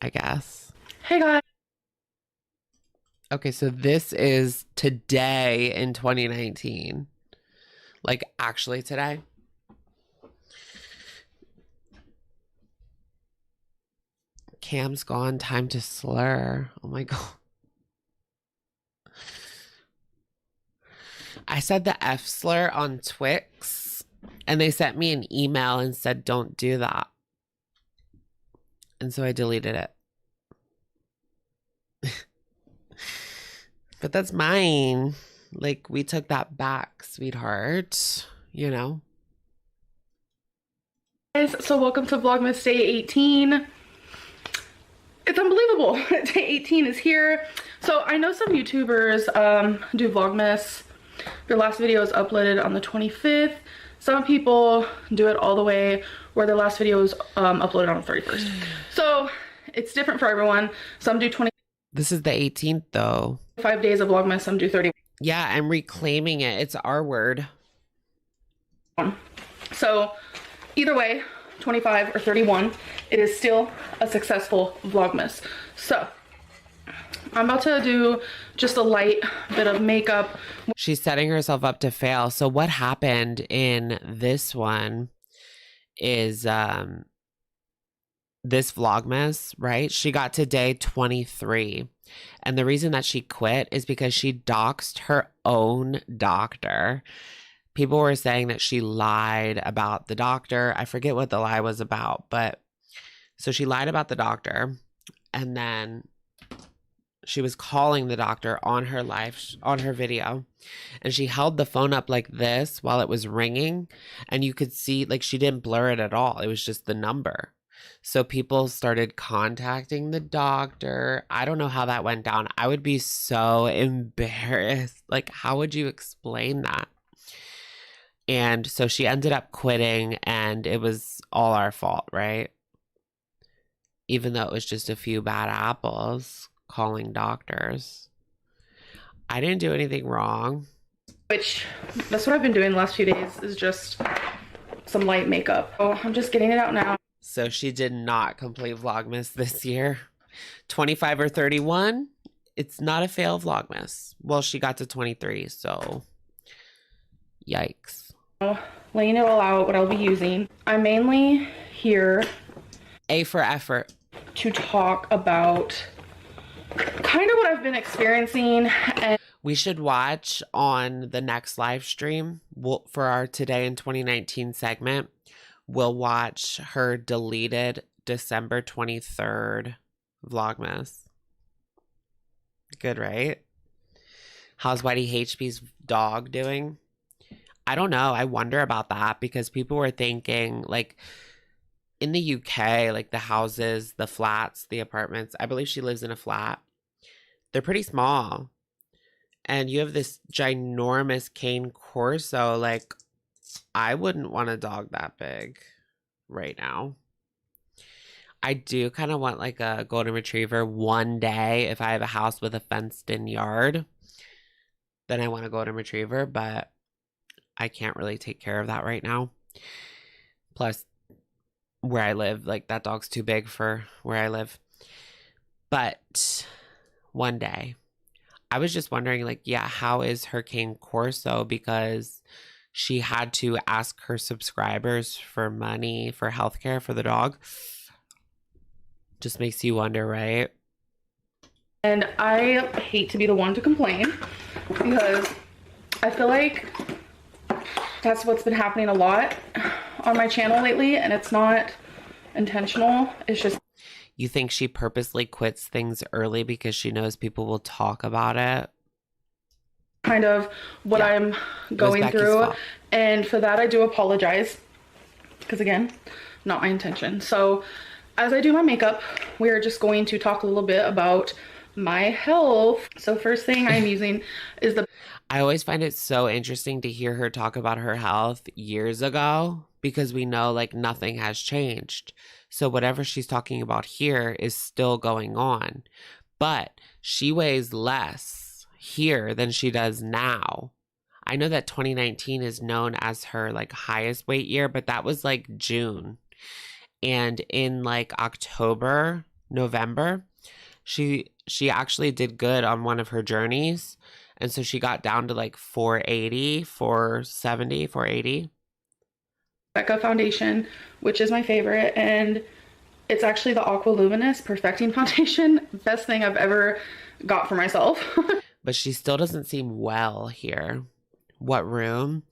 I guess. Hey guys. Okay, so this is today in 2019. Like, actually today. Cam's gone. Time to slur. Oh my God. I said the F slur on Twix, and they sent me an email and said, don't do that. And so I deleted it. But that's mine. Like, we took that back, sweetheart. You know? guys, so welcome to Vlogmas Day 18. It's unbelievable. Day 18 is here. So I know some YouTubers do Vlogmas. Their last video is uploaded on the 25th. Some people do it all the way where their last video is uploaded on the 31st. So it's different for everyone. Some do 20. This is the 18th though. 5 days of Vlogmas. Some do 30. Yeah, I'm reclaiming it. It's our word. So either way, 25 or 31, it is still a successful Vlogmas. So I'm about to do just a light bit of makeup. She's setting herself up to fail. So what happened in this one is this Vlogmas, right? She got to day 23. And the reason that she quit is because she doxed her own doctor. People were saying that she lied about the doctor. I forget what the lie was about, but so she lied about the doctor, and then she was calling the doctor on her live, on her video, and she held the phone up like this while it was ringing, and you could see, like, she didn't blur it at all. It was just the number. So people started contacting the doctor. I don't know how that went down. I would be so embarrassed. Like, how would you explain that? And so she ended up quitting, and it was all our fault, right? Even though it was just a few bad apples calling doctors. I didn't do anything wrong. Which, that's what I've been doing the last few days, is just some light makeup. Oh, I'm just getting it out now. So she did not complete Vlogmas this year. 25 or 31, it's not a fail Vlogmas. Well, she got to 23, so yikes. Laying it all out, what I'll be using. I'm mainly here. A for effort. To talk about kind of what I've been experiencing. And we should watch on the next live stream for our Today in 2019 segment. We'll watch her deleted December 23rd Vlogmas. Good, right? How's Whitey HB's dog doing? I don't know. I wonder about that because people were thinking, like, in the UK, like the houses, the flats, the apartments, I believe she lives in a flat. They're pretty small. And you have this ginormous cane corso, like, I wouldn't want a dog that big right now. I do kind of want like a golden retriever one day. If I have a house with a fenced in yard, then I want a golden retriever, but I can't really take care of that right now. Plus, where I live, like that dog's too big for where I live. But one day, I was just wondering, like, yeah, how is her cane corso? Because she had to ask her subscribers for money for healthcare for the dog. Just makes you wonder, right? And I hate to be the one to complain because I feel like that's what's been happening a lot on my channel lately, and it's not intentional. It's just... You think she purposely quits things early because she knows people will talk about it? Kind of what I'm going through, fault. And for that I do apologize because, again, not my intention. So as I do my makeup, we are just going to talk a little bit about my health. So first thing I'm using is the... I always find it so interesting to hear her talk about her health years ago because we know like nothing has changed. So whatever she's talking about here is still going on, but she weighs less here than she does now. I know that 2019 is known as her like highest weight year, but that was like June. And in like October, November, she actually did good on one of her journeys. And so she got down to like 480, 470, 480. Becca foundation, which is my favorite, and it's actually the Aqua Luminous Perfecting Foundation. Best thing I've ever got for myself. But she still doesn't seem well here. What room?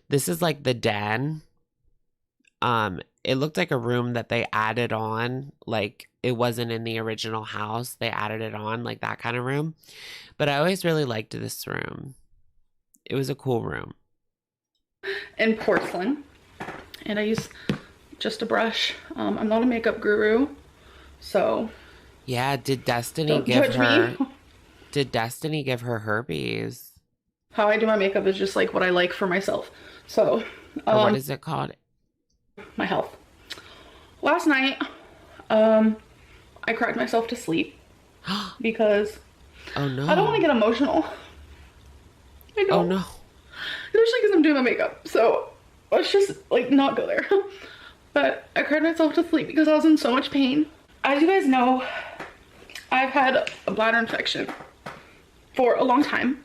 This is like the den. It looked like a room that they added on, like it wasn't in the original house. They added it on, like that kind of room. But I always really liked this room. It was a cool room. And porcelain. And I use just a brush. I'm not a makeup guru, so... Yeah, did Destiny give her herpes? How I do my makeup is just like what I like for myself. So, or what is it called? My health. Last night, I cried myself to sleep because oh no, I don't want to get emotional. I don't. Oh no. Especially because I'm doing my makeup. So let's just like not go there. But I cried myself to sleep because I was in so much pain. As you guys know, I've had a bladder infection for a long time.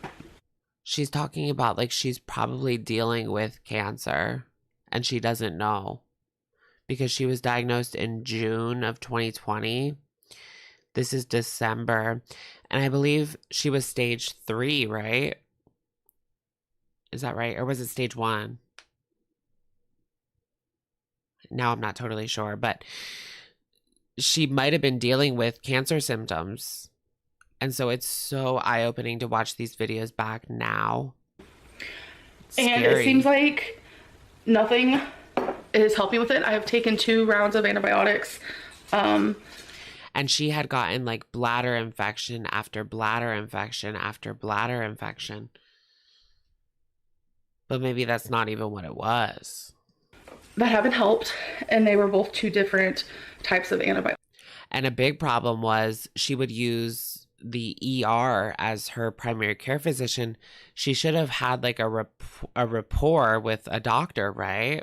She's talking about like she's probably dealing with cancer and she doesn't know because she was diagnosed in June of 2020. This is December. And I believe she was stage 3, right? Is that right? Or was it stage 1? Now I'm not totally sure, but she might have been dealing with cancer symptoms. And so it's so eye-opening to watch these videos back now. And it seems like nothing is helping with it. I have taken 2 rounds of antibiotics. And she had gotten like bladder infection after bladder infection after bladder infection. But maybe that's not even what it was. That haven't helped. And they were both 2 different types of antibiotics. And a big problem was she would use the ER as her primary care physician. She should have had like a rapport with a doctor, right?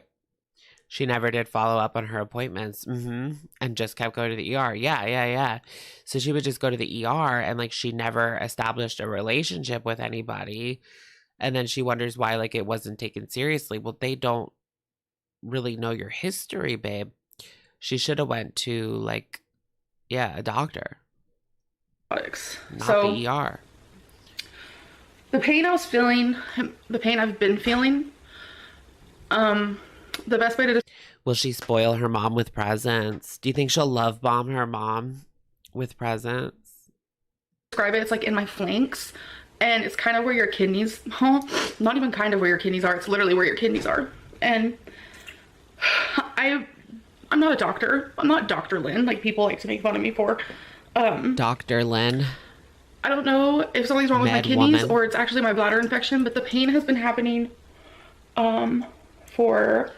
She never did follow up on her appointments. And just kept going to the ER. Yeah. So she would just go to the ER and like she never established a relationship with anybody. And then she wonders why like it wasn't taken seriously. Well, they don't really know your history, babe. She should have went to like, a doctor. Not the ER. The pain I was feeling, the pain I've been feeling, the best way to Will she spoil her mom with presents? Do you think she'll love bomb her mom with presents? describe it, it's like in my flanks, and it's kind of where your kidneys, not even kind of where your kidneys are, it's literally where your kidneys are. And I'm not a doctor. I'm not Dr. Lynn, like people like to make fun of me for. Dr. Lynn. I don't know if something's wrong with my kidneys or it's actually my bladder infection, but the pain has been happening for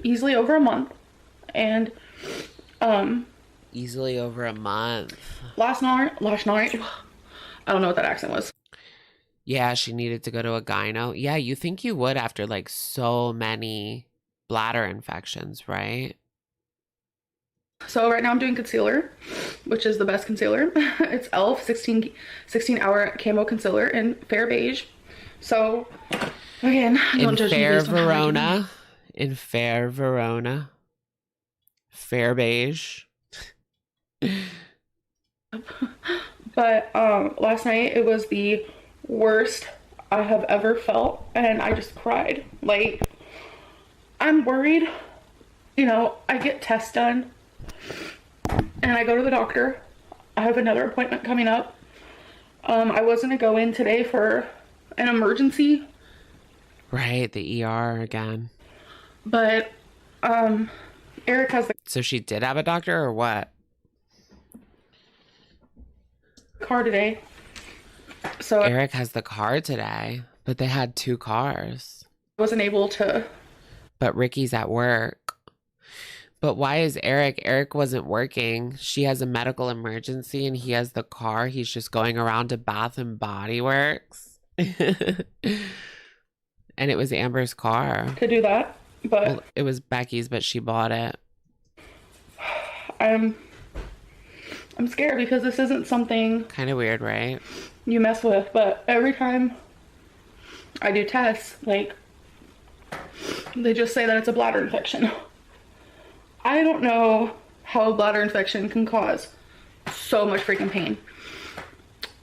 easily over a month. And easily over a month. Last night, I don't know what that accent was. Yeah, she needed to go to a gyno. Yeah, you think you would after like so many bladder infections, right? So right now I'm doing concealer, which is the best concealer. It's e.l.f. 16 hour camo concealer in fair beige. So again, don't judge me based on how I do. In fair Verona. Fair beige. But last night it was the worst I have ever felt, and I just cried. Like, I'm worried. You know, I get tests done and I go to the doctor. I have another appointment coming up. I was gonna go in today for an emergency. Right, the ER again. But Eric has the So she did have a doctor or what? car today. So Eric has the car today, but they had 2 cars. I wasn't able to. But Ricky's at work. But why is Eric? Eric wasn't working. She has a medical emergency and he has the car. He's just going around to Bath and Body Works. And it was Amber's car. To do that, but well, it was Becky's, but she bought it. I'm scared because this isn't something kind of weird, right? You mess with, but every time I do tests, like, they just say that it's a bladder infection. I don't know how a bladder infection can cause so much freaking pain.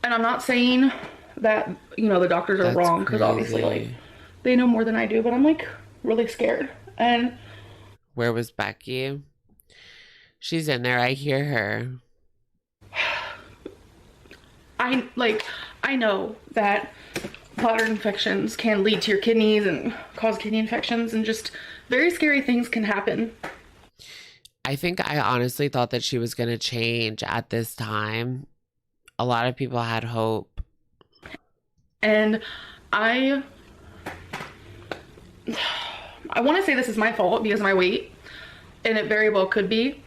And I'm not saying that, you know, the doctors are wrong, because obviously, like, they know more than I do, but I'm, like, really scared. And where was Becky? She's in there. I hear her. I know that bladder infections can lead to your kidneys and cause kidney infections, and just very scary things can happen. I think I honestly thought that she was going to change at this time. A lot of people had hope. And I want to say this is my fault because of my weight, and it very well could be.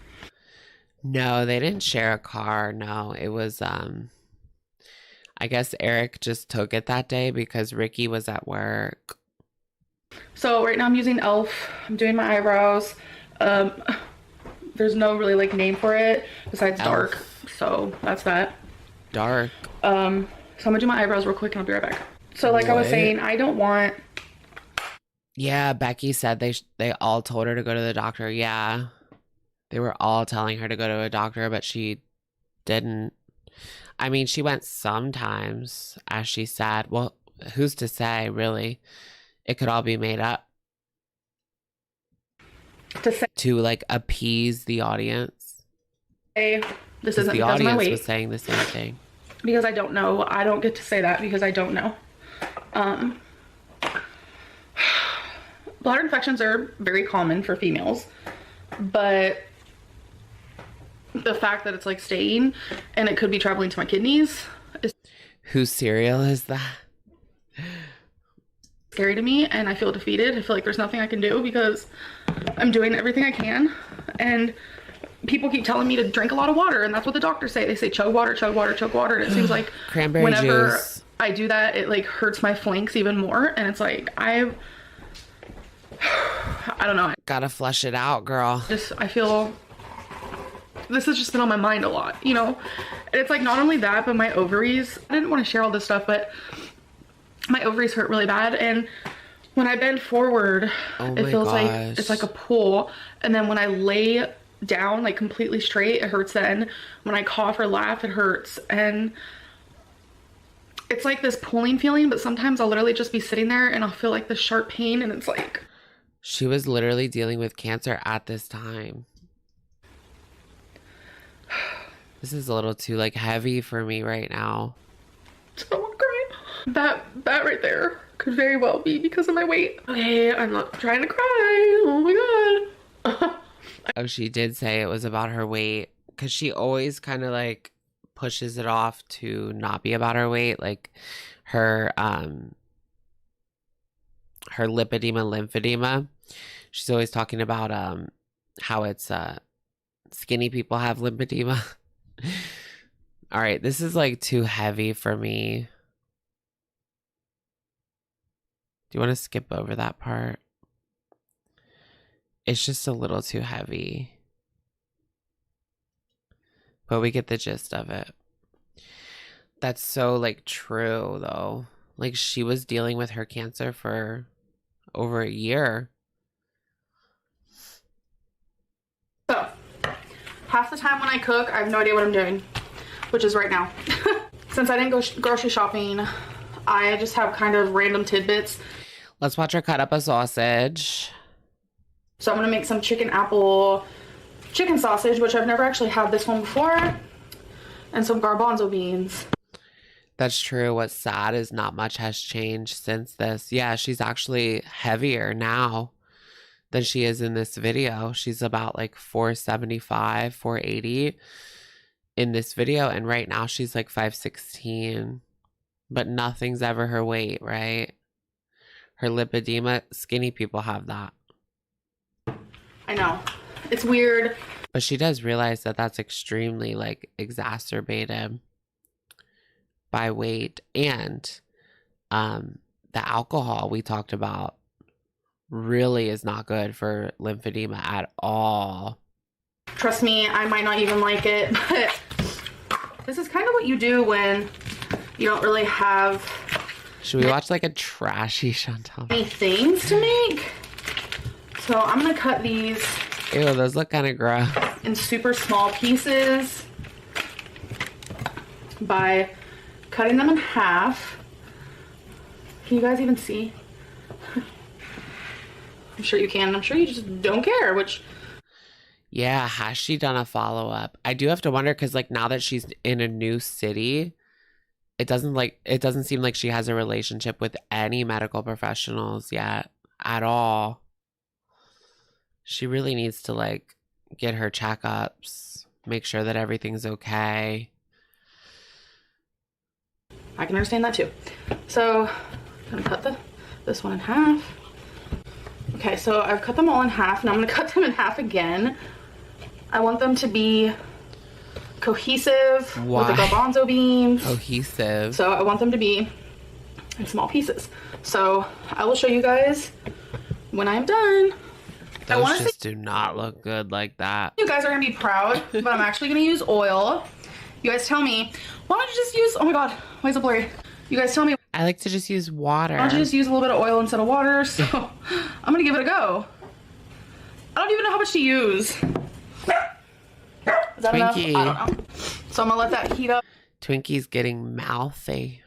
No, they didn't share a car. No, it was, I guess Eric just took it that day because Ricky was at work. So right now I'm using e.l.f. I'm doing my eyebrows. There's no really like name for it besides dark. So that's that. Dark. So I'm gonna do my eyebrows real quick and I'll be right back. So like I was saying, I don't want. Yeah, Becky said they all told her to go to the doctor. Yeah. They were all telling her to go to a doctor, but she didn't. I mean, she went sometimes, as she said. Well, who's to say, really? It could all be made up. To like appease the audience. Hey, this isn't the because of my audience weight. was saying the same thing. Because I don't know. I don't get to say that because I don't know. Bladder infections are very common for females, but the fact that it's like staying and it could be traveling to my kidneys is Whose cereal is that? scary to me, and I feel defeated. I feel like there's nothing I can do because I'm doing everything I can, and people keep telling me to drink a lot of water, and that's what the doctors say. They say chug water, chug water, chug water, and it seems like Cranberry whenever juice. I do that, it like hurts my flanks even more, and it's like I don't know. Gotta flush it out, girl. I feel this has just been on my mind a lot, you know? And it's like not only that, but my ovaries. I didn't want to share all this stuff, but my ovaries hurt really bad, and when I bend forward, it feels like it's like a pull, and then when I lay down like completely straight, it hurts then. When I cough or laugh, it hurts, and it's like this pulling feeling, but sometimes I'll literally just be sitting there and I'll feel like this sharp pain, and it's like... She was literally dealing with cancer at this time. This is a little too like heavy for me right now. So great. That right there could very well be because of my weight. Okay, I'm not trying to cry. Oh my god. Oh, she did say it was about her weight, because she always kind of like pushes it off to not be about her weight, like her lipedema, lymphedema. She's always talking about how it's skinny people have lymphedema. All right, this is like too heavy for me. Do you want to skip over that part? It's just a little too heavy. But we get the gist of it. That's so like true though. Like she was dealing with her cancer for over a year. So, half the time when I cook, I have no idea what I'm doing, which is right now. Since I didn't go grocery shopping, I just have kind of random tidbits. Let's watch her cut up a sausage. So I'm going to make some chicken sausage, which I've never actually had this one before, and some garbanzo beans. That's true. What's sad is not much has changed since this. Yeah, she's actually heavier now than she is in this video. She's about like 475, 480 in this video, and right now she's like 516. But nothing's ever her weight, right? Her lipedema, skinny people have that. I know. It's weird. But she does realize that that's extremely like exacerbated by weight, and the alcohol we talked about really is not good for lymphedema at all. Trust me, I might not even like it, but this is kind of what you do when you don't really have... Should we watch like a trashy Chantal? Any things to make? So I'm gonna cut these. Ew, those look kind of gross. In super small pieces by cutting them in half. Can you guys even see? I'm sure you can. I'm sure you just don't care, which... Yeah, has she done a follow-up? I do have to wonder, because like now that she's in a new city, it doesn't seem like she has a relationship with any medical professionals yet at all. She really needs to like get her checkups, make sure that everything's okay. I can understand that too. So I'm gonna cut this one in half. Okay, so I've cut them all in half. Now I'm gonna cut them in half again. I want them to be cohesive with the garbanzo beans. Cohesive. So I want them to be in small pieces. So I will show you guys when I'm done. Those just do not look good like that. You guys are gonna be proud, but I'm actually gonna use oil. You guys tell me, why don't you just use, oh my god, why is it blurry? You guys tell me. I like to just use water. Why don't you just use a little bit of oil instead of water? So I'm gonna give it a go. I don't even know how much to use. Is that Twinkie. enough? I don't know. So I'm gonna let that heat up. Twinkie's getting mouthy.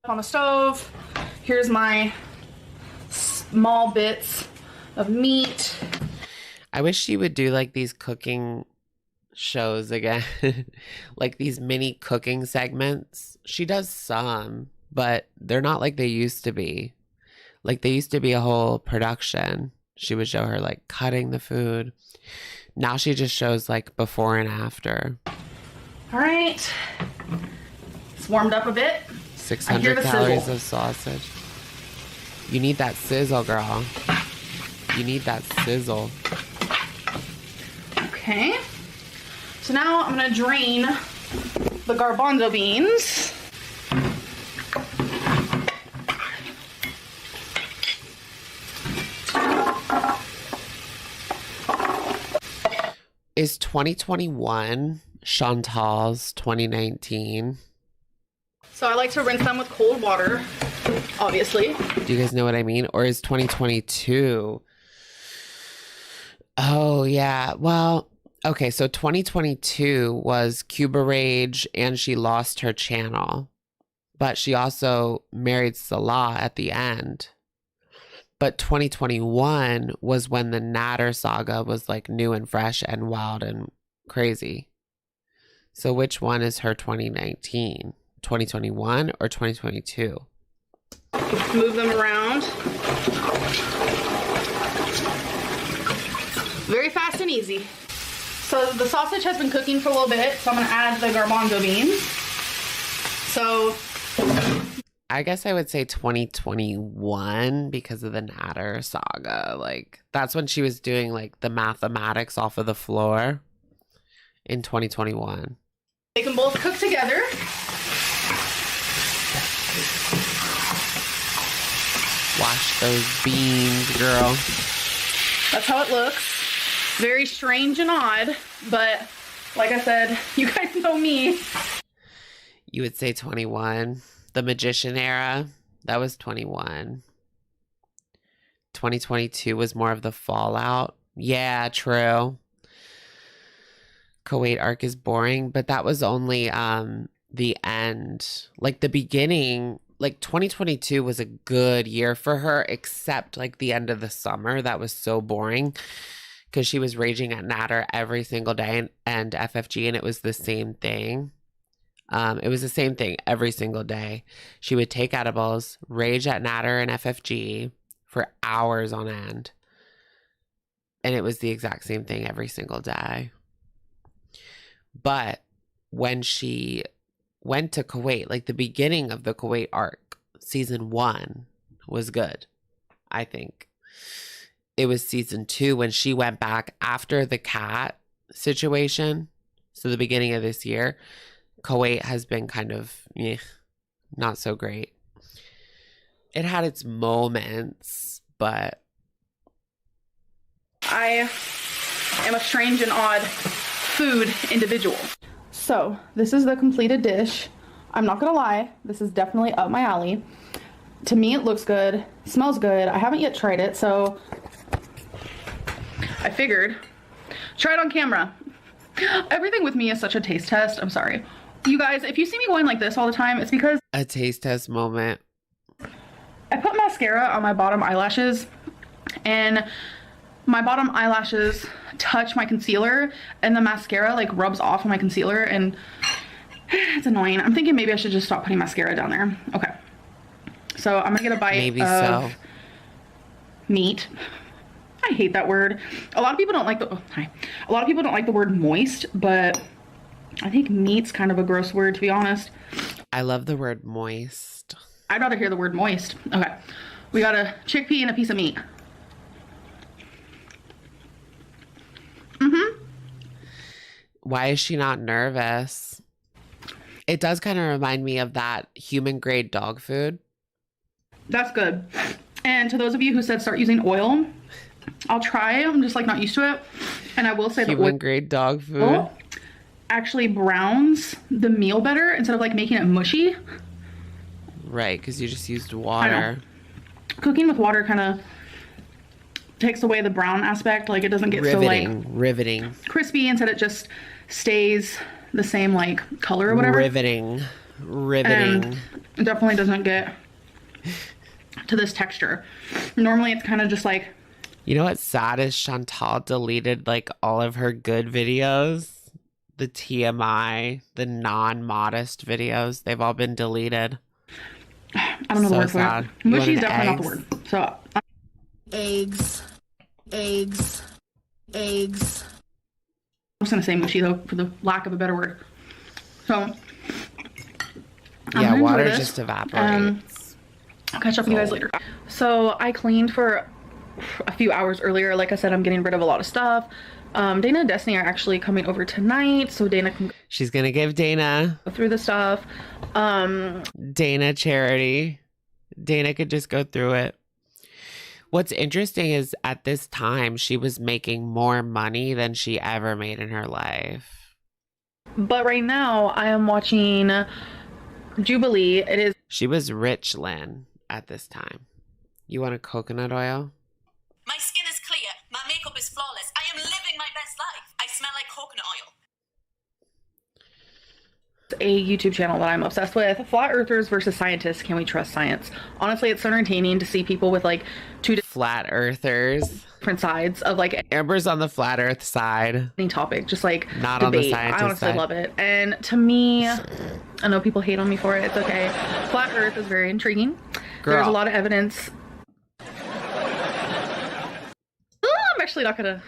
On the stove. Here's my small bits of meat. I wish she would do like these cooking shows again. Like these mini cooking segments. She does some, but they're not like they used to be. Like they used to be a whole production. She would show her like cutting the food. Now she just shows like before and after. All right. It's warmed up a bit. 600 calories of sausage. You need that sizzle, girl. You need that sizzle. Okay. So now I'm gonna drain the garbanzo beans. Is 2021 Chantal's 2019? So I like to rinse them with cold water, obviously. Do you guys know what I mean? Or is 2022? Oh, yeah. Well, okay. So 2022 was Cuba Rage and she lost her channel. But she also married Salah at the end. But 2021 was when the Natter saga was like new and fresh and wild and crazy. So which one is her 2019? 2021 or 2022? Move them around. Very fast and easy. So the sausage has been cooking for a little bit, so I'm gonna add the garbanzo beans. So I guess I would say 2021 because of the Natter saga. Like that's when she was doing like the mathematics off of the floor in 2021. They can both cook together. Wash those beans, girl. That's how it looks. Very strange and odd, but like I said, you guys know me. You would say 21. The Magician era, that was 21. 2022 was more of the fallout. Yeah, true. Kuwait arc is boring, but that was only the end. Like the beginning, like 2022 was a good year for her, except like the end of the summer. That was so boring because she was raging at Natter every single day and FFG, and it was the same thing. It was the same thing every single day. She would take edibles, rage at Natter and FFG for hours on end. And it was the exact same thing every single day. But when she went to Kuwait, like the beginning of the Kuwait arc, season 1 was good, I think. It was season 2 when she went back after the cat situation. So the beginning of this year, Kuwait has been kind of not so great. It had its moments, but I am a strange and odd food individual. So this is the completed dish. I'm not gonna lie, this is definitely up my alley. To me, it looks good, smells good. I haven't yet tried it, so I figured try it on camera. Everything with me is such a taste test. I'm sorry. You guys, if you see me going like this all the time, it's because a taste test moment. I put mascara on my bottom eyelashes and my bottom eyelashes touch my concealer and the mascara like rubs off on my concealer and it's annoying. I'm thinking maybe I should just stop putting mascara down there. Okay. So I'm gonna get a bite of meat. I hate that word. A lot of people don't like the A lot of people don't like the word moist, but I think meat's kind of a gross word, to be honest. I love the word moist. I'd rather hear the word moist. Okay. We got a chickpea and a piece of meat. Why is she not nervous? It does kind of remind me of that human grade dog food. That's good. And to those of you who said start using oil, I'll try. I'm just like not used to it. And I will say the human grade dog food actually browns the meal better instead of like making it mushy. Right, because you just used water. Cooking with water kind of takes away the brown aspect. Like it doesn't get so like riveting, crispy. Instead, it just stays the same like color or whatever. Riveting. And it definitely doesn't get to this texture. Normally, it's kind of just like. You know what's sad is Chantal deleted like all of her good videos. The TMI, the non-modest videos, they've all been deleted. I don't know the So word for sad. it. You Mushy is wanted definitely not the eggs? word. So Eggs. Eggs. Eggs. I'm just gonna say mushy though, for the lack of a better word. So I'm Yeah, gonna water enjoy this. just evaporates. I'll catch up with you guys later. So I cleaned for a few hours earlier. Like I said, I'm getting rid of a lot of stuff. Dana and Destiny are actually coming over tonight, so Dana can She's gonna give Dana go through the stuff. Dana charity. Dana could just go through it. What's interesting is at this time she was making more money than she ever made in her life. But right now I am watching Jubilee. It is. She was rich, Lynn, at this time. You want a coconut oil? My skin is clear. My makeup is flawless. I am living my best life. I smell like coconut oil. A YouTube channel that I'm obsessed with. Flat earthers versus scientists. Can we trust science? Honestly, it's so entertaining to see people with like two flat earthers, different sides of like Amber's on the flat earth side. Any topic, just like not debate. on the scientist I honestly side. love it. And to me, I know people hate on me for it. It's okay. Flat earth is very intriguing. There's a Girl. lot of evidence. I'm actually not gonna.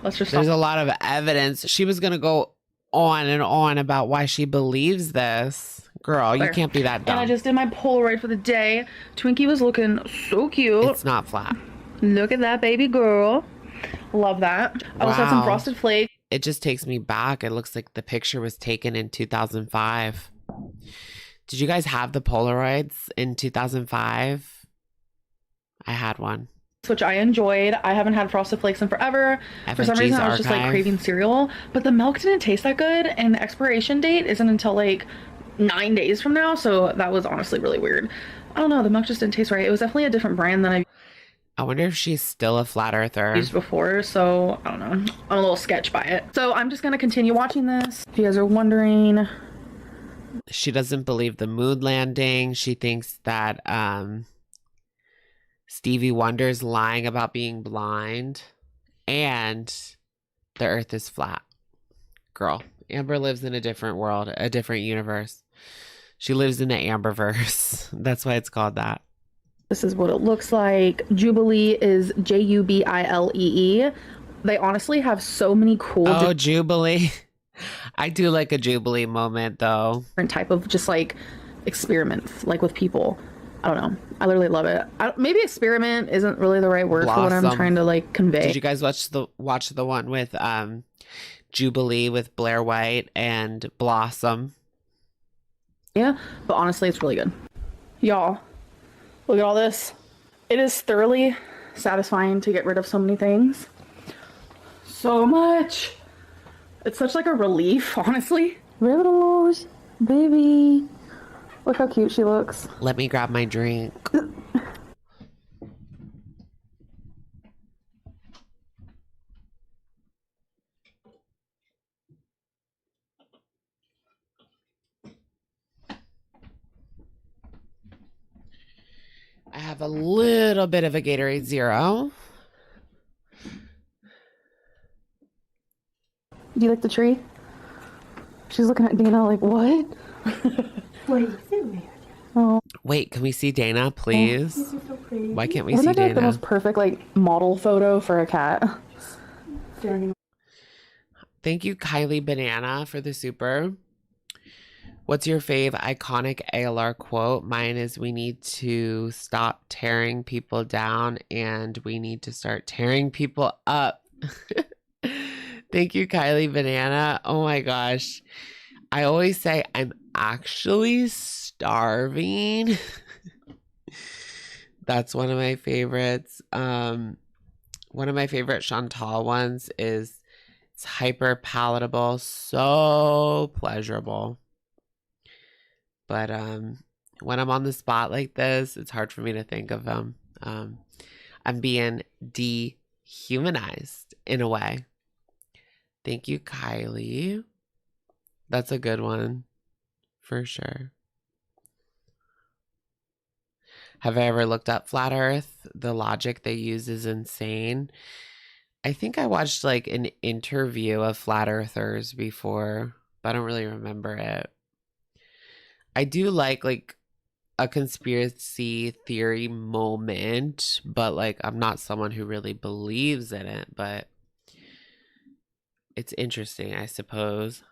Let's just. There's stop. a lot of evidence. She was gonna go on and on about why she believes this. Girl, you There. can't be that dumb. And I just did my Polaroid for the day. Twinkie was looking so cute. It's not flat. Look at that baby girl. Love that. I also had some Wow. frosted flakes. It just takes me back. It looks like the picture was taken in 2005. Did you guys have the Polaroids in 2005? I had one. Which I enjoyed. I haven't had frosted flakes in forever. For some FNG's reason, I was just like archive. craving cereal, but the milk didn't taste that good, and the expiration date isn't until like 9 days from now. So that was honestly really weird. I don't know. The milk just didn't taste right. It was definitely a different brand than I wonder if she's still a flat earther. used before. So I don't know. I'm a little sketched by it. So I'm just gonna continue watching this. If you guys are wondering, She doesn't believe the moon landing. She thinks that Stevie Wonder's lying about being blind, and the earth is flat. Girl, Amber lives in a different world, a different universe. She lives in the Amberverse. That's why it's called that. this is what it looks like. Jubilee is Jubilee. They honestly have so many cool Jubilee. I do like a Jubilee moment though. different type of just like experiments, like with people. I don't know. I literally love it. Maybe experiment isn't really the right word for what I'm Blossom. trying to like convey. Did you guys watch the one with Jubilee with Blair White and Blossom? Yeah, but honestly, it's really good. Y'all, look at all this. It is thoroughly satisfying to get rid of so many things. So much. It's such like a relief, honestly. Rose, baby. Look how cute she looks. Let me grab my drink. I have a little bit of a Gatorade Zero. Do you like the tree? She's looking at Dana like, what? Oh. Wait, can we see Dana, please? Why can't we Wouldn't see that be like the Dana? most perfect like model photo for a cat? Thank you, Kylie Banana, for the super. What's your fave iconic ALR quote? Mine is, we need to stop tearing people down and we need to start tearing people up. Thank you, Kylie Banana. Oh my gosh. I always say I'm actually starving. That's one of my favorites. One of my favorite Chantal ones is, it's hyper palatable, so pleasurable. But when I'm on the spot like this, it's hard for me to think of them. I'm being dehumanized in a way. Thank you, Kylie. That's a good one, for sure. Have I ever looked up Flat Earth? The logic they use is insane. I think I watched like an interview of Flat Earthers before, but I don't really remember it. I do like a conspiracy theory moment, but like I'm not someone who really believes in it, but it's interesting, I suppose.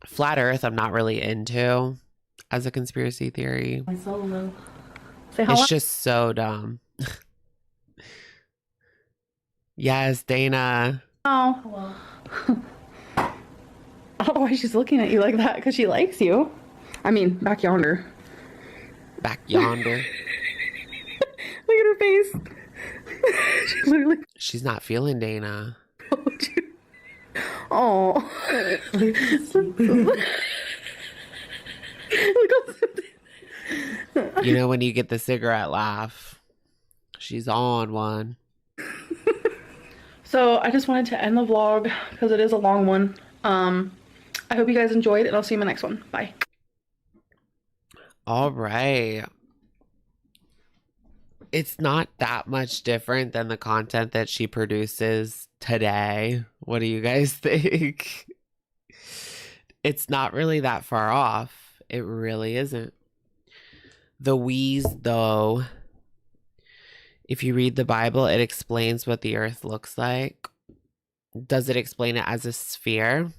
Flat Earth, I'm not really into as a conspiracy theory. It's just so dumb. Yes, Dana. Oh. Hello. I don't know why she's looking at you like that, because she likes you. I mean, back yonder. Back yonder. Look at her face. She's literally... She's not feeling Dana. Oh. You know when you get the cigarette laugh. She's on one. So I just wanted to end the vlog because it is a long one. I hope you guys enjoyed, and I'll see you in my next one. Bye. All right. It's not that much different than the content that she produces today. What do you guys think? It's not really that far off. It really isn't. The wheeze, though, if you read the Bible, it explains what the earth looks like. Does it explain it as a sphere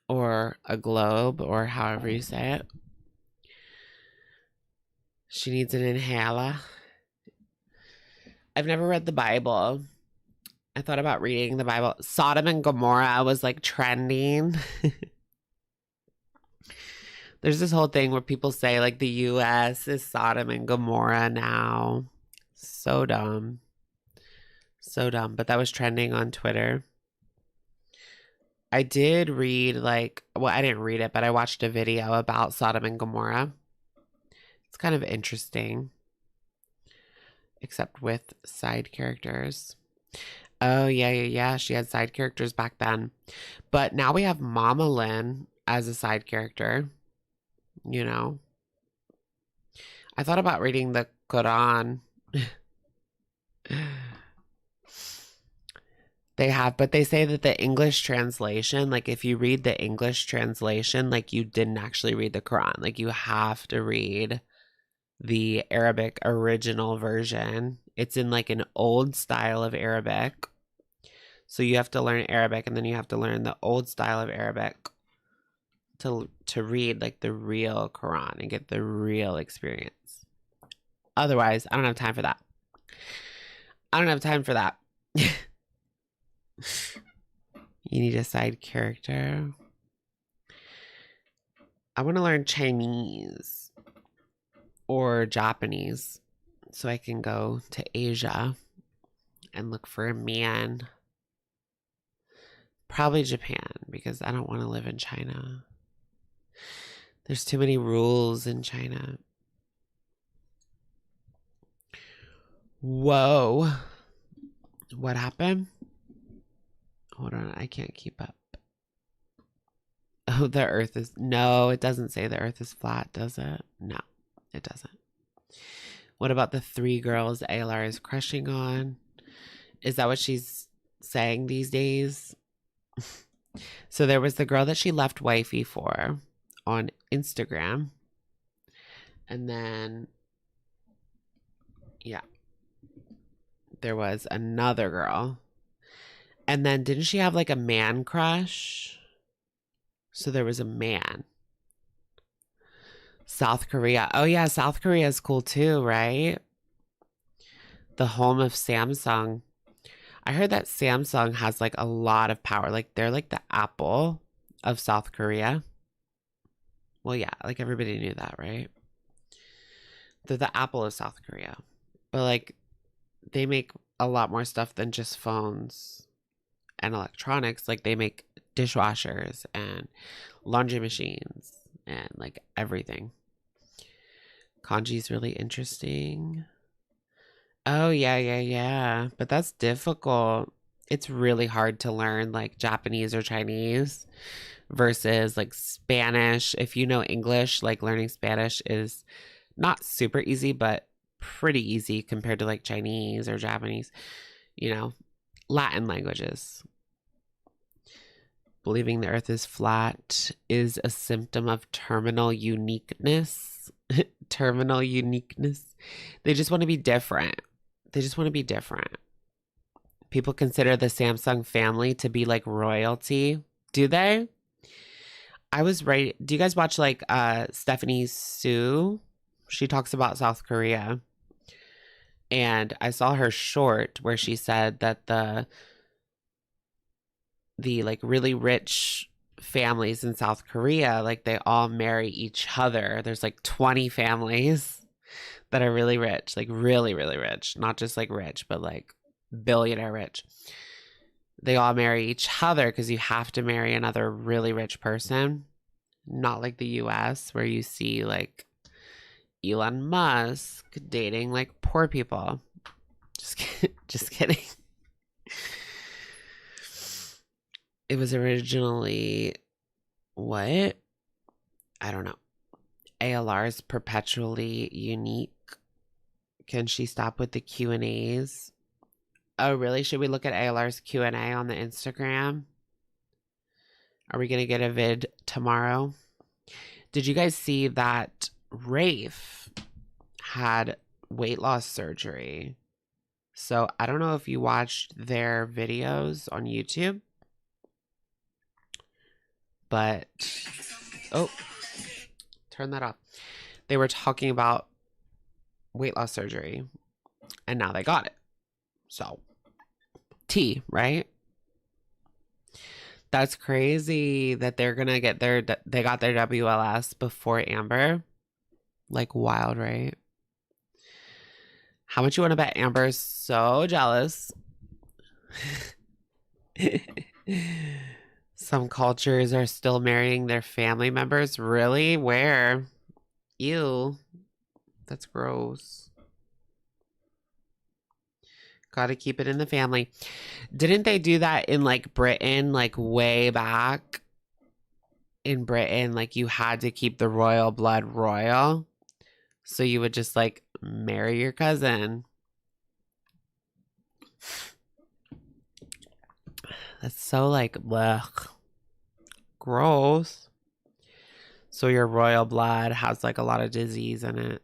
or a globe or however you say it? She needs an inhaler. I've never read the Bible. I thought about reading the Bible. Sodom and Gomorrah was like trending. There's this whole thing where people say like the US is Sodom and Gomorrah now. So dumb. So dumb. But that was trending on Twitter. I did read like, well, I didn't read it, but I watched a video about Sodom and Gomorrah. It's kind of interesting. Except with side characters. Oh, yeah. She had side characters back then. But now we have Mama Lynn as a side character. You know. I thought about reading the Quran. They have, but they say that the English translation, like if you read the English translation, like you didn't actually read the Quran. Like you have to read the Arabic original version. It's in like an old style of Arabic. So you have to learn Arabic and then you have to learn the old style of Arabic to read like the real Quran and get the real experience. Otherwise, I don't have time for that. I don't have time for that. You need a side character. I want to learn Chinese or Japanese so I can go to Asia and look for a man. Probably Japan because I don't want to live in China. There's too many rules in China. Whoa. What happened? Hold on, I can't keep up. Oh, the earth is... No, it doesn't say the earth is flat, does it? No, it doesn't. What about the 3 girls ALR is crushing on? Is that what she's saying these days? So there was the girl that she left wifey for on Instagram. And then... yeah. There was another girl. And then didn't she have like a man crush? So there was a man. South Korea. Oh yeah, South Korea is cool too, right? The home of Samsung. I heard that Samsung has like a lot of power. Like they're like the Apple of South Korea. Well, yeah, like everybody knew that, right? They're the Apple of South Korea. But like they make a lot more stuff than just phones and electronics. Like they make dishwashers and laundry machines and like everything. Kanji's really interesting. Oh yeah. But that's difficult. It's really hard to learn like Japanese or Chinese versus like Spanish. If you know English, like learning Spanish is not super easy, but pretty easy compared to like Chinese or Japanese, you know, Latin languages. believing the earth is flat is a symptom of terminal uniqueness. Terminal uniqueness. They just want to be different. They just want to be different. People consider the Samsung family to be like royalty. Do they? I was right. Do you guys watch like Stephanie Sue? She talks about South Korea. And I saw her short where she said that the like really rich families in South Korea, like they all marry each other. There's like 20 families that are really rich, like really, really rich. Not just like rich, but like billionaire rich. They all marry each other because you have to marry another really rich person. Not like the US where you see like Elon Musk dating like poor people. Just kidding. It was originally what? I don't know. ALR is perpetually unique. Can she stop with the Q&As? Oh, really? Should we look at ALR's Q&A on the Instagram? Are we going to get a vid tomorrow? Did you guys see that Rafe had weight loss surgery? So I don't know if you watched their videos on YouTube, but oh, turn that off. They were talking about weight loss surgery and now they got it. So T, right? That's crazy that they're gonna get they got their WLS before Amber. Like wild, right? How much you want to bet Amber's so jealous? Some cultures are still marrying their family members. Really? Where? Ew. That's gross. Gotta keep it in the family. Didn't they do that in like Britain, like way back? In Britain, like you had to keep the royal blood royal. So you would just like marry your cousin. That's so like, blech. Gross. So your royal blood has like a lot of disease in it.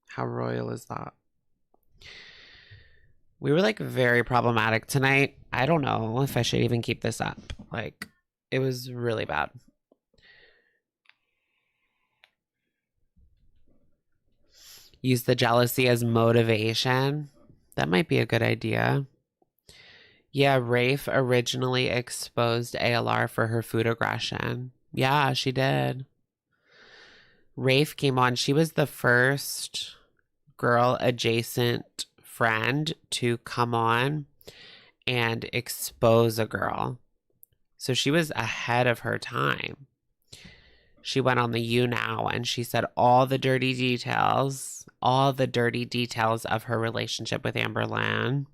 How royal is that? We were like very problematic tonight. I don't know if I should even keep this up. Like, it was really bad. Use the jealousy as motivation. That might be a good idea. Yeah, Rafe originally exposed ALR for her food aggression. Yeah, she did. Rafe came on. She was the first girl adjacent friend to come on and expose a girl. So she was ahead of her time. She went on the You Now and she said all the dirty details of her relationship with Amber Lan.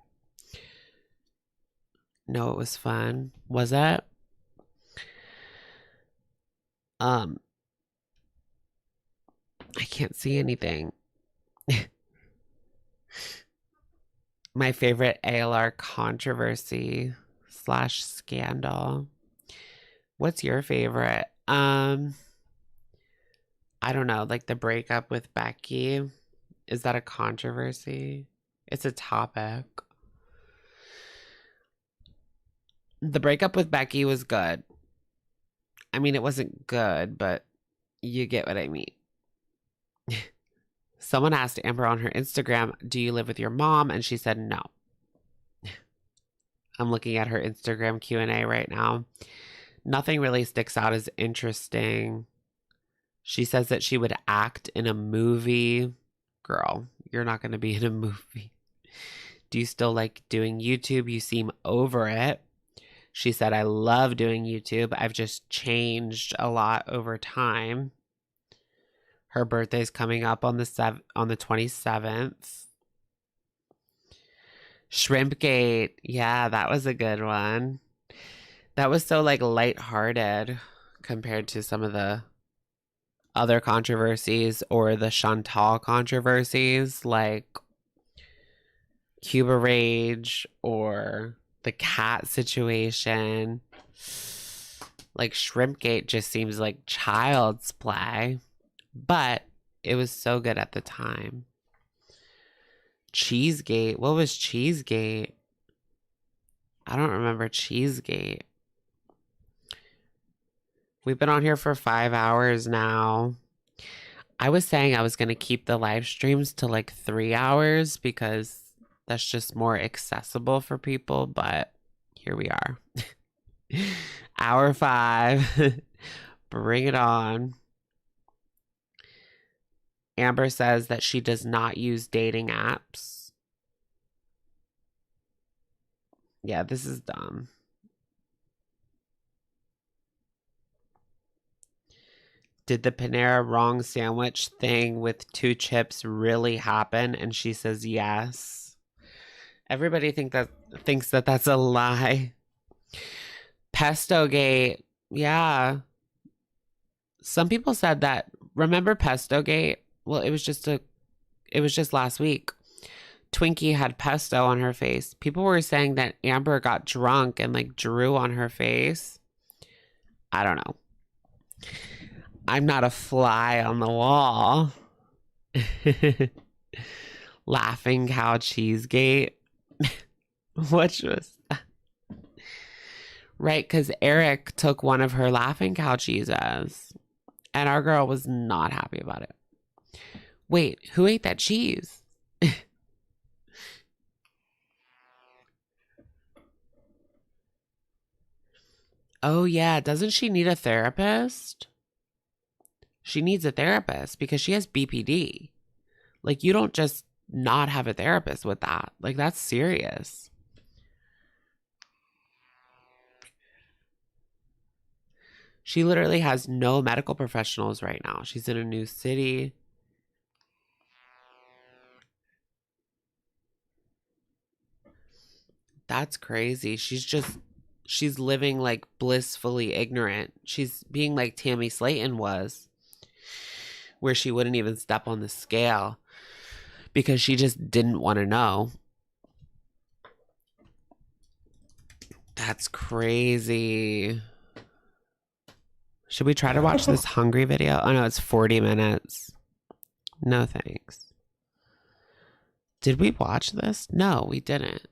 No, it was fun. Was it? I can't see anything. My favorite ALR controversy / scandal. What's your favorite? I don't know, like the breakup with Becky. Is that a controversy? It's a topic. The breakup with Becky was good. I mean, it wasn't good, but you get what I mean. Someone asked Amber on her Instagram, do you live with your mom? And she said no. I'm looking at her Instagram Q&A right now. Nothing really sticks out as interesting. She says that she would act in a movie. Girl, you're not going to be in a movie. Do you still like doing YouTube? You seem over it. She said, I love doing YouTube. I've just changed a lot over time. Her birthday's coming up on the 27th. Shrimpgate. Yeah, that was a good one. That was so like lighthearted compared to some of the other controversies or the Chantal controversies like Cuba Rage or the cat situation. Like Shrimpgate just seems like child's play, but it was so good at the time. Cheesegate. What was Cheesegate? I don't remember Cheesegate. We've been on here for 5 hours now. I was saying I was going to keep the live streams to like 3 hours because that's just more accessible for people, but here we are. Hour 5. Bring it on. Amber says that she does not use dating apps. Yeah, this is dumb. Did the Panera wrong sandwich thing with 2 chips really happen? And she says yes. Everybody thinks that that's a lie. Pesto Gate. Yeah. Some people said that. Remember Pesto Gate? Well, it was just last week. Twinkie had pesto on her face. People were saying that Amber got drunk and like drew on her face. I don't know. I'm not a fly on the wall. Laughing Cow Cheesegate. Which was right, because Eric took one of her Laughing Cow cheeses and our girl was not happy about it. Wait, who ate that cheese? Oh yeah, doesn't she need a therapist? She needs a therapist because she has BPD. Like, you don't just not have a therapist with that. Like, that's serious. She literally has no medical professionals right now. She's in a new city. That's crazy. She's living like blissfully ignorant. She's being like Tammy Slayton was, where she wouldn't even step on the scale because she just didn't want to know. That's crazy. Should we try to watch this hungry video? Oh no, it's 40 minutes. No thanks. Did we watch this? No, we didn't.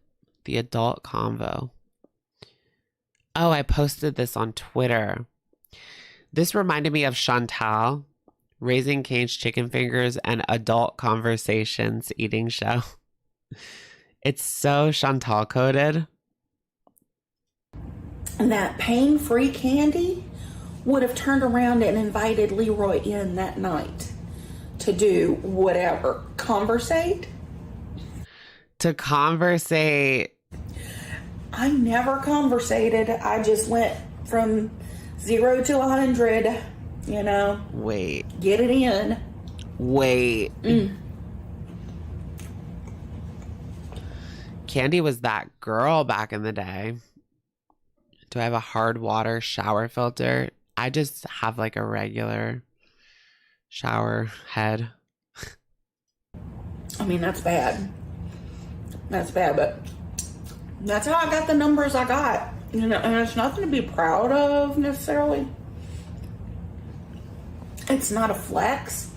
The adult convo. Oh, I posted this on Twitter. This reminded me of Chantal, Raising Cane's Chicken Fingers and Adult Conversations eating show. It's so Chantal coded. And that pain-free candy would have turned around and invited Leroy in that night to do whatever. Conversate? To conversate. I never conversated. I just went from 0 to 100, you know. Wait. Get it in. Wait. Candy was that girl back in the day. Do I have a hard water shower filter? I just have like a regular shower head. I mean, that's bad. That's bad, but that's how I got the numbers I got. You know, and it's nothing to be proud of necessarily. It's not a flex.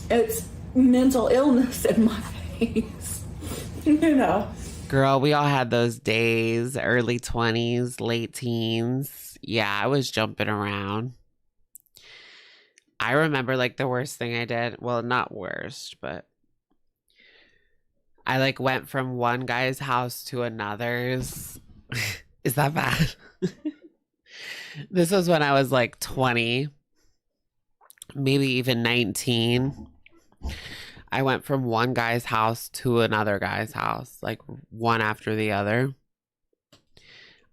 It's mental illness in my face. You know. Girl, we all had those days, early 20s, late teens. Yeah, I was jumping around. I remember like the worst thing I did. Well, not worst, but I like went from one guy's house to another's. Is that bad? This was when I was like 20, maybe even 19. I went from one guy's house to another guy's house, like one after the other.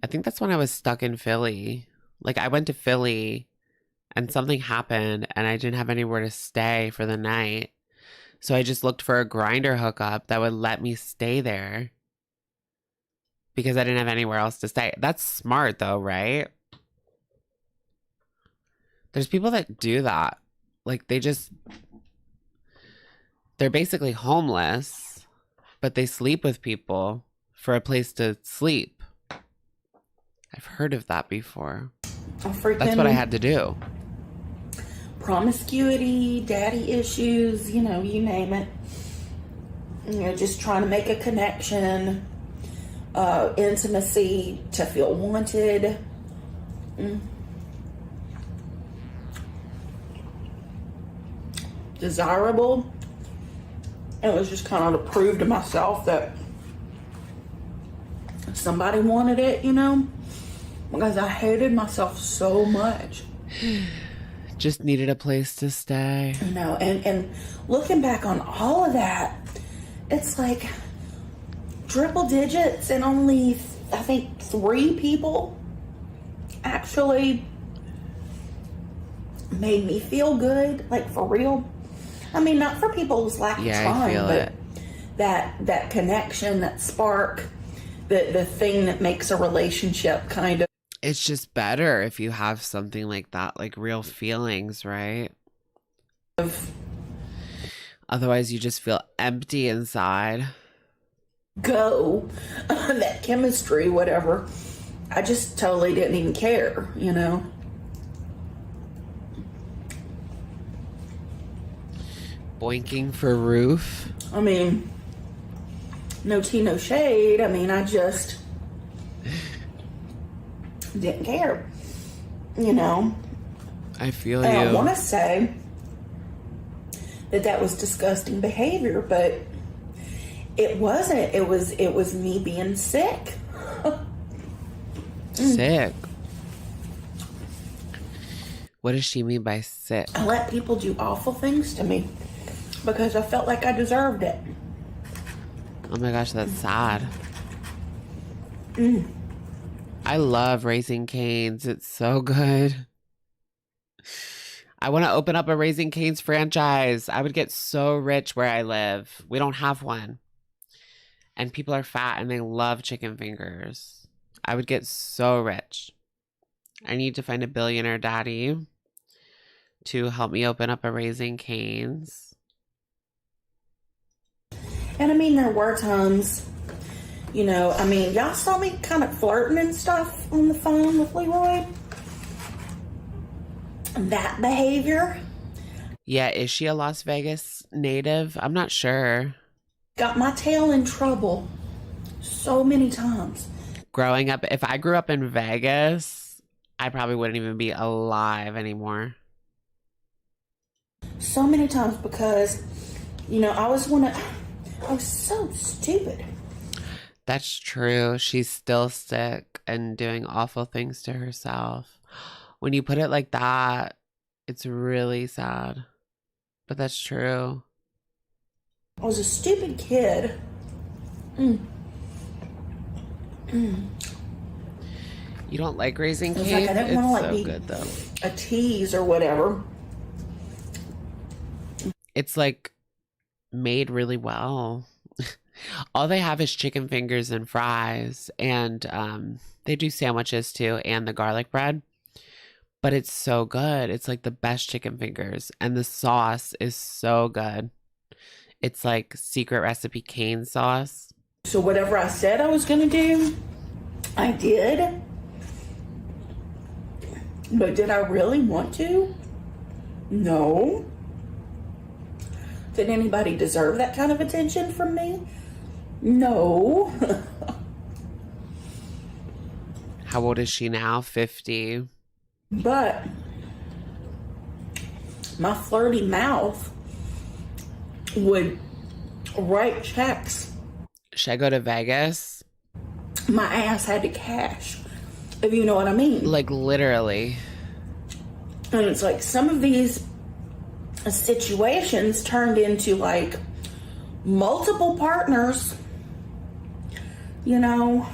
I think that's when I was stuck in Philly. Like I went to Philly and something happened and I didn't have anywhere to stay for the night. So I just looked for a grinder hookup that would let me stay there because I didn't have anywhere else to stay. That's smart though, right? There's people that do that. Like they're basically homeless, but they sleep with people for a place to sleep. I've heard of that before. freaking... That's what I had to do. Promiscuity, daddy issues, you know, you name it. You know, just trying to make a connection, intimacy, to feel wanted. Desirable. It was just kind of to prove to myself that somebody wanted it, you know, because I hated myself so much. Just needed a place to stay. You know, and looking back on all of that, it's like triple digits and only, I think, 3 people actually made me feel good, like for real. I mean, not for people's lack of trying, but that connection, that spark, the thing that makes a relationship kind of. It's just better if you have something like that, like real feelings, right? Otherwise, you just feel empty inside. That chemistry, whatever. I just totally didn't even care, you know? Boinking for roof. I mean, no tea, no shade. I mean, I just didn't care, you know? I feel and you. I want to say that was disgusting behavior, but it wasn't. It was me being sick. Sick? What does she mean by sick? I let people do awful things to me because I felt like I deserved it. Oh my gosh, that's sad. I love Raising Cane's. It's so good. I want to open up a Raising Cane's franchise. I would get so rich where I live. We don't have one. And people are fat and they love chicken fingers. I would get so rich. I need to find a billionaire daddy to help me open up a Raising Cane's. And I mean, there were times, you know, I mean, y'all saw me kind of flirting and stuff on the phone with Leroy. That behavior. Yeah, is she a Las Vegas native? I'm not sure. Got my tail in trouble so many times. Growing up, if I grew up in Vegas, I probably wouldn't even be alive anymore. So many times because, you know, I was so stupid. That's true. She's still sick and doing awful things to herself. When you put it like that, it's really sad. But that's true. I was a stupid kid. You don't like Raising Cane's? Like, I didn't want to so be good though. A tease or whatever. It's like made really well. All they have is chicken fingers and fries, and they do sandwiches too, and the garlic bread. But it's so good. It's like the best chicken fingers, and the sauce is so good. It's like secret recipe cane sauce. So whatever I said I was going to do, I did. But did I really want to? No. Did anybody deserve that kind of attention from me? No. How old is she now? 50. But my flirty mouth would write checks. Should I go to Vegas? My ass had to cash, if you know what I mean. Like literally. And it's like some of these situations turned into like multiple partners, you know,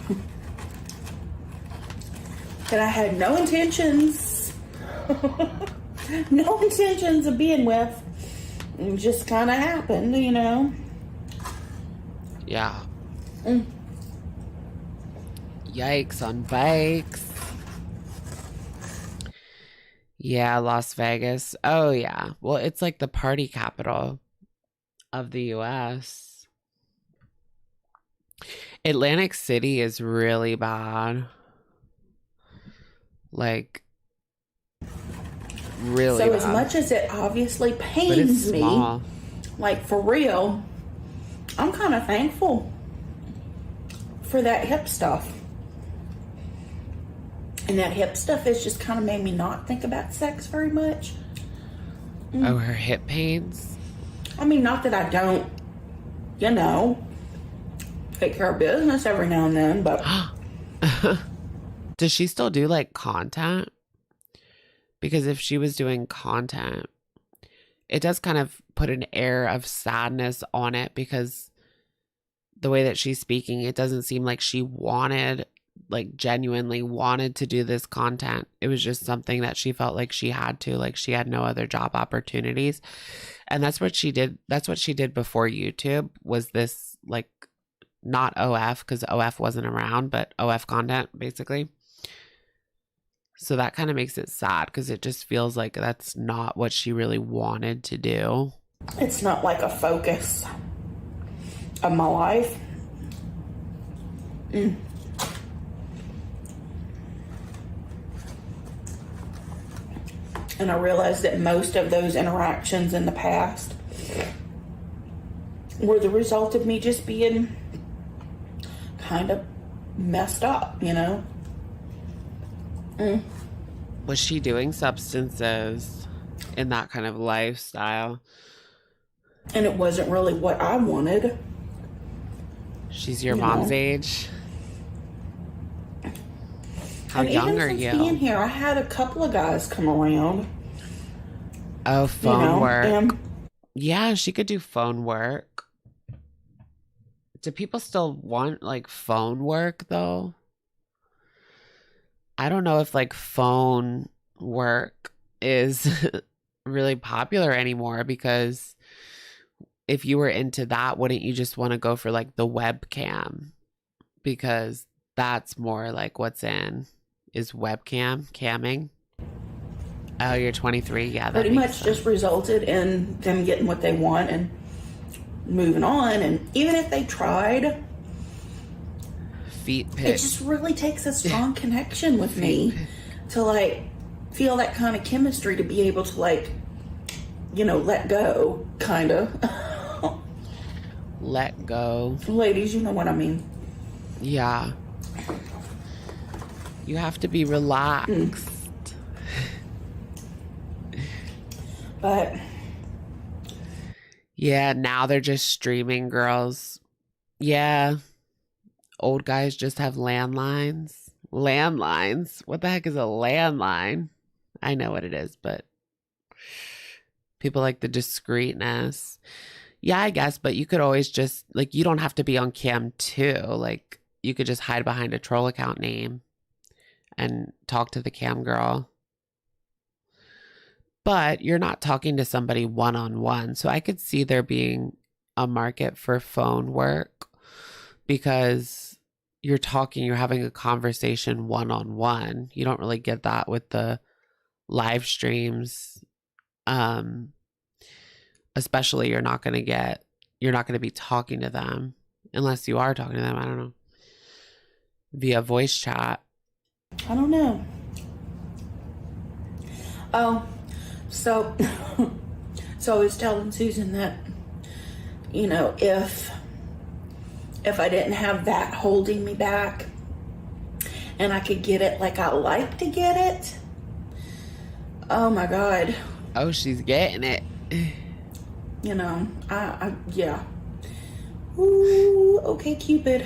that I had no intentions of being with. It just kind of happened, you know. Yeah. Yikes on bikes. Yeah, Las Vegas. Oh, yeah. Well, it's like the party capital of the U.S. Atlantic City is really bad. Like, really So bad. as much as it obviously But it's pains me, small. like for real, I'm kind of thankful for that hip stuff. And that hip stuff has just kind of made me not think about sex very much. Oh, her hip pains? I mean, not that I don't, you know, take care of business every now and then, but... Does she still do like content? Because if she was doing content, it does kind of put an air of sadness on it, because the way that she's speaking, it doesn't seem like she wanted, like genuinely wanted to do this content. It was just something that she felt like she had to, like she had no other job opportunities. And that's what she did. That's what she did before YouTube, was this, like, not OF, because OF wasn't around, but OF content basically. So that kind of makes it sad, because it just feels like that's not what she really wanted to do. It's not like a focus of my life. And I realized that most of those interactions in the past were the result of me just being kind of messed up, you know? Was she doing substances in that kind of lifestyle? And it wasn't really what I wanted. She's your You mom's know. age? How And young even are since you? being here, I had a couple of guys come around. Oh, phone work. and Yeah, she could do phone work. Do people still want like phone work though? I don't know if like phone work is really popular anymore, because if you were into that, wouldn't you just want to go for like the webcam? Because that's more like what's in is webcam, camming. Oh, you're 23. Yeah, that pretty makes much sense. just resulted in them getting what they want and moving on. And even if they tried, Feet it pics. just really takes a strong connection with me to like feel that kind of chemistry to be able to like, you know, let go, kind of. Let go. Ladies, you know what I mean. Yeah. You have to be relaxed. But yeah, now they're just streaming girls. Yeah. Old guys just have landlines. Landlines? What the heck is a landline? I know what it is, but people like the discreetness. Yeah, I guess, but you could always just, like, you don't have to be on cam too. Like, you could just hide behind a troll account name and talk to the cam girl. But you're not talking to somebody one-on-one. So I could see there being a market for phone work, because you're talking, you're having a conversation one-on-one. You don't really get that with the live streams. Especially you're not going to be talking to them unless you are talking to them. I don't know. Via voice chat. I don't know. Oh, so I was telling Susan that, you know, if I didn't have that holding me back and I could get it like I like to get it, oh my God. Oh, she's getting it. You know, yeah. Ooh, okay, Cupid.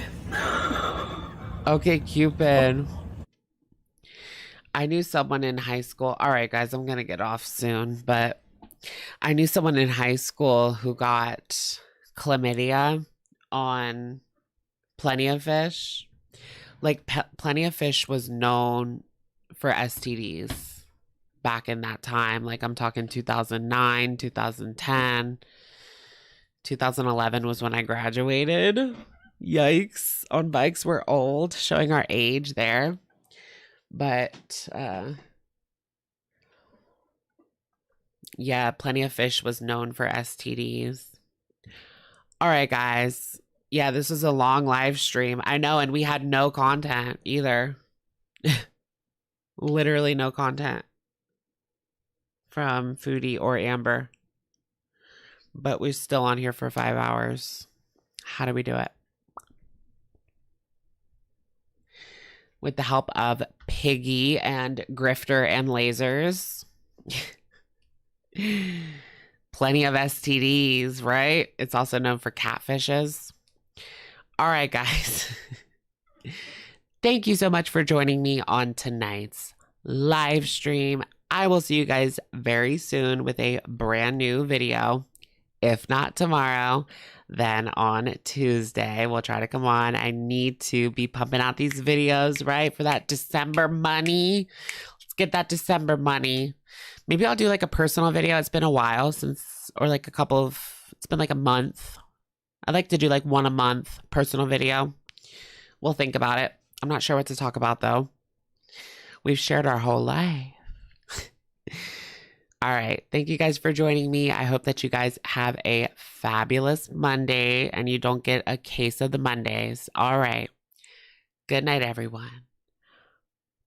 Okay, Cupid. I knew someone in high school. All right, guys, I'm going to get off soon, but I knew someone in high school who got chlamydia on Plenty of Fish. Like, Plenty of Fish was known for STDs back in that time. Like, I'm talking 2009, 2010, 2011 was when I graduated. Yikes. On Bikes, we're old, showing our age there. But, yeah, Plenty of Fish was known for STDs. All right, guys. Yeah, this is a long live stream. I know, and we had no content either. Literally no content. from Foodie or Amber. But we're still on here for 5 hours. How do we do it? With the help of Piggy and Grifter and Lasers. Plenty of STDs, right? It's also known for catfishes. All right, guys. Thank you so much for joining me on tonight's live stream. I will see you guys very soon with a brand new video. If not tomorrow, then on Tuesday. We'll try to come on. I need to be pumping out these videos, right? For that December money. Let's get that December money. Maybe I'll do like a personal video. It's been a while since, or like it's been like a month. I'd like to do like one a month personal video. We'll think about it. I'm not sure what to talk about though. We've shared our whole life. All right. Thank you guys for joining me. I hope that you guys have a fabulous Monday and you don't get a case of the Mondays. All right. Good night, everyone.